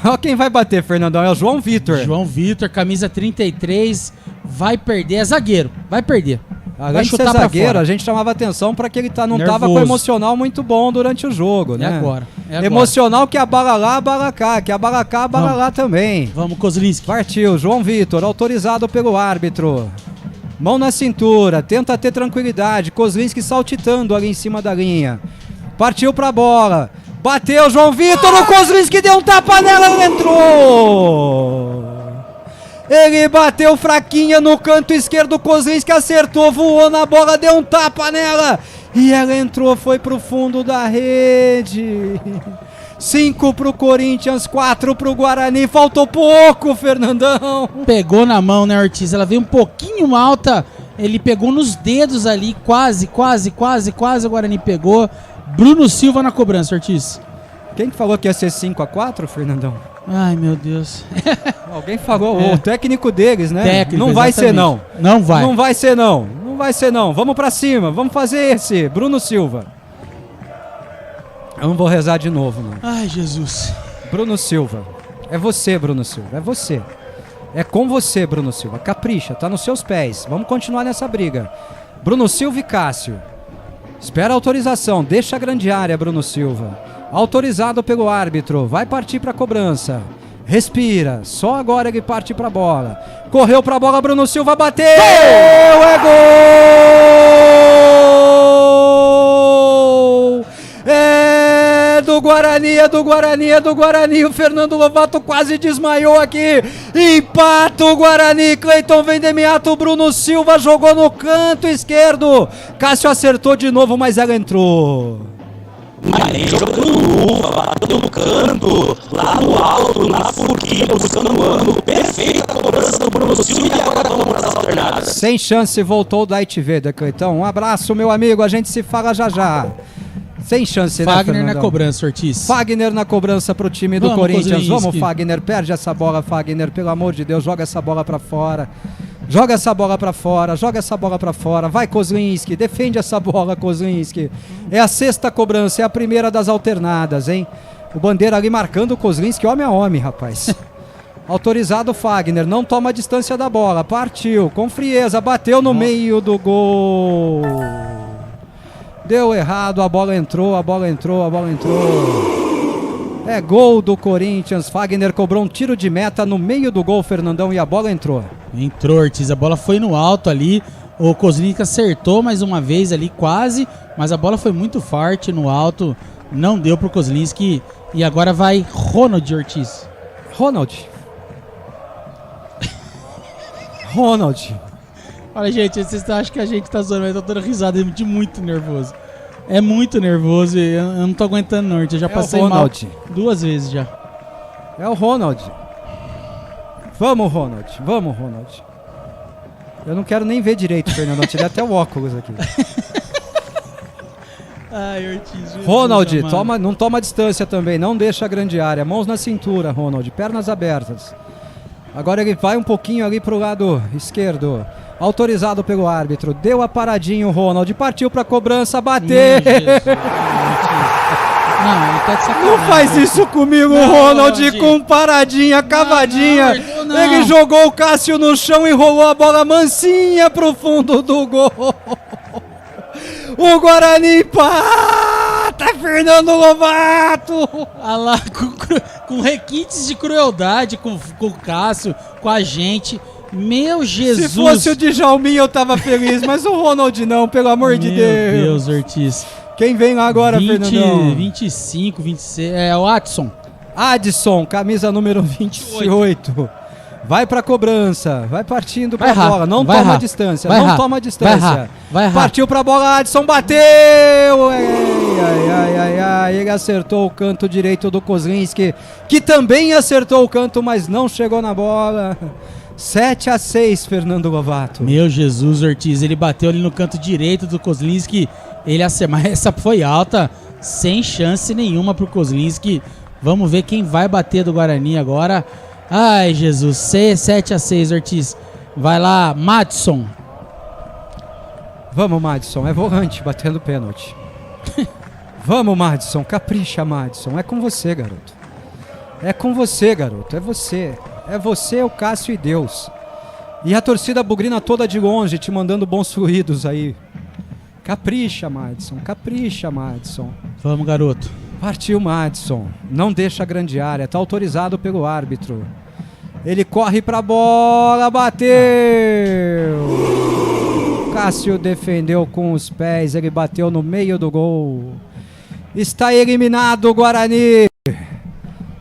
Speaker 1: Ó quem vai bater, Fernandão, é o João Vitor.
Speaker 4: João Vitor, camisa 33, vai perder, é zagueiro, vai perder.
Speaker 1: Além de ser zagueiro, a gente chamava atenção para que ele não estava com emocional muito bom durante o jogo, né?
Speaker 4: É agora.
Speaker 1: Emocional que abala lá, abala cá, que abala cá, abala lá também.
Speaker 4: Vamos, Kozlinski.
Speaker 1: Partiu, João Vitor, autorizado pelo árbitro. Mão na cintura, tenta ter tranquilidade. Kozlinski saltitando ali em cima da linha. Partiu pra bola. Bateu, João Vitor, o Kozlinski deu um tapa nela, ele entrou. Ele bateu fraquinha no canto esquerdo, o Kozlinski acertou, voou na bola, deu um tapa nela. E ela entrou, foi pro fundo da rede. 5 pro Corinthians, 4 pro Guarani, faltou pouco, Fernandão.
Speaker 4: Pegou na mão, né, Ortiz? Ela veio um pouquinho alta, ele pegou nos dedos ali, quase, o Guarani pegou. Bruno Silva na cobrança, Ortiz.
Speaker 1: Quem que falou que ia ser 5-4, Fernandão?
Speaker 4: Ai, meu Deus.
Speaker 1: Alguém falou, o técnico deles, né?
Speaker 4: Técnico,
Speaker 1: não vai ser não.
Speaker 4: Não vai.
Speaker 1: Não vai ser não. Não vai ser não. Vamos pra cima, vamos fazer esse. Bruno Silva. Eu não vou rezar de novo, não.
Speaker 4: Ai, Jesus.
Speaker 1: Bruno Silva. É você, Bruno Silva. É você. É com você, Bruno Silva. Capricha, tá nos seus pés. Vamos continuar nessa briga. Bruno Silva e Cássio. Espera a autorização. Deixa a grande área, Bruno Silva. Autorizado pelo árbitro, vai partir para a cobrança. Respira, só agora ele parte para a bola. Correu para a bola, Bruno Silva bateu! É gol! É do Guarani. O Fernando Lovato quase desmaiou aqui. Empata o Guarani. Cleiton Vendemiato, Bruno Silva jogou no canto esquerdo. Cássio acertou de novo, mas ela entrou.
Speaker 14: Mas nem jogando luva, batendo no canto, lá no alto, na forquilha, buscando o ângulo. Perfeita a cobrança do Bruno Silva e agora vamos para as alternadas.
Speaker 1: Sem chance, voltou da Itiveda, Cleitão. Um abraço, meu amigo, a gente se fala já. Sem chance,
Speaker 4: Fagner
Speaker 1: né,
Speaker 4: na cobrança, Ortiz.
Speaker 1: Fagner na cobrança pro time do Corinthians. Vamos, Fagner, perde essa bola, Fagner, pelo amor de Deus, joga essa bola pra fora. Joga essa bola pra fora, vai Kozlinski, defende essa bola, Kozlinski. É a sexta cobrança, é a primeira das alternadas, hein? O Bandeira ali marcando o Kozlinski, homem a homem, rapaz. Autorizado Fagner, não toma a distância da bola, partiu, com frieza, bateu no meio do gol. Deu errado, a bola entrou. É gol do Corinthians, Fagner cobrou um tiro de meta no meio do gol, Fernandão, e a bola entrou.
Speaker 4: Entrou, Ortiz, a bola foi no alto ali, o Kozlinski acertou mais uma vez ali, quase, mas a bola foi muito forte no alto, não deu pro Kozlinski, e agora vai Ronald, Ortiz.
Speaker 1: Ronald.
Speaker 4: Olha, gente, vocês acham que a gente tá zoando, mas eu tô dando risada de muito nervoso. É muito nervoso e eu não tô aguentando não, eu já passei mal 2 vezes já.
Speaker 1: É o Ronald. Vamos, Ronald. Eu não quero nem ver direito, Fernandão. Tirei até o óculos aqui.
Speaker 4: Ai, Ortiz.
Speaker 1: Ronald, não toma distância também. Não deixa a grande área. Mãos na cintura, Ronald. Pernas abertas. Agora ele vai um pouquinho ali pro lado esquerdo. Autorizado pelo árbitro. Deu a paradinha o Ronald. Partiu pra cobrança. Bateu.
Speaker 4: Não, ele tá de sacanagem.
Speaker 1: Não faz isso comigo, não, Ronald, com paradinha, cavadinha. Não. Ele jogou o Cássio no chão e rolou a bola mansinha pro fundo do gol. O Guarani empata, Fernando Lovato.
Speaker 4: Ah lá, com requintes de crueldade com o Cássio, com a gente. Meu Jesus.
Speaker 1: Se fosse o Djalminha eu tava feliz, mas o Ronald não, pelo amor de Deus.
Speaker 4: Meu Deus, Ortiz.
Speaker 1: Quem vem lá agora, Fernandão?
Speaker 4: 25, 26, o Adson.
Speaker 1: Adson, camisa número 28. Vai pra cobrança, vai partindo pra bola, não toma distância, não toma distância.
Speaker 4: Vai
Speaker 1: Partiu pra bola, Adson bateu! Ai, ele acertou o canto direito do Kozlinski, que também acertou o canto, mas não chegou na bola. 7-6, Fernando Lovato.
Speaker 4: Meu Jesus, Ortiz, ele bateu ali no canto direito do Kozlinski. Mas essa foi alta, sem chance nenhuma pro Kozlinski. Vamos ver quem vai bater do Guarani agora. Ai, Jesus, 7-6, Ortiz. Vai lá, Madison.
Speaker 1: Vamos, Madison, é volante batendo pênalti. Vamos, Madison, capricha, Madison. É com você, garoto. É com você, garoto, é você. É você, o Cássio e Deus. E a torcida bugrina toda de longe, te mandando bons fluidos aí. Capricha, Madison, capricha, Madison.
Speaker 4: Vamos, garoto.
Speaker 1: Partiu, Madison. Não deixa a grande área, tá autorizado pelo árbitro. Ele corre pra bola, bateu! Cássio defendeu com os pés, ele bateu no meio do gol. Está eliminado o Guarani.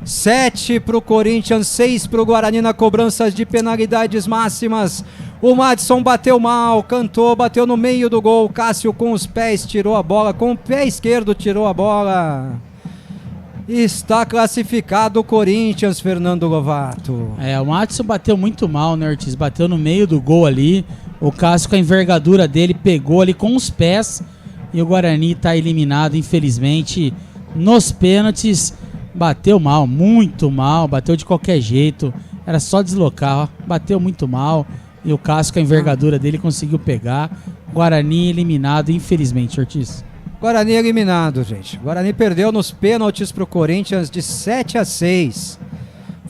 Speaker 1: 7 pro Corinthians, 6 pro Guarani na cobrança de penalidades máximas. O Madison bateu mal, cantou, bateu no meio do gol. Cássio com os pés tirou a bola, com o pé esquerdo tirou a bola. Está classificado o Corinthians, Fernando Lovato.
Speaker 4: O Madison bateu muito mal, né, Ortiz? Bateu no meio do gol ali. O Cássio, com a envergadura dele, pegou ali com os pés. E o Guarani está eliminado, infelizmente, nos pênaltis. Bateu mal, muito mal, bateu de qualquer jeito. Era só deslocar, ó. Bateu muito mal. E o Cássio, com a envergadura dele, conseguiu pegar. Guarani eliminado, infelizmente, Ortiz.
Speaker 1: Guarani eliminado, gente. Guarani perdeu nos pênaltis pro Corinthians de 7-6.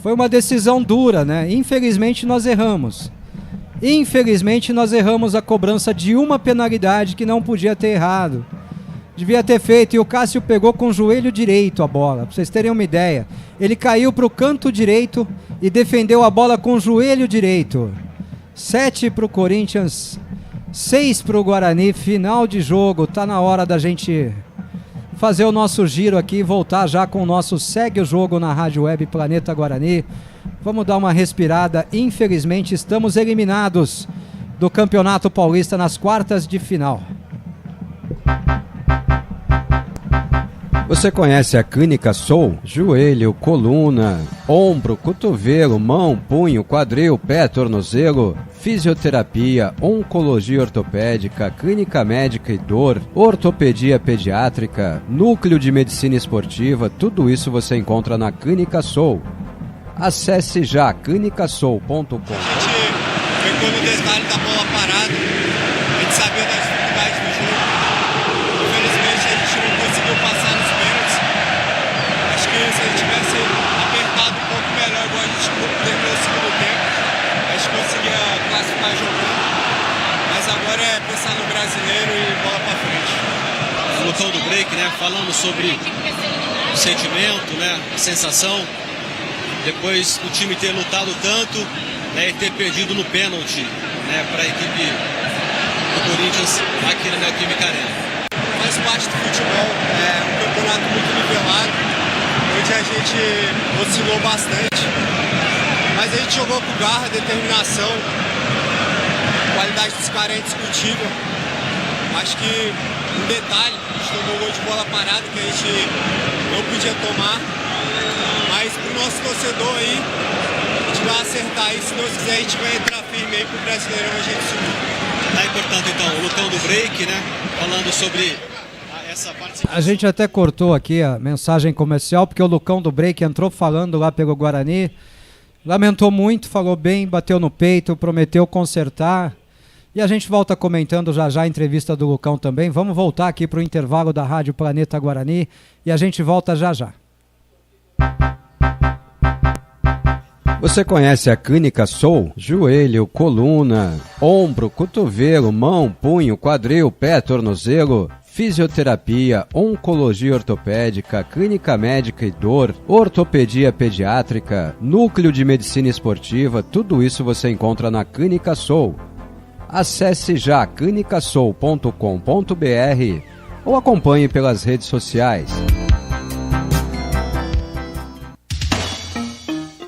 Speaker 1: Foi uma decisão dura, né? Infelizmente nós erramos. Infelizmente nós erramos a cobrança de uma penalidade que não podia ter errado. Devia ter feito, e o Cássio pegou com o joelho direito a bola, pra vocês terem uma ideia. Ele caiu pro canto direito e defendeu a bola com o joelho direito. 7 pro Corinthians, 6 pro Guarani, final de jogo. Tá na hora da gente fazer o nosso giro aqui, voltar já com o nosso Segue o Jogo na Rádio Web Planeta Guarani. Vamos dar uma respirada. Infelizmente estamos eliminados do Campeonato Paulista nas quartas de final. Você conhece a Clínica Soul? Joelho, coluna, ombro, cotovelo, mão, punho, quadril, pé, tornozelo, fisioterapia, oncologia ortopédica, clínica médica e dor, ortopedia pediátrica, núcleo de medicina esportiva, tudo isso você encontra na Clínica Soul. Acesse já clinicasoul.com.
Speaker 21: Ficou no detalhe da bola parada, a gente sabia das dificuldades do jogo. Infelizmente a gente não conseguiu passar nos pênaltis. Acho que se a gente tivesse apertado um pouco melhor, igual a gente terminou o segundo tempo, a gente conseguia classificar jogando. Mas agora é pensar no brasileiro e bola pra frente.
Speaker 11: No botão do break, né? Falando sobre o sentimento, né? A sensação. Depois do time ter lutado tanto, né, e ter perdido no pênalti, né, para a equipe do Corinthians aqui na Neoquímica Arena.
Speaker 21: Faz parte do futebol, é um campeonato muito nivelado, onde a gente oscilou bastante, mas a gente jogou com garra, determinação, a qualidade dos caras é indiscutível. Acho que um detalhe, a gente tomou gol de bola parada que a gente não podia tomar. Mas pro nosso torcedor aí, a gente continuar a acertar aí, se Deus quiser a gente vai entrar firme aí pro Brasileirão a gente subir.
Speaker 11: Tá aí, portanto, então, o Lucão do Break, né? Falando sobre essa participação.
Speaker 1: A gente até cortou aqui a mensagem comercial, porque o Lucão do Break entrou falando lá pelo Guarani, lamentou muito, falou bem, bateu no peito, prometeu consertar. E a gente volta comentando já a entrevista do Lucão também. Vamos voltar aqui para o intervalo da Rádio Planeta Guarani e a gente volta já. Você conhece a Clínica Soul? Joelho, coluna, ombro, cotovelo, mão, punho, quadril, pé, tornozelo, fisioterapia, oncologia ortopédica, clínica médica e dor, ortopedia pediátrica, núcleo de medicina esportiva, tudo isso você encontra na Clínica Soul. Acesse já clinicasoul.com.br ou acompanhe pelas redes sociais.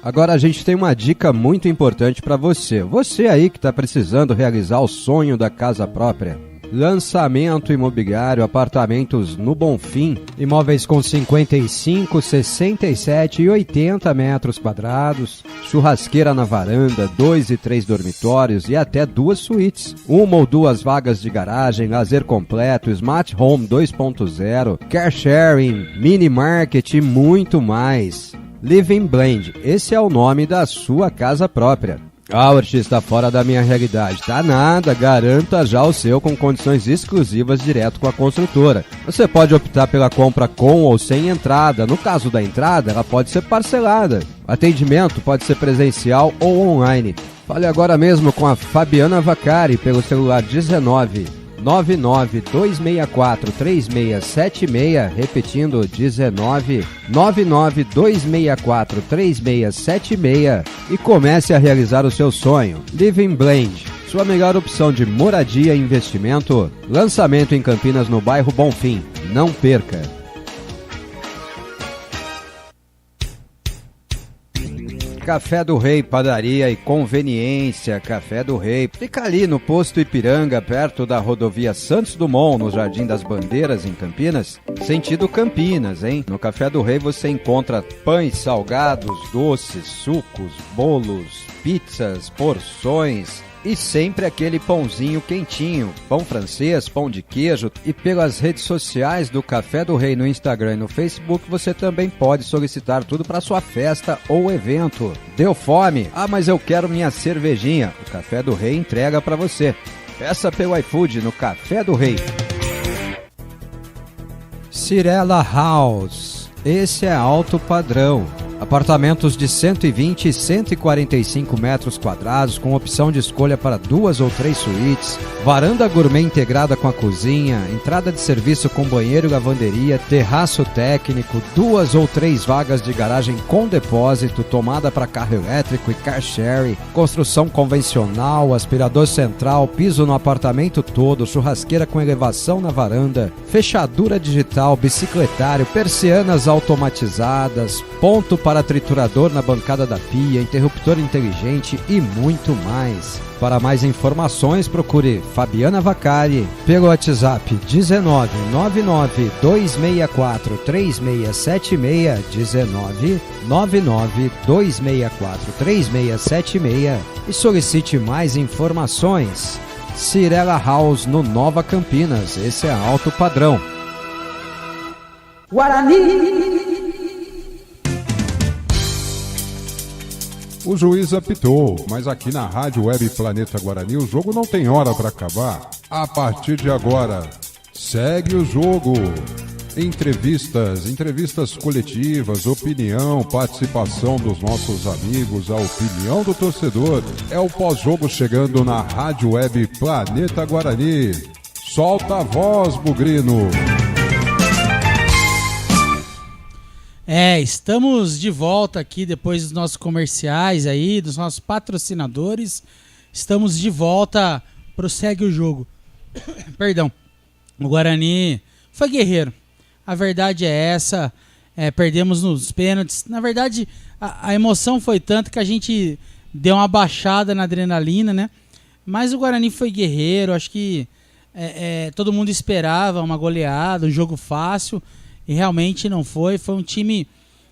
Speaker 1: Agora a gente tem uma dica muito importante para você. Você aí que está precisando realizar o sonho da casa própria. Lançamento imobiliário, apartamentos no Bonfim, imóveis com 55, 67 e 80 metros quadrados, churrasqueira na varanda, 2 e 3 dormitórios e até 2 suítes, 1 ou 2 vagas de garagem, lazer completo, Smart Home 2.0, car sharing, mini market e muito mais. Living Blend, esse é o nome da sua casa própria. Ortiz, está fora da minha realidade. Tá nada, garanta já o seu com condições exclusivas direto com a construtora. Você pode optar pela compra com ou sem entrada. No caso da entrada, ela pode ser parcelada. Atendimento pode ser presencial ou online. Fale agora mesmo com a Fabiana Vacari pelo celular 19 992643676, repetindo 19 992643676 e comece a realizar o seu sonho. Living Blend, sua melhor opção de moradia e investimento. Lançamento em Campinas no bairro Bonfim. Não perca! Café do Rei, padaria e conveniência. Café do Rei fica ali no posto Ipiranga, perto da rodovia Santos Dumont, no Jardim das Bandeiras, em Campinas. Sentido Campinas, hein? No Café do Rei você encontra pães, salgados, doces, sucos, bolos, pizzas, porções e sempre aquele pãozinho quentinho, pão francês, pão de queijo. E pelas redes sociais do Café do Rei no Instagram e no Facebook você também pode solicitar tudo para sua festa ou evento. Deu fome? Ah, mas eu quero minha cervejinha. O Café do Rei entrega para você. Peça pelo iFood no Café do Rei. Cirela House, esse é alto padrão. Apartamentos de 120 e 145 metros quadrados com opção de escolha para 2 ou 3 suítes, varanda gourmet integrada com a cozinha, entrada de serviço com banheiro e lavanderia, terraço técnico, 2 ou 3 vagas de garagem com depósito, tomada para carro elétrico e car sharing, construção convencional, aspirador central, piso no apartamento todo, churrasqueira com elevação na varanda, fechadura digital, bicicletário, persianas automatizadas, ponto para triturador na bancada da pia, interruptor inteligente e muito mais. Para mais informações, procure Fabiana Vacari pelo WhatsApp 19 99 264 3676, 19 99 264 3676 e solicite mais informações. Cirela House no Nova Campinas, esse é alto padrão.
Speaker 2: Guarani.
Speaker 8: O juiz apitou, mas aqui na Rádio Web Planeta Guarani o jogo não tem hora para acabar. A partir de agora, segue o jogo. Entrevistas coletivas, opinião, participação dos nossos amigos, a opinião do torcedor. É o pós-jogo chegando na Rádio Web Planeta Guarani. Solta a voz, Bugrino.
Speaker 4: Estamos de volta aqui depois dos nossos comerciais aí, dos nossos patrocinadores. Estamos de volta pro Segue o Jogo. Perdão. O Guarani foi guerreiro. A verdade é essa. Perdemos nos pênaltis. Na verdade, a emoção foi tanta que a gente deu uma baixada na adrenalina, né? Mas o Guarani foi guerreiro. Acho que todo mundo esperava uma goleada, um jogo fácil. E realmente não foi. Foi um time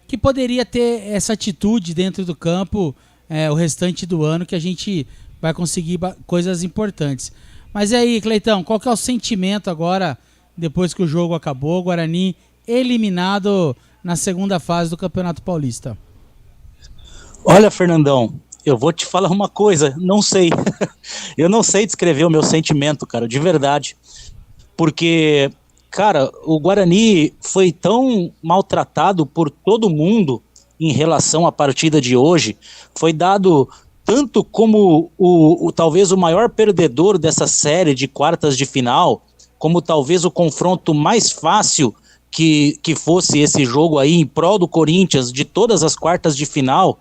Speaker 4: que poderia ter essa atitude dentro do campo o restante do ano, que a gente vai conseguir coisas importantes. Mas e aí, Cleitão, qual que é o sentimento agora, depois que o jogo acabou, Guarani eliminado na segunda fase do Campeonato Paulista?
Speaker 14: Olha, Fernandão, eu vou te falar uma coisa, não sei. Eu não sei descrever o meu sentimento, cara, de verdade. Porque, cara, o Guarani foi tão maltratado por todo mundo em relação à partida de hoje, foi dado tanto como talvez o maior perdedor dessa série de quartas de final, como talvez o confronto mais fácil que fosse esse jogo aí em prol do Corinthians de todas as quartas de final.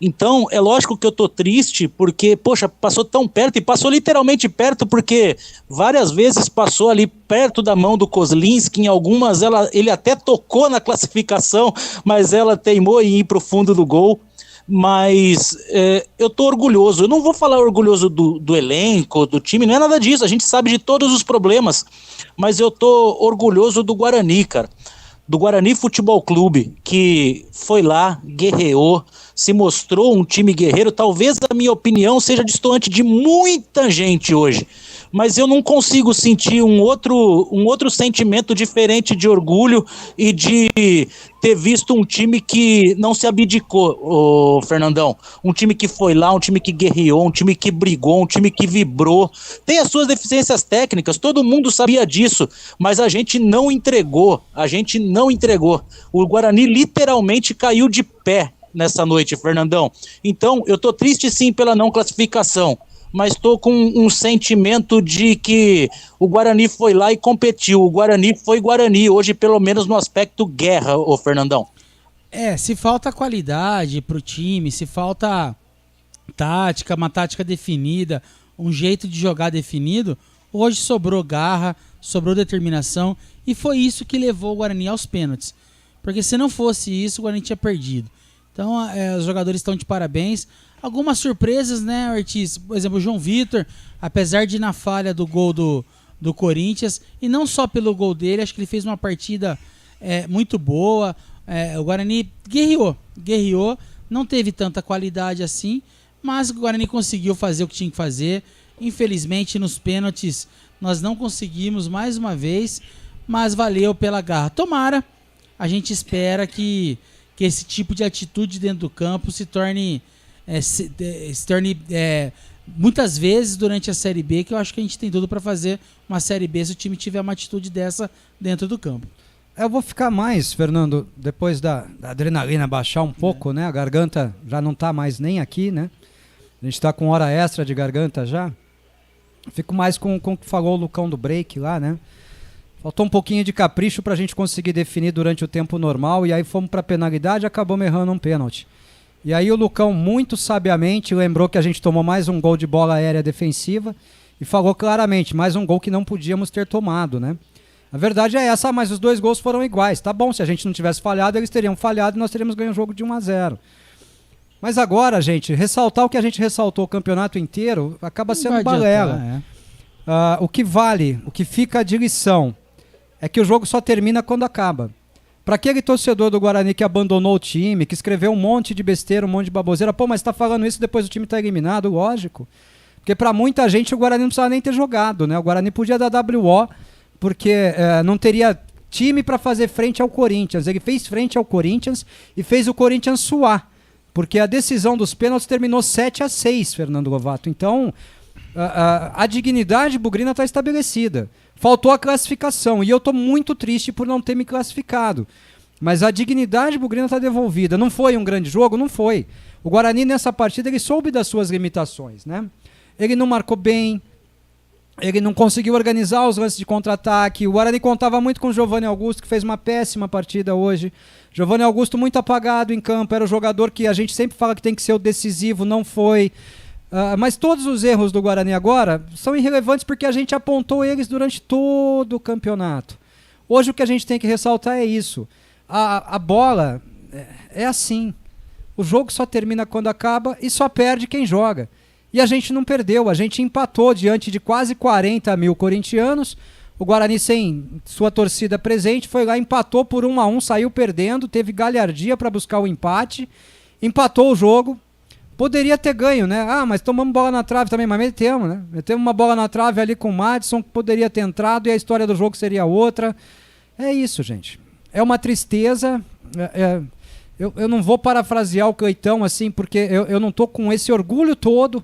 Speaker 14: Então, é lógico que eu tô triste porque, poxa, passou tão perto, e passou literalmente perto, porque várias vezes passou ali perto da mão do Kozlinski, em algumas ele até tocou na classificação, mas ela teimou em ir pro fundo do gol. Mas eu tô orgulhoso, eu não vou falar orgulhoso do elenco, do time, não é nada disso, a gente sabe de todos os problemas, mas eu tô orgulhoso do Guarani, cara, do Guarani Futebol Clube, que foi lá, guerreou, se mostrou um time guerreiro. Talvez a minha opinião seja distante de muita gente hoje, mas eu não consigo sentir um outro sentimento diferente de orgulho e de ter visto um time que não se abdicou, Fernandão. Um time que foi lá, um time que guerreou, um time que brigou, um time que vibrou. Tem as suas deficiências técnicas, todo mundo sabia disso, mas a gente não entregou, O Guarani literalmente caiu de pé nessa noite, Fernandão. Então, eu tô triste sim pela não classificação, mas estou com um sentimento de que o Guarani foi lá e competiu. O Guarani foi Guarani, hoje pelo menos no aspecto guerra, ô Fernandão.
Speaker 4: Se falta qualidade pro time, se falta tática, uma tática definida, um jeito de jogar definido, hoje sobrou garra, sobrou determinação, e foi isso que levou o Guarani aos pênaltis. Porque se não fosse isso, o Guarani tinha perdido. Então, os jogadores estão de parabéns. Algumas surpresas, né, Ortiz? Por exemplo, o João Vitor, apesar de ir na falha do gol do Corinthians, e não só pelo gol dele, acho que ele fez uma partida muito boa. O Guarani guerreou, não teve tanta qualidade assim, mas o Guarani conseguiu fazer o que tinha que fazer. Infelizmente, nos pênaltis, nós não conseguimos mais uma vez, mas valeu pela garra. Tomara, a gente espera que esse tipo de atitude dentro do campo se torne muitas vezes durante a Série B, que eu acho que a gente tem tudo para fazer uma Série B se o time tiver uma atitude dessa dentro do campo.
Speaker 1: Eu vou ficar mais, Fernando, depois da adrenalina baixar um pouco, né? A garganta já não tá mais nem aqui, né? A gente tá com hora extra de garganta já. Fico mais com o que falou o Lucão do break lá, né? Faltou um pouquinho de capricho pra gente conseguir definir durante o tempo normal, e aí fomos pra penalidade e acabamos errando um pênalti. E aí o Lucão muito sabiamente lembrou que a gente tomou mais um gol de bola aérea defensiva e falou claramente, mais um gol que não podíamos ter tomado, né? A verdade é essa, mas os dois gols foram iguais. Tá bom, se a gente não tivesse falhado, eles teriam falhado e nós teríamos ganho o jogo de 1-0. Mas agora, gente, ressaltar o que a gente ressaltou o campeonato inteiro acaba sendo balela. O que vale, o que fica de lição, é que o jogo só termina quando acaba. Para aquele torcedor do Guarani que abandonou o time, que escreveu um monte de besteira, um monte de baboseira, mas tá falando isso depois o time tá eliminado, lógico. Porque para muita gente o Guarani não precisava nem ter jogado, né? O Guarani podia dar WO, porque não teria time para fazer frente ao Corinthians. Ele fez frente ao Corinthians e fez o Corinthians suar, porque a decisão dos pênaltis terminou 7-6, Fernando Lovato. Então, a dignidade bugrina está estabelecida. Faltou a classificação, e eu estou muito triste por não ter me classificado. Mas a dignidade bugrina está devolvida. Não foi um grande jogo? Não foi. O Guarani, nessa partida, ele soube das suas limitações, né? Ele não marcou bem, ele não conseguiu organizar os lances de contra-ataque. O Guarani contava muito com o Giovanni Augusto, que fez uma péssima partida hoje. Giovanni Augusto muito apagado em campo, era o jogador que a gente sempre fala que tem que ser o decisivo, não foi. Mas todos os erros do Guarani agora são irrelevantes porque a gente apontou eles durante todo o campeonato. Hoje o que a gente tem que ressaltar é isso. A bola é assim. O jogo só termina quando acaba e só perde quem joga. E a gente não perdeu, a gente empatou diante de quase 40 mil corintianos. O Guarani, sem sua torcida presente, foi lá, empatou por 1-1, saiu perdendo, teve galhardia para buscar o empate, empatou o jogo, poderia ter ganho, né? Mas tomamos bola na trave também, mas metemos, né? Metemos uma bola na trave ali com o Madison, que poderia ter entrado e a história do jogo seria outra. É isso, gente. É uma tristeza. Eu não vou parafrasear o Cleitão assim, porque eu não tô com esse orgulho todo,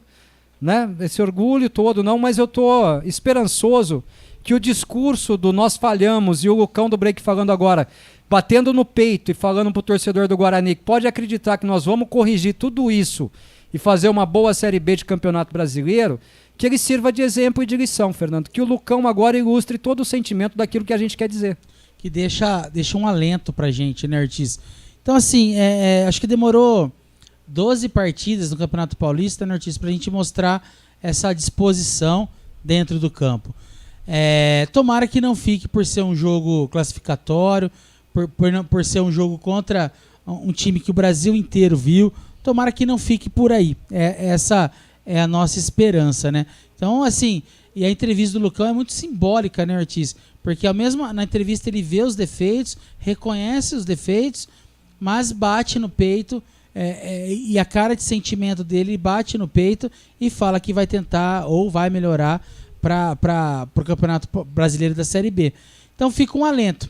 Speaker 1: né? Esse orgulho todo não, mas eu tô esperançoso que o discurso do nós falhamos e o Lucão do Break falando agora, batendo no peito e falando pro torcedor do Guarani que pode acreditar que nós vamos corrigir tudo isso e fazer uma boa Série B de Campeonato Brasileiro, que ele sirva de exemplo e de lição, Fernando. Que o Lucão agora ilustre todo o sentimento daquilo que a gente quer dizer.
Speaker 4: Que deixa um alento pra gente, né, Ortiz? Então, assim, acho que demorou 12 partidas no Campeonato Paulista, né, Ortiz, pra gente mostrar essa disposição dentro do campo. Tomara que não fique por ser um jogo classificatório, por ser um jogo contra um time que o Brasil inteiro viu. Tomara que não fique por aí. Essa é a nossa esperança, né? Então, assim, e a entrevista do Lucão é muito simbólica, né, Ortiz? Porque na entrevista ele vê os defeitos, reconhece os defeitos, mas bate no peito, e a cara de sentimento dele bate no peito e fala que vai tentar ou vai melhorar para o Campeonato Brasileiro da Série B. Então fica um alento.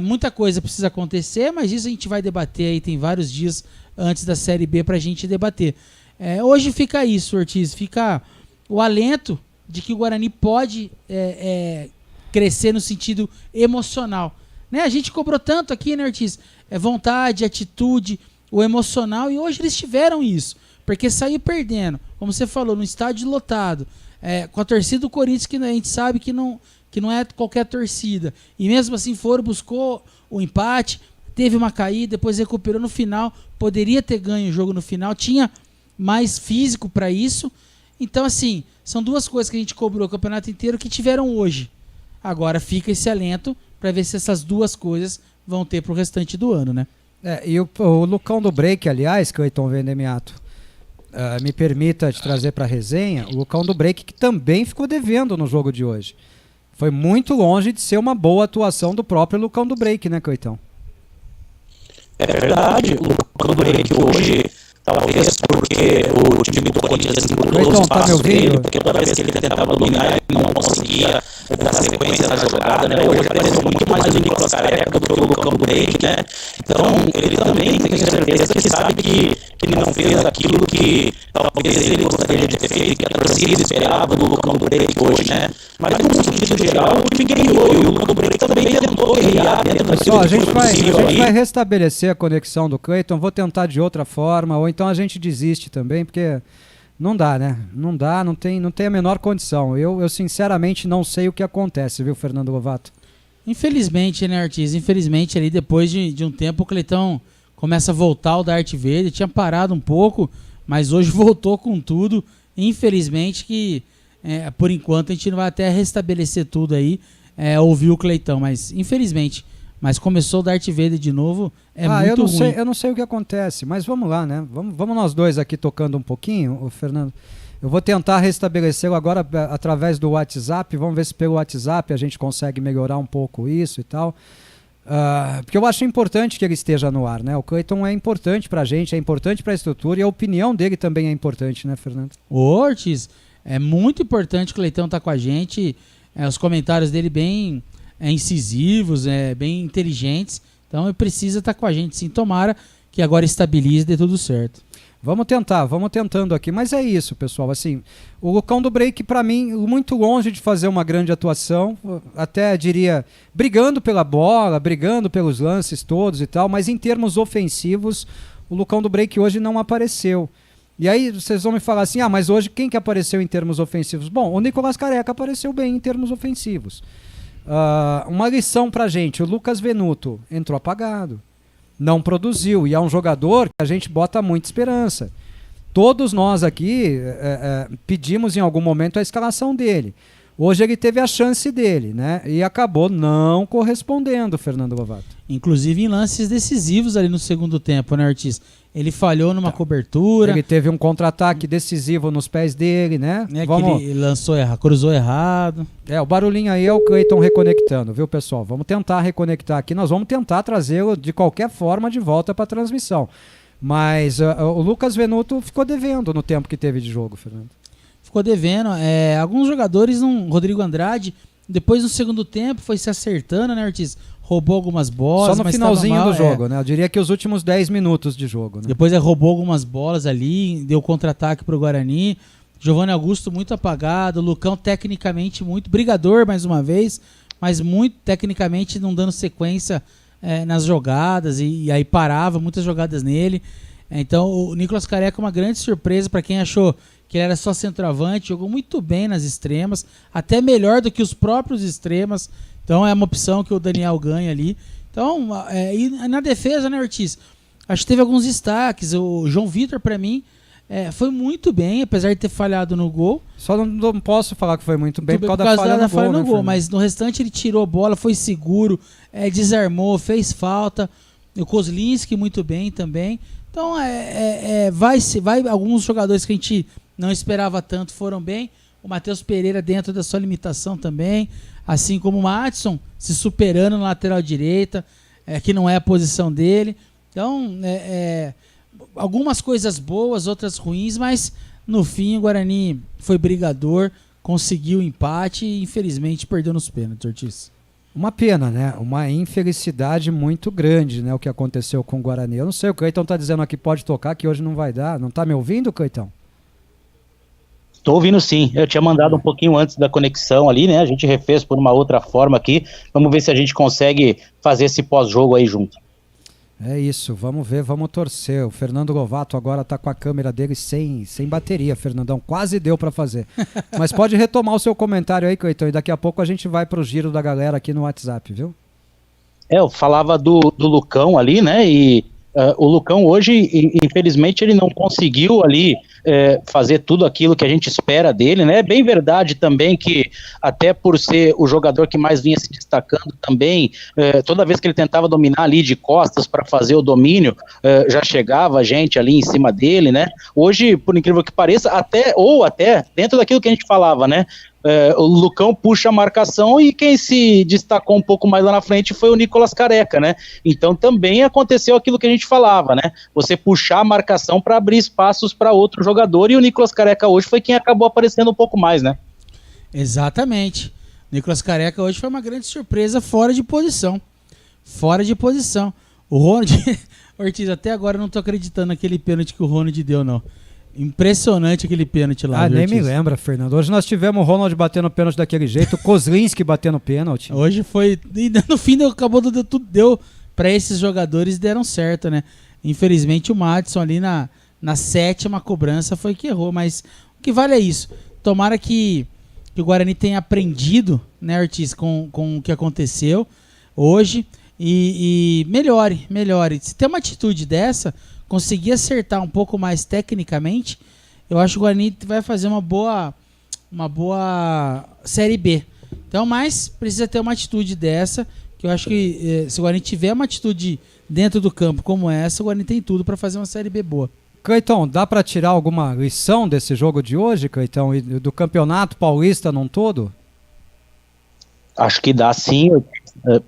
Speaker 4: Muita coisa precisa acontecer, mas isso a gente vai debater aí, tem vários dias antes da Série B para a gente debater. Hoje fica isso, Ortiz, fica o alento de que o Guarani pode crescer no sentido emocional. Né? A gente cobrou tanto aqui, né, Ortiz? Vontade, atitude, o emocional, e hoje eles tiveram isso, porque saiu perdendo, como você falou, no estádio lotado, com a torcida do Corinthians, que a gente sabe que não é qualquer torcida, e mesmo assim buscou o empate, teve uma caída, depois recuperou no final, poderia ter ganho o jogo no final, tinha mais físico para isso. Então, assim, são duas coisas que a gente cobrou o campeonato inteiro que tiveram hoje. Agora fica esse alento para ver se essas duas coisas vão ter pro restante do ano, né?
Speaker 1: E o Lucão do Break, aliás, Cleiton Vendemiato, me permita te trazer para a resenha, o Lucão do Break que também ficou devendo no jogo de hoje. Foi muito longe de ser uma boa atuação do próprio Lucão do Break, né, Cleitão?
Speaker 14: É verdade, o Lucão do Break hoje, talvez porque o time do Corinthians segurou o espaço dele, porque toda vez que ele tentava dominar, ele não conseguia dar sequência na jogada, né? Hoje apareceu muito mais o Nicolas Careca do que o Lucão do Break, né? Então, ele também tem certeza que sabe que ele não fez aquilo que talvez ele gostaria de ter feito, que a torcida esperava do Lucão do Break hoje, né? Mas no sentido geral, o time ganhou, e o Lucão do Break também tentou guerrear dentro daquilo
Speaker 1: que foi possível. A gente vai restabelecer a conexão do Cleiton, vou tentar de outra forma, ou então a gente desiste também, porque não dá, né? Não dá, não tem a menor condição. Eu sinceramente não sei o que acontece, viu, Fernando Lovato?
Speaker 4: Infelizmente, né, Ortiz? Infelizmente, ali depois de um tempo, o Cleitão começa a voltar ao Dart Verde. Tinha parado um pouco, mas hoje voltou com tudo. Infelizmente que, por enquanto, a gente não vai até restabelecer tudo aí, ouvir o Cleitão, mas infelizmente. Mas começou o Dart Vader de novo, muito ruim.
Speaker 1: Eu não sei o que acontece, mas vamos lá, né? Vamos nós dois aqui tocando um pouquinho, o Fernando. Eu vou tentar restabelecer agora através do WhatsApp, vamos ver se pelo WhatsApp a gente consegue melhorar um pouco isso e tal. Porque eu acho importante que ele esteja no ar, né? O Cleiton é importante pra gente, é importante pra estrutura e a opinião dele também é importante, né, Fernando?
Speaker 4: Ô, Ortiz, é muito importante o Cleiton estar com a gente, os comentários dele bem incisivos, bem inteligentes, então ele precisa estar com a gente, sim. Tomara que agora estabilize e dê tudo certo.
Speaker 1: Vamos tentando aqui, mas é isso, pessoal, assim, o Lucão do Break, pra mim, muito longe de fazer uma grande atuação, até diria, brigando pela bola, brigando pelos lances todos e tal, mas em termos ofensivos, o Lucão do Break hoje não apareceu. E aí vocês vão me falar assim, mas hoje quem que apareceu em termos ofensivos? Bom, o Nicolas Careca apareceu bem em termos ofensivos. Uma lição pra gente, o Lucas Venuto entrou apagado, não produziu, e é um jogador que a gente bota muita esperança. Todos nós aqui pedimos em algum momento a escalação dele. Hoje ele teve a chance dele, né? E acabou não correspondendo, Fernando Lovato.
Speaker 4: Inclusive em lances decisivos ali no segundo tempo, né, Ortiz? Ele falhou numa cobertura.
Speaker 1: Ele teve um contra-ataque decisivo nos pés dele, né?
Speaker 4: Que ele cruzou errado.
Speaker 1: O barulhinho aí é o Cleiton reconectando, viu, pessoal? Vamos tentar reconectar aqui. Nós vamos tentar trazê-lo de qualquer forma de volta para a transmissão. Mas o Lucas Venuto ficou devendo no tempo que teve de jogo, Fernando.
Speaker 4: Ficou devendo. Alguns jogadores, Rodrigo Andrade, depois no segundo tempo foi se acertando, né, Ortiz? Roubou algumas bolas.
Speaker 1: Só no finalzinho do jogo, né? Eu diria que os últimos 10 minutos de jogo. Né?
Speaker 4: Depois roubou algumas bolas ali, deu contra-ataque pro Guarani. Giovanni Augusto muito apagado, Lucão tecnicamente muito, brigador mais uma vez, mas muito tecnicamente não dando sequência nas jogadas e aí parava muitas jogadas nele. Então o Nicolas Careca é uma grande surpresa para quem achou que ele era só centroavante, jogou muito bem nas extremas, até melhor do que os próprios extremas. Então é uma opção que o Daniel ganha ali. Então, e na defesa, né, Ortiz? Acho que teve alguns destaques. O João Vitor, para mim, foi muito bem, apesar de ter falhado no gol.
Speaker 1: Só não posso falar que foi muito bem por causa da falha no gol.
Speaker 4: Mas no restante ele tirou a bola, foi seguro, desarmou, fez falta. O Kozlinski muito bem também. Então vai alguns jogadores que a gente não esperava tanto foram bem. O Matheus Pereira dentro da sua limitação também. Assim como o Maddson se superando na lateral direita, que não é a posição dele. Então, algumas coisas boas, outras ruins, mas no fim o Guarani foi brigador, conseguiu o empate e infelizmente perdeu nos pênaltis, Ortiz.
Speaker 1: Uma pena, né? Uma infelicidade muito grande, né? O que aconteceu com o Guarani. Eu não sei, o Cleitão tá dizendo aqui, pode tocar, que hoje não vai dar. Não tá me ouvindo, Cleitão?
Speaker 14: Tô ouvindo sim, eu tinha mandado um pouquinho antes da conexão ali, né? A gente refez por uma outra forma aqui. Vamos ver se a gente consegue fazer esse pós-jogo aí junto.
Speaker 1: É isso, vamos ver, vamos torcer. O Fernando Lovato agora tá com a câmera dele sem bateria, Fernandão. Quase deu para fazer. Mas pode retomar o seu comentário aí, Cleiton, e daqui a pouco a gente vai pro giro da galera aqui no WhatsApp, viu?
Speaker 14: Eu falava do Lucão ali, né? E o Lucão hoje, infelizmente, ele não conseguiu ali fazer tudo aquilo que a gente espera dele, né? É bem verdade também que, até por ser o jogador que mais vinha se destacando também, toda vez que ele tentava dominar ali de costas para fazer o domínio, já chegava gente ali em cima dele, né? Hoje, por incrível que pareça, até dentro daquilo que a gente falava, né? O Lucão puxa a marcação e quem se destacou um pouco mais lá na frente foi o Nicolas Careca, né? Então também aconteceu aquilo que a gente falava, né? Você puxar a marcação para abrir espaços para outro jogador, e o Nicolas Careca hoje foi quem acabou aparecendo um pouco mais, né?
Speaker 4: Exatamente. O Nicolas Careca hoje foi uma grande surpresa fora de posição. Fora de posição. O Ronald... Ortiz, até agora eu não tô acreditando naquele pênalti que o Ronald deu, não. Impressionante aquele pênalti lá.
Speaker 1: Nem me lembra, Fernando. Hoje nós tivemos o Ronald batendo pênalti daquele jeito, o Kozlinski batendo pênalti.
Speaker 4: Hoje foi... E no fim acabou tudo deu para esses jogadores, deram certo, né? Infelizmente o Maddson ali na 7ª cobrança foi que errou, mas o que vale é isso. Tomara que o Guarani tenha aprendido, né, Ortiz, com o que aconteceu hoje e melhore. Se tem uma atitude dessa, conseguir acertar um pouco mais tecnicamente, eu acho que o Guarani vai fazer uma boa Série B. Então, mas precisa ter uma atitude dessa, que eu acho que se o Guarani tiver uma atitude dentro do campo como essa, o Guarani tem tudo para fazer uma Série B boa.
Speaker 1: Cleiton, dá para tirar alguma lição desse jogo de hoje, Cleiton, e do Campeonato Paulista num todo?
Speaker 14: Acho que dá sim.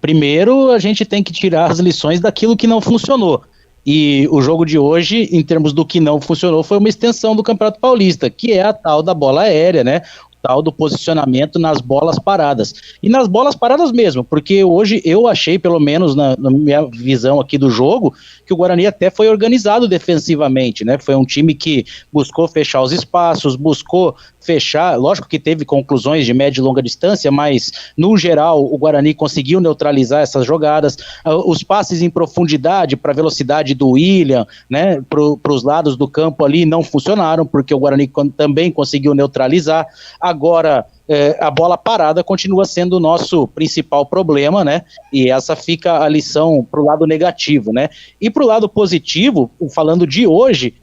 Speaker 14: Primeiro, a gente tem que tirar as lições daquilo que não funcionou. E o jogo de hoje, em termos do que não funcionou, foi uma extensão do Campeonato Paulista, que é a tal da bola aérea, né? O tal do posicionamento nas bolas paradas. E nas bolas paradas mesmo, porque hoje eu achei, pelo menos na minha visão aqui do jogo, que o Guarani até foi organizado defensivamente, né? Foi um time que buscou fechar os espaços, buscou fechar, lógico que teve conclusões de média e longa distância, mas no geral o Guarani conseguiu neutralizar essas jogadas, os passes em profundidade para a velocidade do William, né, para os lados do campo ali não funcionaram, porque o Guarani também conseguiu neutralizar. Agora a bola parada continua sendo o nosso principal problema, né? E essa fica a lição para o lado negativo, né? E para o lado positivo, falando de hoje,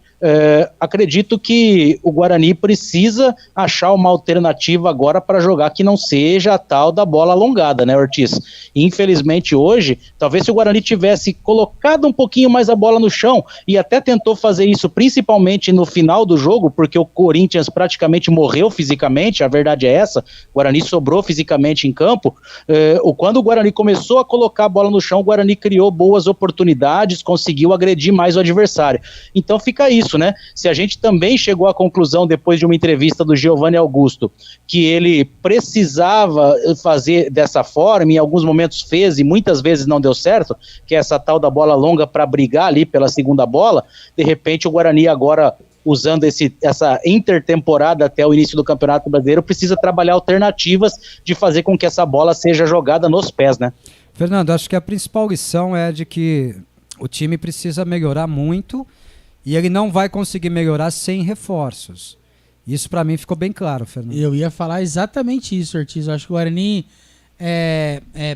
Speaker 14: acredito que o Guarani precisa achar uma alternativa agora para jogar que não seja a tal da bola alongada, né, Ortiz? Infelizmente hoje, talvez se o Guarani tivesse colocado um pouquinho mais a bola no chão e até tentou fazer isso principalmente no final do jogo, porque o Corinthians praticamente morreu fisicamente, a verdade é essa, o Guarani sobrou fisicamente em campo, quando o Guarani começou a colocar a bola no chão, o Guarani criou boas oportunidades, conseguiu agredir mais o adversário. Então fica isso, né? Se a gente também chegou à conclusão, depois de uma entrevista do Giovanni Augusto, que ele precisava fazer dessa forma, em alguns momentos fez e muitas vezes não deu certo, que é essa tal da bola longa para brigar ali pela segunda bola, de repente o Guarani agora, usando essa intertemporada até o início do Campeonato Brasileiro, precisa trabalhar alternativas de fazer com que essa bola seja jogada nos pés, né?
Speaker 1: Fernando, acho que a principal lição é de que o time precisa melhorar muito e ele não vai conseguir melhorar sem reforços. Isso para mim ficou bem claro, Fernando.
Speaker 4: Eu ia falar exatamente isso, Ortiz. Eu acho que o Guarani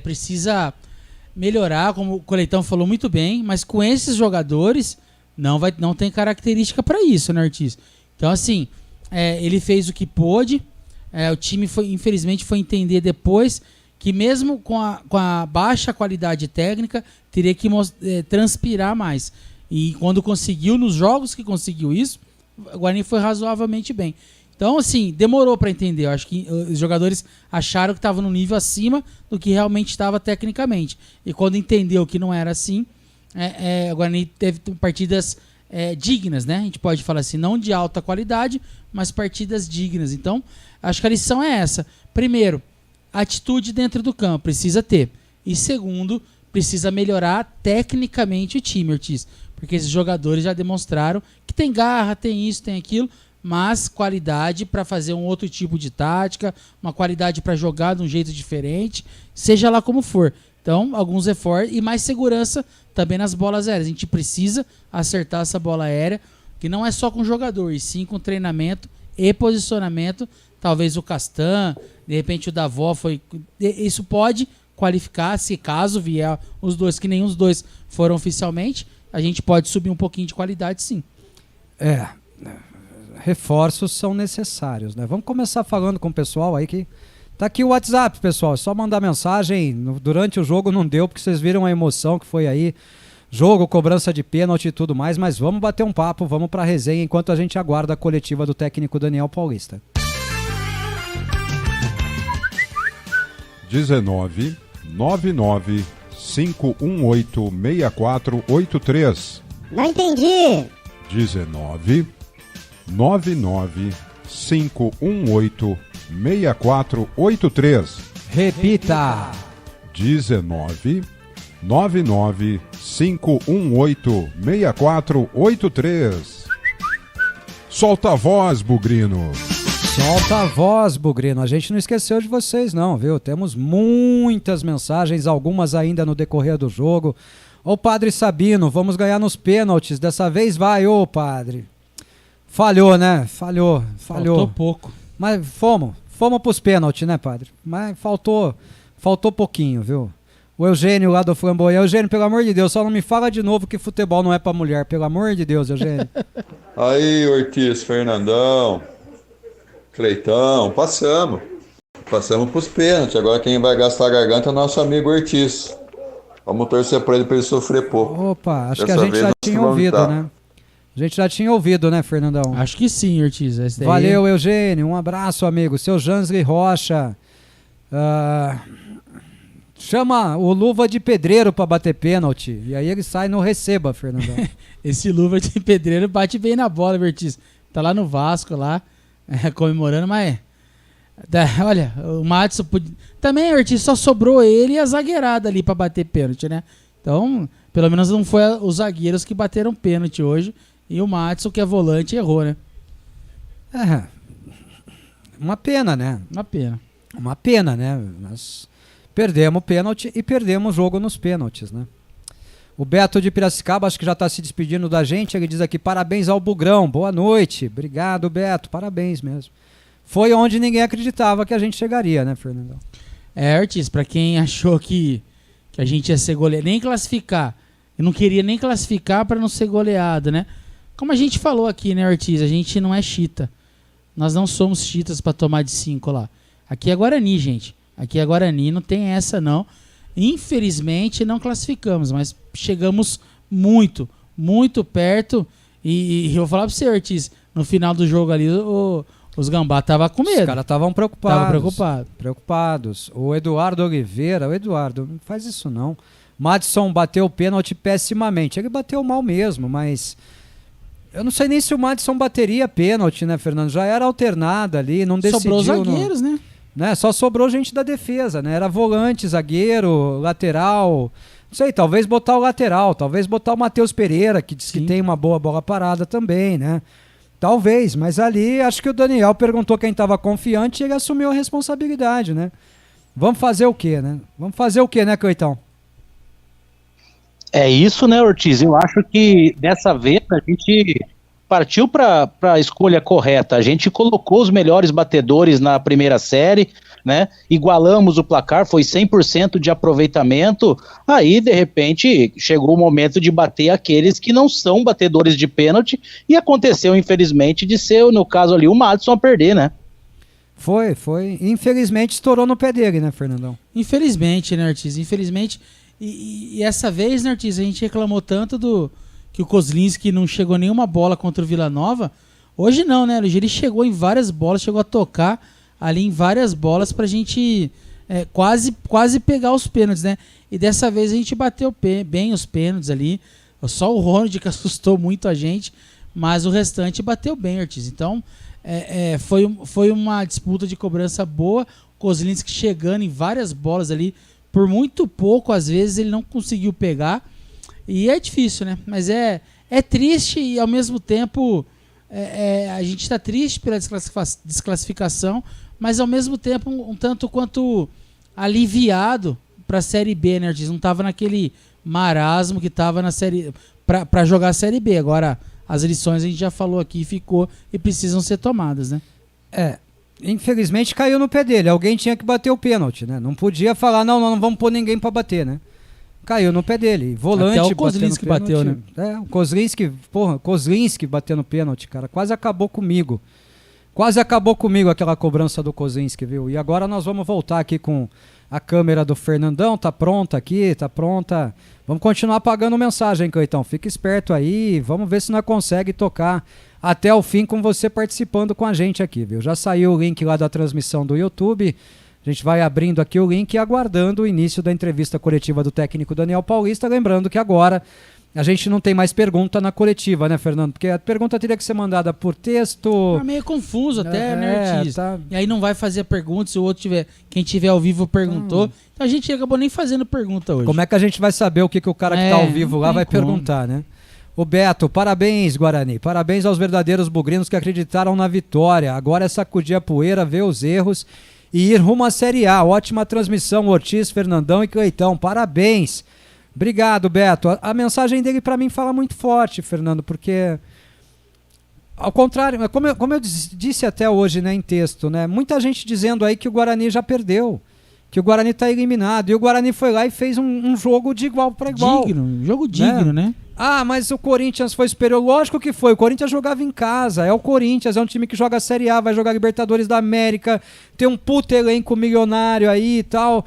Speaker 4: precisa melhorar, como o Coleitão falou muito bem, mas com esses jogadores não tem característica para isso, né, Ortiz? Então, assim, ele fez o que pôde, o time infelizmente foi entender depois que mesmo com a baixa qualidade técnica, teria que transpirar mais. E quando conseguiu, nos jogos que conseguiu isso, o Guarani foi razoavelmente bem. Então, assim, demorou para entender. Eu acho que os jogadores acharam que estava num nível acima do que realmente estava tecnicamente. E quando entendeu que não era assim, o Guarani teve partidas dignas, né? A gente pode falar assim, não de alta qualidade, mas partidas dignas. Então, acho que a lição é essa. Primeiro, atitude dentro do campo, precisa ter. E segundo, precisa melhorar tecnicamente o time, Ortiz. Porque esses jogadores já demonstraram que tem garra, tem isso, tem aquilo, mas qualidade para fazer um outro tipo de tática, uma qualidade para jogar de um jeito diferente, seja lá como for. Então, alguns reforços e mais segurança também nas bolas aéreas. A gente precisa acertar essa bola aérea, que não é só com jogador, e sim com treinamento e posicionamento. Talvez o Castan, de repente o Davó isso pode qualificar, se caso vier os dois, que nenhum dos dois foram oficialmente, a gente pode subir um pouquinho de qualidade, sim.
Speaker 1: Reforços são necessários, né? Vamos começar falando com o pessoal aí que... Tá aqui o WhatsApp, pessoal, é só mandar mensagem. Durante o jogo não deu, porque vocês viram a emoção que foi aí. Jogo, cobrança de pênalti e tudo mais, mas vamos bater um papo, vamos pra resenha, enquanto a gente aguarda a coletiva do técnico Daniel Paulista.
Speaker 8: 19 99 518 6483.
Speaker 3: Não entendi.
Speaker 8: 19 99 518 6483.
Speaker 1: Repita.
Speaker 8: 19 99 518 6483. Solta a voz, Bugrino.
Speaker 1: Solta a voz, Bugrino. A gente não esqueceu de vocês não, viu? Temos muitas mensagens, algumas ainda no decorrer do jogo. Ô Padre Sabino, vamos ganhar nos pênaltis. Dessa vez vai, ô Padre. Falhou, né? Falhou.
Speaker 4: Faltou pouco.
Speaker 1: Mas fomos pros pênaltis, né, Padre? Mas faltou pouquinho, viu? O Eugênio lá do Flamboyant. Eugênio, pelo amor de Deus, só não me fala de novo que futebol não é pra mulher. Pelo amor de Deus, Eugênio.
Speaker 19: Aí, Ortiz, Fernandão, Cleitão, passamos pros pênaltis. Agora quem vai gastar a garganta é o nosso amigo Ortiz. Vamos torcer pra ele sofrer pouco.
Speaker 1: Opa, acho que a gente já tinha ouvido, né? A gente já tinha ouvido, né, Fernandão?
Speaker 4: Acho que sim, Ortiz.
Speaker 1: Valeu, Eugênio. Um abraço, amigo. Seu Jansley Rocha. Chama o Luva de Pedreiro pra bater pênalti. E aí ele sai no receba, Fernandão.
Speaker 4: Esse Luva de Pedreiro bate bem na bola, Ortiz. Tá lá no Vasco, lá, comemorando, mas... olha, o Madison... Também, Ortiz, só sobrou ele e a zagueirada ali pra bater pênalti, né? Então, pelo menos não foi os zagueiros que bateram pênalti hoje. E o Madison, que é volante, errou, né?
Speaker 1: Uma pena, né?
Speaker 4: Uma pena,
Speaker 1: né? Nós perdemos o pênalti e perdemos o jogo nos pênaltis, né? O Beto de Piracicaba, acho que já está se despedindo da gente. Ele diz aqui, parabéns ao Bugrão. Boa noite. Obrigado, Beto. Parabéns mesmo. Foi onde ninguém acreditava que a gente chegaria, né, Fernandão?
Speaker 4: Ortiz, pra quem achou que a gente ia ser goleado, nem classificar. Eu não queria nem classificar para não ser goleado, né? Como a gente falou aqui, né, Ortiz? A gente não é chita. Nós não somos chitas para tomar de 5 lá. Aqui é Guarani, gente. Aqui é Guarani, não tem essa não. Infelizmente não classificamos, mas chegamos muito, muito perto. E eu vou falar para você, Ortiz, no final do jogo ali, os Gambá estavam com medo.
Speaker 1: Os caras estavam preocupados. O Eduardo Oliveira, não faz isso não. Madison bateu o pênalti pessimamente. Ele bateu mal mesmo, mas eu não sei nem se o Madison bateria pênalti, né, Fernando? Já era alternada ali, não decidiu.
Speaker 4: Sobrou os zagueiros, né?
Speaker 1: Só sobrou gente da defesa, né? Era volante, zagueiro, lateral. Não sei, talvez botar o lateral, talvez botar o Matheus Pereira, que diz que tem uma boa bola parada também, né? Talvez, mas ali acho que o Daniel perguntou quem estava confiante e ele assumiu a responsabilidade, né? Vamos fazer o quê, né? Coitão?
Speaker 14: É isso, né, Ortiz? Eu acho que dessa vez a gente partiu para a escolha correta. A gente colocou os melhores batedores na primeira série, né? Igualamos o placar, foi 100% de aproveitamento. Aí, de repente, chegou o momento de bater aqueles que não são batedores de pênalti e aconteceu, infelizmente, de ser, no caso ali, o Madison a perder, né?
Speaker 1: Foi. Infelizmente, estourou no pé dele, né, Fernandão?
Speaker 4: Infelizmente, né, Ortiz? Infelizmente. E essa vez, né, Ortiz, a gente reclamou tanto que o Kozlinski não chegou nenhuma bola contra o Vila Nova. Hoje não, né, Luiz? Ele chegou em várias bolas, chegou a tocar ali em várias bolas pra gente quase pegar os pênaltis, né? E dessa vez a gente bateu bem os pênaltis ali. Só o Ronald que assustou muito a gente, mas o restante bateu bem, Ortiz. Então, foi uma disputa de cobrança boa. Kozlinski chegando em várias bolas ali. Por muito pouco, às vezes, ele não conseguiu pegar. E é difícil, né? Mas é triste e, ao mesmo tempo, a gente está triste pela desclassificação, mas, ao mesmo tempo, um tanto quanto aliviado para a Série B, né, Ortiz? Não estava naquele marasmo que estava na Série... para jogar a Série B. Agora, as lições a gente já falou aqui, ficou e precisam ser tomadas, né?
Speaker 1: Infelizmente caiu no pé dele. Alguém tinha que bater o pênalti, né? Não podia falar, não vamos pôr ninguém para bater, né? Caiu no pé dele. Volante.
Speaker 4: Até o Kozlinski bateu, né?
Speaker 1: O Kozlinski batendo pênalti, cara. Quase acabou comigo. Aquela cobrança do Kozlinski, viu? E agora nós vamos voltar aqui com a câmera do Fernandão. Tá pronta aqui, tá pronta. Vamos continuar pagando mensagem, Coitão. Fica esperto aí. Vamos ver se nós conseguimos tocar até o fim com você participando com a gente aqui, viu? Já saiu o link lá da transmissão do YouTube. A gente vai abrindo aqui o link e aguardando o início da entrevista coletiva do técnico Daniel Paulista. Lembrando que agora a gente não tem mais pergunta na coletiva, né, Fernando? Porque a pergunta teria que ser mandada por texto.
Speaker 4: Tá meio confuso até, né, Ortiz? Tá. E aí não vai fazer a pergunta se o outro tiver... Quem tiver ao vivo perguntou. Então a gente acabou nem fazendo pergunta hoje.
Speaker 1: Como é que a gente vai saber o que o cara que tá ao vivo lá vai perguntar, né? O Beto, parabéns, Guarani. Parabéns aos verdadeiros bugrinos que acreditaram na vitória. Agora é sacudir a poeira, ver os erros e ir rumo à Série A. Ótima transmissão, Ortiz, Fernandão e Cleitão. Parabéns. Obrigado, Beto. A mensagem dele para mim fala muito forte, Fernando, porque, ao contrário, como eu disse até hoje, né, em texto, né, muita gente dizendo aí que o Guarani já perdeu, que o Guarani está eliminado, e o Guarani foi lá e fez um jogo de igual para igual.
Speaker 4: Jogo digno, né?
Speaker 1: Ah, mas o Corinthians foi superior. Lógico que foi. O Corinthians jogava em casa. É o Corinthians, é um time que joga a Série A, vai jogar Libertadores da América, tem um puto elenco milionário aí e tal.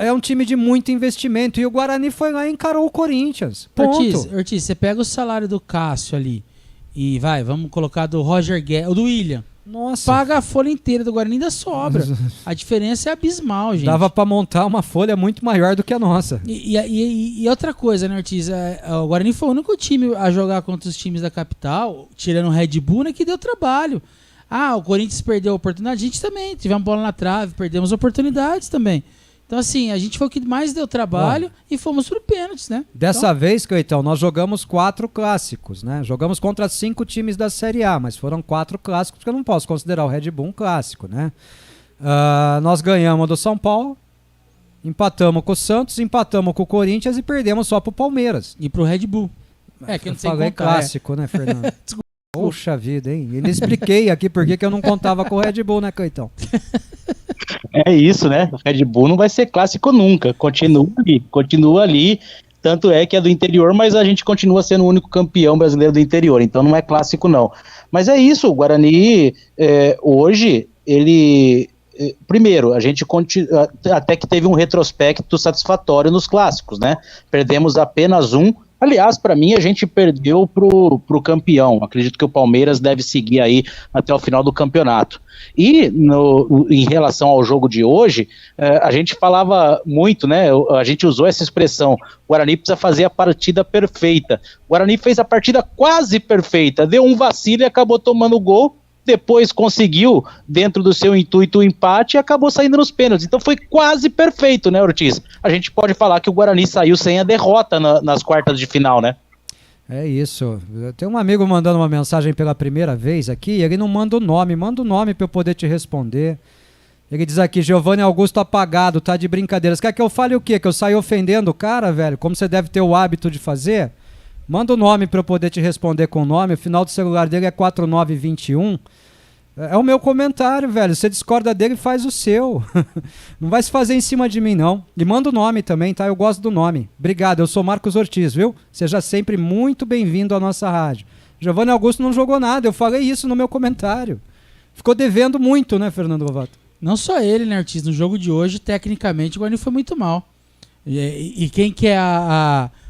Speaker 1: É um time de muito investimento. E o Guarani foi lá e encarou o Corinthians. Ponto.
Speaker 4: Ortiz, você pega o salário do Cássio ali e vamos colocar do Roger Guedes, ou do William.
Speaker 1: Nossa.
Speaker 4: Paga a folha inteira do Guarani, ainda sobra. A diferença é abismal, gente.
Speaker 1: Dava pra montar uma folha muito maior do que a nossa.
Speaker 4: E outra coisa, né, Ortiz? O Guarani foi o único time a jogar contra os times da capital, tirando o Red Bull, né, que deu trabalho. O Corinthians perdeu a oportunidade. A gente também. Tivemos bola na trave, perdemos oportunidades também. Então, assim, a gente foi o que mais deu trabalho e fomos pro pênaltis, né?
Speaker 1: Dessa vez, Cleitão, nós jogamos 4 clássicos, né? Jogamos contra 5 times da Série A, mas foram 4 clássicos, porque eu não posso considerar o Red Bull um clássico, né? Nós ganhamos do São Paulo, empatamos com o Santos, empatamos com o Corinthians e perdemos só pro Palmeiras.
Speaker 4: E pro Red Bull.
Speaker 1: Que eu não sei falei contar, clássico, né, Fernando? Poxa vida, hein? E expliquei aqui por que eu não contava com o Red Bull, né, Cleitão?
Speaker 14: É isso, né? O Red Bull não vai ser clássico nunca. Continua ali. Tanto é que é do interior, mas a gente continua sendo o único campeão brasileiro do interior, então não é clássico não. Mas é isso, o Guarani hoje, ele... Primeiro, a gente até que teve um retrospecto satisfatório nos clássicos, né? Perdemos apenas um. Aliás, para mim, a gente perdeu pro campeão. Acredito que o Palmeiras deve seguir aí até o final do campeonato. E em relação ao jogo de hoje, a gente falava muito, né? A gente usou essa expressão: o Guarani precisa fazer a partida perfeita. O Guarani fez a partida quase perfeita, deu um vacilo e acabou tomando o gol. Depois conseguiu, dentro do seu intuito, o empate e acabou saindo nos pênaltis. Então foi quase perfeito, né, Ortiz? A gente pode falar que o Guarani saiu sem a derrota nas quartas de final, né?
Speaker 1: É isso. Tem um amigo mandando uma mensagem pela primeira vez aqui, e ele não manda o nome para eu poder te responder. Ele diz aqui: Giovanni Augusto apagado, tá de brincadeiras. Quer que eu fale o quê? Que eu saia ofendendo o cara, velho? Como você deve ter o hábito de fazer? Manda o nome para eu poder te responder com o nome. O final do celular dele é 4921. É o meu comentário, velho. Você discorda dele, faz o seu. Não vai se fazer em cima de mim, não. E manda o nome também, tá? Eu gosto do nome. Obrigado, eu sou Marcos Ortiz, viu? Seja sempre muito bem-vindo à nossa rádio. Giovanni Augusto não jogou nada, eu falei isso no meu comentário. Ficou devendo muito, né, Fernando Lovato?
Speaker 4: Não só ele, né, Ortiz? No jogo de hoje, tecnicamente, o Guarani foi muito mal. E quem que é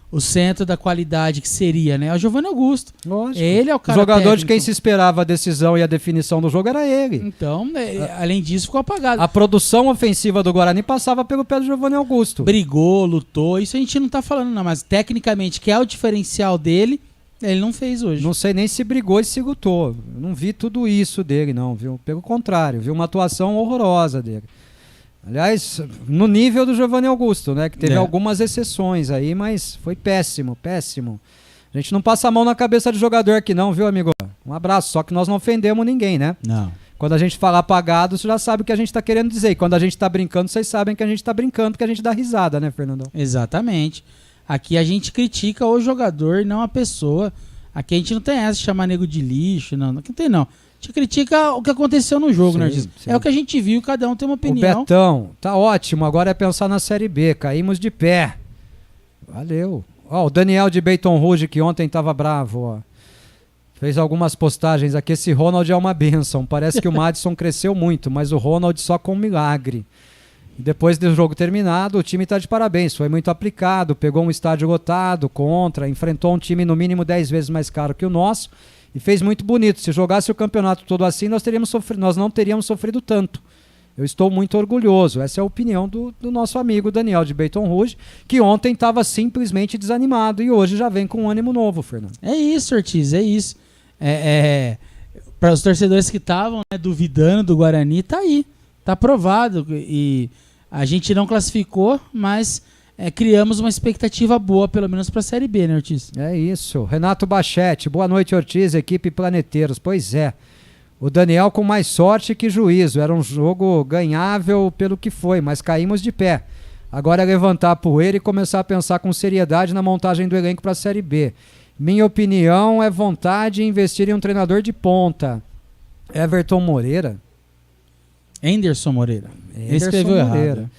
Speaker 4: o centro da qualidade que seria, né? É o Giovanni Augusto.
Speaker 1: Lógico.
Speaker 4: Ele é o cara
Speaker 1: O jogador
Speaker 4: técnico.
Speaker 1: de quem se esperava a decisão e a definição do jogo era ele.
Speaker 4: Então, além disso, ficou apagado.
Speaker 1: A produção ofensiva do Guarani passava pelo pé do Giovanni Augusto.
Speaker 4: Brigou, lutou, isso a gente não tá falando não, mas tecnicamente, que é o diferencial dele, ele não fez hoje.
Speaker 1: Não sei nem se brigou e se lutou. Eu não vi tudo isso dele, não, viu? Pelo contrário, vi uma atuação horrorosa dele. Aliás, no nível do Giovanni Augusto, né? Que teve algumas exceções aí, mas foi péssimo, péssimo. A gente não passa a mão na cabeça de jogador aqui não, viu, amigo? Um abraço, só que nós não ofendemos ninguém, né?
Speaker 4: Não.
Speaker 1: Quando a gente fala apagado, você já sabe o que a gente tá querendo dizer. E quando a gente tá brincando, vocês sabem que a gente tá brincando, que a gente dá risada, né, Fernandão?
Speaker 4: Exatamente. Aqui a gente critica o jogador e não a pessoa. Aqui a gente não tem essa de chamar nego de lixo, não tem não. A gente critica o que aconteceu no jogo, né, Artista? É o que a gente viu, cada um tem uma opinião.
Speaker 1: O Betão, tá ótimo, agora é pensar na Série B, caímos de pé. Valeu. Ó, o Daniel de Baton Rouge, que ontem tava bravo, ó. Fez algumas postagens aqui, esse Ronald é uma bênção. Parece que o Madison cresceu muito, mas o Ronald só com um milagre. E depois do jogo terminado, o time tá de parabéns, foi muito aplicado, pegou um estádio lotado, enfrentou um time no mínimo 10 vezes mais caro que o nosso, e fez muito bonito. Se jogasse o campeonato todo assim, nós não teríamos sofrido tanto. Eu estou muito orgulhoso. Essa é a opinião do nosso amigo Daniel de Baton Rouge, que ontem estava simplesmente desanimado e hoje já vem com um ânimo novo, Fernando.
Speaker 4: É isso, Ortiz, é isso. Para os torcedores que estavam duvidando do Guarani, tá aí. Tá aprovado. E a gente não classificou, mas criamos uma expectativa boa, pelo menos para a Série B, né, Ortiz?
Speaker 1: É isso. Renato Bachete, boa noite, Ortiz, equipe Planeteiros. Pois é, o Daniel com mais sorte que juízo. Era um jogo ganhável pelo que foi, mas caímos de pé. Agora é levantar a poeira e começar a pensar com seriedade na montagem do elenco para a Série B. Minha opinião é vontade de investir em um treinador de ponta. Everton Moreira?
Speaker 4: Anderson Moreira. Ele escreveu errado.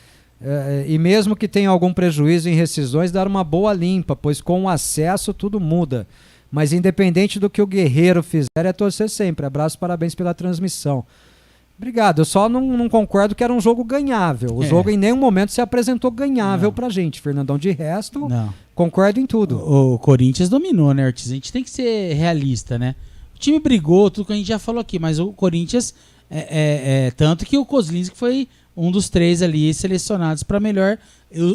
Speaker 1: E mesmo que tenha algum prejuízo em rescisões, dar uma boa limpa, pois com o acesso tudo muda. Mas independente do que o Guerreiro fizer, é torcer sempre. Abraço, parabéns pela transmissão. Obrigado, eu só não concordo que era um jogo ganhável. O jogo em nenhum momento se apresentou ganhável pra gente, Fernandão. De resto, concordo em tudo.
Speaker 4: O Corinthians dominou, né, Ortiz? A gente tem que ser realista, né? O time brigou, tudo que a gente já falou aqui, mas o Corinthians... tanto que o Kozlinski foi um dos 3 ali selecionados para melhor,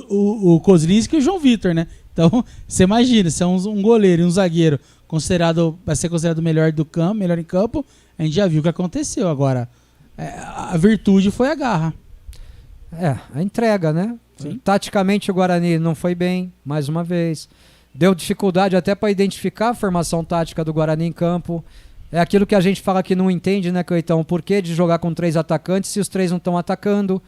Speaker 4: o Kozlinski e o João Vitor, né? Então, você imagina, se é um goleiro e um zagueiro vai ser considerado melhor em campo, a gente já viu o que aconteceu. Agora, a virtude foi a garra.
Speaker 1: A entrega, né? Sim. Taticamente o Guarani não foi bem, mais uma vez. Deu dificuldade até para identificar a formação tática do Guarani em campo. É aquilo que a gente fala que não entende, né, Cleitão? O porquê de jogar com 3 atacantes se os 3 não estão atacando,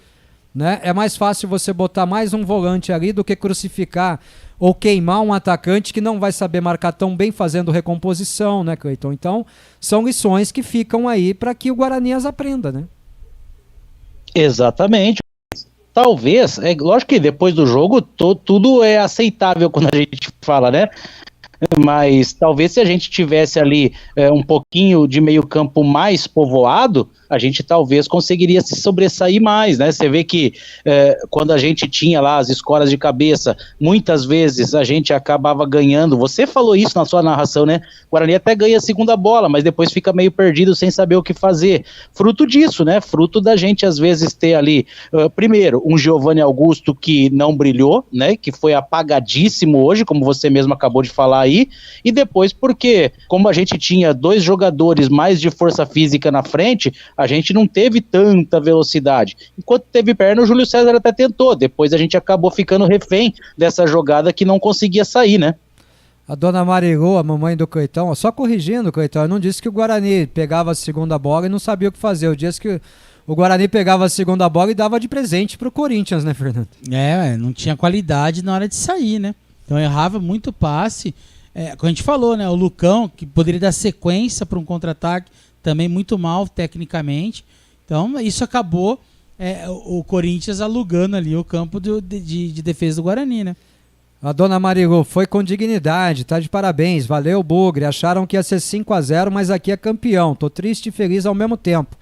Speaker 1: né? É mais fácil você botar mais um volante ali do que crucificar ou queimar um atacante que não vai saber marcar tão bem fazendo recomposição, né, Cleitão? Então, são lições que ficam aí para que o Guarani as aprenda, né?
Speaker 14: Exatamente. talvez, lógico que depois do jogo tudo é aceitável quando a gente fala, né? Mas talvez se a gente tivesse ali um pouquinho de meio campo mais povoado, a gente talvez conseguiria se sobressair mais, né? Você vê que quando a gente tinha lá as escoras de cabeça, muitas vezes a gente acabava ganhando. Você falou isso na sua narração, né? O Guarani até ganha a segunda bola, mas depois fica meio perdido sem saber o que fazer. Fruto disso, né? Fruto da gente às vezes ter ali, primeiro, um Giovanni Augusto que não brilhou, né? Que foi apagadíssimo hoje, como você mesmo acabou de falar aí, e depois porque, como a gente tinha 2 jogadores mais de força física na frente, a gente não teve tanta velocidade. Enquanto teve perna, o Júlio César até tentou, depois a gente acabou ficando refém dessa jogada que não conseguia sair, né?
Speaker 1: A dona Marigô, a mamãe do Coitão, só corrigindo, Coitão, eu não disse que o Guarani pegava a segunda bola e não sabia o que fazer, eu disse que o Guarani pegava a segunda bola e dava de presente pro Corinthians, né, Fernando?
Speaker 4: Não tinha qualidade na hora de sair, né? Então errava muito passe. Como a gente falou, né? O Lucão, que poderia dar sequência para um contra-ataque, também muito mal tecnicamente. Então isso acabou o Corinthians alugando ali o campo de defesa do Guarani, né?
Speaker 1: A dona Marigo foi com dignidade, tá de parabéns, valeu Bugre, acharam que ia ser 5-0, mas aqui é campeão, tô triste e feliz ao mesmo tempo.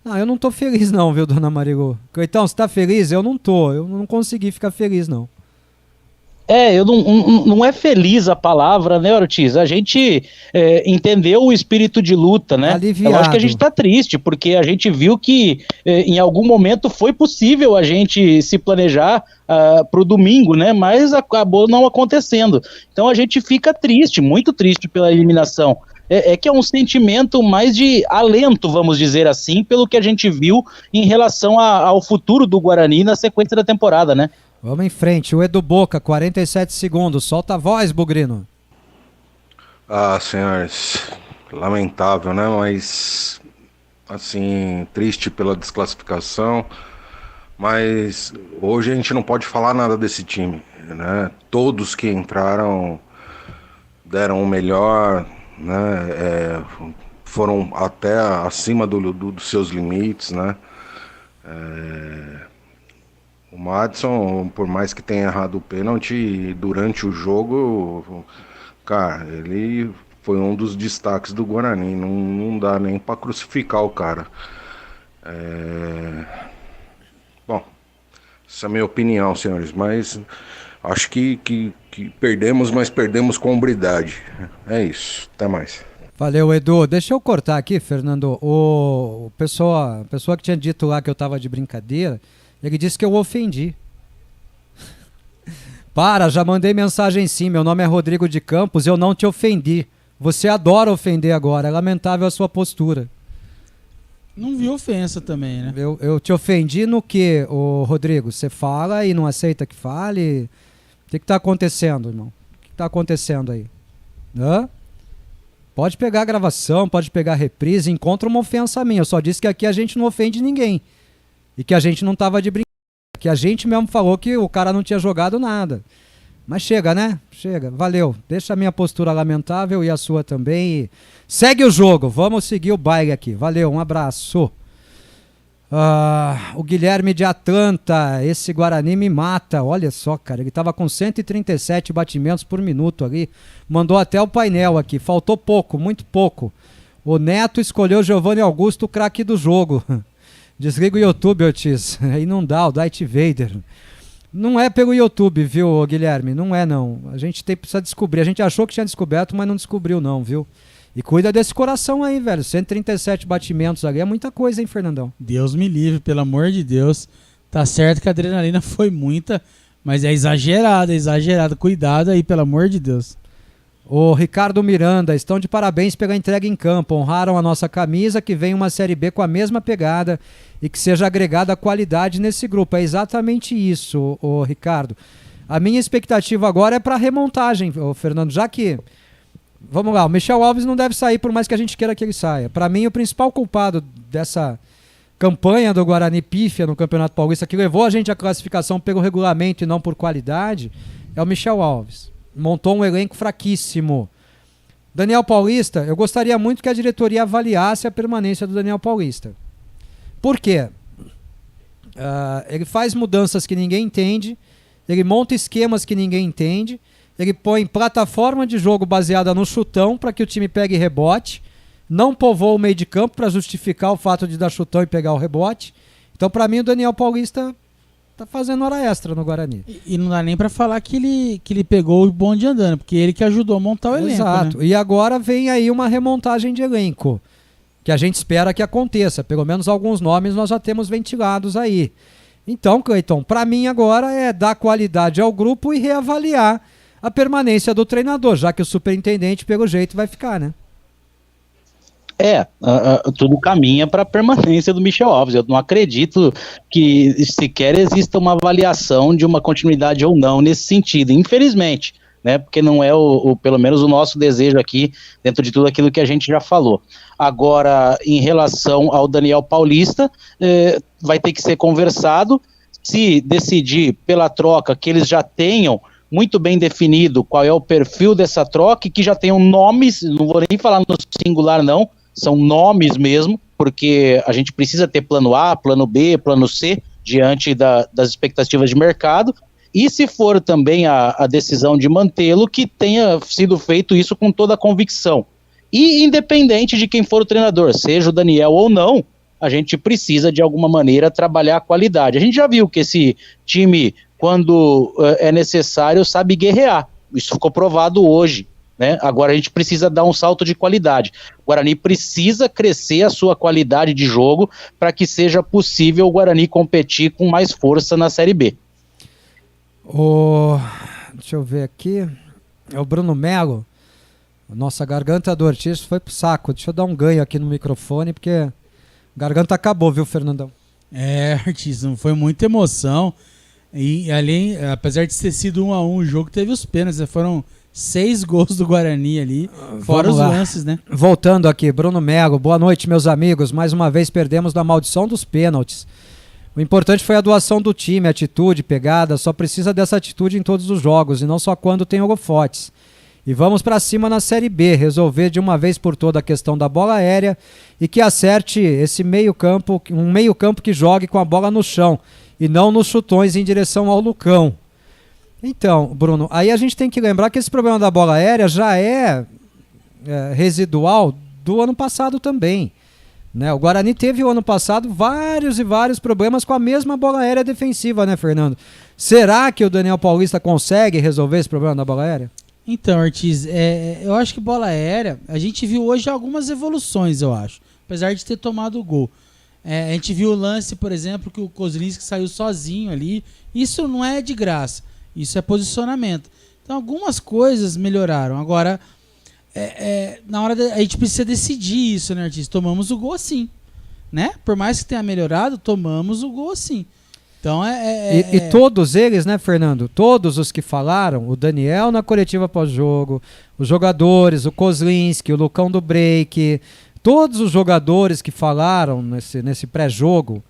Speaker 1: Não, eu não tô feliz não, viu, dona Marigo? Então, você tá feliz? Eu não consegui ficar feliz não.
Speaker 14: Não é feliz a palavra, né, Ortiz? A gente entendeu o espírito de luta, né?
Speaker 1: Aliviado.
Speaker 14: Eu acho que a gente tá triste, porque a gente viu que em algum momento foi possível a gente se planejar pro domingo, né? Mas acabou não acontecendo. Então a gente fica triste, muito triste pela eliminação. Que é um sentimento mais de alento, vamos dizer assim, pelo que a gente viu em relação ao futuro do Guarani na sequência da temporada, né?
Speaker 1: Vamos em frente, o Edu Boca, 47 segundos, solta a voz, Bugrino.
Speaker 18: Senhores, lamentável, né, mas, assim, triste pela desclassificação, mas hoje a gente não pode falar nada desse time, né, todos que entraram deram o melhor, né, foram até acima dos seus limites, né, o Madison, por mais que tenha errado o pênalti durante o jogo, cara, ele foi um dos destaques do Guarani. Não dá nem pra crucificar o cara. Bom, essa é a minha opinião, senhores, mas acho que perdemos, mas perdemos com hombridade. É isso, até mais.
Speaker 1: Valeu, Edu. Deixa eu cortar aqui, Fernando. A pessoa que tinha dito lá que eu tava de brincadeira, ele disse que eu ofendi. Já mandei mensagem sim, meu nome é Rodrigo de Campos, eu não te ofendi. Você adora ofender agora, é lamentável a sua postura.
Speaker 4: Não vi ofensa também, né?
Speaker 1: Eu te ofendi no que, Rodrigo? Você fala e não aceita que fale? O que tá acontecendo, irmão? O que tá acontecendo aí? Pode pegar a gravação, pode pegar a reprise, encontra uma ofensa minha. Eu só disse que aqui a gente não ofende ninguém. E que a gente não tava de brincadeira. Que a gente mesmo falou que o cara não tinha jogado nada. Mas chega, né? Chega. Valeu. Deixa a minha postura lamentável e a sua também. E segue o jogo. Vamos seguir o baile aqui. Valeu. Um abraço. O Guilherme de Atlanta. Esse Guarani me mata. Olha só, cara. Ele tava com 137 batimentos por minuto ali. Mandou até o painel aqui. Faltou pouco, muito pouco. O Neto escolheu Giovanni Augusto, o craque do jogo. Desliga o YouTube, Ortiz. Aí não dá, o Darth Vader. Não é pelo YouTube, viu, Guilherme? Não é, não. A gente precisa descobrir. A gente achou que tinha descoberto, mas não descobriu, não, viu? E cuida desse coração aí, velho. 137 batimentos ali é muita coisa, hein, Fernandão?
Speaker 4: Deus me livre, pelo amor de Deus. Tá certo que a adrenalina foi muita, mas é exagerada, Cuidado aí, pelo amor de Deus.
Speaker 1: O Ricardo Miranda, estão de parabéns pela entrega em campo, honraram a nossa camisa, que vem uma Série B com a mesma pegada e que seja agregada qualidade nesse grupo. É exatamente isso, o Ricardo. A minha expectativa agora é para remontagem, Fernando, já que, vamos lá, o Michel Alves não deve sair por mais que a gente queira que ele saia. Para mim, o principal culpado dessa campanha do Guarani pífia no Campeonato Paulista, que levou a gente à classificação pelo regulamento e não por qualidade, é o Michel Alves. Montou um elenco fraquíssimo. Daniel Paulista, eu gostaria muito que a diretoria avaliasse a permanência do Daniel Paulista. Por quê? ele faz mudanças que ninguém entende, ele monta esquemas que ninguém entende, ele põe plataforma de jogo baseada no chutão para que o time pegue rebote, não povoa o meio de campo para justificar o fato de dar chutão e pegar o rebote. Então, para mim, o Daniel Paulista tá fazendo hora extra no Guarani.
Speaker 4: E não dá nem para falar que ele pegou o bonde andando, porque ele que ajudou a montar o elenco.
Speaker 1: Exato.
Speaker 4: Né?
Speaker 1: E agora vem aí uma remontagem de elenco, que a gente espera que aconteça. Pelo menos alguns nomes nós já temos ventilados aí. Então, Cleiton, para mim agora é dar qualidade ao grupo e reavaliar a permanência do treinador, já que o superintendente, pelo jeito, vai ficar, né?
Speaker 14: Tudo caminha para a permanência do Michel Alves. Eu não acredito que sequer exista uma avaliação de uma continuidade ou não nesse sentido, infelizmente, né? Porque não é pelo menos o nosso desejo aqui, dentro de tudo aquilo que a gente já falou. Agora, em relação ao Daniel Paulista, vai ter que ser conversado. Se decidir pela troca, que eles já tenham muito bem definido qual é o perfil dessa troca e que já tenham nomes, não vou nem falar no singular não, são nomes mesmo, porque a gente precisa ter plano A, plano B, plano C, diante das expectativas de mercado, e se for também a decisão de mantê-lo, que tenha sido feito isso com toda a convicção. E independente de quem for o treinador, seja o Daniel ou não, a gente precisa de alguma maneira trabalhar a qualidade. A gente já viu que esse time, quando é necessário, sabe guerrear. Isso ficou provado hoje. Né? Agora a gente precisa dar um salto de qualidade. O Guarani precisa crescer a sua qualidade de jogo para que seja possível o Guarani competir com mais força na Série B.
Speaker 1: Deixa eu ver aqui. É o Bruno Melo. Nossa, a garganta do Ortiz foi pro saco. Deixa eu dar um ganho aqui no microfone, porque a garganta acabou, viu, Fernandão?
Speaker 4: Ortiz, não foi muita emoção. E além, apesar de ter sido 1-1 o jogo, teve os pênaltis. Foram 6 gols do Guarani ali, fora os lances, né?
Speaker 1: Voltando aqui, Bruno Melo, boa noite, meus amigos. Mais uma vez perdemos da maldição dos pênaltis. O importante foi a doação do time, atitude, pegada. Só precisa dessa atitude em todos os jogos e não só quando tem holofotes. E vamos pra cima na Série B, resolver de uma vez por toda a questão da bola aérea e que acerte esse meio-campo, um meio-campo que jogue com a bola no chão e não nos chutões em direção ao Lucão. Então, Bruno, aí a gente tem que lembrar que esse problema da bola aérea já é residual do ano passado também. Né? O Guarani teve o ano passado vários e vários problemas com a mesma bola aérea defensiva, né, Fernando? Será que o Daniel Paulista consegue resolver esse problema da bola aérea?
Speaker 4: Então, Ortiz, eu acho que bola aérea, a gente viu hoje algumas evoluções, eu acho, apesar de ter tomado o gol. A gente viu o lance, por exemplo, que o Kozlinski saiu sozinho ali. Isso não é de graça. Isso é posicionamento. Então algumas coisas melhoraram. Agora, na hora a gente precisa decidir isso, né, Artista? Tomamos o gol assim, né? Por mais que tenha melhorado, tomamos o gol assim. Então
Speaker 1: E todos eles, né, Fernando? Todos os que falaram, o Daniel na coletiva pós-jogo, os jogadores, o Kozlinski, o Lucão do Break, todos os jogadores que falaram nesse pré-jogo,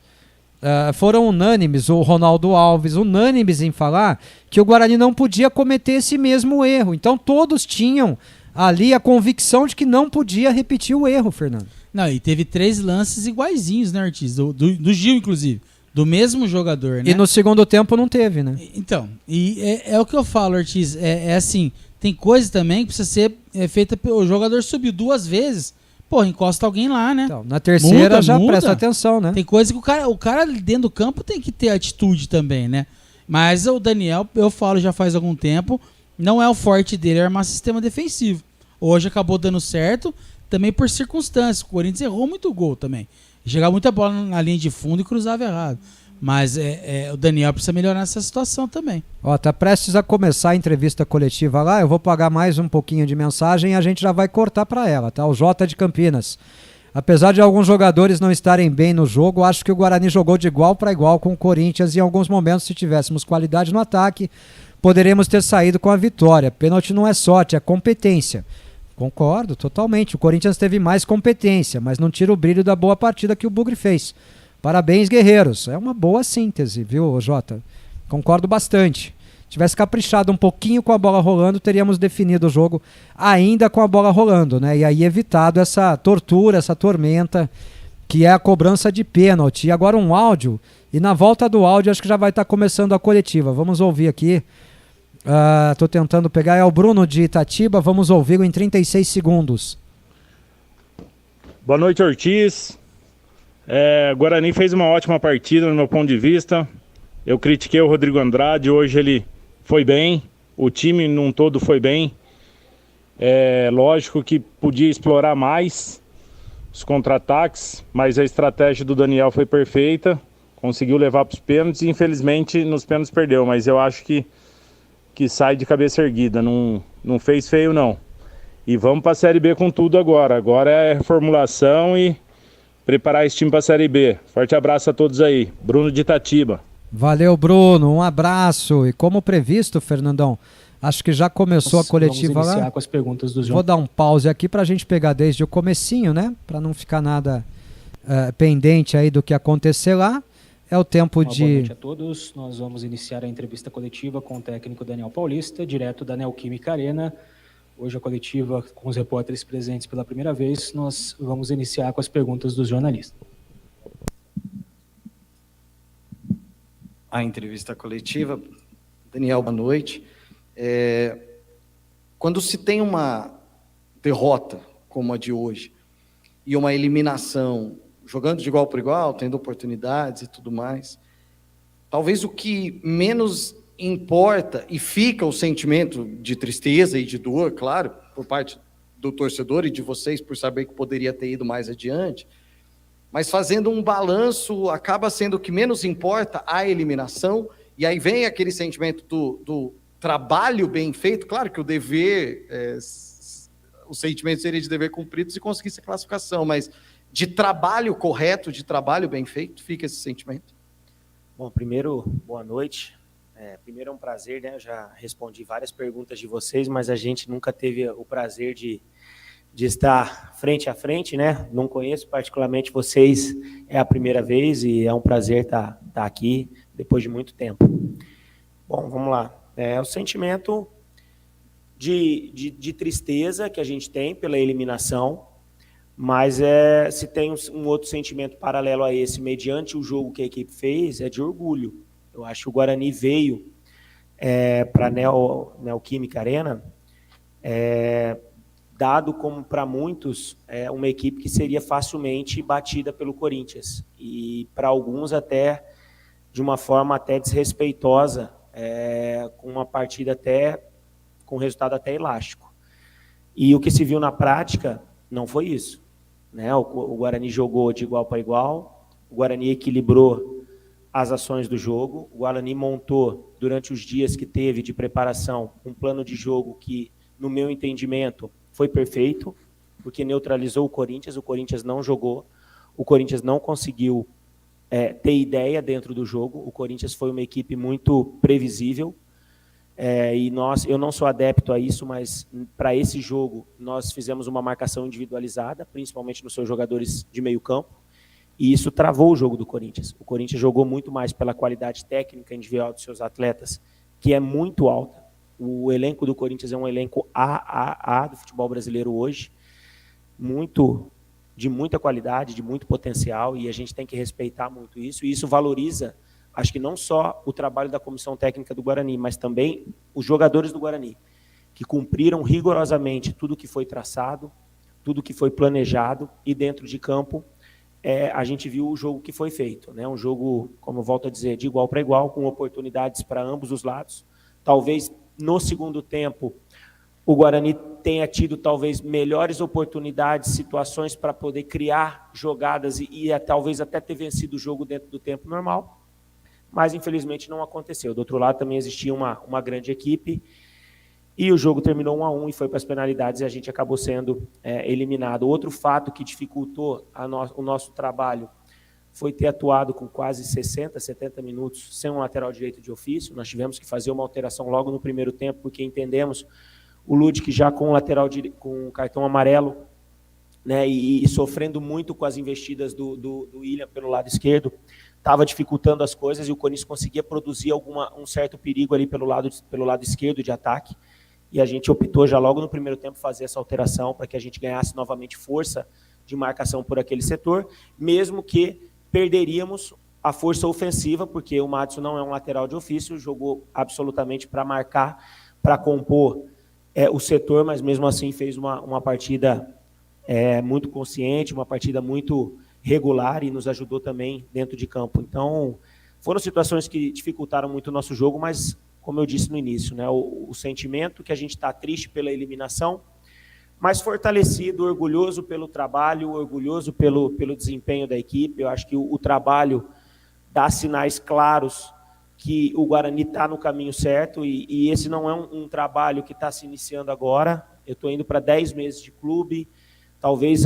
Speaker 1: foram unânimes, o Ronaldo Alves, unânimes em falar que o Guarani não podia cometer esse mesmo erro. Então todos tinham ali a convicção de que não podia repetir o erro, Fernando.
Speaker 4: Não, e teve 3 lances iguaizinhos, né, Ortiz? Do Gil, inclusive. Do mesmo jogador, né?
Speaker 1: E no segundo tempo não teve, né?
Speaker 4: Então, e é o que eu falo, Ortiz. Assim, tem coisa também que precisa ser feita... O jogador subiu 2 vezes... Pô, encosta alguém lá, né?
Speaker 1: Então, na terceira já presta atenção, né?
Speaker 4: Tem coisa que o cara dentro do campo tem que ter atitude também, né? Mas o Daniel, eu falo já faz algum tempo, não é o forte dele armar sistema defensivo. Hoje acabou dando certo, também por circunstâncias. O Corinthians errou muito gol também. Chegava muita bola na linha de fundo e cruzava errado. Mas o Daniel precisa melhorar essa situação também.
Speaker 1: Ó, tá prestes a começar a entrevista coletiva lá, eu vou pagar mais um pouquinho de mensagem e a gente já vai cortar para ela, tá? O Jota de Campinas. Apesar de alguns jogadores não estarem bem no jogo, acho que o Guarani jogou de igual para igual com o Corinthians e em alguns momentos, se tivéssemos qualidade no ataque, poderíamos ter saído com a vitória. Pênalti não é sorte, é competência. Concordo, totalmente. O Corinthians teve mais competência, mas não tira o brilho da boa partida que o Bugre fez. Parabéns, guerreiros. É uma boa síntese, viu, Jota? Concordo bastante. Tivesse caprichado um pouquinho com a bola rolando, teríamos definido o jogo ainda com a bola rolando, né? E aí evitado essa tortura, essa tormenta que é a cobrança de pênalti. E agora um áudio, e na volta do áudio acho que já vai estar começando a coletiva. Vamos ouvir aqui. Tô tentando pegar, é o Bruno de Itatiba, vamos ouvi-lo em 36 segundos.
Speaker 3: Boa noite, Ortiz. Guarani fez uma ótima partida no meu ponto de vista. Eu critiquei o Rodrigo Andrade, hoje ele foi bem, o time num todo foi bem. Lógico que podia explorar mais os contra-ataques, mas a estratégia do Daniel foi perfeita, conseguiu levar para os pênaltis e infelizmente nos pênaltis perdeu, mas eu acho que sai de cabeça erguida, não fez feio não. E vamos para a Série B com tudo agora. Agora é reformulação e preparar esse time para a Série B. Forte abraço a todos aí. Bruno de Itatiba.
Speaker 1: Valeu, Bruno. Um abraço. E como previsto, Fernandão, acho que já começou a coletiva lá.
Speaker 22: Vamos iniciar com as perguntas do João.
Speaker 1: Vou dar um pause aqui para a gente pegar desde o comecinho, né? Para não ficar nada pendente aí do que acontecer lá. É o tempo de...
Speaker 22: Boa noite a todos. Nós vamos iniciar a entrevista coletiva com o técnico Daniel Paulista, direto da Neoquímica Arena. Hoje a coletiva com os repórteres presentes pela primeira vez. Nós vamos iniciar com as perguntas dos jornalistas.
Speaker 23: A entrevista coletiva. Daniel, boa noite. Quando se tem uma derrota como a de hoje e uma eliminação, jogando de igual para igual, tendo oportunidades e tudo mais, talvez o que menos importa e fica o sentimento de tristeza e de dor, claro, por parte do torcedor e de vocês por saber que poderia ter ido mais adiante, mas fazendo um balanço, acaba sendo o que menos importa a eliminação, e aí vem aquele sentimento do trabalho bem feito. Claro que o dever, o sentimento seria de dever cumprido se conseguisse a classificação, mas de trabalho correto, de trabalho bem feito, fica esse sentimento?
Speaker 24: Bom, primeiro, boa noite. Primeiro é um prazer, né? Eu já respondi várias perguntas de vocês, mas a gente nunca teve o prazer de estar frente a frente, né? Não conheço particularmente vocês, é a primeira vez e é um prazer estar aqui depois de muito tempo. Bom, vamos lá. O sentimento de tristeza que a gente tem pela eliminação, mas se tem um outro sentimento paralelo a esse, mediante o jogo que a equipe fez, é de orgulho. Eu acho que o Guarani veio para a Neoquímica Arena, dado como para muitos uma equipe que seria facilmente batida pelo Corinthians, e para alguns até de uma forma até desrespeitosa, com uma partida até com resultado até elástico. E o que se viu na prática não foi isso, né? O Guarani jogou de igual para igual, o Guarani equilibrou as ações do jogo, o Guarani montou, durante os dias que teve de preparação, um plano de jogo que, no meu entendimento, foi perfeito, porque neutralizou o Corinthians não jogou, o Corinthians não conseguiu ter ideia dentro do jogo, o Corinthians foi uma equipe muito previsível, eu não sou adepto a isso, mas para esse jogo nós fizemos uma marcação individualizada, principalmente nos seus jogadores de meio campo, e isso travou o jogo do Corinthians. O Corinthians jogou muito mais pela qualidade técnica individual dos seus atletas, que é muito alta. O elenco do Corinthians é um elenco AAA do futebol brasileiro hoje, de muita qualidade, de muito potencial, e a gente tem que respeitar muito isso, e isso valoriza, acho que não só o trabalho da comissão técnica do Guarani, mas também os jogadores do Guarani, que cumpriram rigorosamente tudo que foi traçado, tudo que foi planejado, e dentro de campo a gente viu o jogo que foi feito, né? Um jogo, como eu volto a dizer, de igual para igual, com oportunidades para ambos os lados. Talvez no segundo tempo o Guarani tenha tido talvez melhores oportunidades, situações para poder criar jogadas e talvez até ter vencido o jogo dentro do tempo normal, mas infelizmente não aconteceu. Do outro lado também existia uma grande equipe, e o jogo terminou 1-1 e foi para as penalidades, e a gente acabou sendo eliminado. Outro fato que dificultou o nosso trabalho foi ter atuado com quase 60, 70 minutos sem um lateral direito de ofício. Nós tivemos que fazer uma alteração logo no primeiro tempo, porque entendemos o Ludic já com o lateral com o cartão amarelo, né, e sofrendo muito com as investidas do William pelo lado esquerdo, estava dificultando as coisas, e o Corinthians conseguia produzir um certo perigo ali pelo lado esquerdo de ataque, e a gente optou já logo no primeiro tempo fazer essa alteração para que a gente ganhasse novamente força de marcação por aquele setor, mesmo que perderíamos a força ofensiva, porque o Madison não é um lateral de ofício, jogou absolutamente para marcar, para compor o setor, mas mesmo assim fez uma partida muito consciente, uma partida muito regular e nos ajudou também dentro de campo. Então, foram situações que dificultaram muito o nosso jogo, mas, como eu disse no início, né, o sentimento que a gente está triste pela eliminação, mas fortalecido, orgulhoso pelo trabalho, orgulhoso pelo desempenho da equipe. Eu acho que o trabalho dá sinais claros que o Guarani está no caminho certo, e esse não é um trabalho que está se iniciando agora. Eu estou indo para 10 meses de clube, talvez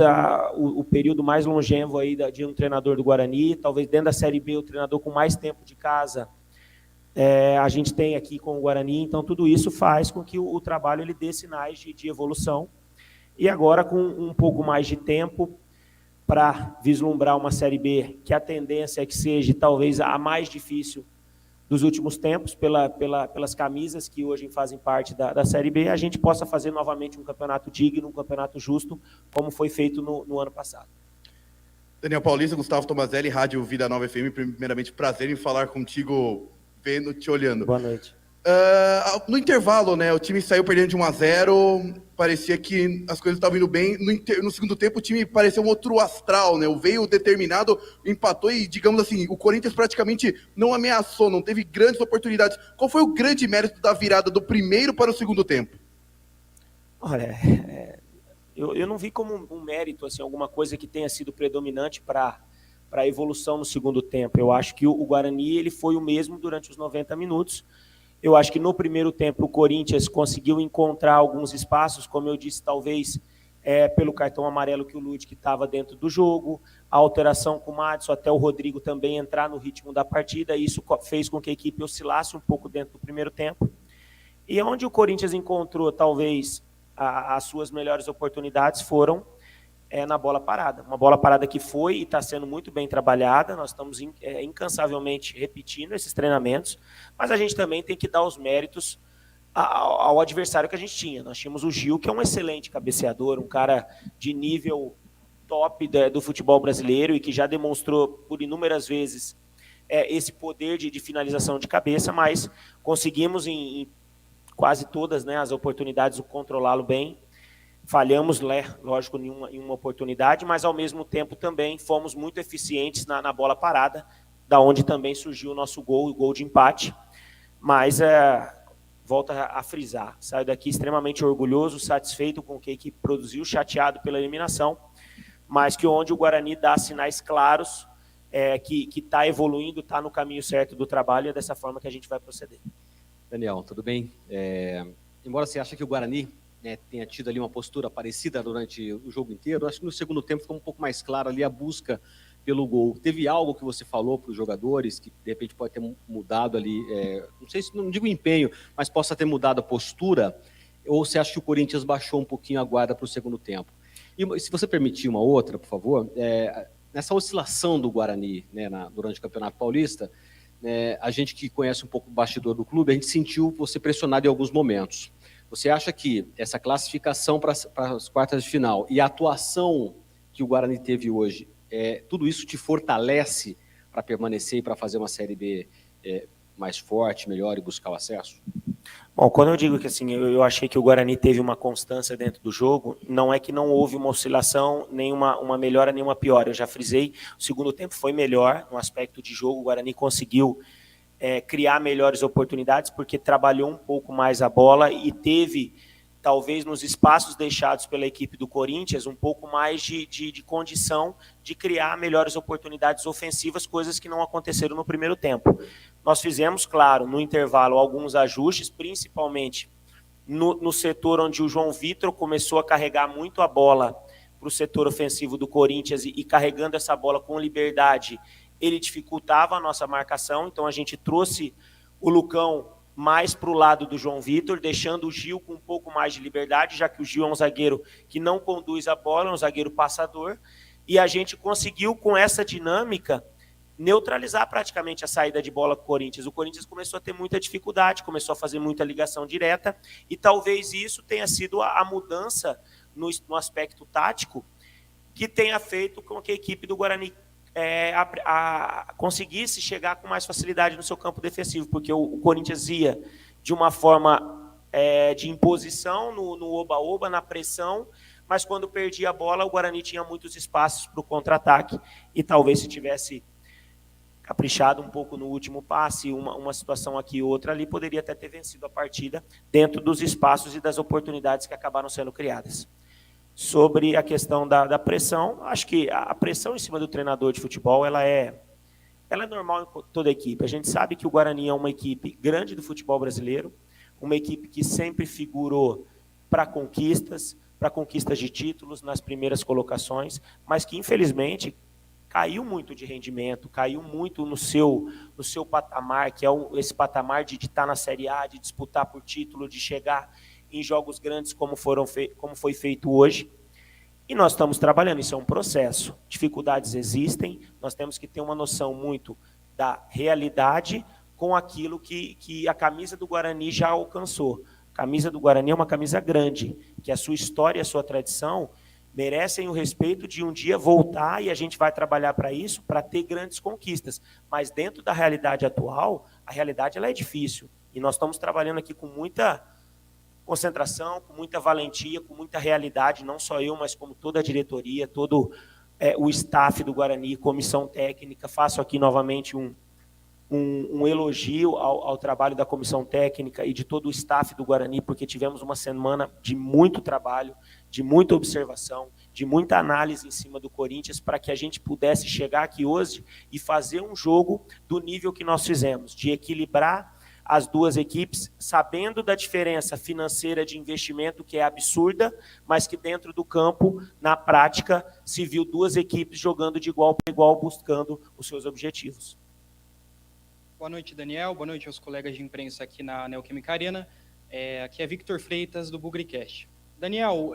Speaker 24: o período mais longevo aí de um treinador do Guarani, talvez dentro da Série B o treinador com mais tempo de casa a gente tem aqui com o Guarani. Então tudo isso faz com que o trabalho ele dê sinais de evolução, e agora com um pouco mais de tempo para vislumbrar uma Série B que a tendência é que seja talvez a mais difícil dos últimos tempos, pelas camisas que hoje fazem parte da Série B, a gente possa fazer novamente um campeonato digno, um campeonato justo, como foi feito no ano passado.
Speaker 5: Daniel Paulista, Gustavo Tomazelli, Rádio Vida Nova FM, primeiramente prazer em falar contigo, vendo, te olhando.
Speaker 24: Boa noite.
Speaker 5: No intervalo, né, o time saiu perdendo de 1-0, parecia que as coisas estavam indo bem. No segundo tempo, o time pareceu um outro astral, né? Veio determinado, empatou e, digamos assim, o Corinthians praticamente não ameaçou, não teve grandes oportunidades. Qual foi o grande mérito da virada do primeiro para o segundo tempo?
Speaker 24: Olha, eu não vi como um mérito, assim, alguma coisa que tenha sido predominante para a evolução no segundo tempo. Eu acho que o Guarani ele foi o mesmo durante os 90 minutos. Eu acho que no primeiro tempo o Corinthians conseguiu encontrar alguns espaços, como eu disse, talvez pelo cartão amarelo que o Ludwig estava dentro do jogo, a alteração com o Madison, até o Rodrigo também entrar no ritmo da partida, e isso fez com que a equipe oscilasse um pouco dentro do primeiro tempo. E onde o Corinthians encontrou talvez as suas melhores oportunidades foram na bola parada. Uma bola parada que foi e está sendo muito bem trabalhada. Nós estamos incansavelmente repetindo esses treinamentos, mas a gente também tem que dar os méritos ao adversário que a gente tinha. Nós tínhamos o Gil, que é um excelente cabeceador, um cara de nível top do futebol brasileiro e que já demonstrou por inúmeras vezes esse poder de finalização de cabeça, mas conseguimos em quase todas, né, as oportunidades controlá-lo bem. Falhamos, lógico, em uma oportunidade, mas ao mesmo tempo também fomos muito eficientes na bola parada, da onde também surgiu o nosso gol, o gol de empate. Mas volto a frisar, saio daqui extremamente orgulhoso, satisfeito com o que a equipe produziu, chateado pela eliminação, mas que onde o Guarani dá sinais claros que está evoluindo, está no caminho certo do trabalho, é dessa forma que a gente vai proceder.
Speaker 6: Daniel, tudo bem? Embora você ache que o Guarani tenha tido ali uma postura parecida durante o jogo inteiro, acho que no segundo tempo ficou um pouco mais claro ali a busca pelo gol. Teve algo que você falou para os jogadores que de repente pode ter mudado ali, não sei se, não digo empenho, mas possa ter mudado a postura, ou você acha que o Corinthians baixou um pouquinho a guarda para o segundo tempo? E se você permitir uma outra, por favor, nessa oscilação do Guarani, né, durante o Campeonato Paulista, a gente que conhece um pouco o bastidor do clube, a gente sentiu você pressionado em alguns momentos. Você acha que essa classificação para as quartas de final e a atuação que o Guarani teve hoje, tudo isso te fortalece para permanecer e para fazer uma Série B mais forte, melhor e buscar o acesso?
Speaker 24: Bom, quando eu digo que assim, eu achei que o Guarani teve uma constância dentro do jogo, não é que não houve uma oscilação, nem uma melhora, nem uma piora. Eu já frisei, o segundo tempo foi melhor no aspecto de jogo, o Guarani conseguiu criar melhores oportunidades, porque trabalhou um pouco mais a bola e teve, talvez nos espaços deixados pela equipe do Corinthians, um pouco mais de condição de criar melhores oportunidades ofensivas, coisas que não aconteceram no primeiro tempo. Nós fizemos, claro, no intervalo, alguns ajustes, principalmente no setor onde o João Vitor começou a carregar muito a bola para o setor ofensivo do Corinthians e carregando essa bola com liberdade, ele dificultava a nossa marcação, então a gente trouxe o Lucão mais para o lado do João Vitor, deixando o Gil com um pouco mais de liberdade, já que o Gil é um zagueiro que não conduz a bola, é um zagueiro passador, e a gente conseguiu, com essa dinâmica, neutralizar praticamente a saída de bola do Corinthians. O Corinthians começou a ter muita dificuldade, começou a fazer muita ligação direta, e talvez isso tenha sido a mudança no aspecto tático, que tenha feito com que a equipe do Guarani conseguisse chegar com mais facilidade no seu campo defensivo, porque o Corinthians ia de uma forma de imposição no oba-oba, na pressão, mas quando perdia a bola, o Guarani tinha muitos espaços para o contra-ataque, e talvez se tivesse caprichado um pouco no último passe, uma situação aqui e outra ali, poderia até ter vencido a partida dentro dos espaços e das oportunidades que acabaram sendo criadas. Sobre a questão da pressão, acho que a pressão em cima do treinador de futebol, ela é normal em toda a equipe. A gente sabe que o Guarani é uma equipe grande do futebol brasileiro, uma equipe que sempre figurou para conquistas de títulos nas primeiras colocações, mas que, infelizmente, caiu muito de rendimento, caiu muito no seu patamar, que é esse patamar de estar na Série A, de disputar por título, de chegar em jogos grandes como foi feito hoje. E nós estamos trabalhando, isso é um processo. Dificuldades existem, nós temos que ter uma noção muito da realidade com aquilo que a camisa do Guarani já alcançou. A camisa do Guarani é uma camisa grande, que a sua história e a sua tradição merecem o respeito de um dia voltar, e a gente vai trabalhar para isso, para ter grandes conquistas. Mas dentro da realidade atual, a realidade ela é difícil. E nós estamos trabalhando aqui com muita concentração, com muita valentia, com muita realidade, não só eu, mas como toda a diretoria, todo o staff do Guarani, comissão técnica. Faço aqui novamente um elogio ao trabalho da comissão técnica e de todo o staff do Guarani, porque tivemos uma semana de muito trabalho, de muita observação, de muita análise em cima do Corinthians, para que a gente pudesse chegar aqui hoje e fazer um jogo do nível que nós fizemos, de equilibrar as duas equipes, sabendo da diferença financeira de investimento, que é absurda, mas que dentro do campo, na prática, se viu duas equipes jogando de igual para igual, buscando os seus objetivos.
Speaker 7: Boa noite, Daniel. Boa noite aos colegas de imprensa aqui na Neoquímica Arena. Aqui é Victor Freitas, do BugriCast. Daniel,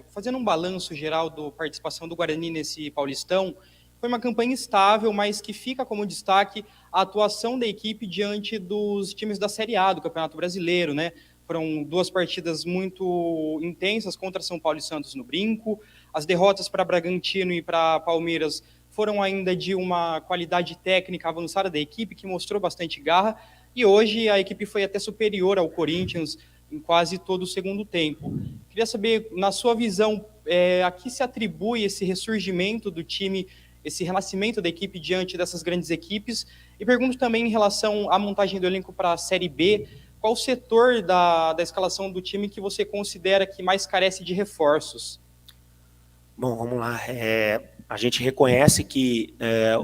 Speaker 7: fazendo um balanço geral da participação do Guarani nesse Paulistão, foi uma campanha estável, mas que fica como destaque a atuação da equipe diante dos times da Série A do Campeonato Brasileiro, né? Foram duas partidas muito intensas contra São Paulo e Santos no Brinco. As derrotas para Bragantino e para Palmeiras foram ainda de uma qualidade técnica avançada da equipe, que mostrou bastante garra, e hoje a equipe foi até superior ao Corinthians em quase todo o segundo tempo. Queria saber, na sua visão, a que se atribui esse ressurgimento do time, esse renascimento da equipe diante dessas grandes equipes, e pergunto também em relação à montagem do elenco para a Série B, qual o setor da escalação do time que você considera que mais carece de reforços?
Speaker 24: Bom, vamos lá. A gente reconhece que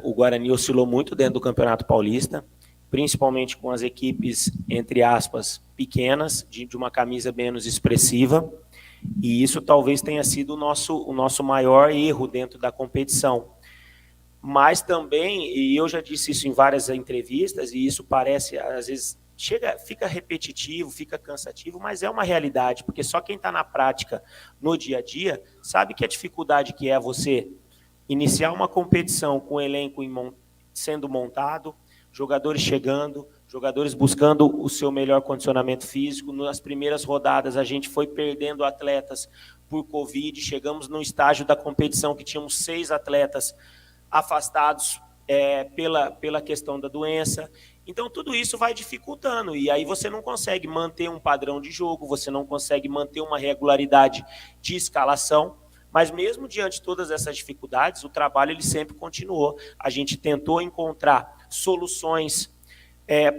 Speaker 24: o Guarani oscilou muito dentro do Campeonato Paulista, principalmente com as equipes, entre aspas, pequenas, de uma camisa menos expressiva, e isso talvez tenha sido o nosso maior erro dentro da competição. Mas também, e eu já disse isso em várias entrevistas, e isso parece, às vezes, fica repetitivo, fica cansativo, mas é uma realidade, porque só quem está na prática, no dia a dia, sabe que a dificuldade que é você iniciar uma competição com o elenco sendo montado, jogadores chegando, jogadores buscando o seu melhor condicionamento físico. Nas primeiras rodadas, a gente foi perdendo atletas por Covid, chegamos no estágio da competição que tínhamos 6 atletas afastados pela questão da doença. Então, tudo isso vai dificultando, e aí você não consegue manter um padrão de jogo, você não consegue manter uma regularidade de escalação, mas mesmo diante de todas essas dificuldades, o trabalho ele sempre continuou. A gente tentou encontrar soluções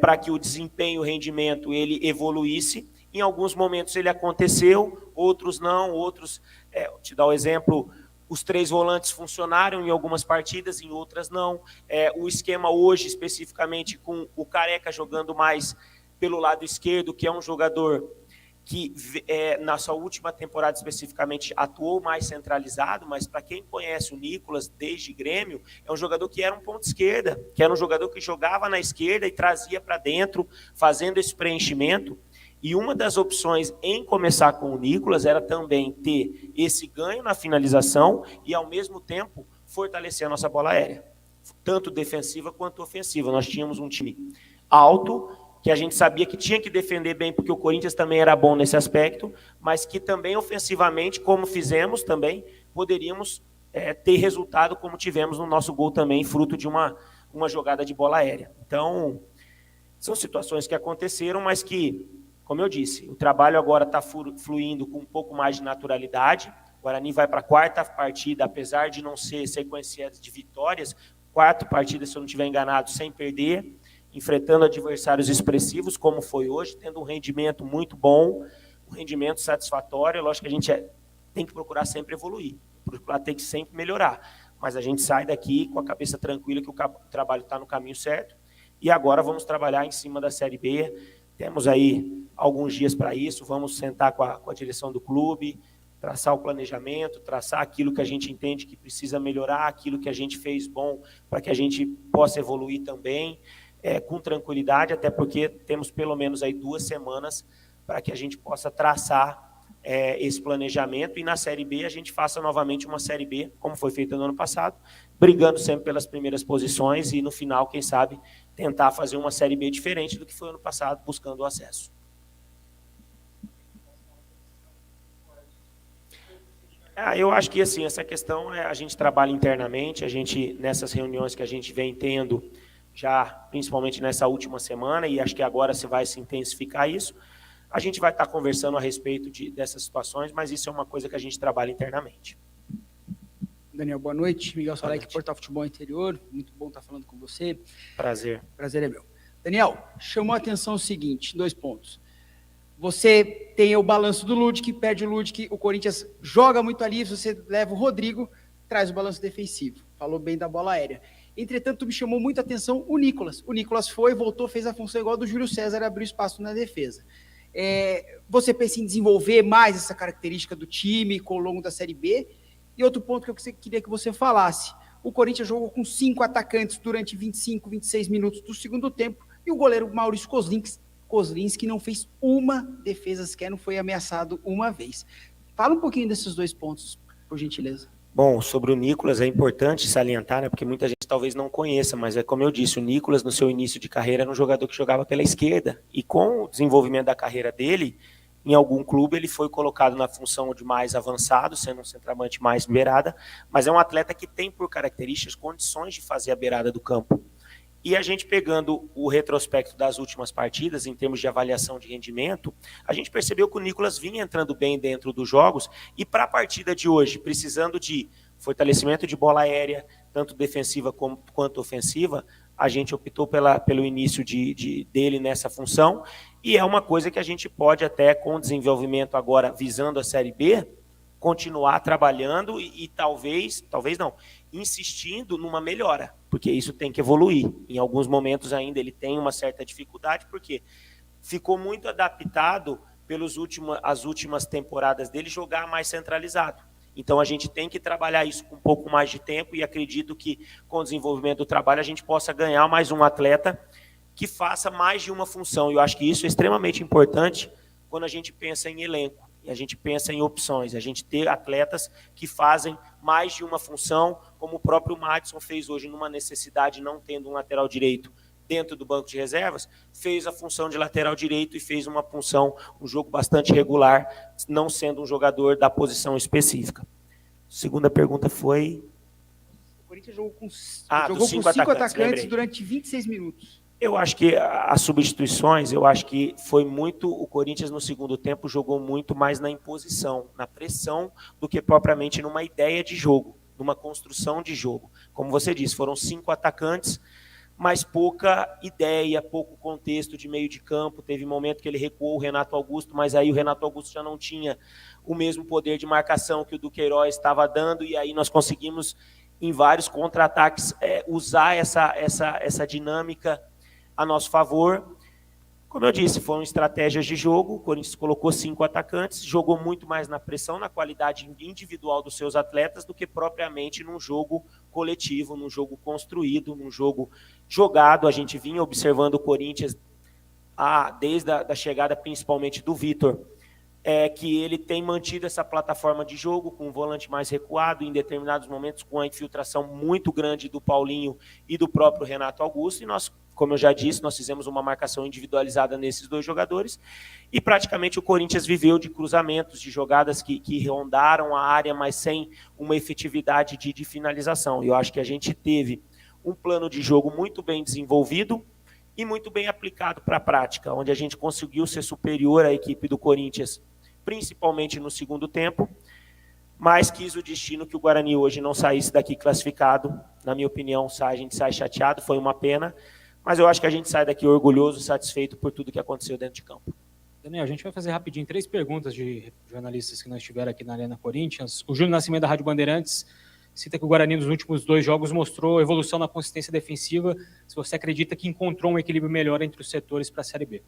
Speaker 24: para que o desempenho, o rendimento, ele evoluísse. Em alguns momentos ele aconteceu, outros não, outros, vou te dar um exemplo, os 3 volantes funcionaram em algumas partidas, em outras não. O esquema hoje, especificamente, com o Careca jogando mais pelo lado esquerdo, que é um jogador que na sua última temporada especificamente atuou mais centralizado, mas para quem conhece o Nicolas desde Grêmio, é um jogador que era um ponto esquerda, que era um jogador que jogava na esquerda e trazia para dentro, fazendo esse preenchimento. E uma das opções em começar com o Nicolas era também ter esse ganho na finalização e, ao mesmo tempo, fortalecer a nossa bola aérea, tanto defensiva quanto ofensiva. Nós tínhamos um time alto, que a gente sabia que tinha que defender bem, porque o Corinthians também era bom nesse aspecto, mas que também ofensivamente, como fizemos também, poderíamos ter resultado como tivemos no nosso gol também, fruto de uma jogada de bola aérea. Então, são situações que aconteceram, mas que, como eu disse, o trabalho agora está fluindo com um pouco mais de naturalidade. O Guarani vai para a 4ª partida, apesar de não ser sequenciada de vitórias, 4 partidas, se eu não estiver enganado, sem perder, enfrentando adversários expressivos, como foi hoje, tendo um rendimento muito bom, um rendimento satisfatório. Lógico que a gente tem que procurar sempre evoluir, procurar tem que sempre melhorar, mas a gente sai daqui com a cabeça tranquila que o trabalho está no caminho certo, e agora vamos trabalhar em cima da Série B. Temos aí alguns dias para isso, vamos sentar com a direção do clube, traçar o planejamento, traçar aquilo que a gente entende que precisa melhorar, aquilo que a gente fez bom para que a gente possa evoluir também, com tranquilidade, até porque temos pelo menos aí 2 semanas para que a gente possa traçar esse planejamento, e na Série B a gente faça novamente uma Série B, como foi feita no ano passado, brigando sempre pelas primeiras posições e no final, quem sabe, tentar fazer uma Série B diferente do que foi ano passado, buscando o acesso. Eu acho que assim, essa questão a gente trabalha internamente, a gente, nessas reuniões que a gente vem tendo, já principalmente nessa última semana, e acho que agora se vai se intensificar isso, a gente vai estar conversando a respeito dessas situações, mas isso é uma coisa que a gente trabalha internamente.
Speaker 9: Daniel, boa noite. Miguel Salek, Portal Futebol Interior. Muito bom estar falando com você.
Speaker 24: Prazer.
Speaker 9: Prazer é meu. Daniel, chamou a atenção o seguinte, 2 pontos. Você tem o balanço do Ludic, perde o Ludic, o Corinthians joga muito ali, você leva o Rodrigo, traz o balanço defensivo. Falou bem da bola aérea. Entretanto, me chamou muita atenção o Nicolas. O Nicolas foi, voltou, fez a função igual do Júlio César, abriu espaço na defesa. Você pensa em desenvolver mais essa característica do time ao longo da Série B? E outro ponto que eu queria que você falasse. O Corinthians jogou com 5 atacantes durante 25, 26 minutos do segundo tempo, e o goleiro Maurício Kozlinski não fez uma defesa sequer, não foi ameaçado uma vez. Fala um pouquinho desses 2 pontos, por gentileza.
Speaker 24: Bom, sobre o Nicolas é importante salientar, né, porque muita gente talvez não conheça, mas como eu disse, o Nicolas no seu início de carreira era um jogador que jogava pela esquerda, e com o desenvolvimento da carreira dele, em algum clube ele foi colocado na função de mais avançado, sendo um centroavante mais beirada, mas é um atleta que tem por características condições de fazer a beirada do campo. E a gente pegando o retrospecto das últimas partidas, em termos de avaliação de rendimento, a gente percebeu que o Nicolas vinha entrando bem dentro dos jogos, e para a partida de hoje, precisando de fortalecimento de bola aérea, tanto defensiva quanto ofensiva, a gente optou pelo início dele nessa função, e é uma coisa que a gente pode até, com o desenvolvimento agora visando a Série B, continuar trabalhando e talvez não, insistindo numa melhora, porque isso tem que evoluir. Em alguns momentos ainda ele tem uma certa dificuldade, porque ficou muito adaptado as últimas temporadas dele jogar mais centralizado. Então a gente tem que trabalhar isso com um pouco mais de tempo, e acredito que com o desenvolvimento do trabalho a gente possa ganhar mais um atleta que faça mais de uma função. E eu acho que isso é extremamente importante quando a gente pensa em elenco. E a gente pensa em opções, a gente ter atletas que fazem mais de uma função, como o próprio Madison fez hoje, numa necessidade, não tendo um lateral direito dentro do banco de reservas, fez a função de lateral direito e fez uma função, um jogo bastante regular, não sendo um jogador da posição específica. Segunda pergunta foi...
Speaker 9: O Corinthians jogou com 5 atacantes durante 26 minutos.
Speaker 24: Eu acho que as substituições, eu acho que foi muito, o Corinthians no segundo tempo jogou muito mais na imposição, na pressão, do que propriamente numa ideia de jogo, numa construção de jogo. Como você disse, foram 5 atacantes, mas pouca ideia, pouco contexto de meio de campo. Teve momento que ele recuou o Renato Augusto, mas aí o Renato Augusto já não tinha o mesmo poder de marcação que o Duqueiroz estava dando, e aí nós conseguimos, em vários contra-ataques, usar essa dinâmica a nosso favor. Como eu disse, foram estratégias de jogo. O Corinthians colocou 5 atacantes, jogou muito mais na pressão, na qualidade individual dos seus atletas, do que propriamente num jogo coletivo, num jogo construído, num jogo jogado. A gente vinha observando o Corinthians desde a chegada principalmente do Vitor, que ele tem mantido essa plataforma de jogo com um volante mais recuado, em determinados momentos com a infiltração muito grande do Paulinho e do próprio Renato Augusto, e nós como eu já disse, nós fizemos uma marcação individualizada nesses 2 jogadores e praticamente o Corinthians viveu de cruzamentos, de jogadas que rondaram a área, mas sem uma efetividade de finalização. E eu acho que a gente teve um plano de jogo muito bem desenvolvido e muito bem aplicado para a prática, onde a gente conseguiu ser superior à equipe do Corinthians, principalmente no segundo tempo, mas quis o destino que o Guarani hoje não saísse daqui classificado. Na minha opinião, a gente sai chateado, foi uma pena, mas eu acho que a gente sai daqui orgulhoso, satisfeito por tudo que aconteceu dentro de campo.
Speaker 22: Daniel, a gente vai fazer rapidinho 3 perguntas de jornalistas que nós tiveram aqui na Arena Corinthians. O Júlio Nascimento, da Rádio Bandeirantes, cita que o Guarani nos últimos 2 jogos mostrou evolução na consistência defensiva. Se você acredita que encontrou um equilíbrio melhor entre os setores para a Série B?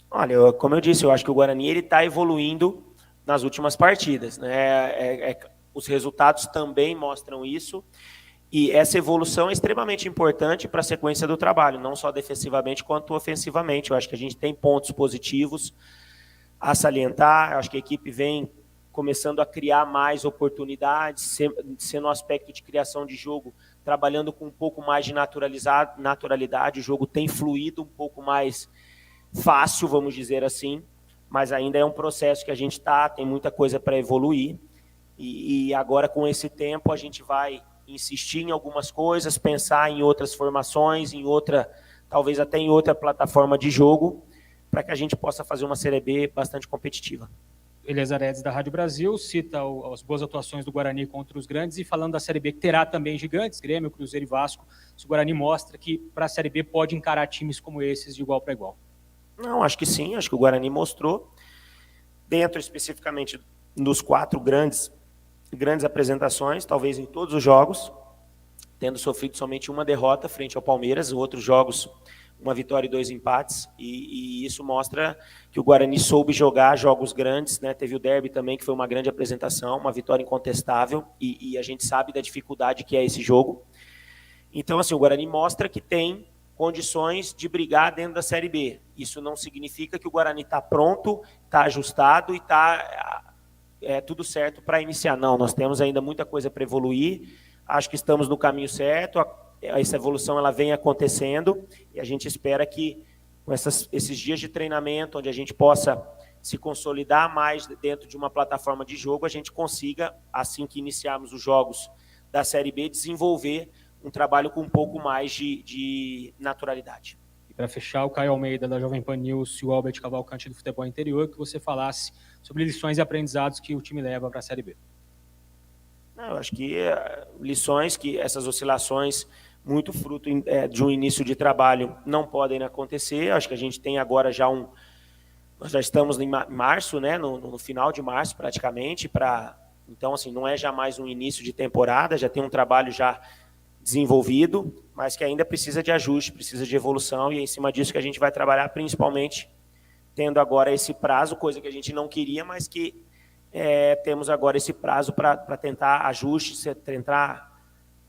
Speaker 24: Olha, como eu disse, eu acho que o Guarani está evoluindo nas últimas partidas, né? Os resultados também mostram isso, e essa evolução é extremamente importante para a sequência do trabalho, não só defensivamente quanto ofensivamente. Eu acho que a gente tem pontos positivos a salientar, eu acho que a equipe vem começando a criar mais oportunidades, sendo no aspecto de criação de jogo, trabalhando com um pouco mais de naturalidade, o jogo tem fluído um pouco mais fácil, vamos dizer assim, mas ainda é um processo que a gente tem muita coisa para evoluir, e agora com esse tempo a gente vai insistir em algumas coisas, pensar em outras formações, talvez até em outra plataforma de jogo, para que a gente possa fazer uma Série B bastante competitiva.
Speaker 22: Eliezer Edes, da Rádio Brasil, cita as boas atuações do Guarani contra os grandes, e falando da Série B, que terá também gigantes, Grêmio, Cruzeiro e Vasco, o Guarani mostra que para a Série B pode encarar times como esses de igual para igual.
Speaker 24: Não, acho que sim, acho que o Guarani mostrou, dentro especificamente dos 4 grandes apresentações, talvez em todos os jogos, tendo sofrido somente uma derrota frente ao Palmeiras, outros jogos, uma vitória e 2 empates, e isso mostra que o Guarani soube jogar jogos grandes, né? Teve o derby também, que foi uma grande apresentação, uma vitória incontestável, e a gente sabe da dificuldade que é esse jogo. Então, assim, o Guarani mostra que tem condições de brigar dentro da Série B. Isso não significa que o Guarani está pronto, está ajustado e está tudo certo para iniciar. Não, nós temos ainda muita coisa para evoluir, acho que estamos no caminho certo, essa evolução ela vem acontecendo, e a gente espera que com esses dias de treinamento, onde a gente possa se consolidar mais dentro de uma plataforma de jogo, a gente consiga, assim que iniciarmos os jogos da Série B, desenvolver um trabalho com um pouco mais de naturalidade.
Speaker 22: E para fechar, o Caio Almeida, da Jovem Pan News, e o Albert Cavalcante, do Futebol Interior, que você falasse sobre lições e aprendizados que o time leva para a Série B.
Speaker 24: Eu acho que lições, que essas oscilações, muito fruto de um início de trabalho, não podem acontecer. Acho que a gente tem agora já nós já estamos em março, né, no final de março praticamente, então assim, não é já mais um início de temporada, já tem um trabalho já desenvolvido, mas que ainda precisa de ajuste, precisa de evolução, e é em cima disso que a gente vai trabalhar, principalmente tendo agora esse prazo, coisa que a gente não queria, mas que temos agora esse prazo para tentar ajustes, tentar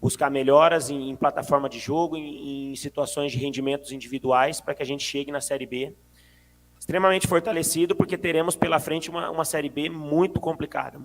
Speaker 24: buscar melhoras em plataforma de jogo, em situações de rendimentos individuais, para que a gente chegue na Série B extremamente fortalecido, porque teremos pela frente uma Série B muito complicada,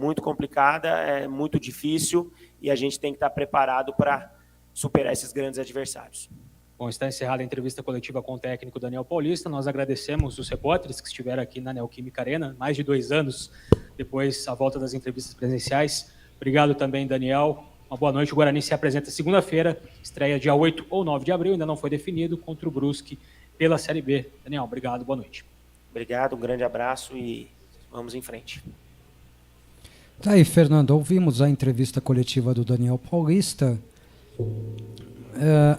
Speaker 24: muito difícil, e a gente tem que estar preparado para superar esses grandes adversários.
Speaker 22: Bom, está encerrada a entrevista coletiva com o técnico Daniel Paulista. Nós agradecemos os repórteres que estiveram aqui na Neoquímica Arena, mais de 2 anos depois a volta das entrevistas presenciais. Obrigado também, Daniel. Uma boa noite. O Guarani se apresenta segunda-feira, estreia dia 8 ou 9 de abril, ainda não foi definido, contra o Brusque pela Série B. Daniel, obrigado, boa noite.
Speaker 24: Obrigado, um grande abraço e vamos em frente.
Speaker 1: Tá aí, Fernando, ouvimos a entrevista coletiva do Daniel Paulista.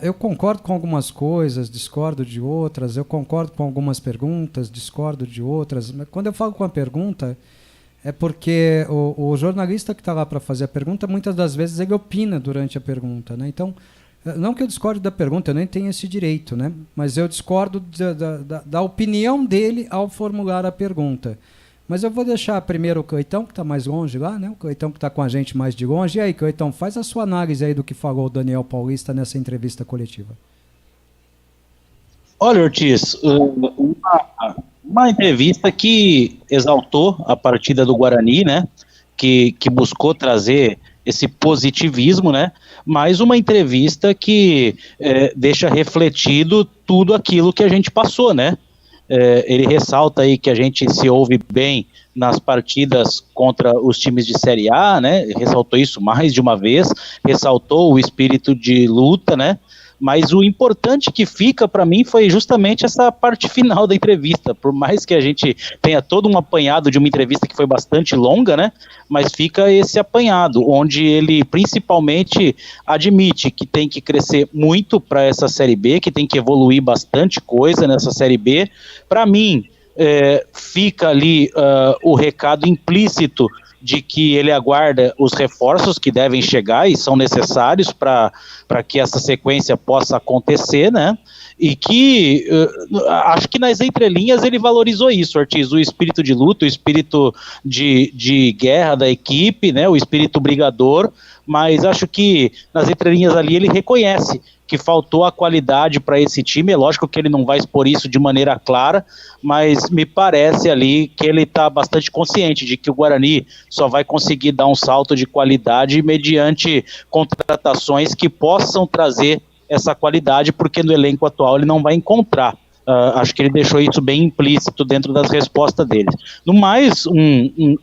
Speaker 1: Eu concordo com algumas coisas, discordo de outras, eu concordo com algumas perguntas, discordo de outras. Mas quando eu falo com a pergunta, é porque o jornalista que está lá para fazer a pergunta, muitas das vezes ele opina durante a pergunta, né? Então, não que eu discorde da pergunta, eu nem tenho esse direito, né? Mas eu discordo da opinião dele ao formular a pergunta. Mas eu vou deixar primeiro o Cleitão, que está mais longe lá, né? O Cleitão que está com a gente mais de longe. E aí, Cleitão, faz a sua análise aí do que falou o Daniel Paulista nessa entrevista coletiva.
Speaker 14: Olha, Ortiz, uma entrevista que exaltou a partida do Guarani, né? Que buscou trazer esse positivismo, né? Mas uma entrevista que deixa refletido tudo aquilo que a gente passou, né? Ele ressalta aí que a gente se ouve bem nas partidas contra os times de Série A, né? Ressaltou isso mais de uma vez, ressaltou o espírito de luta, né? Mas o importante que fica para mim foi justamente essa parte final da entrevista, por mais que a gente tenha todo um apanhado de uma entrevista que foi bastante longa, né? Mas fica esse apanhado, onde ele principalmente admite que tem que crescer muito para essa Série B, que tem que evoluir bastante coisa nessa Série B. Para mim, fica ali o recado implícito de que ele aguarda os reforços que devem chegar e são necessários para que essa sequência possa acontecer, né? E que acho que nas entrelinhas ele valorizou isso, Ortiz, o espírito de luta, o espírito de guerra da equipe, né? O espírito brigador, mas acho que nas entrelinhas ali ele reconhece que faltou a qualidade para esse time. É lógico que ele não vai expor isso de maneira clara, mas me parece ali que ele está bastante consciente de que o Guarani só vai conseguir dar um salto de qualidade mediante contratações que possam trazer essa qualidade, porque no elenco atual ele não vai encontrar. Acho que ele deixou isso bem implícito dentro das respostas dele. No mais,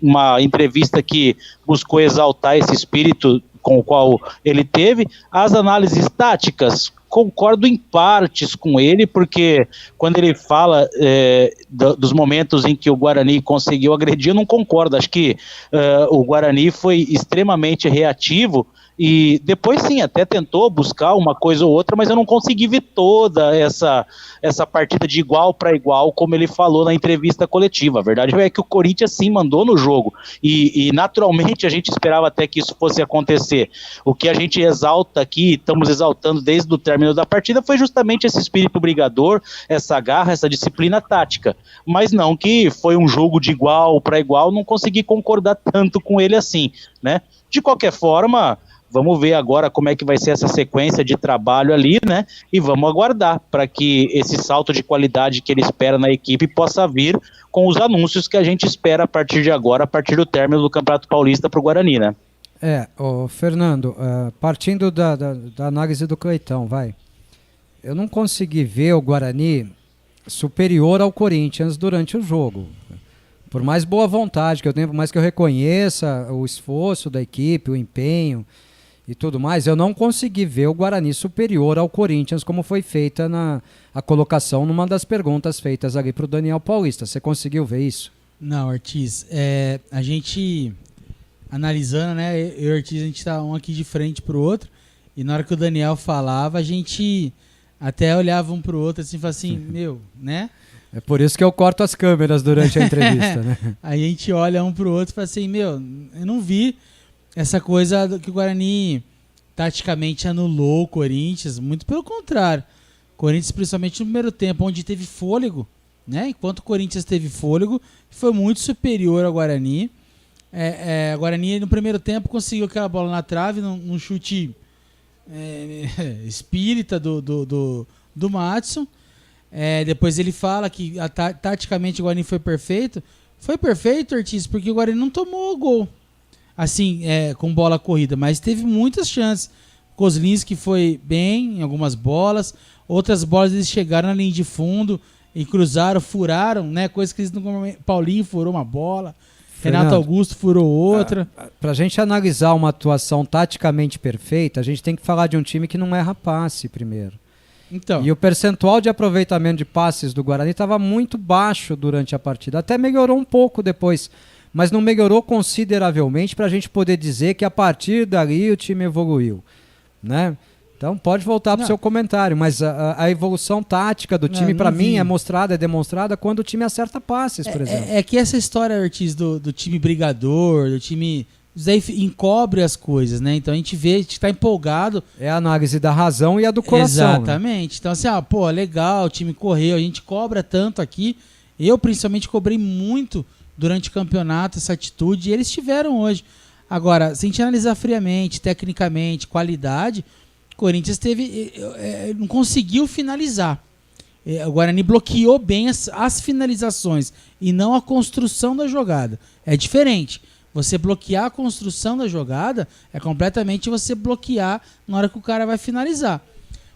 Speaker 14: uma entrevista que buscou exaltar esse espírito com o qual ele teve. As análises táticas, concordo em partes com ele, porque quando ele fala dos momentos em que o Guarani conseguiu agredir, eu não concordo. Acho que o Guarani foi extremamente reativo e depois sim, até tentou buscar uma coisa ou outra, mas eu não consegui ver toda essa partida de igual para igual, como ele falou na entrevista coletiva. A verdade é que o Corinthians sim mandou no jogo, e naturalmente a gente esperava até que isso fosse acontecer. O que a gente exalta aqui, estamos exaltando desde o término da partida, foi justamente esse espírito brigador, essa garra, essa disciplina tática, mas não que foi um jogo de igual para igual, não consegui concordar tanto com ele assim, né? De qualquer forma, vamos ver agora como é que vai ser essa sequência de trabalho ali, né? E vamos aguardar para que esse salto de qualidade que ele espera na equipe possa vir com os anúncios que a gente espera a partir de agora, a partir do término do Campeonato Paulista para o Guarani, né?
Speaker 1: Fernando, partindo da análise do Cleitão, eu não consegui ver o Guarani superior ao Corinthians durante o jogo. Por mais boa vontade que eu tenho, por mais que eu reconheça o esforço da equipe, o empenho e tudo mais, eu não consegui ver o Guarani superior ao Corinthians, como foi feita a colocação numa das perguntas feitas ali para o Daniel Paulista. Você conseguiu ver isso?
Speaker 4: Não, Ortiz. A gente, analisando, né, eu e o Ortiz, a gente está um aqui de frente para o outro, e na hora que o Daniel falava, a gente até olhava um para o outro assim, e falava assim, né?
Speaker 1: É por isso que eu corto as câmeras durante a entrevista, né?
Speaker 4: A gente olha um para o outro e fala assim, eu não vi essa coisa que o Guarani taticamente anulou o Corinthians, muito pelo contrário. O Corinthians, principalmente no primeiro tempo, onde teve fôlego, né? Enquanto o Corinthians teve fôlego, foi muito superior ao Guarani. O Guarani, no primeiro tempo, conseguiu aquela bola na trave, num chute espírita do Madison. Depois ele fala que taticamente o Guarani foi perfeito. Foi perfeito, Ortiz, porque o Guarani não tomou gol assim, com bola corrida, mas teve muitas chances. Kozlinski foi bem em algumas bolas, outras bolas eles chegaram na linha de fundo e cruzaram, furaram, né? Coisa que eles não... Paulinho furou uma bola,
Speaker 1: Fernando,
Speaker 4: Renato Augusto furou outra.
Speaker 1: Para a gente analisar uma atuação taticamente perfeita, a gente tem que falar de um time que não erra passe primeiro.
Speaker 4: Então.
Speaker 1: E o percentual de aproveitamento de passes do Guarani estava muito baixo durante a partida. Até melhorou um pouco depois, mas não melhorou consideravelmente para a gente poder dizer que a partir dali o time evoluiu, né? Então pode voltar para o seu comentário, mas a evolução tática do time, para mim, é demonstrada quando o time acerta passes, por exemplo.
Speaker 4: É que essa história, Ortiz, do time brigador, do time... Isso aí encobre as coisas, né? Então a gente vê, a gente tá empolgado.
Speaker 1: É a análise da razão e a do coração.
Speaker 4: Exatamente. Né? Então assim, legal, o time correu, a gente cobra tanto aqui. Eu, principalmente, cobrei muito durante o campeonato essa atitude, e eles tiveram hoje. Agora, se a gente analisar friamente, tecnicamente, qualidade, o Corinthians não conseguiu finalizar. O Guarani bloqueou bem as finalizações e não a construção da jogada. É diferente. Você bloquear a construção da jogada é completamente você bloquear na hora que o cara vai finalizar.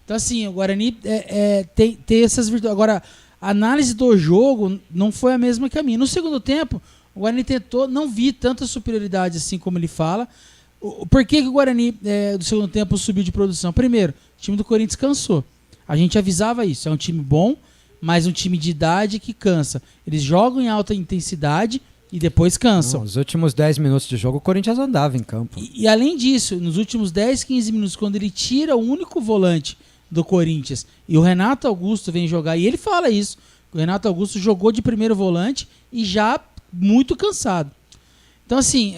Speaker 4: Então, assim, o Guarani tem essas virtudes. Agora, a análise do jogo não foi a mesma que a minha. No segundo tempo, o Guarani tentou, não vi tanta superioridade assim como ele fala. Por que o Guarani, do segundo tempo, subiu de produção? Primeiro, o time do Corinthians cansou. A gente avisava isso. É um time bom, mas um time de idade que cansa. Eles jogam em alta intensidade e depois cansam.
Speaker 1: Nos últimos 10 minutos de jogo, o Corinthians andava em campo.
Speaker 4: E além disso, nos últimos 10, 15 minutos, quando ele tira o único volante do Corinthians e o Renato Augusto vem jogar, e ele fala isso, o Renato Augusto jogou de primeiro volante e já muito cansado. Então, assim,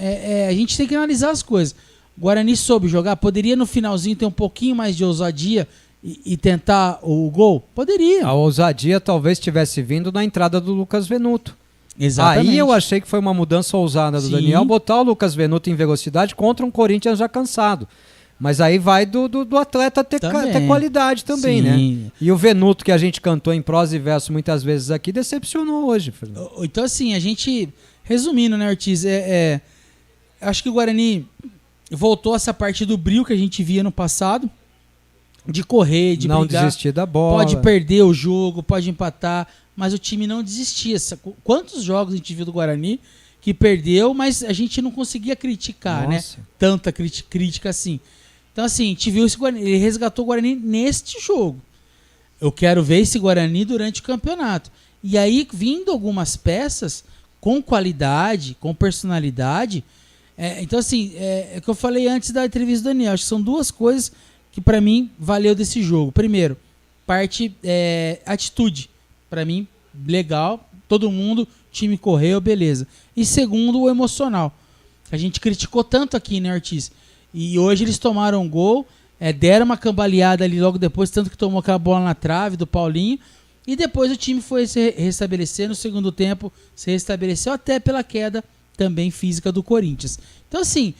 Speaker 4: a gente tem que analisar as coisas. O Guarani soube jogar, poderia no finalzinho ter um pouquinho mais de ousadia e tentar o gol? Poderia.
Speaker 1: A ousadia talvez tivesse vindo na entrada do Lucas Venuto.
Speaker 4: Exatamente.
Speaker 1: Aí eu achei que foi uma mudança ousada do Daniel, botar o Lucas Venuto em velocidade contra um Corinthians já cansado. Mas aí vai do atleta ter qualidade também, né? E o Venuto, que a gente cantou em prosa e verso muitas vezes aqui, decepcionou hoje.
Speaker 4: Então, assim, a gente... Resumindo, né, Ortiz? Acho que o Guarani voltou a essa parte do brilho que a gente via no passado, de correr, de
Speaker 1: não
Speaker 4: brigar.
Speaker 1: Desistir da bola.
Speaker 4: Pode perder o jogo, pode empatar, mas o time não desistia. Quantos jogos a gente viu do Guarani que perdeu, mas a gente não conseguia criticar, né? Tanta crítica assim. Então, assim, a gente viu esse Guarani, ele resgatou o Guarani neste jogo. Eu quero ver esse Guarani durante o campeonato. E aí, vindo algumas peças com qualidade, com personalidade. Então, assim, é o que eu falei antes da entrevista do Daniel. Acho que são duas coisas que, para mim, valeu desse jogo. Primeiro, atitude. Para mim, legal. Todo mundo, time correu, beleza. E segundo, o emocional. A gente criticou tanto aqui, né, Ortiz? E hoje eles tomaram um gol, deram uma cambaleada ali logo depois, tanto que tomou aquela bola na trave do Paulinho. E depois o time foi se restabelecer. No segundo tempo se restabeleceu até pela queda também física do Corinthians. Então, assim,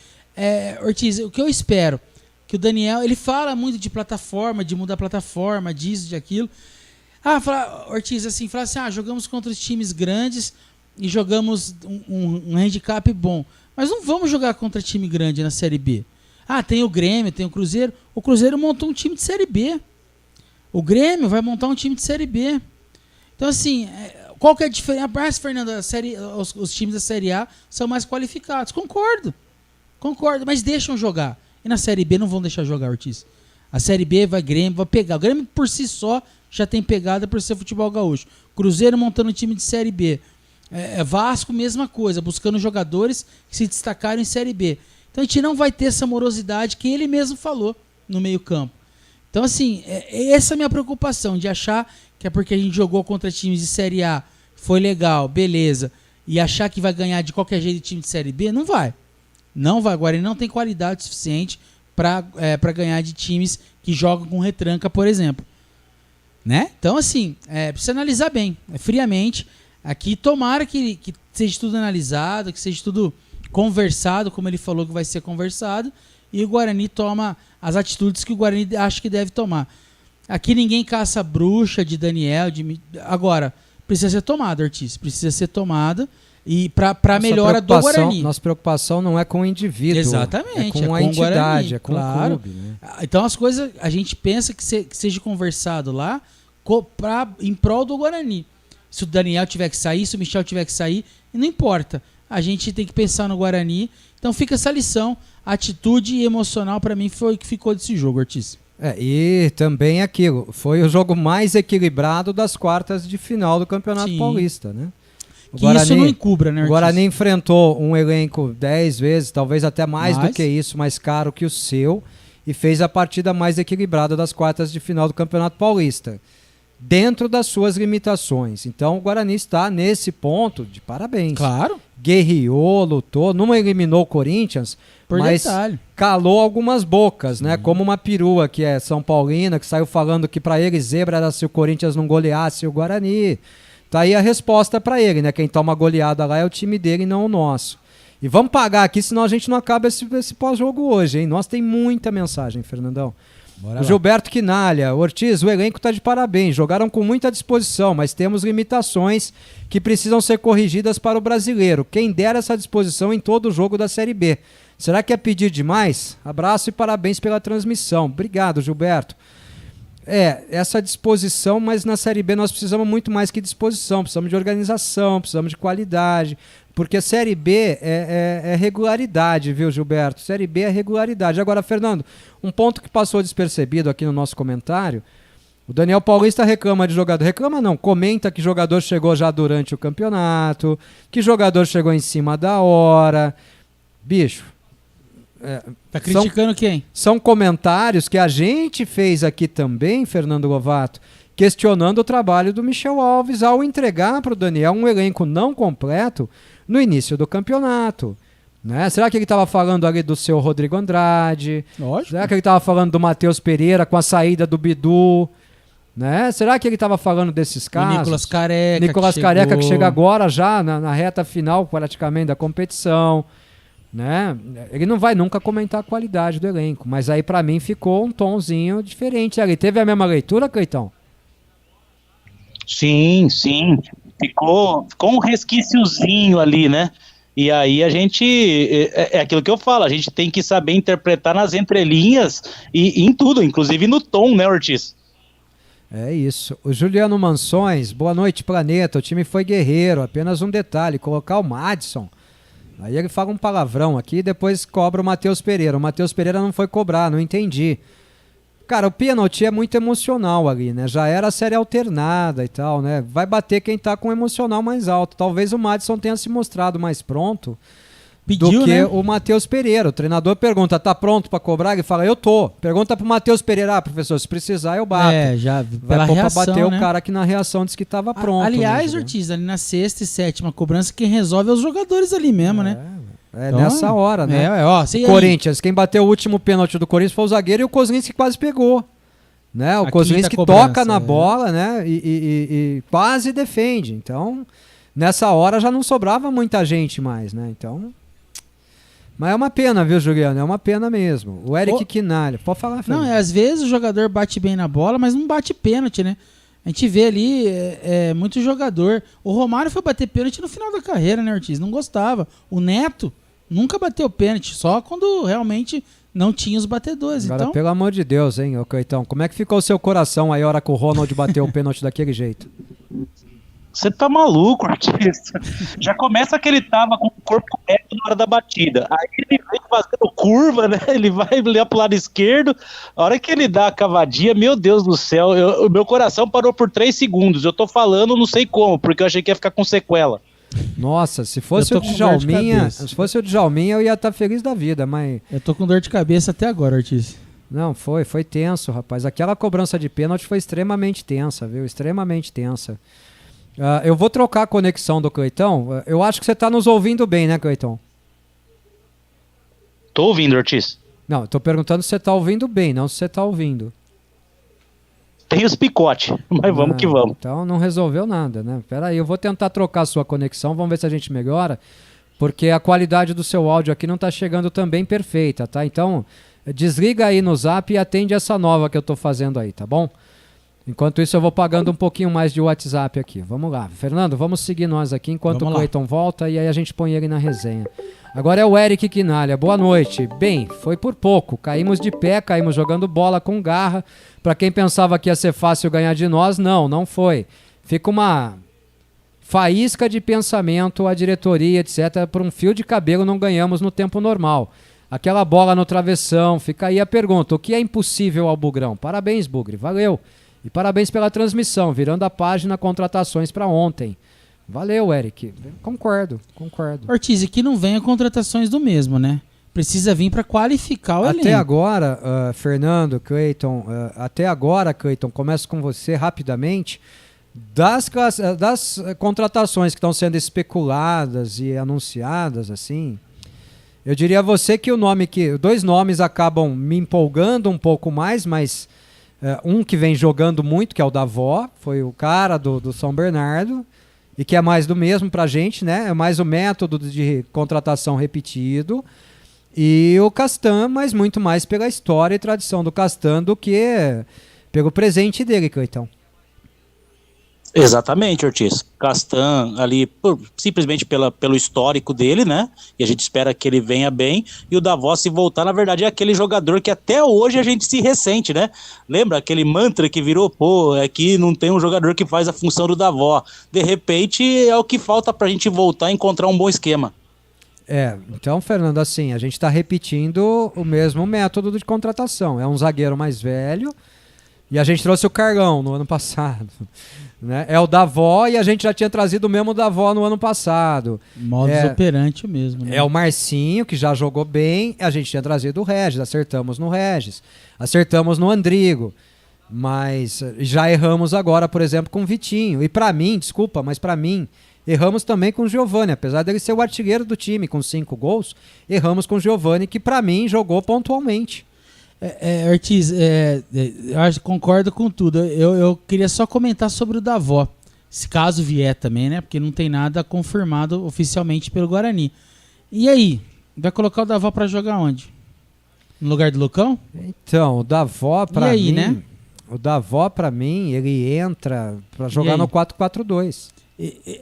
Speaker 4: Ortiz, o que eu espero, que o Daniel, ele fala muito de plataforma, de mudar a plataforma, disso, de aquilo. Ortiz, assim, fala assim, jogamos contra os times grandes e jogamos um handicap bom. Mas não vamos jogar contra time grande na Série B. Tem o Grêmio, tem o Cruzeiro. O Cruzeiro montou um time de Série B. O Grêmio vai montar um time de Série B. Então, assim, qual que é a diferença? Fernando, os times da Série A são mais qualificados. Concordo, mas deixam jogar. E na Série B não vão deixar jogar, Ortiz. A Série B vai pegar. O Grêmio, por si só, já tem pegada por ser futebol gaúcho. Cruzeiro montando um time de Série B. Vasco, mesma coisa, buscando jogadores que se destacaram em Série B. Então, a gente não vai ter essa morosidade que ele mesmo falou no meio-campo. Então, assim, essa é a minha preocupação, de achar que é porque a gente jogou contra times de Série A, foi legal, beleza, e achar que vai ganhar de qualquer jeito de time de Série B, não vai. Não vai. Agora, ele não tem qualidade suficiente para ganhar de times que jogam com retranca, por exemplo. Né? Então, assim, precisa analisar bem, friamente. Aqui, tomara que seja tudo analisado, que seja tudo conversado, como ele falou que vai ser conversado, e o Guarani toma as atitudes que o Guarani acha que deve tomar. Aqui ninguém caça bruxa de Daniel. Agora, precisa ser tomada, Ortiz. Precisa ser tomada e para melhora do Guarani.
Speaker 1: Nossa preocupação não é com o indivíduo.
Speaker 4: Exatamente.
Speaker 1: É com a entidade, Guarani, é com o clube. Né?
Speaker 4: Então as coisas, a gente pensa que seja conversado lá em prol do Guarani. Se o Daniel tiver que sair, se o Michel tiver que sair, não importa. A gente tem que pensar no Guarani. Então fica essa lição. Atitude emocional para mim foi o que ficou desse jogo, Ortiz.
Speaker 1: E também aquilo, foi o jogo mais equilibrado das quartas de final do Campeonato Paulista, né?
Speaker 4: Isso não encubra, né, Ortiz?
Speaker 1: O Guarani enfrentou um elenco 10 vezes, talvez até mais do que isso, mais caro que o seu, e fez a partida mais equilibrada das quartas de final do Campeonato Paulista, dentro das suas limitações. Então o Guarani está nesse ponto de parabéns.
Speaker 4: Claro.
Speaker 1: Guerreou, lutou, não eliminou o Corinthians, mas calou algumas bocas, né? Como uma perua que é São Paulina, que saiu falando que para ele zebra era se o Corinthians não goleasse o Guarani. Tá aí a resposta para ele, né? Quem toma goleada lá é o time dele e não o nosso. E vamos pagar aqui, senão a gente não acaba esse pós-jogo hoje, hein? Nós tem muita mensagem, Fernandão. O Gilberto Quinalha, Ortiz, o elenco está de parabéns, jogaram com muita disposição, mas temos limitações que precisam ser corrigidas para o brasileiro. Quem dera essa disposição em todo o jogo da Série B. Será que é pedir demais? Abraço e parabéns pela transmissão. Obrigado, Gilberto. Essa disposição, mas na Série B nós precisamos muito mais que disposição, precisamos de organização, precisamos de qualidade, porque a Série B é regularidade, viu, Gilberto? Série B é regularidade. Agora, Fernando, um ponto que passou despercebido aqui no nosso comentário, o Daniel Paulista reclama de jogador, reclama não, comenta que jogador chegou já durante o campeonato, que jogador chegou em cima da hora. Bicho,
Speaker 4: tá criticando quem?
Speaker 1: São comentários que a gente fez aqui também, Fernando Lovato, questionando o trabalho do Michel Alves ao entregar para o Daniel um elenco não completo no início do campeonato. Né? Será que ele estava falando ali do seu Rodrigo Andrade?
Speaker 4: Lógico.
Speaker 1: Será que ele estava falando do Matheus Pereira com a saída do Bidu? Né? Será que ele estava falando desses casos?
Speaker 4: O Nicolas Careca.
Speaker 1: Nicolas Careca que chega agora já na reta final praticamente da competição. Né? Ele não vai nunca comentar a qualidade do elenco, mas aí para mim ficou um tomzinho diferente. Ele teve a mesma leitura, Cleitão?
Speaker 14: Sim. Ficou um resquíciozinho ali, né? E aí a gente, é aquilo que eu falo, a gente tem que saber interpretar nas entrelinhas e em tudo, inclusive no tom, né, Ortiz?
Speaker 1: É isso. O Juliano Mansões, boa noite, Planeta. O time foi guerreiro, apenas um detalhe, colocar o Madison. Aí ele fala um palavrão aqui e depois cobra o Matheus Pereira. O Matheus Pereira não foi cobrar, não entendi. Cara, o pênalti é muito emocional ali, né? Já era a série alternada e tal, né? Vai bater quem tá com o emocional mais alto. Talvez o Madison tenha se mostrado mais pronto do que, né, o Matheus Pereira. O treinador pergunta, tá pronto pra cobrar? Ele fala, eu tô. Pergunta pro Matheus Pereira, professor, se precisar eu bato.
Speaker 4: Já
Speaker 1: vai pôr
Speaker 4: reação,
Speaker 1: pra bater, né? O cara que na reação disse que tava pronto.
Speaker 4: Aliás,
Speaker 1: né,
Speaker 4: Ortiz, ali na 6ª e 7ª cobrança, quem resolve é os jogadores ali mesmo, né?
Speaker 1: Então, nessa hora, né? Corinthians, quem bateu o último pênalti do Corinthians foi o zagueiro e o Kozlinski quase pegou. Né? O Kozlinski toca na bola, né? E quase defende. Então, nessa hora já não sobrava muita gente mais, né? Então... Mas é uma pena, viu, Juliano? É uma pena mesmo. O Eric Quinalha. Pode falar, Fernando.
Speaker 4: Não, às vezes o jogador bate bem na bola, mas não bate pênalti, né? A gente vê ali muito jogador. O Romário foi bater pênalti no final da carreira, né, Ortiz? Não gostava. O Neto nunca bateu pênalti, só quando realmente não tinha os batedores.
Speaker 1: Agora,
Speaker 4: então...
Speaker 1: pelo amor de Deus, hein, Cleitão? Como é que ficou o seu coração aí a hora que o Ronald bateu o pênalti daquele jeito?
Speaker 14: Você tá maluco, artista. Já começa que ele tava com o corpo reto na hora da batida. Aí ele vem fazendo curva, né? Ele vai lá pro lado esquerdo. A hora que ele dá a cavadinha, meu Deus do céu, o meu coração parou por 3 segundos. Eu tô falando, não sei como, porque eu achei que ia ficar com sequela.
Speaker 1: Nossa, se fosse o Djalminha, eu ia estar feliz da vida, mas...
Speaker 4: Eu tô com dor de cabeça até agora, Ortiz.
Speaker 1: Não, foi tenso, rapaz. Aquela cobrança de pênalti foi extremamente tensa, viu? Extremamente tensa. Eu vou trocar a conexão do Cleitão. Eu acho que você tá nos ouvindo bem, né, Cleitão?
Speaker 14: Tô ouvindo, Ortiz.
Speaker 1: Não, eu tô perguntando se você tá ouvindo bem, não se você tá ouvindo.
Speaker 14: Tem os picotes, mas vamos que vamos.
Speaker 1: Então não resolveu nada, né? Pera aí, eu vou tentar trocar a sua conexão, vamos ver se a gente melhora, porque a qualidade do seu áudio aqui não tá chegando também perfeita, tá? Então desliga aí no Zap e atende essa nova que eu tô fazendo aí, tá bom? Enquanto isso eu vou pagando um pouquinho mais de WhatsApp aqui. Vamos lá. Fernando, vamos seguir nós aqui enquanto o Cleiton volta e aí a gente põe ele na resenha. Agora é o Eric Quinalha. Boa noite. Bem, foi por pouco. Caímos de pé, caímos jogando bola com garra. Pra quem pensava que ia ser fácil ganhar de nós, não foi. Fica uma faísca de pensamento, a diretoria, etc. Por um fio de cabelo não ganhamos no tempo normal. Aquela bola no travessão. Fica aí a pergunta. O que é impossível ao Bugrão? Parabéns, Bugre. Valeu. E parabéns pela transmissão, virando a página contratações para ontem. Valeu, Eric. Concordo.
Speaker 4: Ortiz, e que não venha contratações do mesmo, né? Precisa vir para qualificar o elenco.
Speaker 1: Até agora, Fernando, Cleiton, Cleiton, começo com você rapidamente. Das contratações que estão sendo especuladas e anunciadas, assim, eu diria a você que dois nomes acabam me empolgando um pouco mais, mas um que vem jogando muito, que é o Davó, foi o cara do São Bernardo, e que é mais do mesmo pra gente, né? É mais o método de contratação repetido. E o Castan, mas muito mais pela história e tradição do Castan do que pelo presente dele, Cleitão.
Speaker 14: Exatamente, Ortiz. Castan ali, simplesmente pelo histórico dele, né? E a gente espera que ele venha bem. E o Davó, se voltar, na verdade, é aquele jogador que até hoje a gente se ressente, né? Lembra aquele mantra que virou, aqui não tem um jogador que faz a função do Davó. De repente, é o que falta pra gente voltar a encontrar um bom esquema.
Speaker 1: Então, Fernando, assim, a gente está repetindo o mesmo método de contratação. É um zagueiro mais velho e a gente trouxe o Carlão no ano passado. Né? É o Davó e a gente já tinha trazido o mesmo Davó no ano passado.
Speaker 4: Modus operandi mesmo. Né?
Speaker 1: É o Marcinho, que já jogou bem. A gente tinha trazido o Regis, acertamos no Regis. Acertamos no Andrigo. Mas já erramos agora, por exemplo, com o Vitinho. E para mim, desculpa, mas para mim... Erramos também com o Giovani, apesar dele ser o artilheiro do time com 5 gols, erramos com o Giovani, que pra mim jogou pontualmente.
Speaker 4: Ortiz, eu concordo com tudo. Eu queria só comentar sobre o Davó, se caso vier também, né? Porque não tem nada confirmado oficialmente pelo Guarani. E aí, vai colocar o Davó pra jogar onde? No lugar do Lucão?
Speaker 1: Então, o Davó pra mim,
Speaker 4: né?
Speaker 1: O Davó pra mim, ele entra pra jogar no 4-4-2.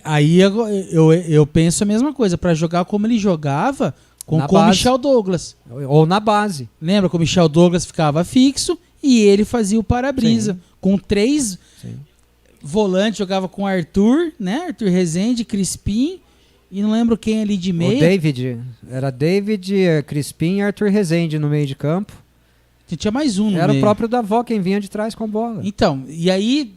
Speaker 4: Aí eu penso a mesma coisa, para jogar como ele jogava com o Michel Douglas.
Speaker 1: Ou na base.
Speaker 4: Lembra que o Michel Douglas ficava fixo e ele fazia o para-brisa. Com 3 volantes, jogava com Arthur, né? Arthur Rezende, Crispim e não lembro quem ali de meio.
Speaker 1: O David. Era David, Crispim e Arthur Rezende no meio de campo.
Speaker 4: Tinha mais um no meio.
Speaker 1: Era o próprio Davó quem vinha de trás com a bola.
Speaker 4: Então, e aí...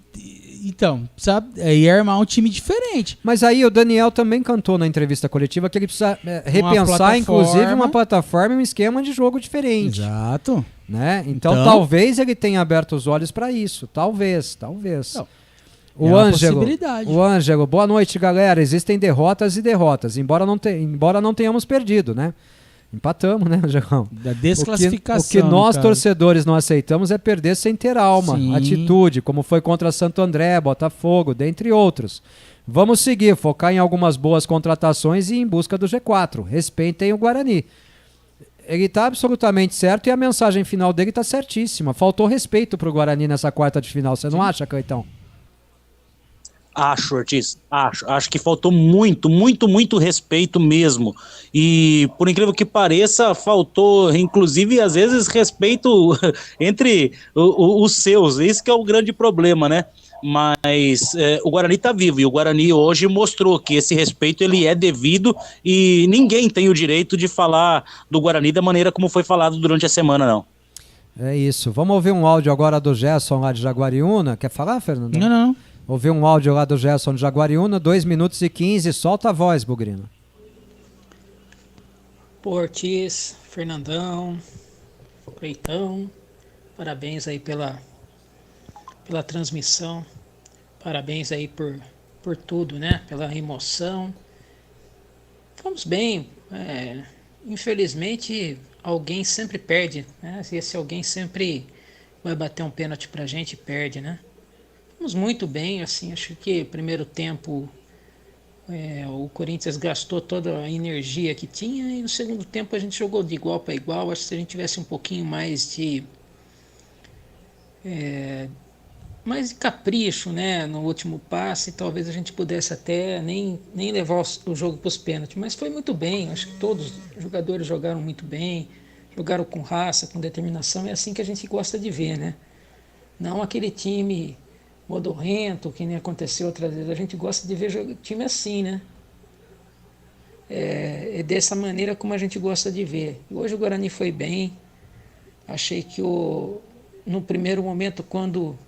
Speaker 4: sabe? Ia armar um time diferente.
Speaker 1: Mas aí o Daniel também cantou na entrevista coletiva que ele precisa repensar, inclusive, uma plataforma e um esquema de jogo diferente.
Speaker 4: Exato.
Speaker 1: Né? Então talvez ele tenha aberto os olhos para isso. Talvez.
Speaker 4: Não.
Speaker 1: O Ângelo, boa noite, galera. Existem derrotas e derrotas, embora não tenhamos perdido, né? Empatamos, né, Angelão?
Speaker 4: Da desclassificação.
Speaker 1: O que nós, torcedores, não aceitamos é perder sem ter alma, atitude, como foi contra Santo André, Botafogo, dentre outros. Vamos seguir, focar em algumas boas contratações e ir em busca do G4. Respeitem o Guarani. Ele está absolutamente certo e a mensagem final dele está certíssima. Faltou respeito pro Guarani nessa quarta de final, você não acha, Cleitão?
Speaker 14: Acho, Ortiz, acho que faltou muito respeito mesmo, e por incrível que pareça, faltou inclusive às vezes respeito entre os seus, esse que é o grande problema, né? Mas o Guarani tá vivo, e o Guarani hoje mostrou que esse respeito ele é devido, e ninguém tem o direito de falar do Guarani da maneira como foi falado durante a semana, não.
Speaker 1: É isso, vamos ouvir um áudio agora do Gerson lá de Jaguariúna, quer falar, Fernando?
Speaker 4: Não.
Speaker 1: Ouvi um áudio lá do Gerson de Jaguariúna, 2 minutos e 15, solta a voz, Bugrino.
Speaker 12: Ortiz, Fernandão, Cleitão, parabéns aí pela transmissão, parabéns aí por tudo, né? Pela emoção. Fomos bem, infelizmente alguém sempre perde, né? Esse alguém sempre vai bater um pênalti pra gente e perde, né? Fomos muito bem, assim, acho que primeiro tempo o Corinthians gastou toda a energia que tinha e no segundo tempo a gente jogou de igual para igual. Acho que se a gente tivesse um pouquinho mais de capricho, né, no último passe, talvez a gente pudesse até nem levar o jogo para os pênaltis, mas foi muito bem. Acho que todos os jogadores jogaram muito bem, jogaram com raça, com determinação. É assim que a gente gosta de ver, né? Não aquele time modorrento, que nem aconteceu outras vezes. A gente gosta de ver time assim, né? É dessa maneira como a gente gosta de ver. Hoje o Guarani foi bem. Achei que no primeiro momento, quando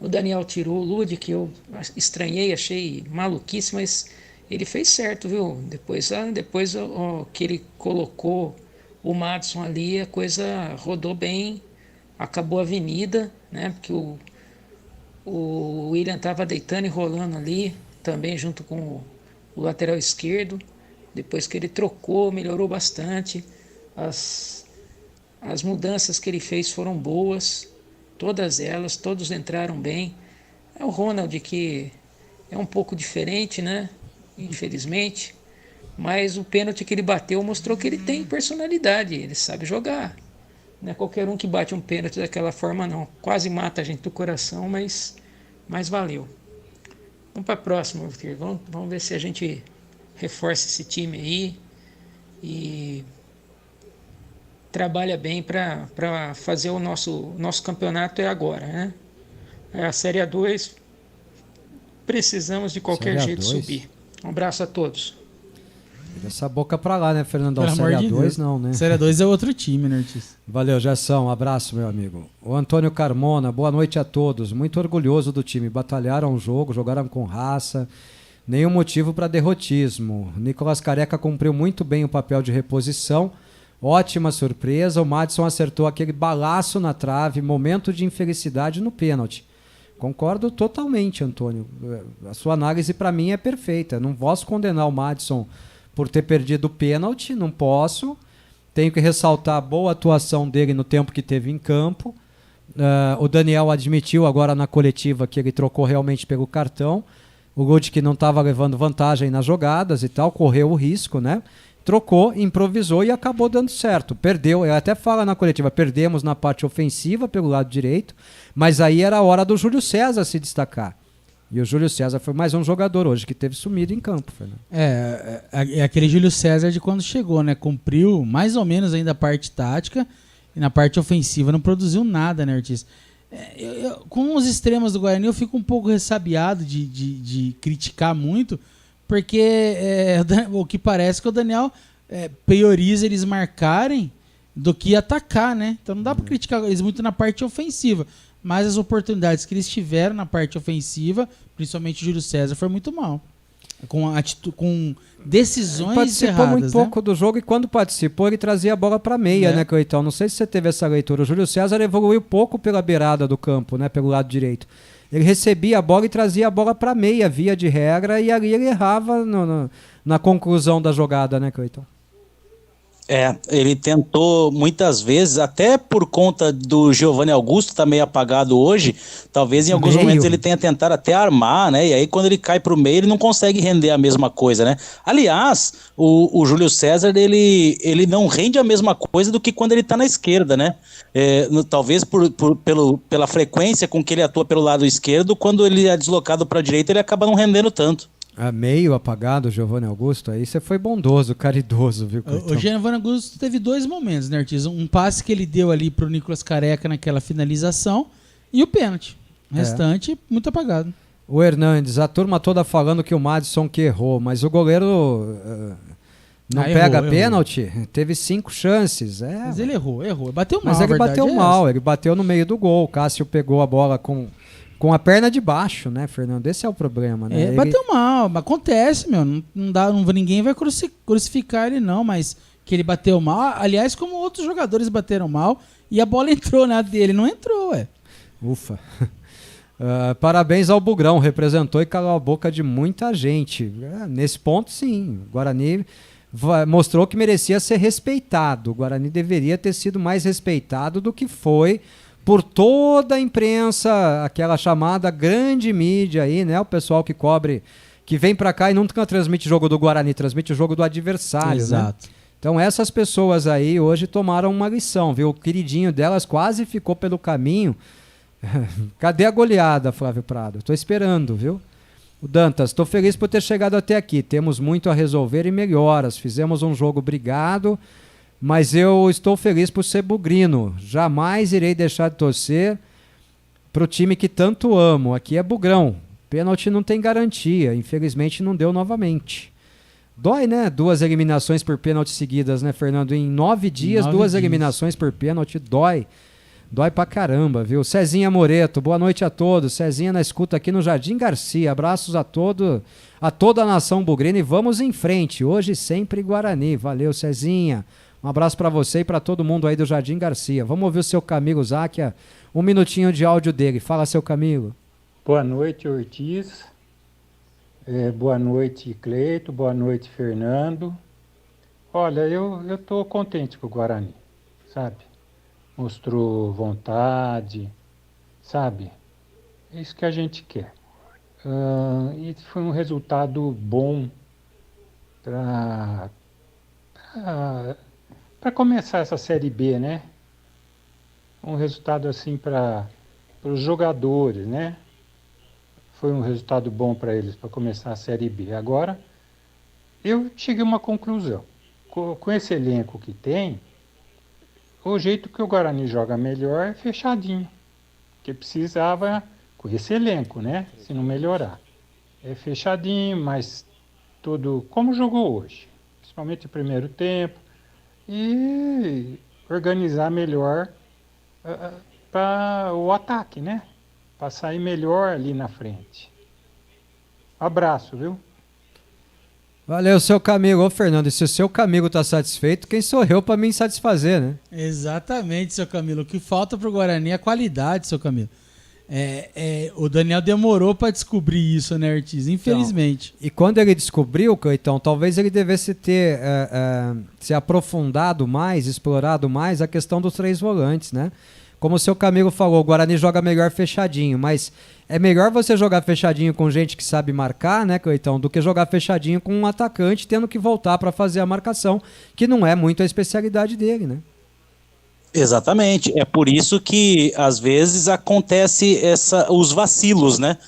Speaker 12: o Daniel tirou o Lud, que eu estranhei, achei maluquice, mas ele fez certo, viu? Depois que ele colocou o Madison ali, a coisa rodou bem, acabou a avenida, né? Porque o William estava deitando e rolando ali, também junto com o lateral esquerdo. Depois que ele trocou, melhorou bastante. As mudanças que ele fez foram boas, todas elas, todos entraram bem. É o Ronald que é um pouco diferente, né? Infelizmente, Mas o pênalti que ele bateu mostrou que ele tem personalidade, ele sabe jogar. Não é qualquer um que bate um pênalti daquela forma, não. Quase mata a gente do coração, mas valeu. Vamos para a próxima, Walter. Vamos ver se a gente reforça esse time aí e trabalha bem para fazer o nosso campeonato agora, né? É a Série A2. Precisamos de qualquer jeito subir. Um abraço a todos.
Speaker 1: Essa boca pra lá, né, Fernandão?
Speaker 4: Pelo amor
Speaker 1: Série
Speaker 4: de
Speaker 1: A2
Speaker 4: Deus.
Speaker 1: não, né?
Speaker 4: Série A2 é outro time, né, Ortiz?
Speaker 1: Valeu, Gerson. Um abraço, meu amigo. O Antônio Carmona, boa noite a todos. Muito orgulhoso do time. Batalharam o jogo, jogaram com raça. Nenhum motivo para derrotismo. Nicolas Careca cumpriu muito bem o papel de reposição. Ótima surpresa. O Madison acertou aquele balaço na trave. Momento de infelicidade no pênalti. Concordo totalmente, Antônio. A sua análise para mim é perfeita. Não posso condenar o Madison por ter perdido o pênalti, não posso. Tenho que ressaltar a boa atuação dele no tempo que teve em campo. O Daniel admitiu agora na coletiva que ele trocou realmente pelo cartão. O Ludic não estava levando vantagem nas jogadas e tal, correu o risco, né? Trocou, improvisou e acabou dando certo. Perdeu, ele até fala na coletiva, perdemos na parte ofensiva pelo lado direito, mas aí era a hora do Júlio César se destacar. E o Júlio César foi mais um jogador hoje que teve sumido em campo, Fernando.
Speaker 4: É aquele Júlio César de quando chegou, né? Cumpriu mais ou menos ainda a parte tática e na parte ofensiva não produziu nada, né, Ortiz? Com os extremos do Guarani eu fico um pouco ressabiado de criticar muito, porque o que parece que o Daniel prioriza eles marcarem do que atacar, né? Então não dá para criticar eles muito na parte ofensiva. Mas as oportunidades que eles tiveram na parte ofensiva, principalmente o Júlio César, foi muito mal. Com decisões
Speaker 1: participou
Speaker 4: erradas,
Speaker 1: muito
Speaker 4: né?
Speaker 1: pouco do jogo e quando participou ele trazia a bola para meia, né, Coitão? Não sei se você teve essa leitura. O Júlio César evoluiu pouco pela beirada do campo, né, pelo lado direito. Ele recebia a bola e trazia a bola para meia, via de regra, e ali ele errava na conclusão da jogada, né, Coitão?
Speaker 14: Ele tentou muitas vezes, até por conta do Giovanni Augusto tá meio apagado hoje, talvez em alguns momentos ele tenha tentado até armar, né? E aí quando ele cai pro meio ele não consegue render a mesma coisa, né? Aliás, o Júlio César, ele não rende a mesma coisa do que quando ele tá na esquerda, né? Talvez pela frequência com que ele atua pelo lado esquerdo, quando ele é deslocado para a direita ele acaba não rendendo tanto.
Speaker 1: Meio apagado, Giovanni Augusto, aí você foi bondoso, caridoso, viu, Coitão?
Speaker 4: O Giovanni Augusto teve dois momentos, né, Ortiz? Um passe que ele deu ali pro Nicolas Careca naquela finalização e o pênalti. O restante, muito apagado.
Speaker 1: O Hernandes, a turma toda falando que o Madison que errou, mas o goleiro não pega pênalti, teve 5 chances.
Speaker 4: Mas ele errou, bateu mal.
Speaker 1: Mas ele bateu mal, ele bateu no meio do gol, o Cássio pegou a bola com a perna de baixo, né, Fernando? Esse é o problema, né?
Speaker 4: Bateu mal, acontece, meu. Ninguém vai crucificar ele, não, mas que ele bateu mal. Aliás, como outros jogadores bateram mal e a bola entrou na dele, não entrou,
Speaker 1: Ufa. Parabéns ao Bugrão, representou e calou a boca de muita gente. Nesse ponto, sim. O Guarani mostrou que merecia ser respeitado. O Guarani deveria ter sido mais respeitado do que foi por toda a imprensa, aquela chamada grande mídia aí, né? O pessoal que cobre, que vem pra cá e nunca transmite jogo do Guarani, transmite o jogo do adversário,
Speaker 4: Exato.
Speaker 1: né? Então essas pessoas aí hoje tomaram uma lição, viu? O queridinho delas quase ficou pelo caminho. Cadê a goleada, Flávio Prado? Tô esperando, viu? O Dantas, tô feliz por ter chegado até aqui. Temos muito a resolver e melhoras. Fizemos um jogo brigado, mas eu estou feliz por ser bugrino. Jamais irei deixar de torcer pro time que tanto amo. Aqui é Bugrão. Pênalti não tem garantia. Infelizmente não deu novamente. Dói, né? 2 eliminações por pênalti seguidas, né, Fernando? Em 9 dias, 2 eliminações por pênalti. Dói. Dói pra caramba, viu? Cezinha Moreto, boa noite a todos. Cezinha na escuta aqui no Jardim Garcia. Abraços a toda a nação bugrina e vamos em frente. Hoje sempre Guarani. Valeu, Cezinha. Um abraço para você e para todo mundo aí do Jardim Garcia. Vamos ouvir o seu Camilo Záquia, um minutinho de áudio dele. Fala, seu Camilo.
Speaker 15: Boa noite, Ortiz. Boa noite, Cleito. Boa noite, Fernando. Olha, eu tô contente com o Guarani, sabe? Mostrou vontade, sabe? É isso que a gente quer. E foi um resultado bom, para começar essa Série B, né? Um resultado assim para os jogadores, né? Foi um resultado bom para eles para começar a Série B. Agora, eu cheguei a uma conclusão. Com esse elenco que tem, o jeito que o Guarani joga melhor é fechadinho. Que precisava, com esse elenco, né? Se não melhorar. É fechadinho, mas tudo como jogou hoje. Principalmente o primeiro tempo. E organizar melhor para o ataque, né? Para sair melhor ali na frente. Abraço, viu?
Speaker 1: Valeu, seu Camilo. Ô, Fernando, e se o seu Camilo tá satisfeito, quem sou eu para me satisfazer, né?
Speaker 4: Exatamente, seu Camilo. O que falta pro Guarani é a qualidade, seu Camilo. O Daniel demorou para descobrir isso, né, Ortiz? Infelizmente.
Speaker 1: Então, e quando ele descobriu, Cleitão, talvez ele devesse ter se aprofundado mais, explorado mais a questão dos 3 volantes, né? Como o seu Camilo falou, o Guarani joga melhor fechadinho, mas é melhor você jogar fechadinho com gente que sabe marcar, né, Cleitão, do que jogar fechadinho com um atacante tendo que voltar para fazer a marcação, que não é muito a especialidade dele, né?
Speaker 14: Exatamente, é por isso que às vezes acontece os vacilos, né?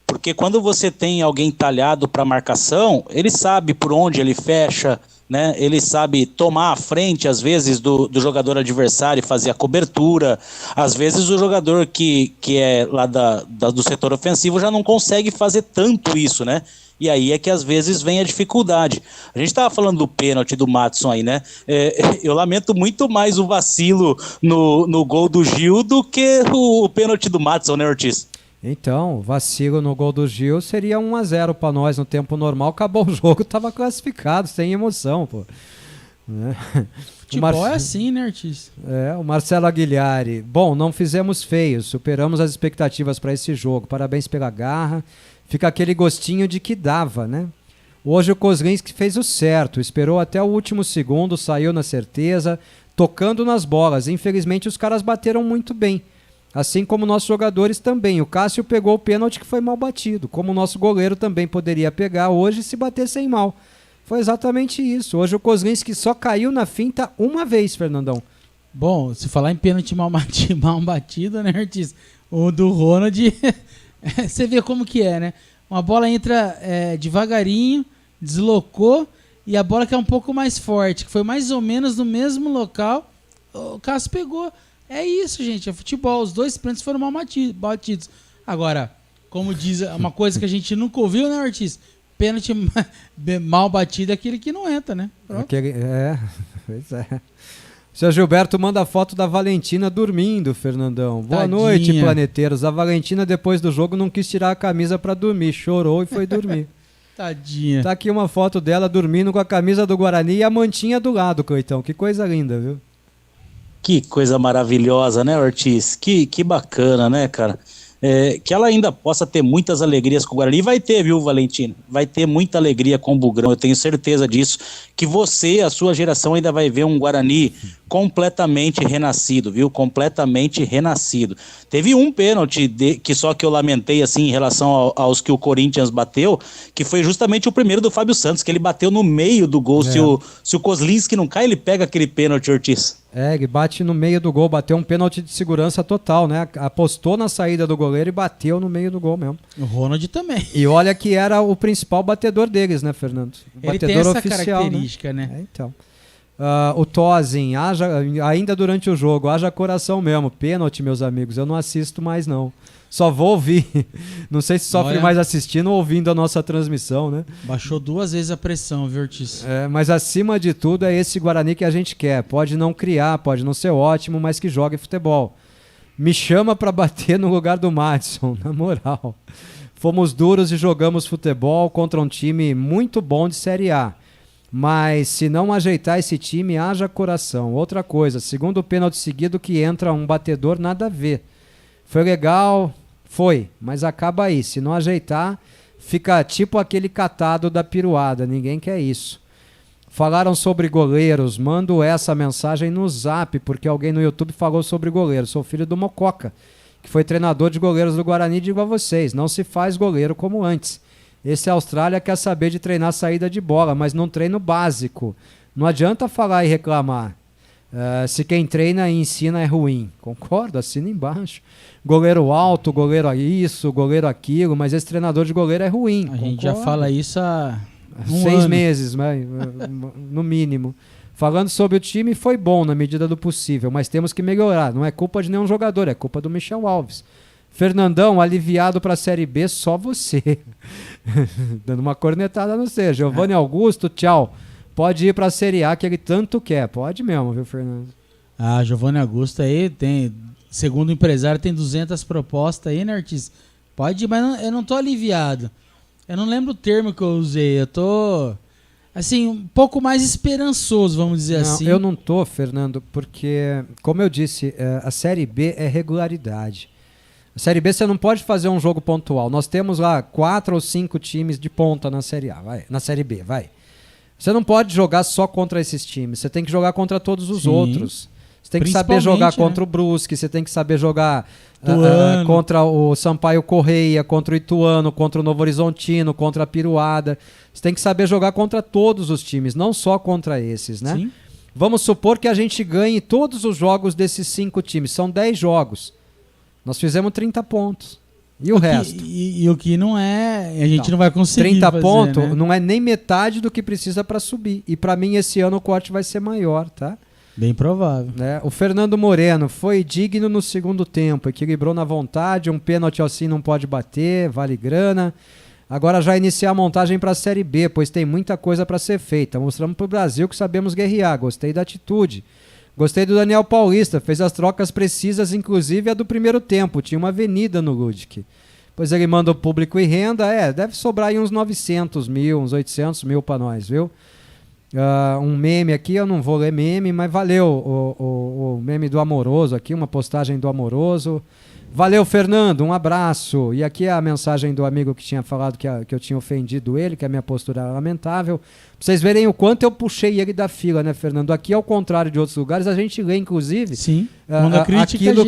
Speaker 14: Porque quando você tem alguém talhado para marcação, ele sabe por onde ele fecha, né? Ele sabe tomar a frente, às vezes, do jogador adversário e fazer a cobertura. Às vezes o jogador que é lá do setor ofensivo já não consegue fazer tanto isso, né? E aí é que às vezes vem a dificuldade. A gente estava falando do pênalti do Maddson aí, né? Eu lamento muito mais o vacilo no gol do Gil do que o pênalti do Maddson, né, Ortiz?
Speaker 1: Então, vacilo no gol do Gil seria 1-0 para nós no tempo normal. Acabou o jogo, tava classificado, sem emoção, pô.
Speaker 4: Futebol é assim, né, Ortiz?
Speaker 1: O Marcelo Aguilhari. Bom, não fizemos feios, superamos as expectativas para esse jogo. Parabéns pela garra. Fica aquele gostinho de que dava, né? Hoje o Kozlinski fez o certo, esperou até o último segundo, saiu na certeza, tocando nas bolas. Infelizmente os caras bateram muito bem. Assim como nossos jogadores também. O Cássio pegou o pênalti que foi mal batido. Como o nosso goleiro também poderia pegar hoje se batessem mal. Foi exatamente isso. Hoje o Kozlinski só caiu na finta uma vez, Fernandão.
Speaker 4: Bom, se falar em pênalti mal batido, né, Ortiz? O do Ronald, você vê como que é, né? Uma bola entra devagarinho, deslocou, e a bola que é um pouco mais forte, que foi mais ou menos no mesmo local, o Cássio pegou. É isso, gente, é futebol. Os 2 pênaltis foram mal batidos. Agora, como diz uma coisa que a gente nunca ouviu, né, Ortiz? Pênalti mal batido é aquele que não entra, né?
Speaker 1: Pois é. O seu Gilberto manda foto da Valentina dormindo, Fernandão. Boa noite, planeteiros. A Valentina, depois do jogo, não quis tirar a camisa pra dormir. Chorou e foi dormir.
Speaker 4: Tadinha.
Speaker 1: Tá aqui uma foto dela dormindo com a camisa do Guarani e a mantinha do lado, Coitão. Que coisa linda, viu?
Speaker 14: Que coisa maravilhosa, né, Ortiz? Que bacana, né, cara? Que ela ainda possa ter muitas alegrias com o Guarani. E vai ter, viu, Valentina? Vai ter muita alegria com o Bugrão, eu tenho certeza disso. Que você, a sua geração, ainda vai ver um Guarani completamente renascido, viu? Completamente renascido. Teve um pênalti que só que eu lamentei, assim, em relação aos que o Corinthians bateu, que foi justamente o primeiro do Fábio Santos, que ele bateu no meio do gol. Se o Kozlinski não cai, ele pega aquele pênalti, Ortiz.
Speaker 1: Ele bate no meio do gol, bateu um pênalti de segurança total, né? Apostou na saída do goleiro e bateu no meio do gol mesmo.
Speaker 4: O Ronald também.
Speaker 1: E olha que era o principal batedor deles, né, Fernando?
Speaker 4: Ele tem essa característica, né?
Speaker 1: Então. O Tozin, ainda durante o jogo, haja coração mesmo. Pênalti, meus amigos, eu não assisto mais não. Só vou ouvir. Não sei se sofre mais assistindo ou ouvindo a nossa transmissão, né?
Speaker 4: Baixou 2 vezes a pressão, viu, Ortiz?
Speaker 1: Mas acima de tudo é esse Guarani que a gente quer. Pode não criar, pode não ser ótimo, mas que jogue futebol. Me chama pra bater no lugar do Maddson, na moral. Fomos duros e jogamos futebol contra um time muito bom de Série A. Mas se não ajeitar esse time, haja coração. Outra coisa, segundo pênalti seguido que entra um batedor, nada a ver. Foi legal, mas acaba aí. Se não ajeitar, fica tipo aquele catado da piruada. Ninguém quer isso. Falaram sobre goleiros. Mando essa mensagem no Zap, porque alguém no YouTube falou sobre goleiro. Sou filho do Mococa, que foi treinador de goleiros do Guarani. Digo a vocês, não se faz goleiro como antes. Esse Austrália quer saber de treinar saída de bola, mas não treino básico. Não adianta falar e reclamar. Se quem treina e ensina é ruim. Concordo, assina embaixo. Goleiro alto, goleiro isso, goleiro aquilo, mas esse treinador de goleiro é ruim.
Speaker 4: A gente já fala isso há
Speaker 1: 6 meses, no mínimo. Falando sobre o time, foi bom na medida do possível, mas temos que melhorar. Não é culpa de nenhum jogador, é culpa do Michel Alves. Fernandão, aliviado para a Série B, só você. Dando uma cornetada no C. Giovanni Augusto, tchau. Pode ir para a Série A que ele tanto quer. Pode mesmo, viu, Fernando?
Speaker 4: Giovanni Augusto aí tem, segundo o empresário, tem 200 propostas aí, né, Ortiz? Pode ir, mas eu não tô aliviado. Eu não lembro o termo que eu usei. Eu tô, assim, um pouco mais esperançoso, vamos dizer assim.
Speaker 1: Eu não tô, Fernando, porque, como eu disse, a Série B é regularidade. A Série B você não pode fazer um jogo pontual. Nós temos lá 4 ou 5 times de ponta na Série A, na Série B, vai. Você não pode jogar só contra esses times. Você tem que jogar contra todos os outros. Você tem que saber jogar contra o Brusque, você tem que saber jogar contra o Sampaio Correia, contra o Ituano, contra o Novo Horizontino, contra a Piruada. Você tem que saber jogar contra todos os times, não só contra esses, né? Sim. Vamos supor que a gente ganhe todos os jogos desses 5 times. São 10 jogos. Nós fizemos 30 pontos. E o resto?
Speaker 4: E o que não é... A gente não vai conseguir
Speaker 1: 30
Speaker 4: fazer,
Speaker 1: pontos,
Speaker 4: né?
Speaker 1: Não é nem metade do que precisa para subir. E para mim esse ano o corte vai ser maior, tá?
Speaker 4: Bem provável.
Speaker 1: O Fernando Moreno foi digno no segundo tempo. Equilibrou na vontade. Um pênalti assim não pode bater. Vale grana. Agora já iniciar a montagem para a Série B, pois tem muita coisa para ser feita. Mostramos para o Brasil que sabemos guerrear. Gostei da atitude. Gostei do Daniel Paulista, fez as trocas precisas, inclusive a do primeiro tempo. Tinha uma avenida no Ludic. Pois ele manda o público e renda. Deve sobrar aí uns 900 mil, uns 800 mil para nós, viu? Um meme aqui, eu não vou ler meme, mas valeu o meme do Amoroso aqui, uma postagem do Amoroso. Valeu, Fernando, um abraço. E aqui a mensagem do amigo que tinha falado que eu tinha ofendido ele, que a minha postura era lamentável. Pra vocês verem o quanto eu puxei ele da fila, né, Fernando? Aqui, ao contrário de outros lugares, a gente lê, inclusive, aquilo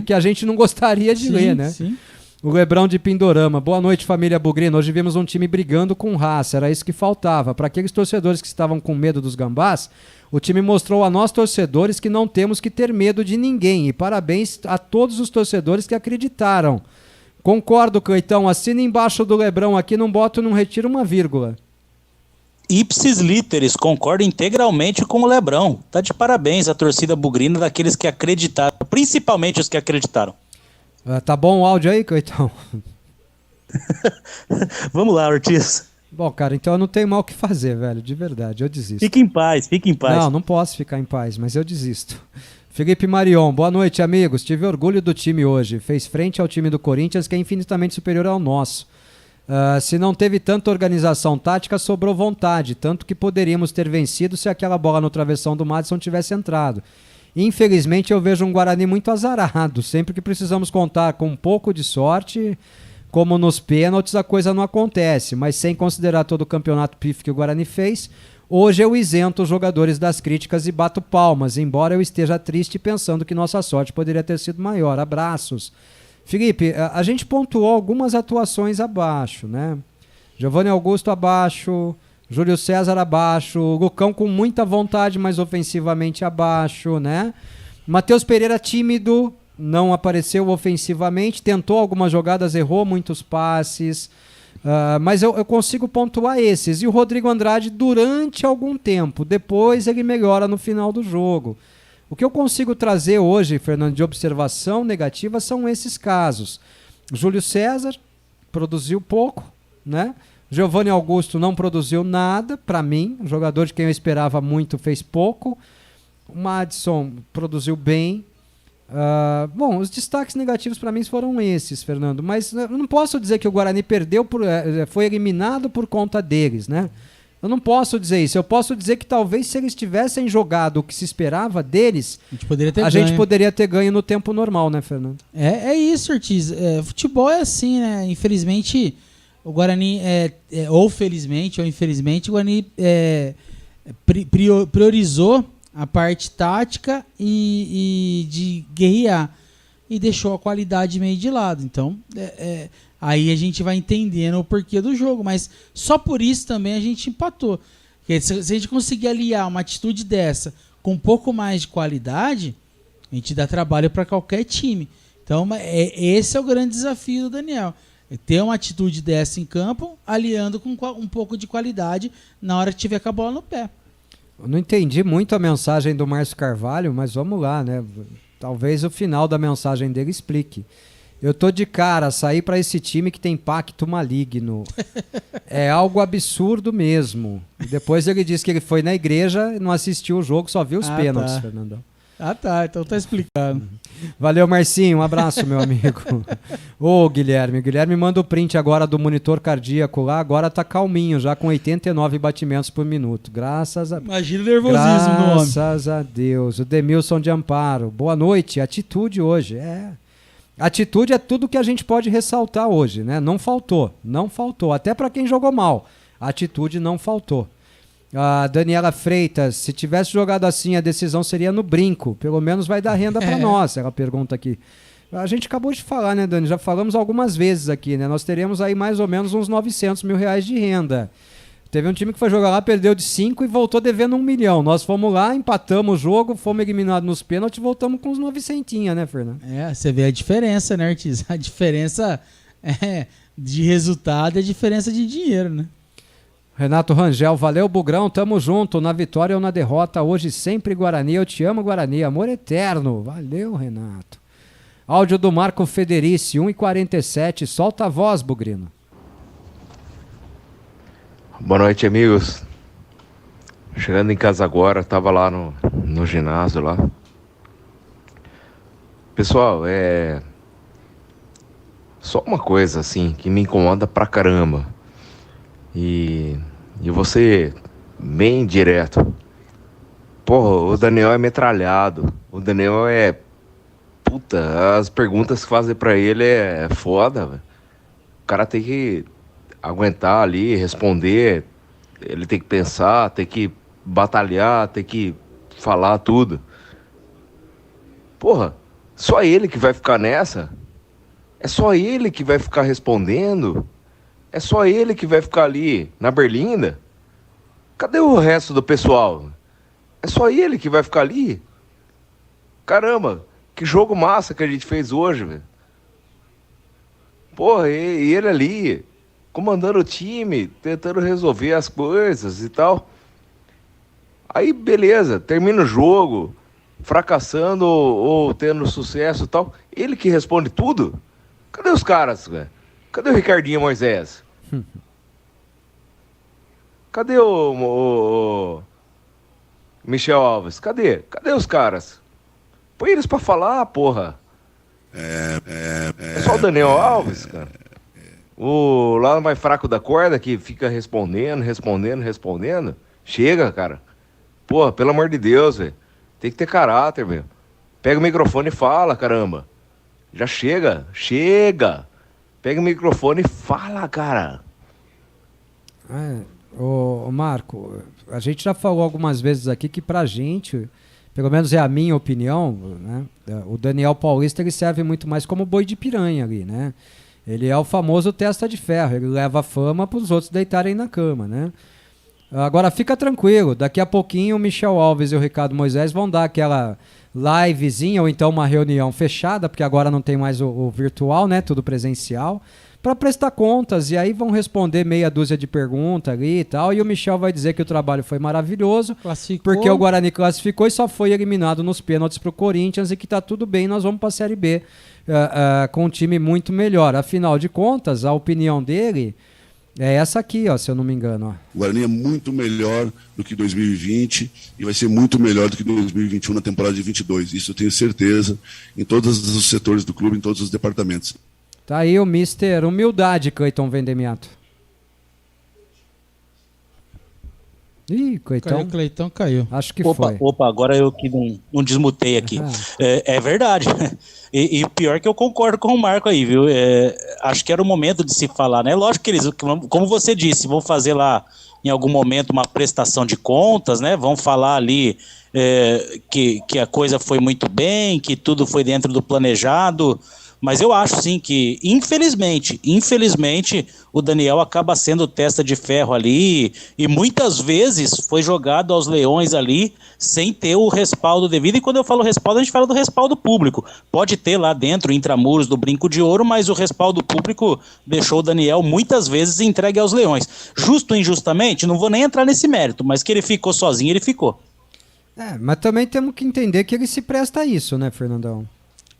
Speaker 1: que a gente não gostaria de ler, né? Sim. O Lebrão de Pindorama. Boa noite, família Bugrino. Hoje vimos um time brigando com raça, era isso que faltava. Para aqueles torcedores que estavam com medo dos gambás, o time mostrou a nós torcedores que não temos que ter medo de ninguém. E parabéns a todos os torcedores que acreditaram. Concordo, Cleitão. Assina embaixo do Lebrão aqui, não boto, não retiro uma vírgula.
Speaker 14: Ipsis literis, concordo integralmente com o Lebrão. Tá de parabéns a torcida bugrina daqueles que acreditaram, principalmente os que acreditaram.
Speaker 1: Tá bom o áudio aí, Cleitão?
Speaker 14: Vamos lá, Ortiz.
Speaker 1: Bom, cara, então eu não tenho mal o que fazer, velho, de verdade, eu desisto.
Speaker 14: Fique em paz, fique em paz.
Speaker 1: Não posso ficar em paz, mas eu desisto. Felipe Marion, boa noite, amigos. Tive orgulho do time hoje. Fez frente ao time do Corinthians, que é infinitamente superior ao nosso. Se não teve tanta organização tática, sobrou vontade, tanto que poderíamos ter vencido se aquela bola no travessão do Madison tivesse entrado. Infelizmente eu vejo um Guarani muito azarado, sempre que precisamos contar com um pouco de sorte, como nos pênaltis a coisa não acontece, mas sem considerar todo o campeonato pífio que o Guarani fez, hoje eu isento os jogadores das críticas e bato palmas, embora eu esteja triste pensando que nossa sorte poderia ter sido maior. Abraços. Felipe, a gente pontuou algumas atuações abaixo, né? Giovanni Augusto abaixo, Júlio César abaixo, Lucão com muita vontade, mas ofensivamente abaixo, né? Matheus Pereira tímido, não apareceu ofensivamente, tentou algumas jogadas, errou muitos passes, mas eu consigo pontuar esses. E o Rodrigo Andrade durante algum tempo, depois ele melhora no final do jogo. O que eu consigo trazer hoje, Fernando, de observação negativa são esses casos. Júlio César produziu pouco, né? Giovanni Augusto não produziu nada, para mim, um jogador de quem eu esperava muito fez pouco. O Madison produziu bem. Bom, os destaques negativos para mim foram esses, Fernando, mas eu não posso dizer que o Guarani perdeu, foi eliminado por conta deles, né? Eu não posso dizer isso, eu posso dizer que talvez se eles tivessem jogado o que se esperava deles, a gente poderia ter ganho no tempo normal, né, Fernando?
Speaker 4: É isso, Ortiz. Futebol é assim, né? Infelizmente... O Guarani, ou felizmente ou infelizmente, o Guarani priorizou a parte tática e de guerrear e deixou a qualidade meio de lado. Então, Aí a gente vai entendendo o porquê do jogo, mas só por isso também a gente empatou. Porque se a gente conseguir aliar uma atitude dessa com um pouco mais de qualidade, a gente dá trabalho para qualquer time. Então esse é o grande desafio do Daniel. É ter uma atitude dessa em campo, aliando com um pouco de qualidade na hora que tiver com a bola no pé.
Speaker 1: Eu não entendi muito a mensagem do Márcio Carvalho, mas vamos lá, né? Talvez o final da mensagem dele explique. Eu tô de cara, sair para esse time que tem pacto maligno. É algo absurdo mesmo. E depois ele disse que ele foi na igreja, não assistiu o jogo, só viu os pênaltis,
Speaker 4: tá.
Speaker 1: Fernandão.
Speaker 4: Tá, então tá explicado.
Speaker 1: Valeu, Marcinho, um abraço, meu amigo. Ô, Guilherme manda o print agora do monitor cardíaco lá, agora tá calminho, já com 89 batimentos por minuto. Graças a...
Speaker 4: Imagina o nervosismo do homem.
Speaker 1: Graças a Deus. O Demilson de Amparo, boa noite, atitude hoje, Atitude é tudo que a gente pode ressaltar hoje, né? Não faltou, até para quem jogou mal, a atitude não faltou. A Daniela Freitas, se tivesse jogado assim, a decisão seria no brinco. Pelo menos vai dar renda para nós, ela pergunta aqui. A gente acabou de falar, né, Dani? Já falamos algumas vezes aqui, né? Nós teríamos aí mais ou menos uns 900 mil reais de renda. Teve um time que foi jogar lá, perdeu de 5 e voltou devendo 1 milhão. Nós fomos lá, empatamos o jogo, fomos eliminados nos pênaltis e voltamos com uns 900, né, Fernando?
Speaker 4: Você vê a diferença, né, Ortiz? A diferença de resultado é a diferença de dinheiro, né?
Speaker 1: Renato Rangel, valeu, Bugrão, tamo junto, na vitória ou na derrota, hoje sempre Guarani, eu te amo, Guarani, amor eterno, valeu, Renato. Áudio do Marco Federici, 1h47, solta a voz, Bugrino.
Speaker 10: Boa noite, amigos. Chegando em casa agora, tava lá no ginásio lá. Pessoal, só uma coisa assim que me incomoda pra caramba. E você bem direto. Porra, o Daniel é metralhado. O Daniel puta, as perguntas que fazem pra ele é foda, véio. O cara tem que aguentar ali, responder. Ele tem que pensar, tem que batalhar, tem que falar tudo. Porra, só ele que vai ficar nessa? É só ele que vai ficar respondendo? É só ele que vai ficar ali na berlinda? Cadê o resto do pessoal? É só ele que vai ficar ali? Caramba, que jogo massa que a gente fez hoje, velho. Porra, e ele ali, comandando o time, tentando resolver as coisas e tal. Aí, beleza, termina o jogo, fracassando ou tendo sucesso e tal. Ele que responde tudo? Cadê os caras, velho? Cadê o Ricardinho Moisés? Cadê o Michel Alves? Cadê os caras? Põe eles pra falar, porra. É só o Daniel Alves, cara. O lá mais fraco da corda que fica respondendo. Chega, cara. Porra, pelo amor de Deus, velho. Tem que ter caráter, velho. Pega o microfone e fala, caramba. Já chega. Pega o microfone e fala, cara.
Speaker 1: Ô Marco, a gente já falou algumas vezes aqui que pra gente, pelo menos é a minha opinião, né? O Daniel Paulista ele serve muito mais como boi de piranha ali, né? Ele é o famoso testa de ferro, ele leva a fama para os outros deitarem na cama, né? Agora fica tranquilo, daqui a pouquinho o Michel Alves e o Ricardo Moisés vão dar aquela livezinha ou então uma reunião fechada, porque agora não tem mais o virtual, né? Tudo presencial, para prestar contas, e aí vão responder meia dúzia de perguntas ali e tal, e o Michel vai dizer que o trabalho foi maravilhoso, porque o Guarani classificou e só foi eliminado nos pênaltis pro Corinthians e que tá tudo bem, nós vamos pra Série B com um time muito melhor. Afinal de contas, a opinião dele é essa aqui, ó, se eu não me engano. Ó.
Speaker 16: O Guarani é muito melhor do que 2020 e vai ser muito melhor do que 2021 na temporada de 22. Isso eu tenho certeza, em todos os setores do clube, em todos os departamentos.
Speaker 1: Tá aí o Mr. Humildade, Cleiton Vendemiato. Ih,
Speaker 4: Cleiton caiu.
Speaker 1: Acho que foi.
Speaker 14: Opa, agora eu que não desmutei aqui. É verdade. E pior que eu concordo com o Marco aí, viu? Acho que era o momento de se falar, né? Lógico que eles, como você disse, vão fazer lá em algum momento uma prestação de contas, né? Vão falar ali que a coisa foi muito bem, que tudo foi dentro do planejado. Mas eu acho sim que, infelizmente, o Daniel acaba sendo testa de ferro ali e muitas vezes foi jogado aos leões ali sem ter o respaldo devido. E quando eu falo respaldo, a gente fala do respaldo público. Pode ter lá dentro, intramuros do Brinco de Ouro, mas o respaldo público deixou o Daniel muitas vezes entregue aos leões. Justo ou injustamente, não vou nem entrar nesse mérito, mas que ele ficou sozinho, ele ficou.
Speaker 1: Mas também temos que entender que ele se presta a isso, né, Fernandão?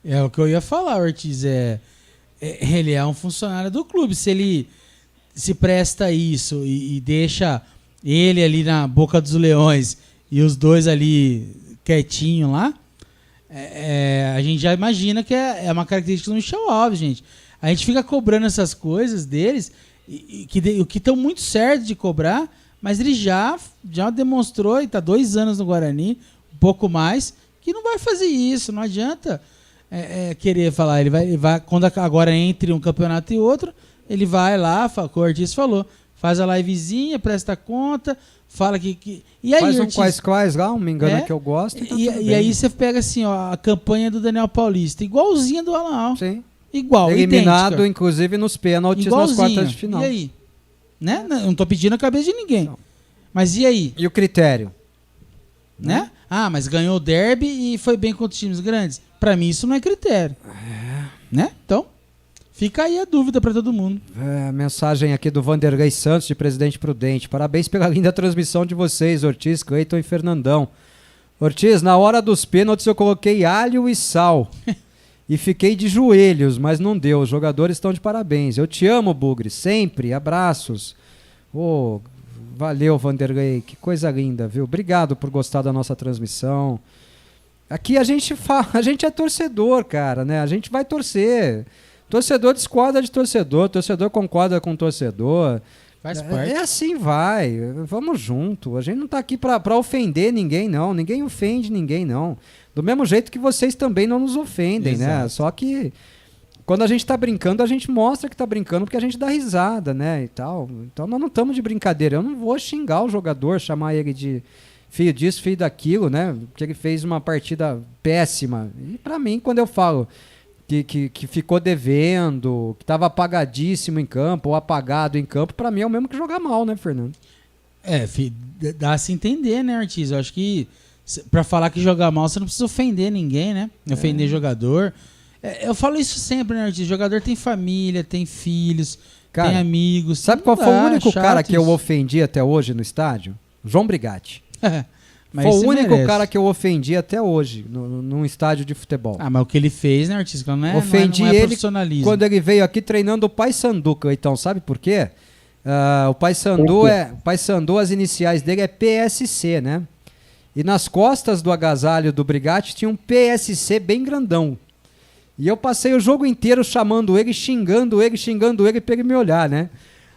Speaker 4: É o que eu ia falar, Ortiz. Ele é um funcionário do clube. Se ele se presta a isso e deixa ele ali na boca dos leões e os dois ali quietinho lá, a gente já imagina que é uma característica do Michel Alves, gente. A gente fica cobrando essas coisas deles, o que estão muito certo de cobrar, mas ele já demonstrou, e está 2 anos no Guarani, um pouco mais, que não vai fazer isso. Não adianta querer falar. Ele vai, quando agora entre um campeonato e outro, ele vai lá, o Ortiz falou, faz a livezinha, presta conta, fala que e aí,
Speaker 1: faz um
Speaker 4: Ortiz,
Speaker 1: quais lá, me engana que eu gosto.
Speaker 4: E aí você pega assim, ó, a campanha do Daniel Paulista, igualzinha do Alan.
Speaker 1: Sim.
Speaker 4: Igual,
Speaker 1: eliminado,
Speaker 4: idêntica.
Speaker 1: Inclusive, nos pênaltis
Speaker 4: Igualzinha.
Speaker 1: nas quartas de final.
Speaker 4: E aí? Né? Não tô pedindo a cabeça de ninguém. Não. Mas e aí?
Speaker 1: E o critério?
Speaker 4: Né? Mas ganhou o derby e foi bem contra os times grandes. Pra mim isso não é critério. Né? Então, fica aí a dúvida pra todo mundo.
Speaker 1: Mensagem aqui do Vanderlei Santos, de Presidente Prudente. Parabéns pela linda transmissão de vocês, Ortiz, Cleiton e Fernandão. Ortiz, na hora dos pênaltis eu coloquei alho e sal. E fiquei de joelhos, mas não deu. Os jogadores estão de parabéns. Eu te amo, Bugre. Sempre. Abraços. Valeu, Vanderlei. Que coisa linda, viu? Obrigado por gostar da nossa transmissão. Aqui a gente é torcedor, cara, né? A gente vai torcer. Torcedor discorda de torcedor. Torcedor concorda com torcedor.
Speaker 4: Faz parte.
Speaker 1: Assim vai. Vamos junto. A gente não tá aqui pra ofender ninguém, não. Ninguém ofende ninguém, não. Do mesmo jeito que vocês também não nos ofendem, né? Só que quando a gente tá brincando, a gente mostra que tá brincando porque a gente dá risada, né? E tal. Então nós não estamos de brincadeira. Eu não vou xingar o jogador, chamar ele de filho disso, filho daquilo, né? Porque ele fez uma partida péssima. E pra mim, quando eu falo que ficou devendo, que tava apagadíssimo em campo ou apagado em campo, pra mim é o mesmo que jogar mal, né, Fernando?
Speaker 4: Dá a se entender, né, Ortiz? Eu acho que pra falar que jogar mal, você não precisa ofender ninguém, né? Ofender jogador. Eu falo isso sempre, né, Ortiz? Jogador tem família, tem filhos, tem amigos.
Speaker 1: Sabe qual foi o único cara que eu ofendi até hoje no estádio? João Brigatti. Foi o único cara que eu ofendi até hoje num estádio de futebol.
Speaker 4: Mas o que ele fez, né, Ortiz?
Speaker 1: Ofendi
Speaker 4: não é
Speaker 1: ele
Speaker 4: profissionalismo.
Speaker 1: Quando ele veio aqui treinando o Paysandu. Então, sabe por quê? O Paysandu, as iniciais dele é PSC, né? E nas costas do agasalho do Brigatti tinha um PSC bem grandão. E eu passei o jogo inteiro chamando ele, xingando ele pra ele me olhar, né?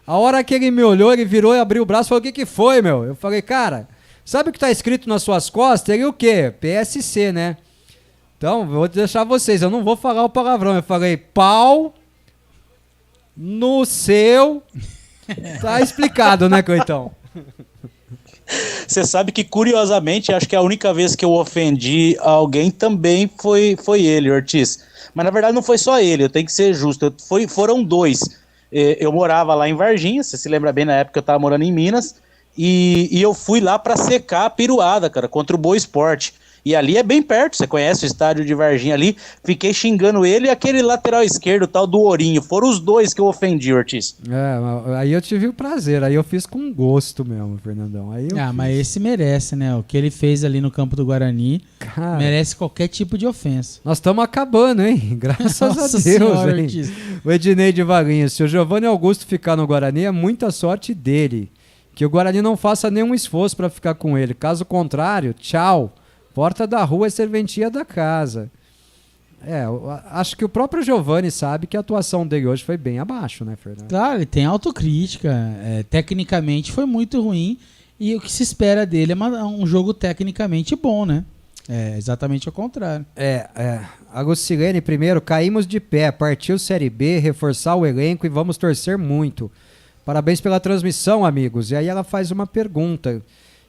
Speaker 1: A hora que ele me olhou, ele virou e abriu o braço e falou: o que foi, meu? Eu falei: cara, sabe o que tá escrito nas suas costas? Ele o quê? PSC, né? Então, vou deixar vocês, eu não vou falar o palavrão. Eu falei: pau no seu... Tá explicado, né, Coitão?
Speaker 14: Você sabe que, curiosamente, acho que a única vez que eu ofendi alguém também foi ele, Ortiz. Mas, na verdade, não foi só ele, eu tenho que ser justo. Foram 2. Eu morava lá em Varginha, você se lembra bem, na época eu estava morando em Minas, e eu fui lá para secar a piruada, cara, contra o Boa Esporte. E ali é bem perto, você conhece o estádio de Varginha ali. Fiquei xingando ele e aquele lateral esquerdo, tal do Ourinho. Foram os 2 que eu ofendi, Ortiz.
Speaker 1: Aí eu tive o prazer, aí eu fiz com gosto mesmo, Fernandão.
Speaker 4: Mas esse merece, né? O que ele fez ali no campo do Guarani, cara, merece qualquer tipo de ofensa.
Speaker 1: Nós estamos acabando, hein? Graças a Deus, senhora, hein? O Ednei de Vaguinho: se o Giovanni Augusto ficar no Guarani, é muita sorte dele. Que o Guarani não faça nenhum esforço para ficar com ele. Caso contrário, tchau. Porta da rua é serventia da casa. Acho que o próprio Giovanni sabe que a atuação dele hoje foi bem abaixo, né, Fernando?
Speaker 4: Claro, ele tem autocrítica. Tecnicamente foi muito ruim. E o que se espera dele é um jogo tecnicamente bom, né? É exatamente ao contrário.
Speaker 1: Agostilene, primeiro, caímos de pé. Partiu Série B, reforçar o elenco e vamos torcer muito. Parabéns pela transmissão, amigos. E aí ela faz uma pergunta.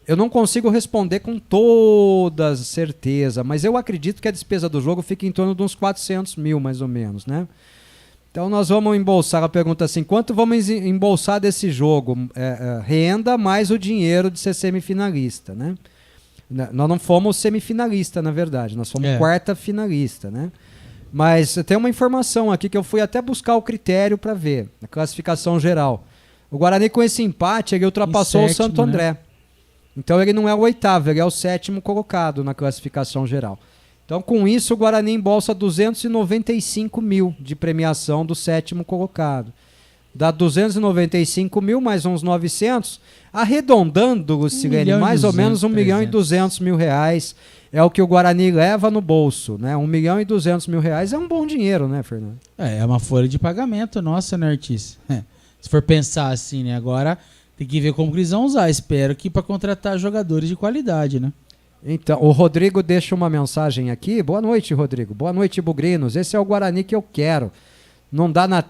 Speaker 1: Eu não consigo responder com toda certeza, mas eu acredito que a despesa do jogo fica em torno de uns 400 mil, mais ou menos, né? Então nós vamos embolsar, ela pergunta assim, quanto vamos embolsar desse jogo? Renda mais o dinheiro de ser semifinalista, né? Nós não fomos semifinalista, na verdade, nós fomos quarta finalista, né? Mas tem uma informação aqui que eu fui até buscar o critério para ver, a classificação geral. O Guarani com esse empate, ele ultrapassou o Santo André. Né? Então ele não é o 8º, ele é o 7º colocado na classificação geral. Então com isso o Guarani embolsa 295 mil de premiação do 7º colocado. Dá 295 mil mais uns 900, arredondando, Lucilene, mais ou menos 1 milhão e 200 mil reais é o que o Guarani leva no bolso, né? 1 milhão e 200 mil reais é um bom dinheiro, né, Fernando?
Speaker 4: É uma folha de pagamento nossa, né, Ortiz? Se for pensar assim, né? Agora tem que ver como que eles vão usar. Espero que para contratar jogadores de qualidade, né?
Speaker 1: Então, o Rodrigo deixa uma mensagem aqui. Boa noite, Rodrigo. Boa noite, Bugrinos. Esse é o Guarani que eu quero. Não dá na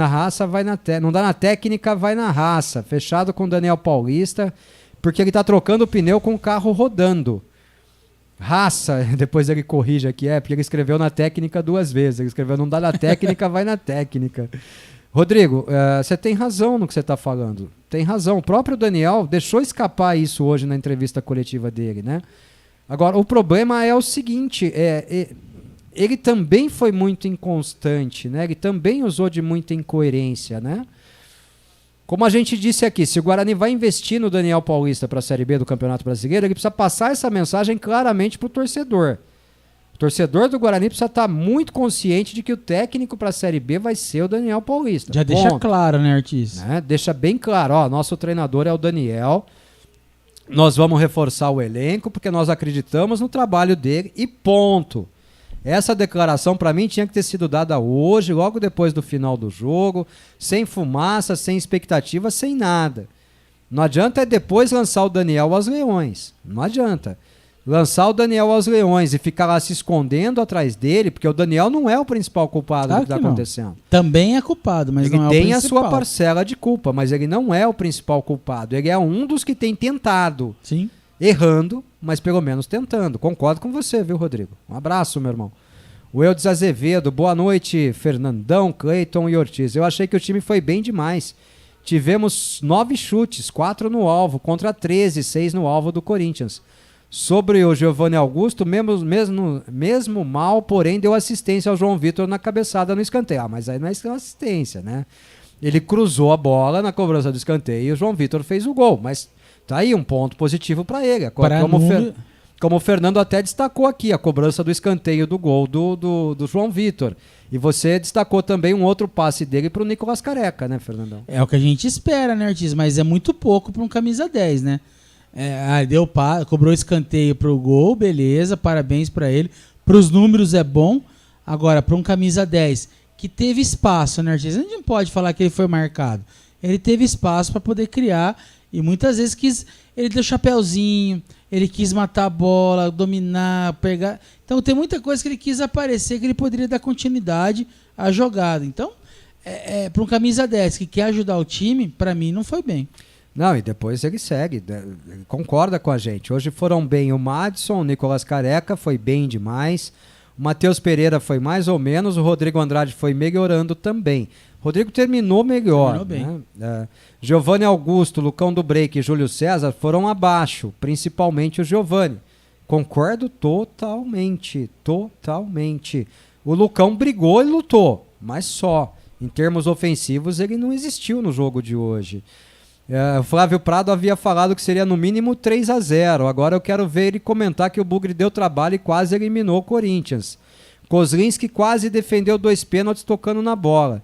Speaker 1: raça, vai na não dá na técnica, vai na raça. Fechado com o Daniel Paulista, porque ele tá trocando o pneu com o carro rodando. Raça, depois ele corrige aqui, porque ele escreveu na técnica 2 vezes. Ele escreveu não dá na técnica, vai na técnica. Rodrigo, você tem razão no que você está falando. Tem razão. O próprio Daniel deixou escapar isso hoje na entrevista coletiva dele, né? Agora, o problema é o seguinte, ele também foi muito inconstante, né? Ele também usou de muita incoerência, né? Como a gente disse aqui, se o Guarani vai investir no Daniel Paulista para a Série B do Campeonato Brasileiro, ele precisa passar essa mensagem claramente para o torcedor. O torcedor do Guarani precisa estar muito consciente de que o técnico para a Série B vai ser o Daniel Paulista.
Speaker 4: Já deixa claro, né, Ortiz?
Speaker 1: Deixa bem claro, ó, nosso treinador é o Daniel, nós vamos reforçar o elenco porque nós acreditamos no trabalho dele e ponto. Essa declaração, para mim, tinha que ter sido dada hoje, logo depois do final do jogo, sem fumaça, sem expectativa, sem nada. Não adianta depois lançar o Daniel aos leões. Não adianta. Lançar o Daniel aos leões e ficar lá se escondendo atrás dele, porque o Daniel não é o principal culpado do que está acontecendo.
Speaker 4: Também é culpado, mas
Speaker 1: ele
Speaker 4: não é o principal.
Speaker 1: Ele tem a sua parcela de culpa, mas ele não é o principal culpado. Ele é um dos que tem tentado.
Speaker 4: Sim.
Speaker 1: Errando, mas pelo menos tentando. Concordo com você, viu, Rodrigo? Um abraço, meu irmão. O Eudes Azevedo, boa noite, Fernandão, Cleiton e Ortiz. Eu achei que o time foi bem demais. Tivemos 9 chutes, 4 no alvo, contra 13, 6 no alvo do Corinthians. Sobre o Giovanni Augusto, mesmo mal, porém deu assistência ao João Vitor na cabeçada no escanteio. Mas aí não é assistência, né? Ele cruzou a bola na cobrança do escanteio e o João Vitor fez o gol, mas tá aí um ponto positivo para ele. Como o Fernando até destacou aqui, a cobrança do escanteio do gol do João Vitor. E você destacou também um outro passe dele pro Nicolas Careca, né, Fernandão?
Speaker 4: É o que a gente espera, né, Ortiz? Mas é muito pouco para um camisa 10, né? Cobrou escanteio pro gol, beleza, parabéns para ele. Pros números é bom. Agora, para um camisa 10 que teve espaço, né, Ortiz? A gente não pode falar que ele foi marcado. Ele teve espaço para poder criar e muitas vezes ele deu chapéuzinho, ele quis matar a bola, dominar, pegar. Então tem muita coisa que ele quis aparecer, que ele poderia dar continuidade à jogada. Então, para um camisa 10 que quer ajudar o time, para mim não foi bem.
Speaker 1: Não, e depois ele segue, ele concorda com a gente. Hoje foram bem o Madison, o Nicolas Careca foi bem demais, o Matheus Pereira foi mais ou menos, o Rodrigo Andrade foi melhorando também. O Rodrigo terminou melhor. Terminou bem. Né? Giovanni Augusto, Lucão do Break e Júlio César foram abaixo, principalmente o Giovanni. Concordo totalmente. O Lucão brigou e lutou, mas só. Em termos ofensivos, ele não existiu no jogo de hoje. O Flávio Prado havia falado que seria no mínimo 3-0. Agora eu quero ver ele comentar que o Bugre deu trabalho e quase eliminou o Corinthians. Kozlinski quase defendeu 2 pênaltis tocando na bola.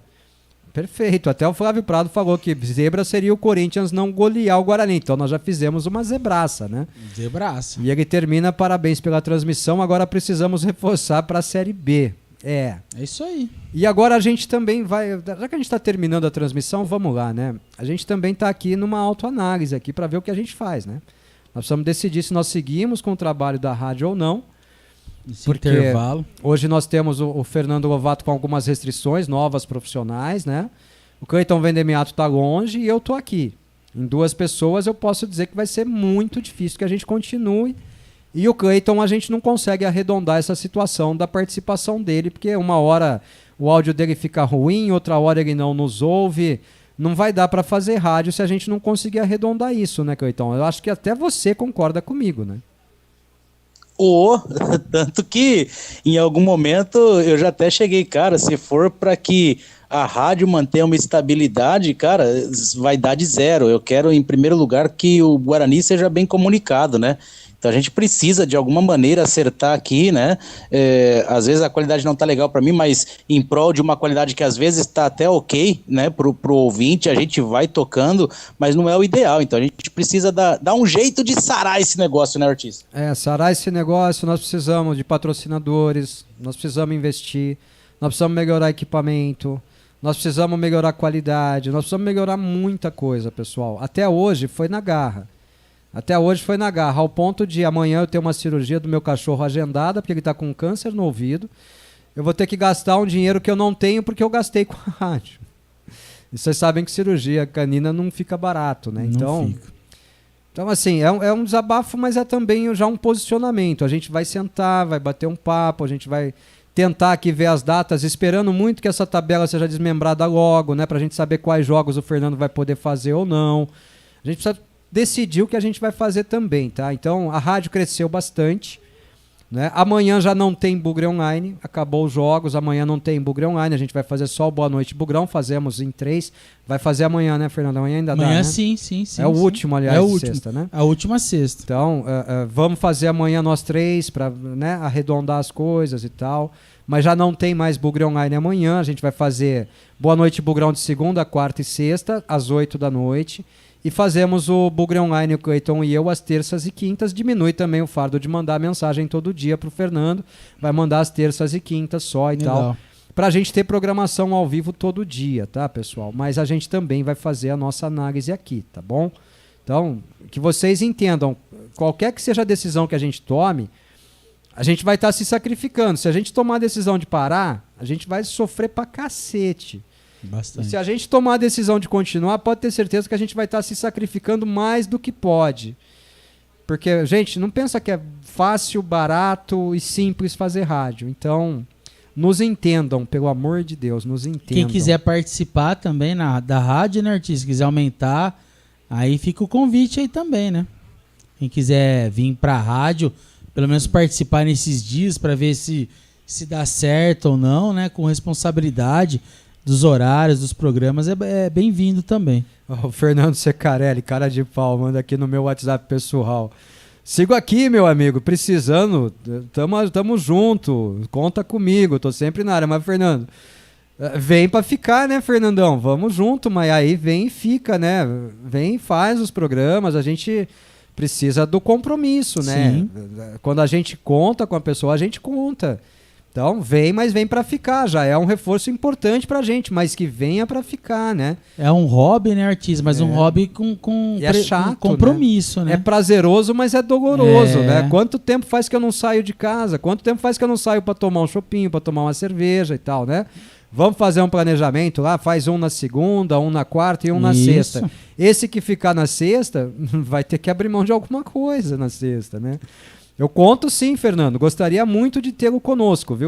Speaker 1: Perfeito, até o Flávio Prado falou que zebra seria o Corinthians não golear o Guarani. Então nós já fizemos uma zebraça, né?
Speaker 4: Zebraça.
Speaker 1: E ele termina, parabéns pela transmissão, agora precisamos reforçar para a Série B. É
Speaker 4: isso aí.
Speaker 1: E agora a gente também vai, já que a gente está terminando a transmissão, vamos lá, né? A gente também está aqui numa autoanálise aqui para ver o que a gente faz, né? Nós precisamos decidir se nós seguimos com o trabalho da rádio ou não.
Speaker 4: Porque intervalo.
Speaker 1: Hoje nós temos o Fernando Lovato com algumas restrições novas profissionais, né? O Cleiton Vendemiato está longe e eu tô aqui. Em 2 pessoas eu posso dizer que vai ser muito difícil que a gente continue. E o Cleiton, a gente não consegue arredondar essa situação da participação dele, porque uma hora o áudio dele fica ruim, outra hora ele não nos ouve. Não vai dar para fazer rádio se a gente não conseguir arredondar isso, né, Cleiton? Eu acho que até você concorda comigo, né?
Speaker 14: Tanto que em algum momento eu já até cheguei, cara, se for para que a rádio mantenha uma estabilidade, cara, vai dar de 0. Eu quero, em primeiro lugar, que o Guarani seja bem comunicado, né? Então a gente precisa, de alguma maneira, acertar aqui, né? Às vezes a qualidade não tá legal para mim, mas em prol de uma qualidade que às vezes tá até ok, né? Pro ouvinte, a gente vai tocando, mas não é o ideal. Então a gente precisa dar um jeito de sarar esse negócio, né, Ortiz?
Speaker 1: Sarar esse negócio, nós precisamos de patrocinadores, nós precisamos investir, nós precisamos melhorar equipamento, nós precisamos melhorar a qualidade, nós precisamos melhorar muita coisa, pessoal. Até hoje foi na garra. Ao ponto de amanhã eu ter uma cirurgia do meu cachorro agendada, porque ele está com câncer no ouvido. Eu vou ter que gastar um dinheiro que eu não tenho porque eu gastei com a rádio. E vocês sabem que cirurgia canina não fica barato, né? Então assim, é um desabafo, mas é também já um posicionamento. A gente vai sentar, vai bater um papo, a gente vai tentar aqui ver as datas, esperando muito que essa tabela seja desmembrada logo, né? Pra gente saber quais jogos o Fernando vai poder fazer ou não. A gente precisa decidir o que a gente vai fazer também, tá? Então, a rádio cresceu bastante, né? Amanhã já não tem Bugre Online, acabou os jogos, amanhã não tem Bugre Online, a gente vai fazer só o Boa Noite Bugrão, fazemos em 3, vai fazer amanhã, né, Fernando? Amanhã ainda dá, né?
Speaker 4: Sim.
Speaker 1: É o último, aliás,
Speaker 4: é o
Speaker 1: de
Speaker 4: último,
Speaker 1: sexta, né?
Speaker 4: A última sexta.
Speaker 1: Então, vamos fazer amanhã nós 3 para, né, arredondar as coisas e tal, mas já não tem mais Bugre Online amanhã, a gente vai fazer Boa Noite Bugrão de segunda, quarta e sexta, às 8 da noite. E fazemos o Bugre Online, o Cleiton e eu, às terças e quintas. Diminui também o fardo de mandar mensagem todo dia pro Fernando. Vai mandar às terças e quintas só e tal. Pra gente ter programação ao vivo todo dia, tá, pessoal? Mas a gente também vai fazer a nossa análise aqui, tá bom? Então, que vocês entendam, qualquer que seja a decisão que a gente tome, a gente vai estar se sacrificando. Se a gente tomar a decisão de parar, a gente vai sofrer pra cacete.
Speaker 4: Bastante.
Speaker 1: E se a gente tomar a decisão de continuar, pode ter certeza que a gente vai estar se sacrificando mais do que pode. Porque, gente, não pensa que é fácil, barato e simples fazer rádio. Então, nos entendam, pelo amor de Deus, nos entendam.
Speaker 4: Quem quiser participar também da rádio, né, Ortiz? Quiser aumentar, aí fica o convite aí também, né? Quem quiser vir pra rádio, pelo menos participar nesses dias para ver se dá certo ou não, né? Com responsabilidade dos horários, dos programas, é bem-vindo também.
Speaker 1: O Fernando Secarelli, cara de pau, manda aqui no meu WhatsApp pessoal. Sigo aqui, meu amigo, precisando, tamo junto, conta comigo, tô sempre na área. Mas, Fernando, vem pra ficar, né, Fernandão? Vamos junto, mas aí vem e fica, né? Vem e faz os programas, a gente precisa do compromisso, né?
Speaker 4: Sim.
Speaker 1: Quando a gente conta com a pessoa, a gente conta. Então, mas vem pra ficar, já é um reforço importante pra gente, mas que venha pra ficar, né?
Speaker 4: É um hobby, né, Ortiz? Mas um hobby com
Speaker 1: é chato,
Speaker 4: com compromisso, né?
Speaker 1: É prazeroso, mas é doloroso, né? Quanto tempo faz que eu não saio de casa? Quanto tempo faz que eu não saio pra tomar um chopinho, pra tomar uma cerveja e tal, né? Vamos fazer um planejamento lá, faz um na segunda, um na quarta e um na sexta. Esse que ficar na sexta vai ter que abrir mão de alguma coisa na sexta, né? Eu conto sim, Fernando. Gostaria muito de tê-lo conosco, viu?